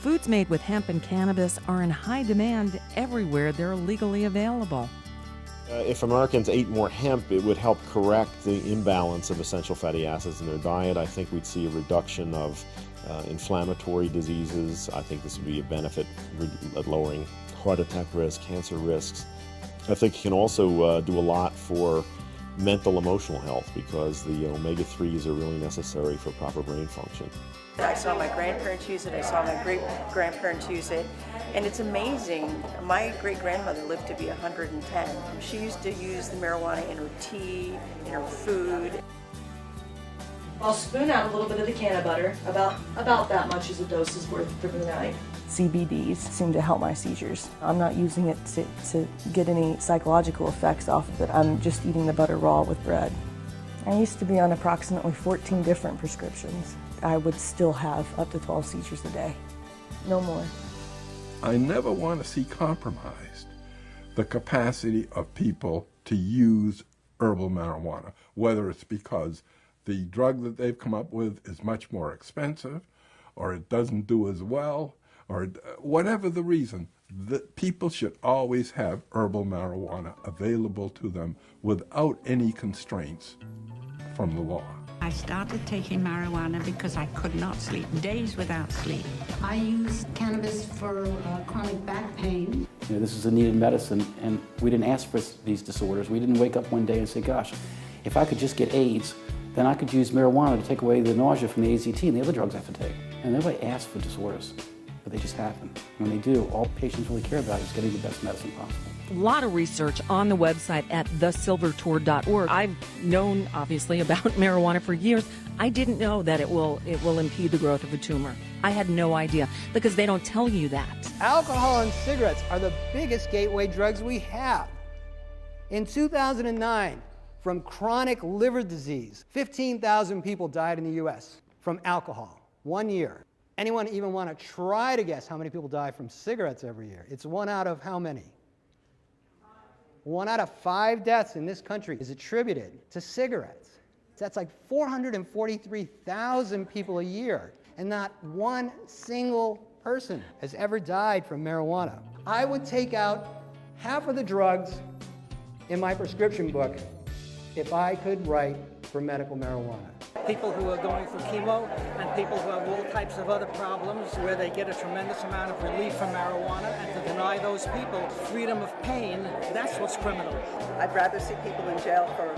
Foods made with hemp and cannabis are in high demand everywhere they're legally available. If Americans ate more hemp, it would help correct the imbalance of essential fatty acids in their diet. I think we'd see a reduction of inflammatory diseases. I think this would be a benefit at lowering heart attack risk, cancer risks. I think it can also do a lot for mental emotional health because the omega-3s are really necessary for proper brain function. I saw my grandparents use it, I saw my great-grandparents use it, and it's amazing. My great-grandmother lived to be 110. She used to use the marijuana in her tea, in her food. I'll spoon out a little bit of the canna butter, about that much is a dose's worth for the night. CBDs seem to help my seizures. I'm not using it to get any psychological effects off of it. I'm just eating the butter raw with bread. I used to be on approximately 14 different prescriptions. I would still have up to 12 seizures a day. No more. I never want to see compromised the capacity of people to use herbal marijuana, whether it's because the drug that they've come up with is much more expensive, or it doesn't do as well, or whatever the reason. People should always have herbal marijuana available to them without any constraints from the law. I started taking marijuana because I could not sleep, days without sleep. I use cannabis for chronic back pain. You know, this is a needed medicine, and we didn't ask for these disorders. We didn't wake up one day and say, gosh, if I could just get AIDS, then I could use marijuana to take away the nausea from the AZT and the other drugs I have to take. And nobody asks for disorders, but they just happen. When they do, all patients really care about is getting the best medicine possible. A lot of research on the website at thesilvertour.org. I've known, obviously, about marijuana for years. I didn't know that it will impede the growth of a tumor. I had no idea because they don't tell you that. Alcohol and cigarettes are the biggest gateway drugs we have. In 2009, from chronic liver disease, 15,000 people died in the U.S. from alcohol, 1 year. Anyone even want to try to guess how many people die from cigarettes every year? It's 1 out of how many? 1 out of 5 deaths in this country is attributed to cigarettes. That's like 443,000 people a year, and not one single person has ever died from marijuana. I would take out half of the drugs in my prescription book if I could write for medical marijuana. People who are going through chemo and people who have all types of other problems where they get a tremendous amount of relief from marijuana, and to deny those people freedom of pain, that's what's criminal. I'd rather see people in jail for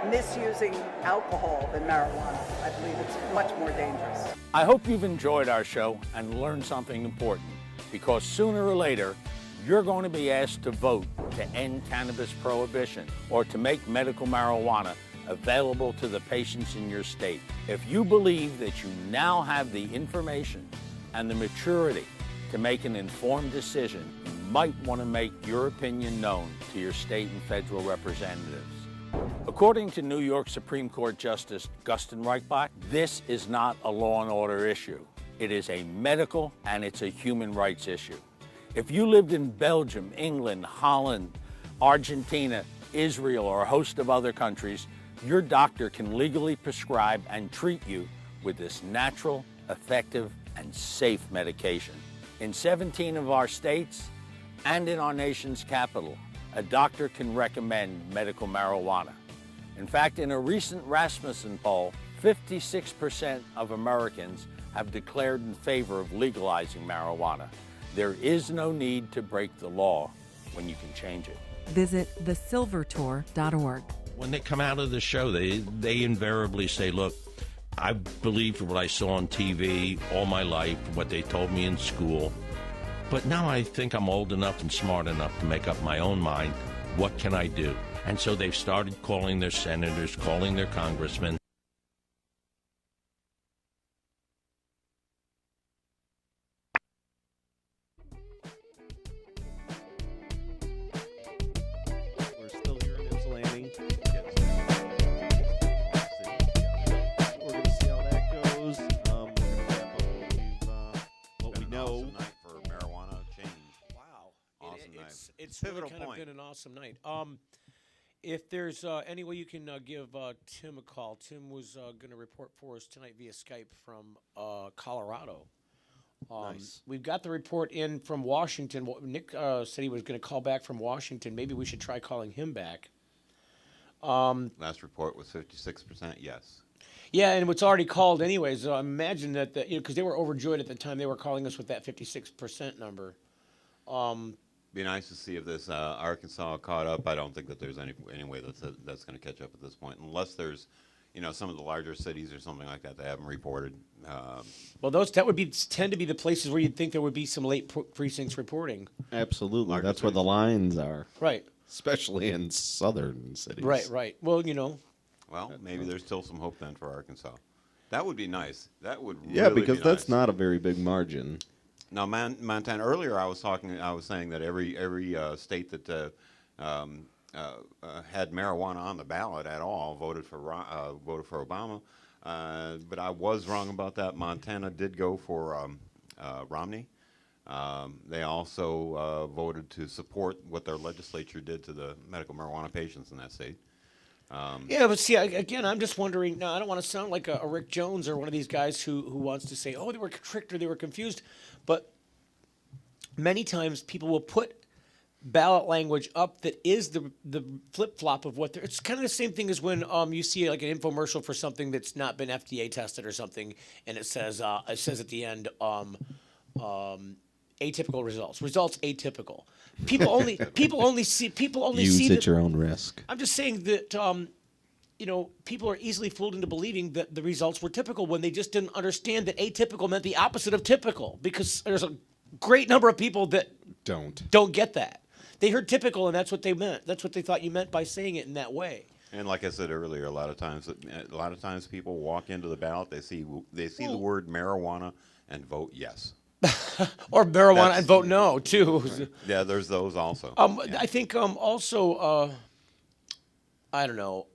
misusing alcohol than marijuana. I believe it's much more dangerous. I hope you've enjoyed our show and learned something important, because sooner or later, you're going to be asked to vote to end cannabis prohibition or to make medical marijuana available to the patients in your state. If you believe that you now have the information and the maturity to make an informed decision, you might want to make your opinion known to your state and federal representatives. According to New York Supreme Court Justice Gustin Reichbach, this is not a law and order issue. It is a medical and it's a human rights issue. If you lived in Belgium, England, Holland, Argentina, Israel, or a host of other countries, your doctor can legally prescribe and treat you with this natural, effective, and safe medication. In 17 of our states and in our nation's capital, a doctor can recommend medical marijuana. In fact, in a recent Rasmussen poll, 56% of Americans have declared in favor of legalizing marijuana. There is no need to break the law when you can change it. Visit thesilvertour.org. When they come out of the show, they invariably say, look, I believed what I saw on TV all my life, what they told me in school, but now I think I'm old enough and smart enough to make up my own mind. What can I do? And so they've started calling their senators, calling their congressmen. We're still here in Ypsilanti. We're going to see how that goes. We're going to wrap up what we know. Awesome night for marijuana change. Wow. Awesome night. It's Pivotal really kind point. of been an awesome night. If there's any way you can give Tim a call, Tim was going to report for us tonight via Skype from Colorado. Nice. We've got the report in from Washington. Nick said he was going to call back from Washington. Maybe we should try calling him back. Last report was 56%, yes. Yeah, and it's already called anyways. So I imagine that, because they were overjoyed at the time they were calling us with that 56% number. Be nice to see if this Arkansas caught up. I don't think that there's any way that's going to catch up at this point, unless there's, some of the larger cities or something like that haven't reported. Well, that would tend to be the places where you'd think there would be some late precincts reporting. Absolutely, that's where the lines are. Right. Especially in southern cities. Right. Well, Well, maybe there's still some hope then for Arkansas. That would be nice. That would because be that's nice. not a very big margin. Now, Montana. Earlier, I was saying that every state that had marijuana on the ballot at all voted for Obama, but I was wrong about that. Montana did go for Romney. They also voted to support what their legislature did to the medical marijuana patients in that state. Yeah, but see, again, I'm just wondering. Now, I don't want to sound like a Rick Jones or one of these guys who wants to say, "Oh, they were tricked or they were confused," but many times people will put ballot language up that is the flip flop of what they're. It's kind of the same thing as when you see like an infomercial for something that's not been FDA tested or something, and it says at the end. Atypical results atypical. People only see use at your own risk. I'm just saying that people are easily fooled into believing that the results were typical when they just didn't understand that atypical meant the opposite of typical, because there's a great number of people that don't get that. They heard typical and that's what they meant. That's what they thought you meant by saying it in that way. And like I said earlier, a lot of times people walk into the ballot, they see the word marijuana and vote yes. Or marijuana and vote no too. Right. Yeah, there's those also. I think also I don't know.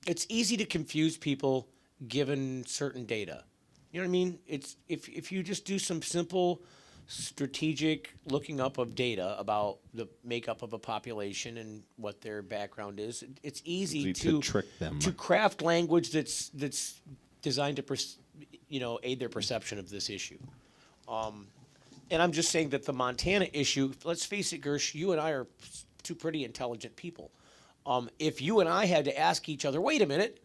It's easy to confuse people given certain data. You know what I mean? It's if you just do some simple strategic looking up of data about the makeup of a population and what their background is, it's easy to trick them, to craft language that's designed to aid their perception of this issue. And I'm just saying that the Montana issue, let's face it, Gersh, you and I are two pretty intelligent people. If you and I had to ask each other, wait a minute,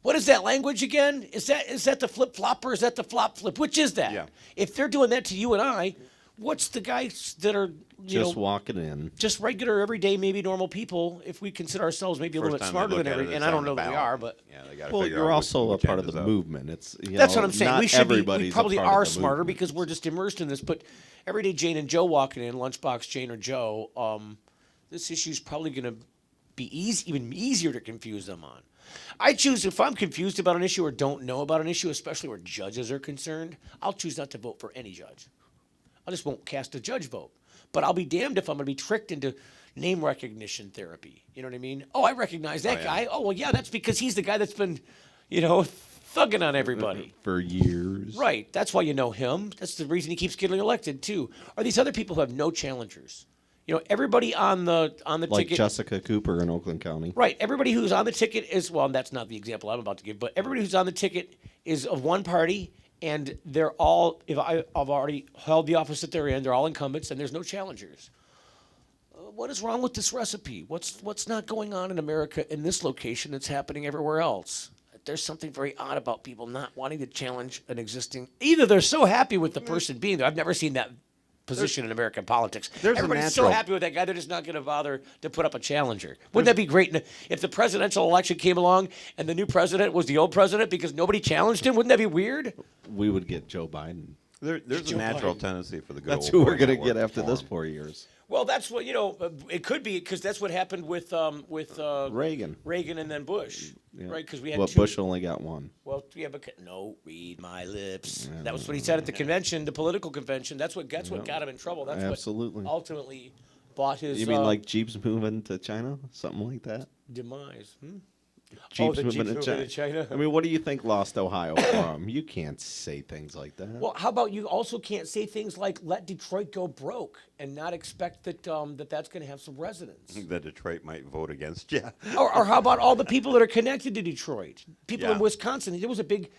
what is that language again? Is that the flip-flop or is that the flop-flip? Which is that? Yeah. If they're doing that to you and I, what's the guys that are just walking in, just regular, everyday, maybe normal people? If we consider ourselves maybe a little bit smarter than everybody, and I don't know that we are, but you're also a part of the movement. It's that's what I'm saying. We should be. We probably are smarter movement. Because we're just immersed in this. But everyday Jane and Joe walking in, lunchbox Jane or Joe, this issue is probably going to be even easier to confuse them on. I choose, if I'm confused about an issue or don't know about an issue, especially where judges are concerned, I'll choose not to vote for any judge. I just won't cast a judge vote. But I'll be damned if I'm going to be tricked into name recognition therapy. You know what I mean? Oh, I recognize that guy. Oh, well, yeah, that's because he's the guy that's been, thugging on everybody. For years. Right. That's why you know him. That's the reason he keeps getting elected, too. Are these other people who have no challengers? Everybody on the like ticket. Jessica Cooper in Oakland County. Right. Everybody who's on the ticket is, well, that's not the example I'm about to give, but everybody who's on the ticket is of one party, and they're all, I've already held the office that they're in, they're all incumbents, and there's no challengers. What is wrong with this recipe? What's not going on in America in this location that's happening everywhere else? There's something very odd about people not wanting to challenge an existing, either they're so happy with the person being there. I've never seen that position in American politics. Everybody's so happy with that guy, they're just not going to bother to put up a challenger. Wouldn't that be great if the presidential election came along and the new president was the old president because nobody challenged him? Wouldn't that be weird? We would get Joe Biden. There's a natural tendency for the good That's old who we're going to network get after to this form. 4 years. Well, that's what, it could be because that's what happened with Reagan. Reagan and then Bush, Yeah. right? Because we had Well, two. Bush only got one. Well, yeah, but read my lips. That was what he said at the convention, the political convention. That's what got him in trouble. That's Absolutely. what ultimately bought his. You mean like Jeeps moving to China, something like that? Demise. Jeeps the moving Jeeps to moving to China. I mean, what do you think lost Ohio from? You can't say things like that. Well, how about you also can't say things like "let Detroit go broke" and not expect that that's going to have some resonance. That Detroit might vote against you. Or how about all the people that are connected to Detroit? People in Yeah. Wisconsin. It was a big,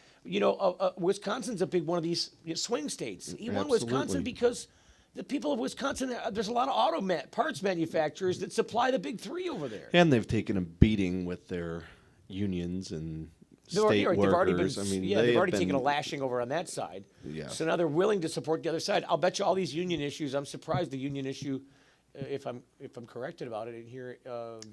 Wisconsin's a big one of these swing states. You want Wisconsin Absolutely. because the people of Wisconsin, there's a lot of auto parts manufacturers that supply the big three over there. And they've taken a beating with their unions and state workers. I mean, they've already been, taken a lashing over on that side. Yeah. So now they're willing to support the other side. I'll bet you all these union issues. I'm surprised the union issue, if I'm corrected about it in here,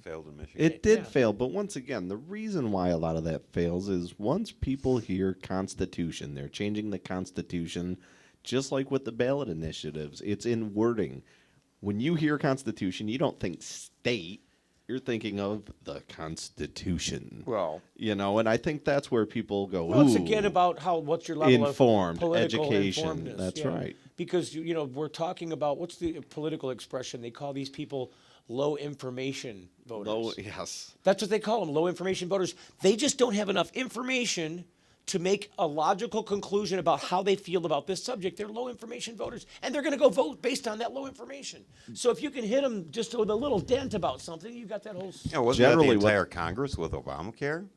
failed in Michigan. It did fail, but once again, the reason why a lot of that fails is once people hear Constitution, they're changing the Constitution, just like with the ballot initiatives. It's in wording. When you hear Constitution, you don't think state. You're thinking of the Constitution. Well, and I think that's where people go, Well, it's ooh, again about what's your level informed, of political education. informedness. That's yeah. right. Because we're talking about what's the political expression they call these people? Low information voters. Yes. That's what they call them, low information voters. They just don't have enough information to make a logical conclusion about how they feel about this subject. They're low information voters, and they're going to go vote based on that low information. So if you can hit them just with a little dent about something, you got that whole. Wasn't Generally that the what- entire Congress with Obamacare?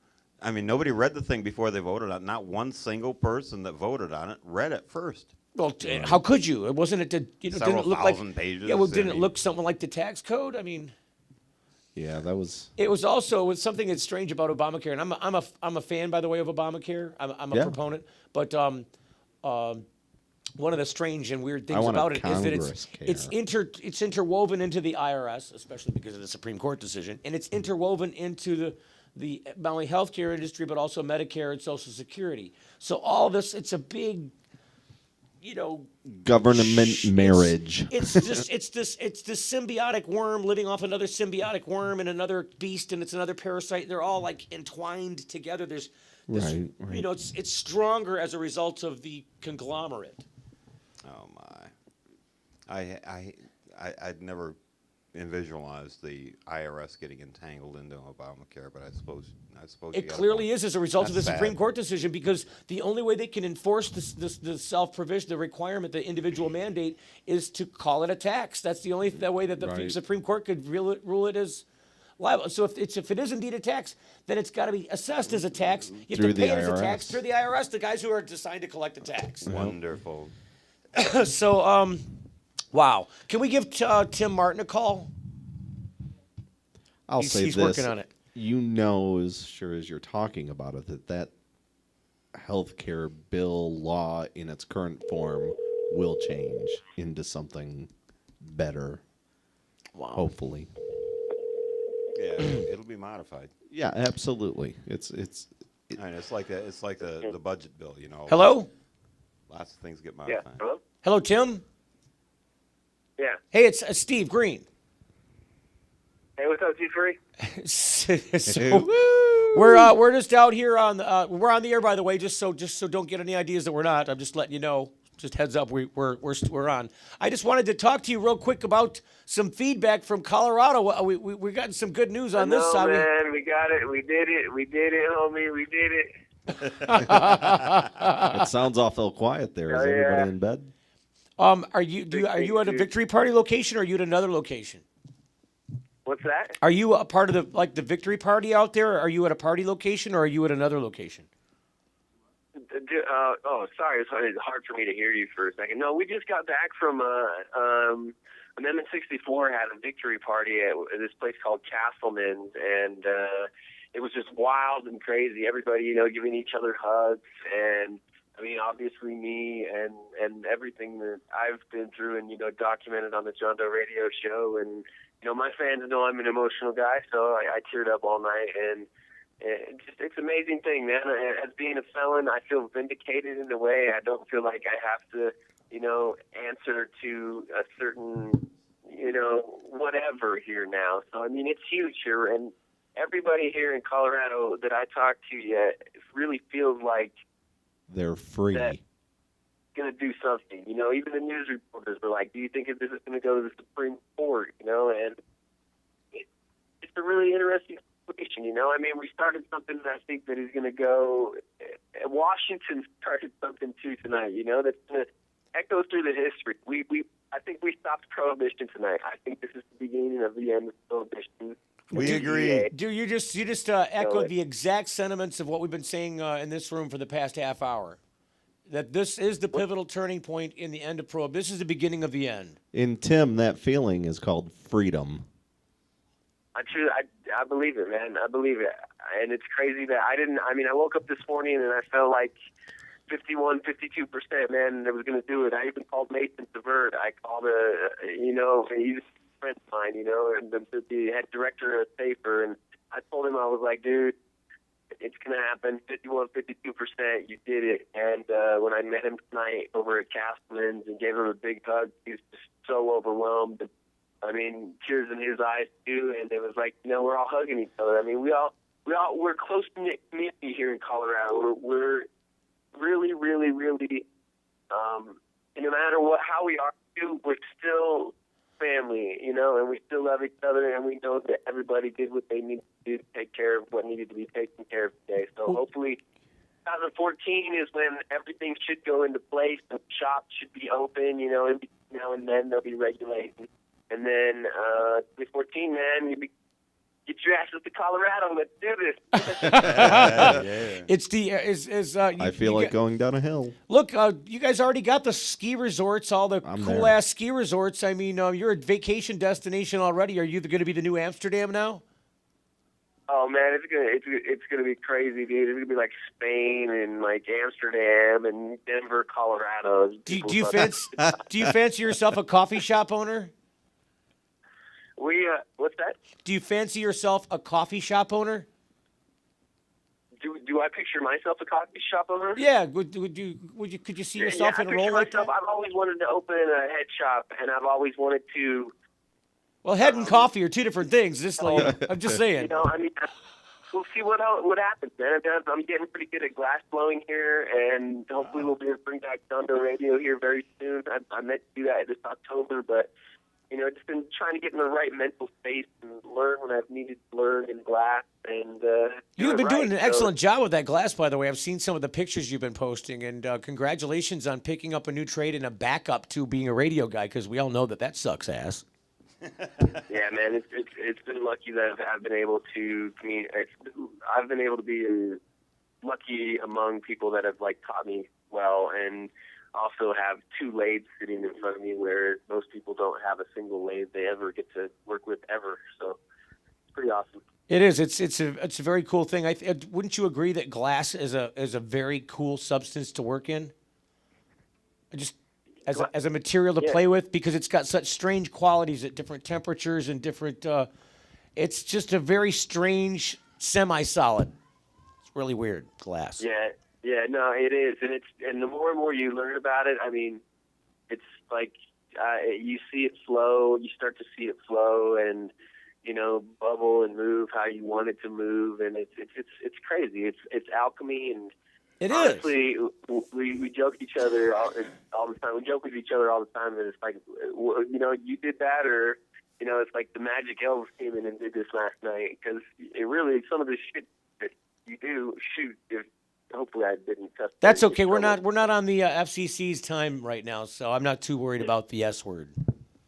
I mean, nobody read the thing before they voted on it. Not one single person that voted on it read it first. Well, how could you? It wasn't. It didn't Several look like. thousand pages, Yeah, well, I didn't it mean- look something like the tax code? I mean. Yeah, that was. It was also something that's strange about Obamacare, and I'm a fan, by the way, of Obamacare. I'm a Yeah. proponent, but one of the strange and weird things want a about it is that Congress it's interwoven into the IRS, especially because of the Supreme Court decision, and it's interwoven into the not only healthcare industry but also Medicare and Social Security. So all this, it's a big, Government marriage. It's this symbiotic worm living off another symbiotic worm and another beast, and it's another parasite. They're all like entwined together. There's this, Right. it's stronger as a result of the conglomerate. Oh my! I'd never visualized the IRS getting entangled into Obamacare, but I suppose you It got a clearly point. is as a result of the That's Supreme sad. Court decision, because the only way they can enforce the self-provision, the requirement, the individual mandate, is to call it a tax. That's the only way that the Right. Supreme Court could rule it as liable. So if it is indeed a tax, then it's got to be assessed as a tax. You have Through to pay the it as a tax IRS. through the IRS, the guys who are assigned to collect the tax. Wonderful. So, wow. Can we give Tim Martin a call? I'll He's- say he's this. working on it. You know, as sure as you're talking about it, that healthcare bill law in its current form will change into something better. Wow. Hopefully. Yeah, it'll be modified. Yeah, absolutely. It's I mean, it's like the budget bill, Hello? Lots of things get modified. Hello? Hello, Tim? Yeah. Hey, it's Steve Greene. Hey, what's up, G3? So we're just out here on we're on the air, by the way, just so don't get any ideas that we're not. I'm just letting you know. Just heads up, we're on. I just wanted to talk to you real quick about some feedback from Colorado. We got some good news on this side. Man, we got it. We did it, homie. We did it. It sounds awful quiet there. Is Oh, yeah. everybody in bed? Are you at a Victory Party location, or are you at another location? What's that? Are you a part of the Victory Party out there? Or are you at a party location, or are you at another location? Sorry. It's hard for me to hear you for a second. No, we just got back from Amendment 64 had a victory party at this place called Castleman's, and it was just wild and crazy. Everybody, giving each other hugs, and I mean, obviously me and everything that I've been through and, documented on the John Doe radio show. And, my fans know I'm an emotional guy, so I teared up all night. And it's an amazing thing, man. As being a felon, I feel vindicated in a way. I don't feel like I have to, answer to a certain, whatever here now. So, I mean, it's huge here. And everybody here in Colorado that I talk to yet really feels like They're free. that going to do something. Even the news reporters were like, do you think this is going to go to the Supreme Court? And it's a really interesting continuation, you know? I mean, we started something that I think that is going to go. Washington started something too tonight, you know, that's going to echo through the history. I think we stopped prohibition tonight. I think this is the beginning of the end of prohibition. We agree. Dude, you just echoed the exact sentiments of what we've been saying in this room for the past half hour. That this is the pivotal turning point in the end of prohibition. This is the beginning of the end. In Tim, that feeling is called freedom. I believe it, man. I believe it. And it's crazy that I woke up this morning and I felt like 51, 52%, man, that was going to do it. I even called Mason Severt. I called he's a friend of mine, you know, and the head director of SAFER. And I told him, I was like, dude, it's going to happen, 51, 52%, you did it. And when I met him tonight over at Castleman's and gave him a big hug, he was just so overwhelmed. I mean, tears in his eyes too, and it was like, you know, we're all hugging each other. I mean, we're close knit community here in Colorado. We're really, really, really, and no matter how we are, we're still family, you know, and we still love each other, and we know that everybody did what they needed to do to take care of what needed to be taken care of today. So hopefully 2014 is when everything should go into place. The shops should be open, you know, and now and then they'll be regulated. And then 2014, man, get your asses to Colorado. Let's do this. It's I feel like going down a hill. Look, you guys already got the ski resorts, all the cool-ass ski resorts. I mean, you're a vacation destination already. Are you going to be the new Amsterdam now? Oh man, it's gonna be crazy, dude. It's gonna be like Spain and like Amsterdam and Denver, Colorado. Do you fancy yourself a coffee shop owner? What's that? Do you fancy yourself a coffee shop owner? Do I picture myself a coffee shop owner? Yeah. Could you see yourself in a role like that? I've always wanted to open a head shop, and I've always wanted to. Well, head and coffee are two different things. I'm just saying. You know, I mean, we'll see what happens, man. I'm getting pretty good at glass blowing here, and hopefully we'll be able to bring back John Doe Radio here very soon. I meant to do that this October, but you know, just been trying to get in the right mental space and learn what I've needed to learn in glass. And you've been doing an excellent job with that glass, by the way. I've seen some of the pictures you've been posting, and congratulations on picking up a new trade and a backup to being a radio guy, because we all know that sucks ass. Yeah, man, it's been lucky that I've been able to communicate. I've been able to be lucky among people that have like taught me well, and also have two lathes sitting in front of me where most people don't have a single lathe they ever get to work with ever. So it's pretty awesome. It is. It's a very cool thing. Wouldn't you agree that glass is a very cool substance to work in? As a material to play with, because it's got such strange qualities at different temperatures and different. It's just a very strange semi-solid. It's really weird glass. Yeah, no, it is, and the more and more you learn about it, I mean, it's like you see it flow, you start to see it flow, and you know, bubble and move how you want it to move, and it's crazy. It's alchemy, and it honestly, we joke at each other all the time. We joke with each other all the time, and it's like, you know, you did that, or you know, it's like the magic elves came in and did this last night, because it really, some of the shit that you do, hopefully I didn't cuss. That's okay. We're not on the FCC's time right now, so I'm not too worried about the S word.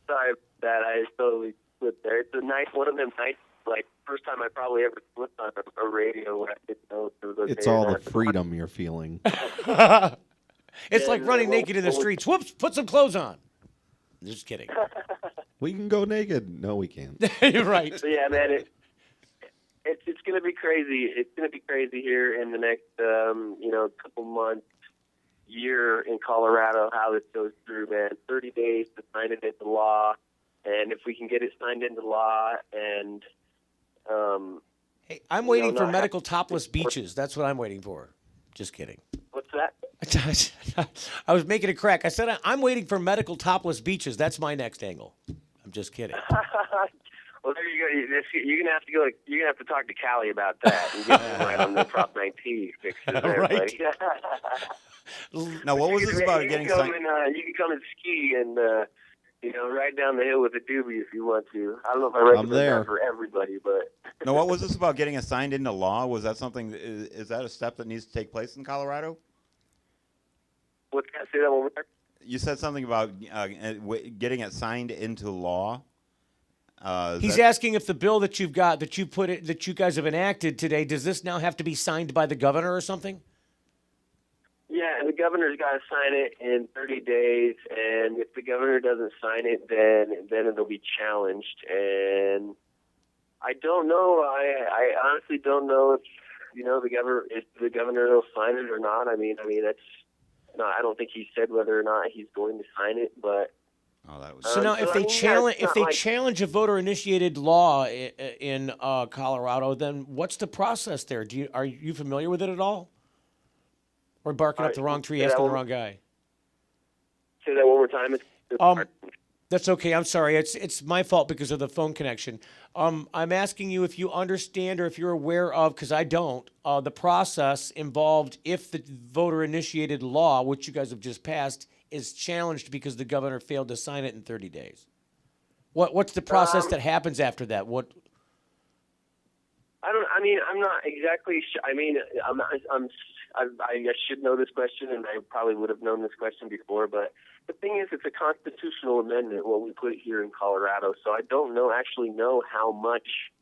Sorry about that. I totally slipped there. It's a nice one of them nights, like first time I probably ever slipped on a radio where I didn't know it was okay. It's all the freedom you're feeling. It's like running naked in the streets. Whoops! Put some clothes on. Just kidding. We can go naked. No, we can't. You're right. So yeah, man. It's going to be crazy. It's going to be crazy here in the next, couple months, year in Colorado, how this goes through, man. 30 days to sign it into law. And if we can get it signed into law and... hey, I'm waiting for medical topless beaches. That's what I'm waiting for. Just kidding. What's that? I was making a crack. I said I'm waiting for medical topless beaches. That's my next angle. I'm just kidding. Well, there you go. You're gonna have to go. You're gonna have to talk to Callie about that and get him right on the Prop 19 fixes there, right. buddy. Now, what was this about getting signed? You can come and ski and ride down the hill with a doobie if you want to. I don't know if I recommend that for everybody, but Now, what was this about getting it signed into law? Was that something? Is that a step that needs to take place in Colorado? What can I say that one more time? You said something about getting it signed into law. He's asking if the bill that you've got, that you guys have enacted today, does this now have to be signed by the governor or something? Yeah, the governor's got to sign it in 30 days, and if the governor doesn't sign it, then it'll be challenged. And I don't know. I honestly don't know if the governor will sign it or not. I mean that's no. I don't think he said whether or not he's going to sign it, but. So now, if they challenge a voter-initiated law in Colorado, then what's the process there? Are you familiar with it at all, or barking up the wrong tree, asking the wrong guy? Say that one more time. That's okay. I'm sorry. It's my fault because of the phone connection. I'm asking you if you understand or if you're aware of, because I don't, the process involved if the voter-initiated law, which you guys have just passed, is challenged because the governor failed to sign it in 30 days. What's the process that happens after that? I'm not exactly sure. I should know this question, and I probably would have known this question before, but the thing is, it's a constitutional amendment, what we put here in Colorado, so I don't actually know how much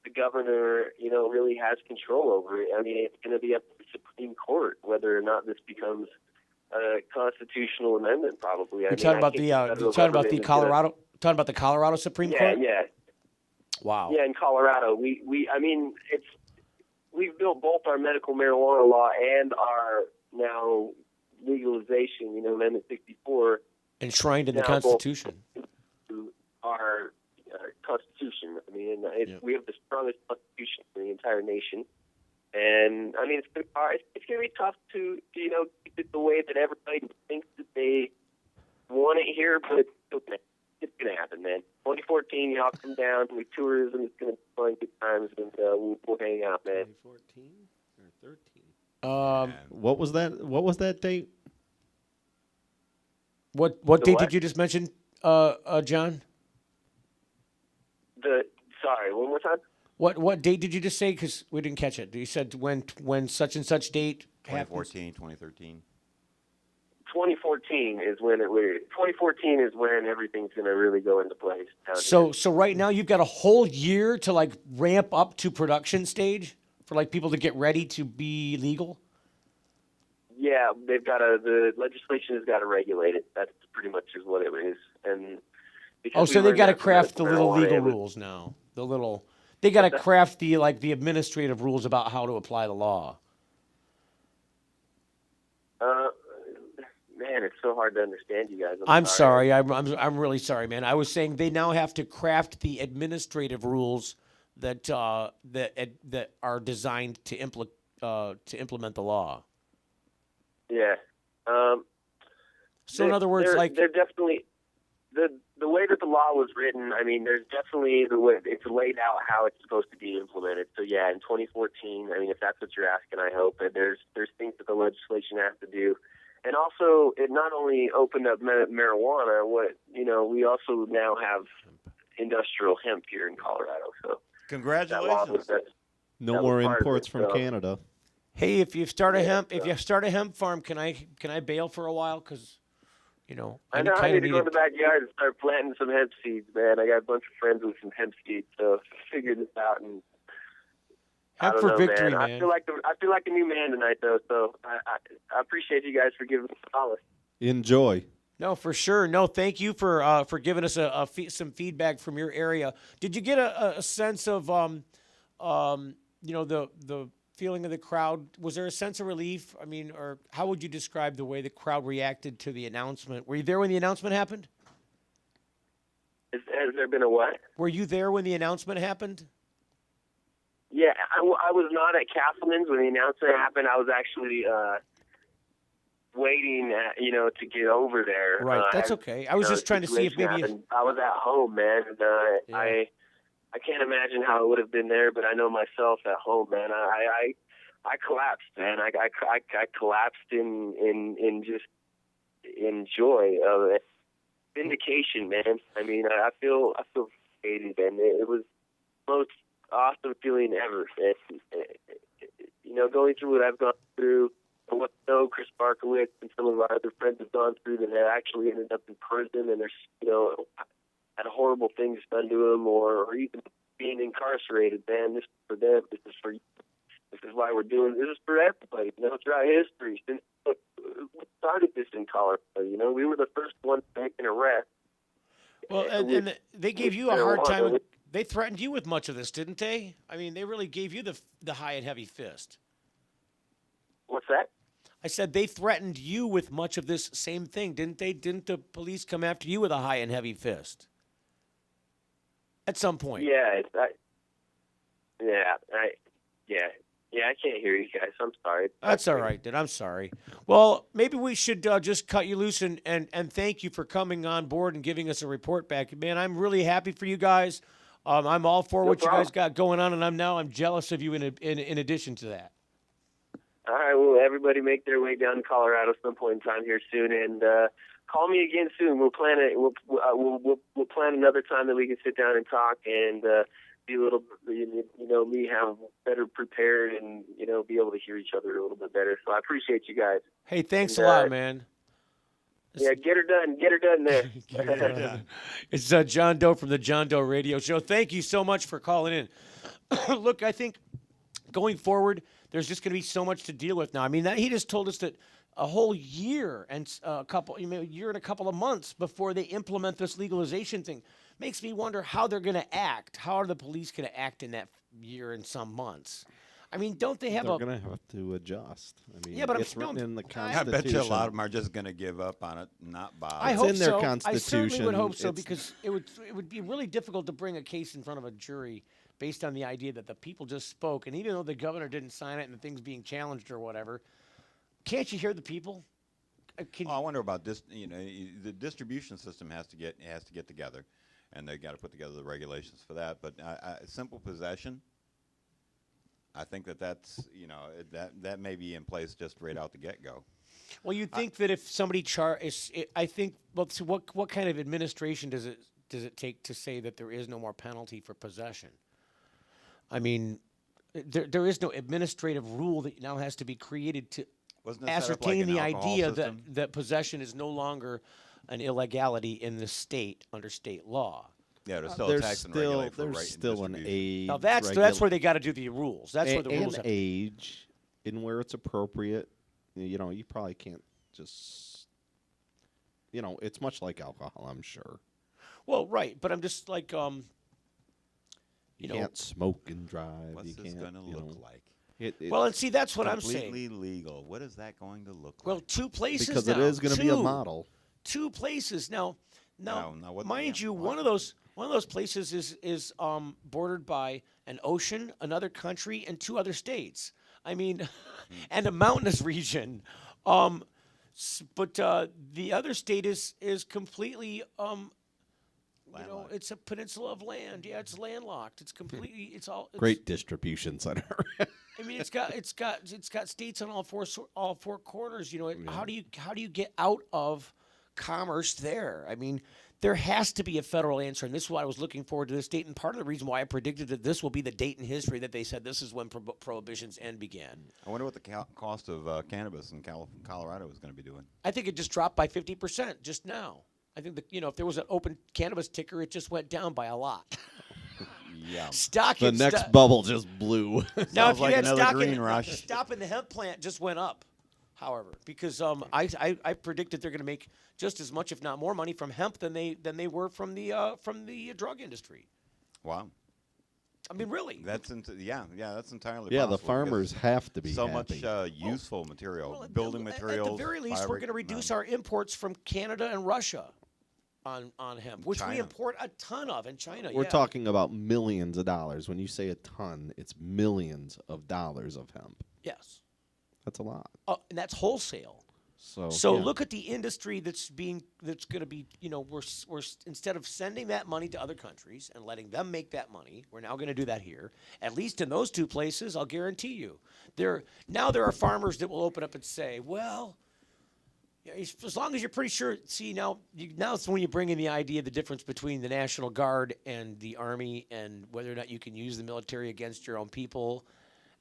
the governor, really has control over it. I mean, it's going to be up to the Supreme Court whether or not this becomes a constitutional amendment, probably. Talking about the Colorado Supreme Court? Yeah. Wow. Yeah, in Colorado, we've built both our medical marijuana law and our now legalization, Amendment 64, enshrined in the Constitution. Our Constitution. I mean, we have the strongest Constitution in the entire nation. And I mean, it's going to be tough to keep it the way that everybody thinks that they want it here, but it's going to happen, man. 2014, y'all come down with tourism. It's going to be fun, good times, and we'll hang out, man. 2014 or 13? What was that date? What date did you just mention, John? Sorry, one more time. What date did you just say? Because we didn't catch it. You said when such and such date 2014, 2013. 2014 is when 2014 is when everything's going to really go into place. So right now you've got a whole year to ramp up to production stage for people to get ready to be legal. Yeah, the legislation has got to regulate it. That's pretty much is what it is. And so they've got to craft the little legal rules now. They got to craft the administrative rules about how to apply the law. Man, it's so hard to understand you guys. I'm sorry. I'm really sorry, man. I was saying they now have to craft the administrative rules that are designed to implement the law. Yeah. So in other words, they're definitely the way that the law was written. I mean, there's definitely the way it's laid out how it's supposed to be implemented. So yeah, in 2014, I mean, if that's what you're asking, I hope that there's things that the legislation has to do. And also, it not only opened up marijuana, we also now have industrial hemp here in Colorado. So congratulations! No more imports from Canada. Hey, if you start a hemp farm, can I bail for a while? Because I need to go in the backyard and start planting some hemp seeds, man. I got a bunch of friends with some hemp seeds, so figure this out and. Hemp for victory, man. I feel like a new man tonight, though. So I appreciate you guys for giving us a call. Enjoy. No, for sure. No, thank you for giving us some feedback from your area. Did you get a sense of the feeling of the crowd? Was there a sense of relief? I mean, or how would you describe the way the crowd reacted to the announcement? Were you there when the announcement happened? Has there been a what? Were you there when the announcement happened? Yeah, I was not at Castleman's when the announcement happened. I was actually waiting, to get over there. Right, that's okay. I was just trying to see if maybe I was at home, man. And, I can't imagine how it would have been there, but I know myself at home, man. I collapsed, man. I collapsed in just in joy of it. Vindication, man. I mean, I feel vindicated, and it was most awesome feeling ever. Going through what I've gone through, and what Chris Barkowitz and some of our other friends have gone through that have actually ended up in prison, and they're, had horrible things done to them, or even being incarcerated. Man, this is for them. This is for you. This is why we're doing this. Is for everybody. Throughout history. Since we started this in Colorado, we were the first ones to make an arrest. Well, and they gave you a hard time. They threatened you with much of this, didn't they? I mean, they really gave you the high and heavy fist. What's that? I said they threatened you with much of this same thing, didn't they? Didn't the police come after you with a high and heavy fist? At some point. Yeah, I can't hear you guys. I'm sorry. That's all right, dude. I'm sorry. Well, maybe we should just cut you loose and thank you for coming on board and giving us a report back. Man, I'm really happy for you guys. I'm all for what you guys got going on, and I'm jealous of you in addition to that. All right, well, everybody make their way down to Colorado some point in time here soon, and call me again soon. We'll plan it. We'll plan another time that we can sit down and talk and be a little, me have better prepared and be able to hear each other a little bit better. So I appreciate you guys. Hey, thanks a lot, man. Yeah, get her done there. Get her done. It's John Doe from the John Doe Radio Show. Thank you so much for calling in. Look, I think going forward, there's just going to be so much to deal with now. I mean, he just told us that a whole year and a year and a couple of months before they implement this legalization thing makes me wonder how they're going to act. How are the police going to act in that year and some months? I mean, don't they have They're going to have to adjust. I mean, yeah, but it's written in the Constitution. I bet you a lot of them are just going to give up on it, not bother. I hope in their so. Constitution. I certainly would hope so, because it would be really difficult to bring a case in front of a jury based on the idea that the people just spoke, and even though the governor didn't sign it and the thing's being challenged or whatever, can't you hear the people? I wonder about this. The distribution system has to get together, and they got to put together the regulations for that. But simple possession, I think that's that may be in place just right out the get-go. Well, you'd think that if somebody I think. Well, so what kind of administration does it take to say that there is no more penalty for possession? I mean, there is no administrative rule that now has to be created to ascertain the idea that possession is no longer an illegality in the state under state law. Yeah, there's still a tax and regulate for there's still an age. Now that's where they got to do the rules. That's where the rules have age, and where it's appropriate. You probably can't just. It's much like alcohol, I'm sure. Well, right, but I'm just like You can't smoke and drive. What's this going to look like? Well, and see, that's what I'm saying. Completely legal. What is that going to look like? Well, two places because now. It is going to be a model. Two places now. What, mind you, one of those places is bordered by an ocean, another country, and two other states. I mean, and a mountainous region. But the other state is completely. It's a peninsula of land. Yeah, it's landlocked. It's completely. It's great distribution center. I mean, it's got states on all four corners. How do you get out of commerce there? I mean, there has to be a federal answer, and this is why I was looking forward to this date. And part of the reason why I predicted that this will be the date in history that they said this is when prohibition's end began. I wonder what the cost of cannabis in Colorado is going to be doing. I think it just dropped by 50% just now. I think that if there was an open cannabis ticker, it just went down by a lot. Yeah. The next bubble just blew. Now, if you like had another stock green in rush. stop in the hemp plant just went up. However, because I predicted they're going to make just as much, if not more, money from hemp than they were from the drug industry. Wow. I mean, really. That's that's entirely Yeah, possible. the farmers have to be so happy. much useful material, building materials. At the very least, we're going to reduce our imports from Canada and Russia on hemp, which we import a ton of in China. We're talking about millions of dollars. When you say a ton, it's millions of dollars of hemp. Yes. That's a lot. And that's wholesale. So look at the industry that's going to be, we're instead of sending that money to other countries and letting them make that money, we're now going to do that here. At least in those two places, I'll guarantee you. There are farmers that will open up and say, well, as long as you're pretty sure. See, now it's when you bring in the idea, the difference between the National Guard and the Army, and whether or not you can use the military against your own people.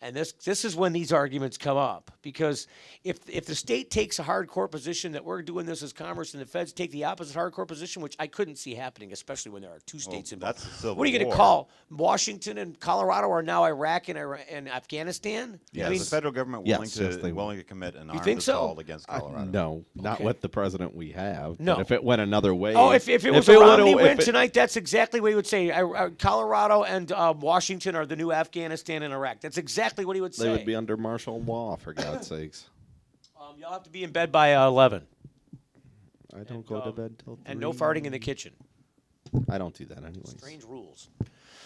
And this is when these arguments come up, because if the state takes a hardcore position that we're doing this as commerce, and the feds take the opposite hardcore position, which I couldn't see happening, especially when there are two states involved. That's a civil What are you going war. to call Washington and Colorado are now Iraq and Afghanistan? Yeah, I mean, is the federal government Yes, willing to commit an armed think so? assault against Colorado? No, not with the president we have. No. But if it went another way. Oh, if it was a Romney win tonight, that's exactly what he would say. Colorado and Washington are the new Afghanistan and Iraq. That's exactly what he would say. They would be under martial law, for God's sakes. You'll have to be in bed by 11. I don't go to bed till 3. And no farting in the kitchen. I don't do that anyways. Strange rules.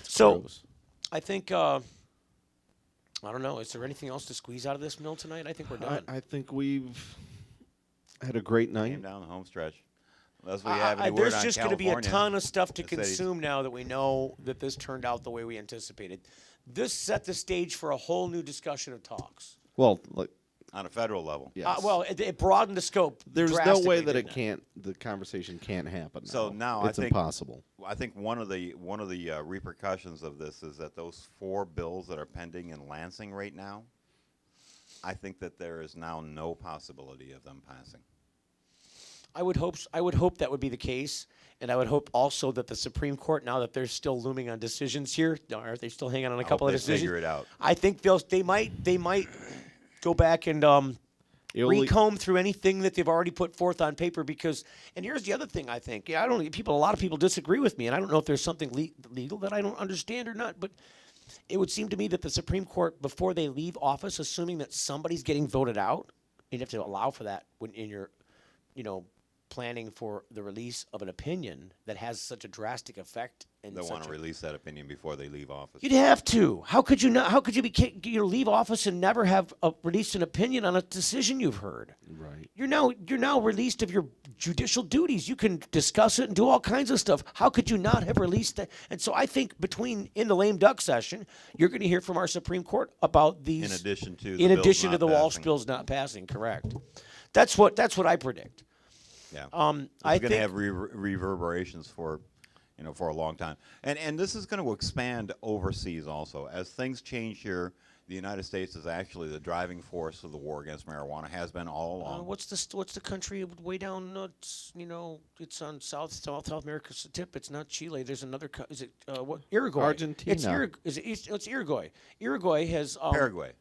So, gross. I think, I don't know, is there anything else to squeeze out of this mill tonight? I think we're done. I think we've had a great night. Came down the home stretch. Unless we have any word There's on just going to be a California. ton of stuff to The cities. consume now that we know that this turned out the way we anticipated. This set the stage for a whole new discussion of talks. Well, like, on a federal level. yes. Well, it broadened the scope. There's no way drastically, that didn't the conversation can't happen. So now it's I think impossible. I think one of the repercussions of this is that those 4 bills that are pending in Lansing right now, I think that there is now no possibility of them passing. I would hope that would be the case, and I would hope also that the Supreme Court, now that they're still looming on decisions here, are they still hanging on a couple of decisions? Figure it out. I think they might go back and recomb through anything that they've already put forth on paper, because, and here's the other thing I think, a lot of people disagree with me, and I don't know if there's something legal that I don't understand or not, but it would seem to me that the Supreme Court, before they leave office, assuming that somebody's getting voted out, you'd have to allow for that when in your, planning for the release of an opinion that has such a drastic effect. And They want to release that opinion before they leave office. You'd have to. How could you not? How could you leave office and never have released an opinion on a decision you've heard? Right. You're now released of your judicial duties. You can discuss it and do all kinds of stuff. How could you not have released that? And so I think in the lame duck session, you're going to hear from our Supreme Court about these. In addition to the Walsh bills not passing. Correct. That's what I predict. Yeah. I think going to think have reverberations for a long time. And this is going to expand overseas also. As things change here, the United States is actually the driving force of the war against marijuana, has been all along. What's the country way down? It's on South America's tip. It's not Chile. There's another. Is it what? Uruguay. Argentina. It's Uruguay. Uruguay has. Paraguay.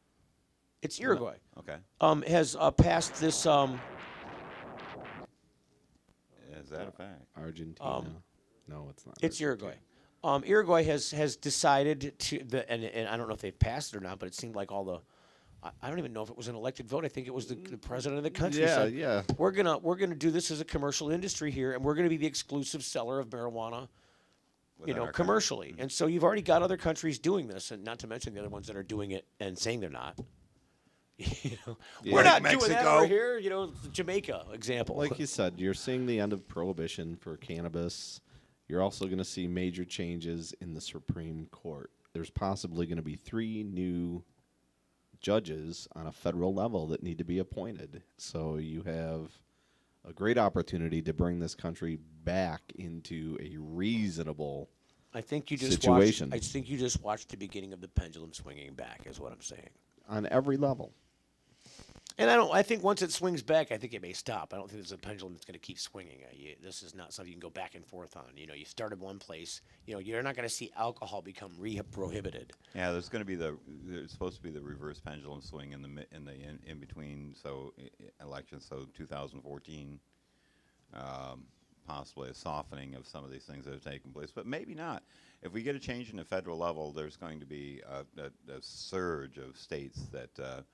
It's Uruguay. Okay. Has passed this. Is that a fact? Argentina. No, it's not. It's Uruguay. Uruguay has decided to, and I don't know if they've passed it or not, but it seemed like all the, I don't even know if it was an elected vote. I think it was the president of the country said, yeah. We're gonna do this as a commercial industry here, and we're gonna be the exclusive seller of marijuana, commercially. And so you've already got other countries doing this, and not to mention the other ones that are doing it and saying they're not. We're not doing that over here. Jamaica example. Like you said, you're seeing the end of prohibition for cannabis. You're also going to see major changes in the Supreme Court. There's possibly going to be 3 new judges on a federal level that need to be appointed. So you have a great opportunity to bring this country back into a reasonable situation. I think you just watched the beginning of the pendulum swinging back, is what I'm saying. On every level. And I think once it swings back, I think it may stop. I don't think there's a pendulum that's going to keep swinging. This is not something you can go back and forth on. You started one place. You're not going to see alcohol become prohibited. Yeah, there's supposed to be the reverse pendulum swing in between. So elections. So 2014, possibly a softening of some of these things that have taken place, but maybe not. If we get a change in the federal level, there's going to be a surge of states that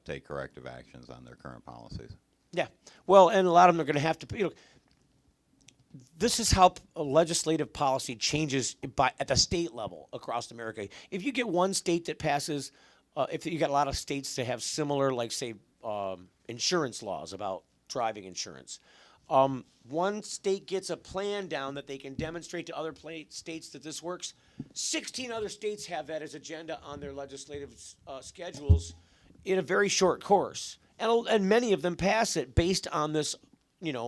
take corrective actions on their current policies. Yeah. Well, and a lot of them are going to have to, this is how legislative policy changes at the state level across America. If you get one state that passes, if you got a lot of states that have similar, like, say, insurance laws about driving insurance, one state gets a plan down that they can demonstrate to other states that this works. 16 other states have that as agenda on their legislative schedules in a very short course. and many of them pass it based on this,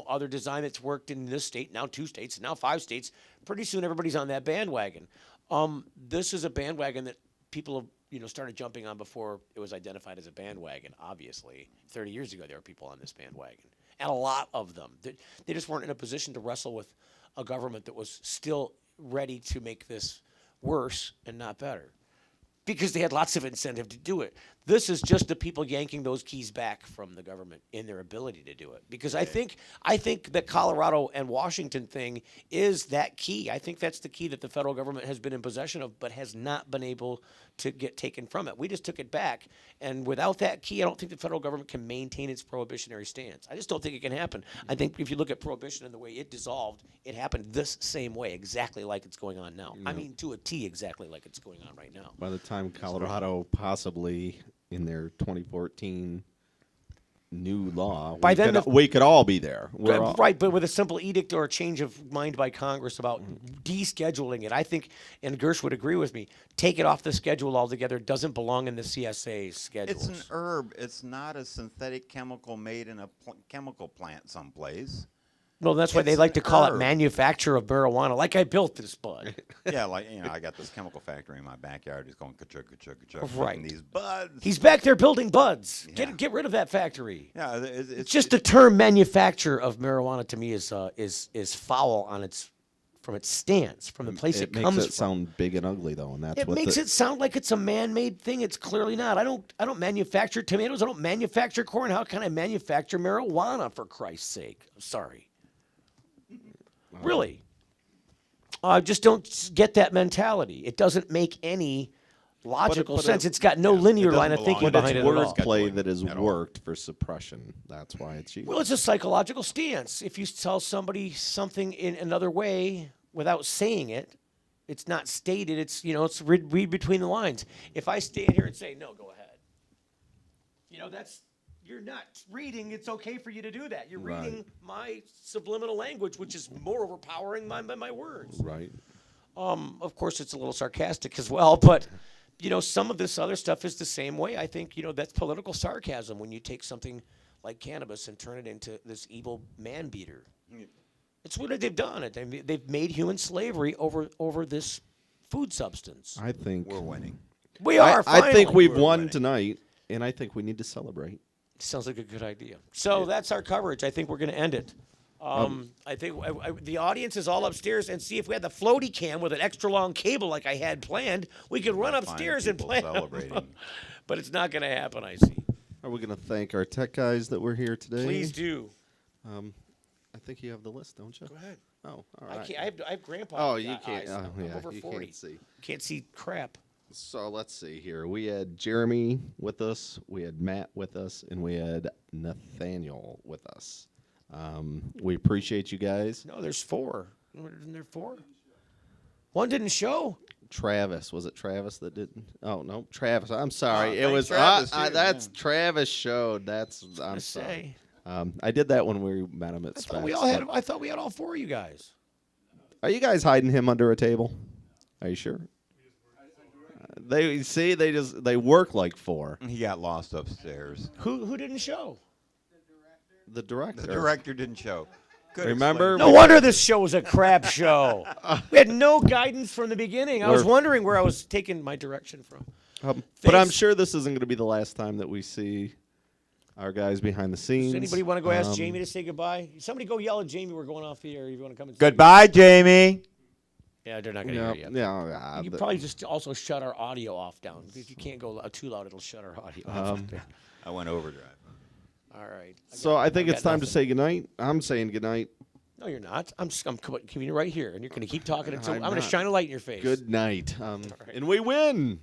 other design that's worked in this state, now 2 states, now 5 states. Pretty soon everybody's on that bandwagon. This is a bandwagon that people have, started jumping on before it was identified as a bandwagon, obviously. 30 years ago, there were people on this bandwagon. And a lot of them. They just weren't in a position to wrestle with a government that was still ready to make this worse and not better, because they had lots of incentive to do it. This is just the people yanking those keys back from the government in their ability to do it. Because I think the Colorado and Washington thing is that key. I think that's the key that the federal government has been in possession of, but has not been able to get taken from it. We just took it back, and without that key, I don't think the federal government can maintain its prohibitionary stance. I just don't think it can happen. I think if you look at prohibition and the way it dissolved, it happened this same way, exactly like it's going on now. I mean, to a T, exactly like it's going on right now. By the time Colorado possibly in their 2014 new law, we could all be there. Right, but with a simple edict or a change of mind by Congress about descheduling it, I think, and Gersh would agree with me, take it off the schedule altogether. It doesn't belong in the CSA schedule. It's an herb. It's not a synthetic chemical made in a chemical plant someplace. Well, that's why they like to call it manufacture of marijuana. Like I built this bud. Yeah, I got this chemical factory in my backyard. He's going ka-chug, ka-chug, ka-chug, right. making these buds. He's back there building buds. Yeah. Get rid of that factory. Yeah, it's just the term manufacture of marijuana to me is foul on from its stance, from the place it comes from. It makes it sound big and ugly, though, and that's it what makes it sound like it's a man-made thing. It's clearly not. I don't manufacture tomatoes. I don't manufacture corn. How can I manufacture marijuana, for Christ's sake? I'm sorry. Really. I just don't get that mentality. It doesn't make any logical sense. It's got no linear line of thinking behind it at all. It's wordplay that has worked for suppression. That's why it's used. Well, it's a psychological stance. If you tell somebody something in another way without saying it, it's not stated. It's, it's read between the lines. If I stand here and say, no, go ahead. You're not reading. It's okay for you to do that. You're reading my subliminal language, which is more overpowering than my words. Right. Of course, it's a little sarcastic as well, but some of this other stuff is the same way. I think that's political sarcasm when you take something like cannabis and turn it into this evil man beater. It's what they've done. They've made human slavery over this food substance. I think we're winning. We are. I think we've won tonight, and I think we need to celebrate. Sounds like a good idea. So that's our coverage. I think we're going to end it. I think the audience is all upstairs, and see if we had the floaty cam with an extra long cable like I had planned, we could run upstairs and play. But it's not going to happen, I see. Are we going to thank our tech guys that were here today? Please do. I think you have the list, don't you? Go ahead. Oh, all right. I have grandpa. Oh, you can't. Eyes. Oh, yeah, I'm over 40. Can't see. Can't see crap. So let's see here. We had Jeremy with us, we had Matt with us, and we had Nathaniel with us. We appreciate you guys. No, there's 4. Isn't there 4? One didn't show. Travis. Was it Travis that didn't? Oh, no. Travis. I'm sorry. Oh, it was Travis, that's Travis showed. I'm sorry. I did that when we met him at Specs. I thought we had all 4 of you guys. Are you guys hiding him under a table? Are you sure? They work like 4. He got lost upstairs. Who didn't show? The director. The director didn't show. Good. Remember? No wonder this show was a crap show. We had no guidance from the beginning. I was wondering where I was taking my direction from. But I'm sure this isn't going to be the last time that we see our guys behind the scenes. Does anybody want to go ask Jamie to say goodbye? Somebody go yell at Jamie. We're going off the air. You want to come and goodbye, Jamie. Yeah, they're not going to hear you. Yeah, you probably just also shut our audio off down. Because you can't go too loud, it'll shut our audio off. I went overdrive. All right. I think it's time to say goodnight. I'm saying goodnight. No, you're not. I'm keeping you right here, and you're going to keep talking until I'm going to shine a light in your face. Good night. And we win.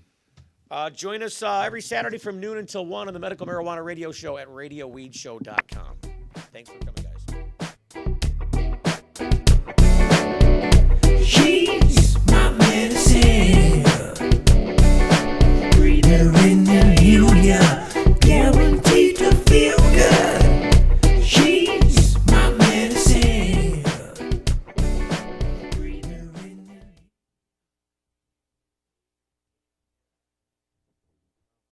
Join us every Saturday from noon until 1 on the Medical Marijuana Radio Show at radioweedshow.com. Thanks for coming, guys.